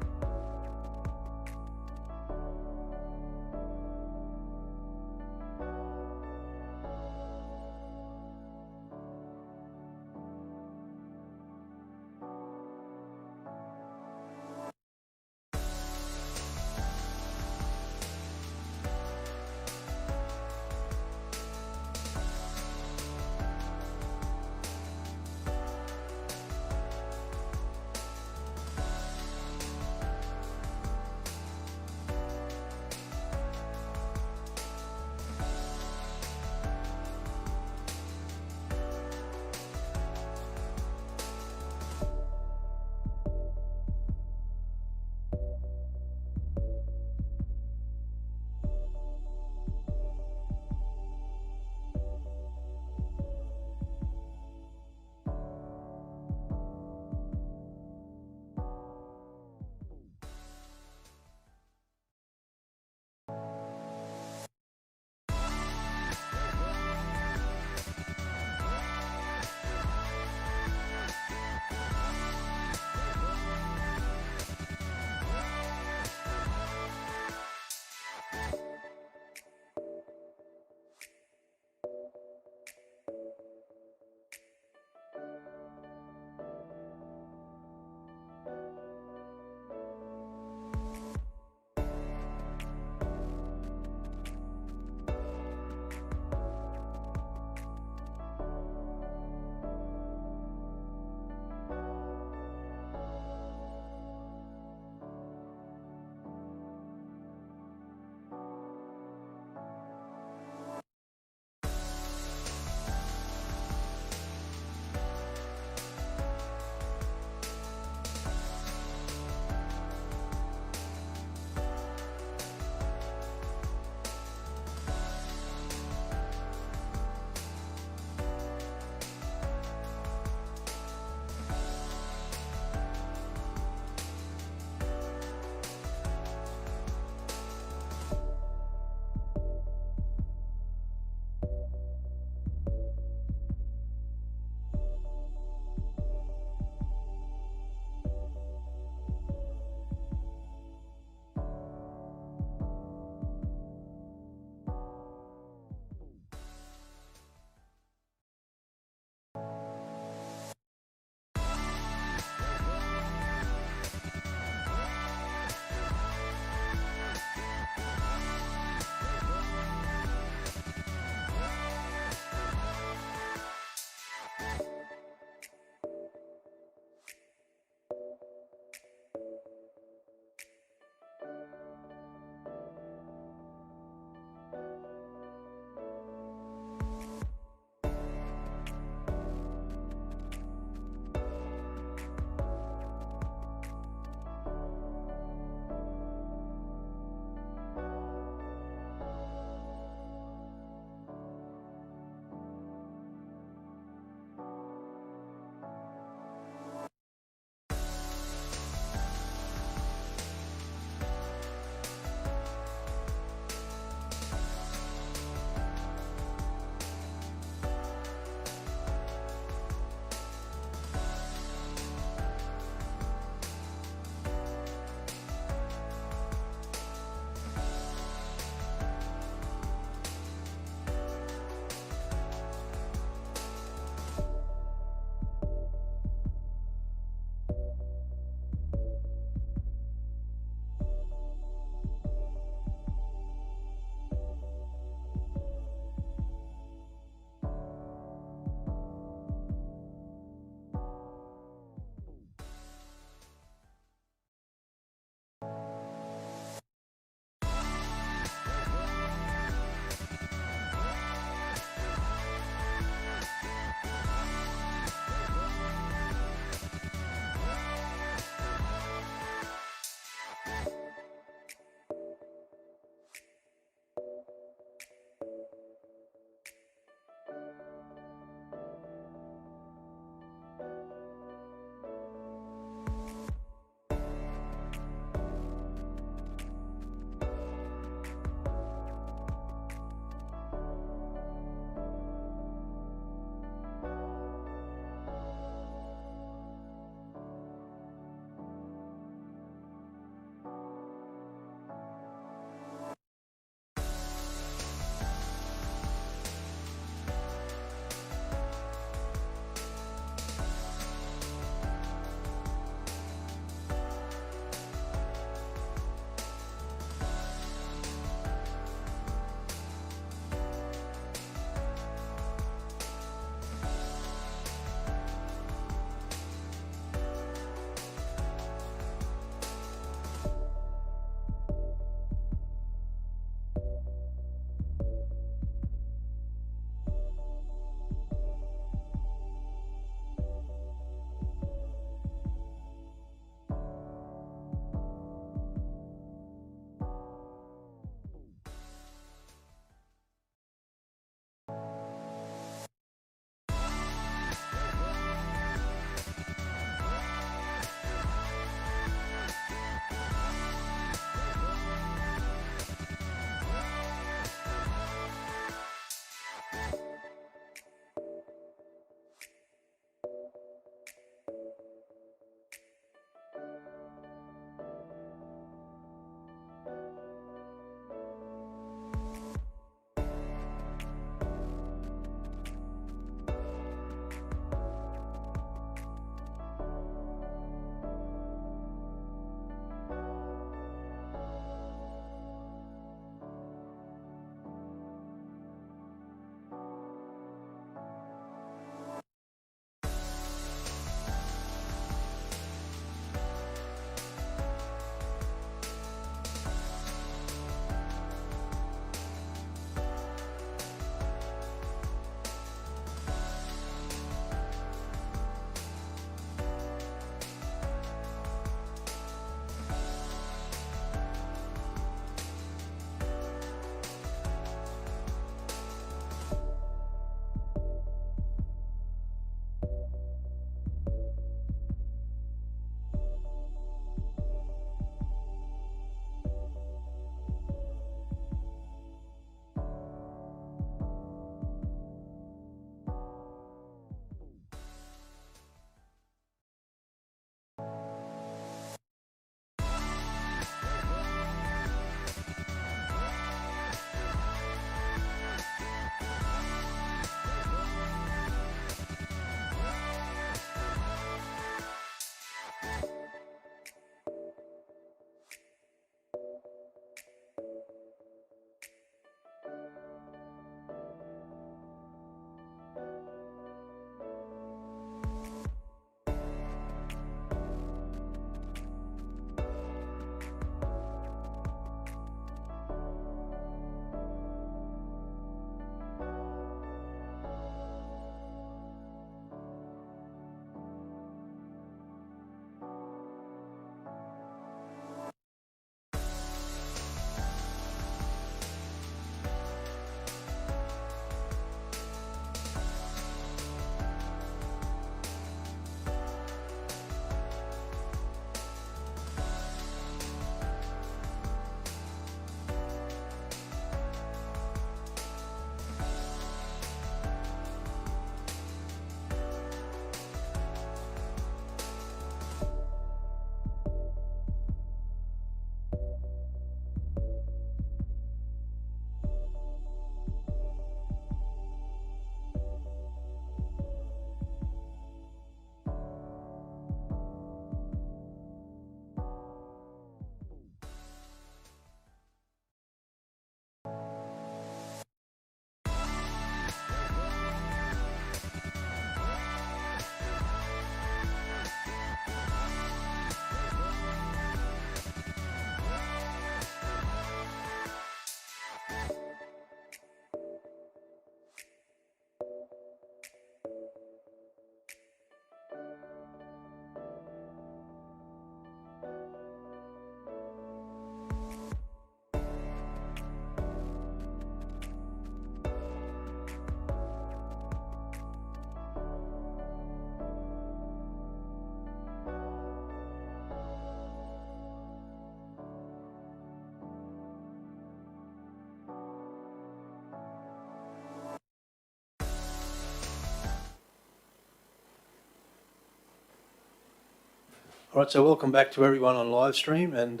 All right, so welcome back to everyone on live stream, and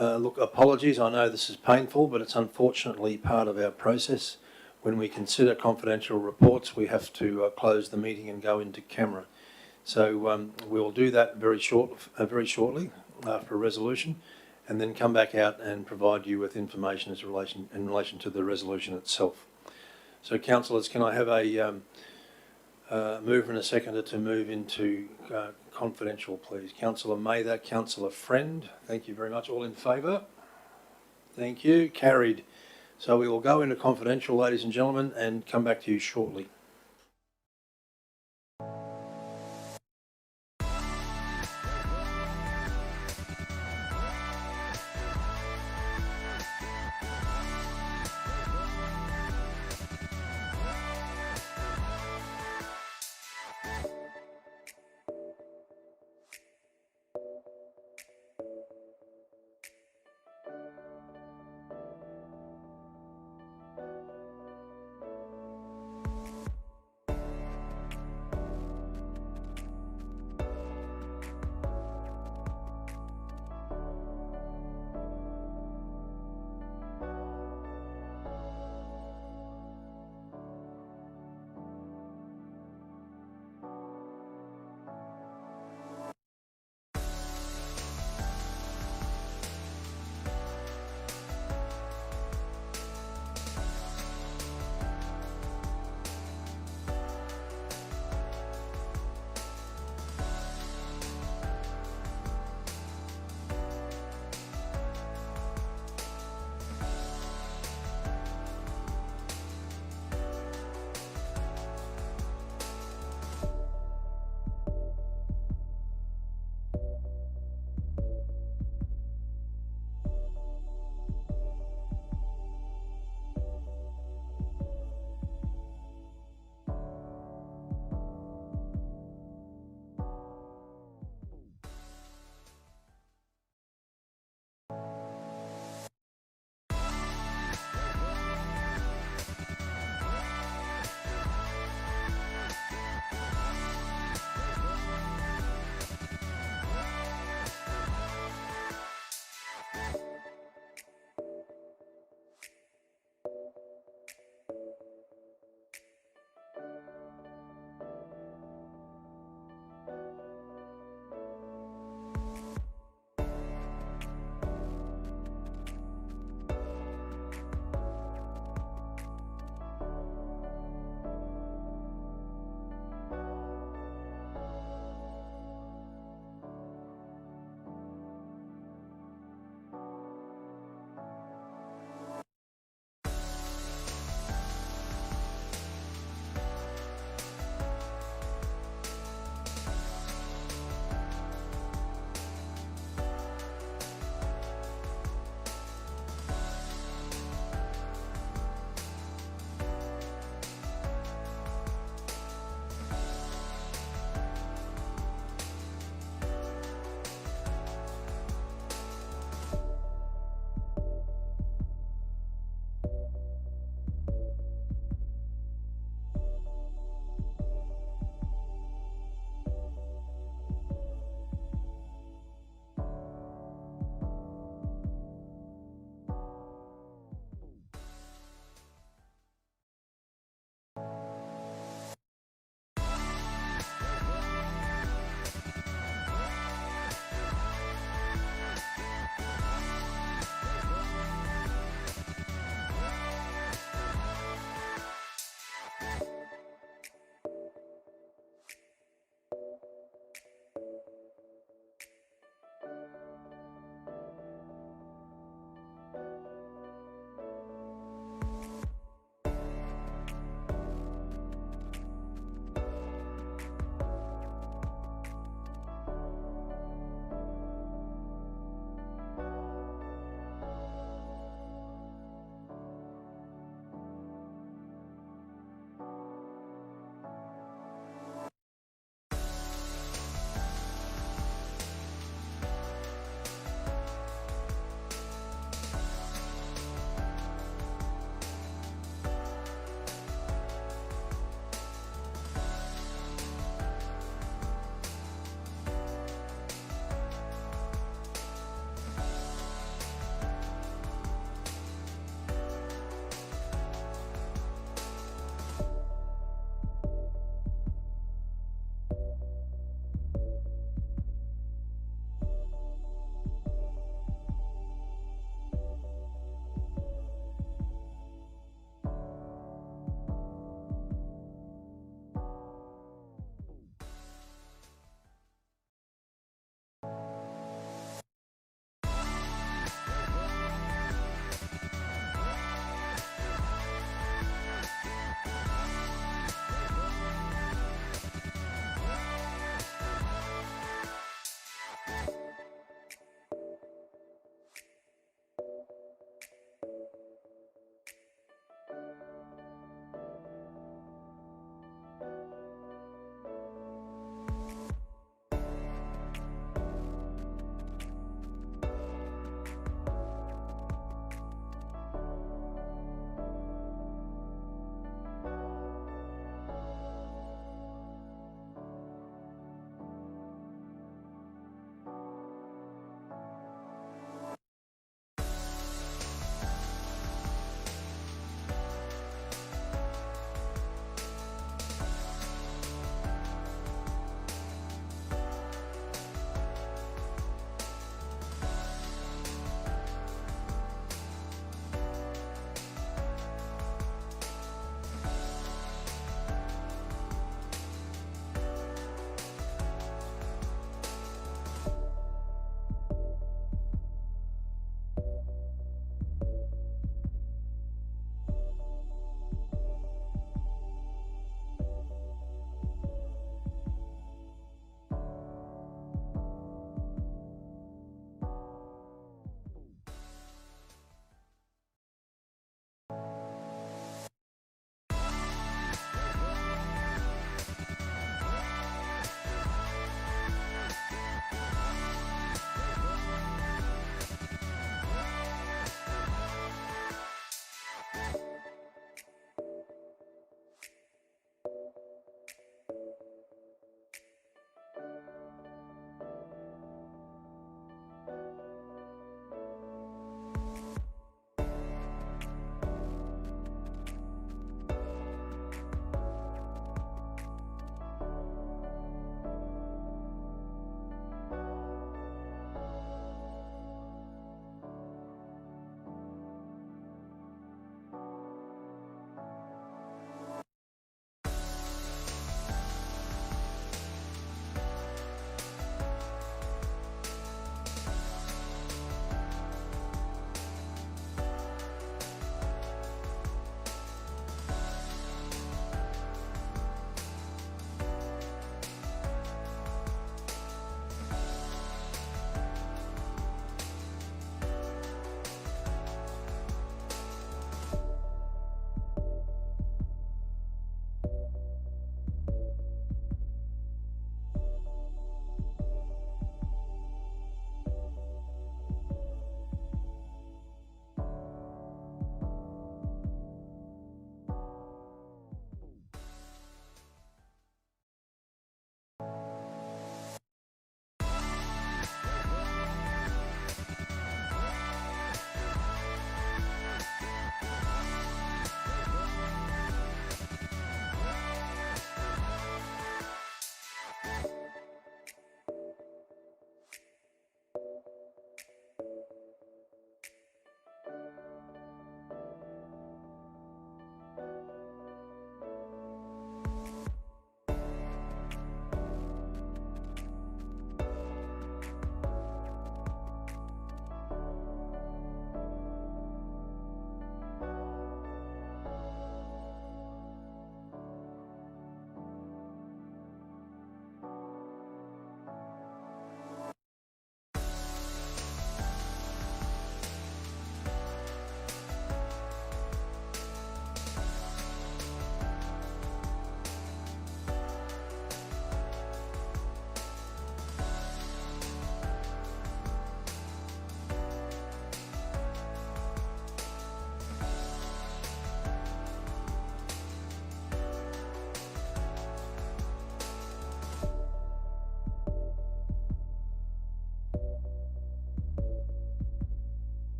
look, apologies, I know this is painful, but it's unfortunately part of our process. When we consider confidential reports, we have to close the meeting and go into camera. So we'll do that very shortly after a resolution, and then come back out and provide you with information in relation to the resolution itself. So, councillors, can I have a mover and a seconder to move into confidential, please? Councillor Mather, Councillor Friend, thank you very much. All in favour? Thank you. Carried. So we will go into confidential, ladies and gentlemen, and come back to you shortly.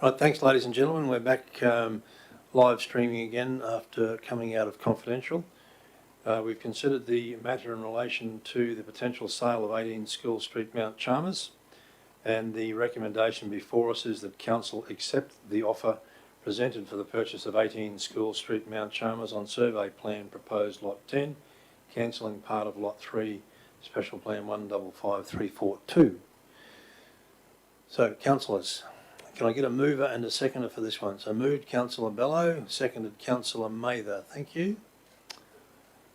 Right, thanks, ladies and gentlemen. We're back live streaming again after coming out of confidential. We've considered the matter in relation to the potential sale of 18 School Street, Mount Chalmers, and the recommendation before us is that Council accept the offer presented for the purchase of 18 School Street, Mount Chalmers on survey plan proposed lot 10, cancelling part of lot 3, special plan 155342. So, councillors, can I get a mover and a seconder for this one? So moved Councillor Bello, seconded Councillor Mather. Thank you.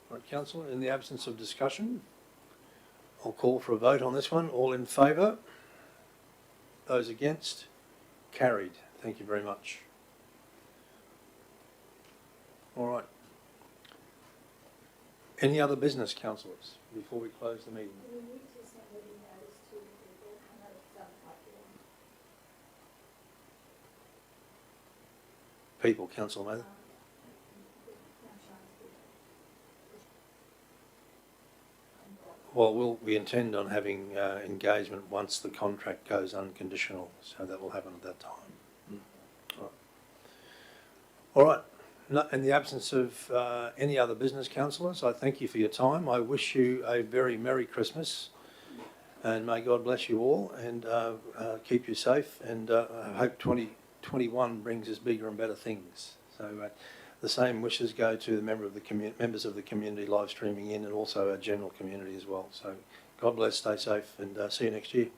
Right, Councillor, in the absence of discussion, I'll call for a vote on this one. All in favour? Those against? Carried. Thank you very much. All right. Any other business, councillors, before we close the meeting? People, Councillor Mather. Well, we intend on having engagement once the contract goes unconditional, so that will happen at that time. All right. No, in the absence of any other business, councillors, I thank you for your time. I wish you a very Merry Christmas, and may God bless you all and keep you safe, and I hope 2021 brings us bigger and better things. So the same wishes go to the members of the community live streaming in, and also our general community as well. So God bless, stay safe, and see you next year.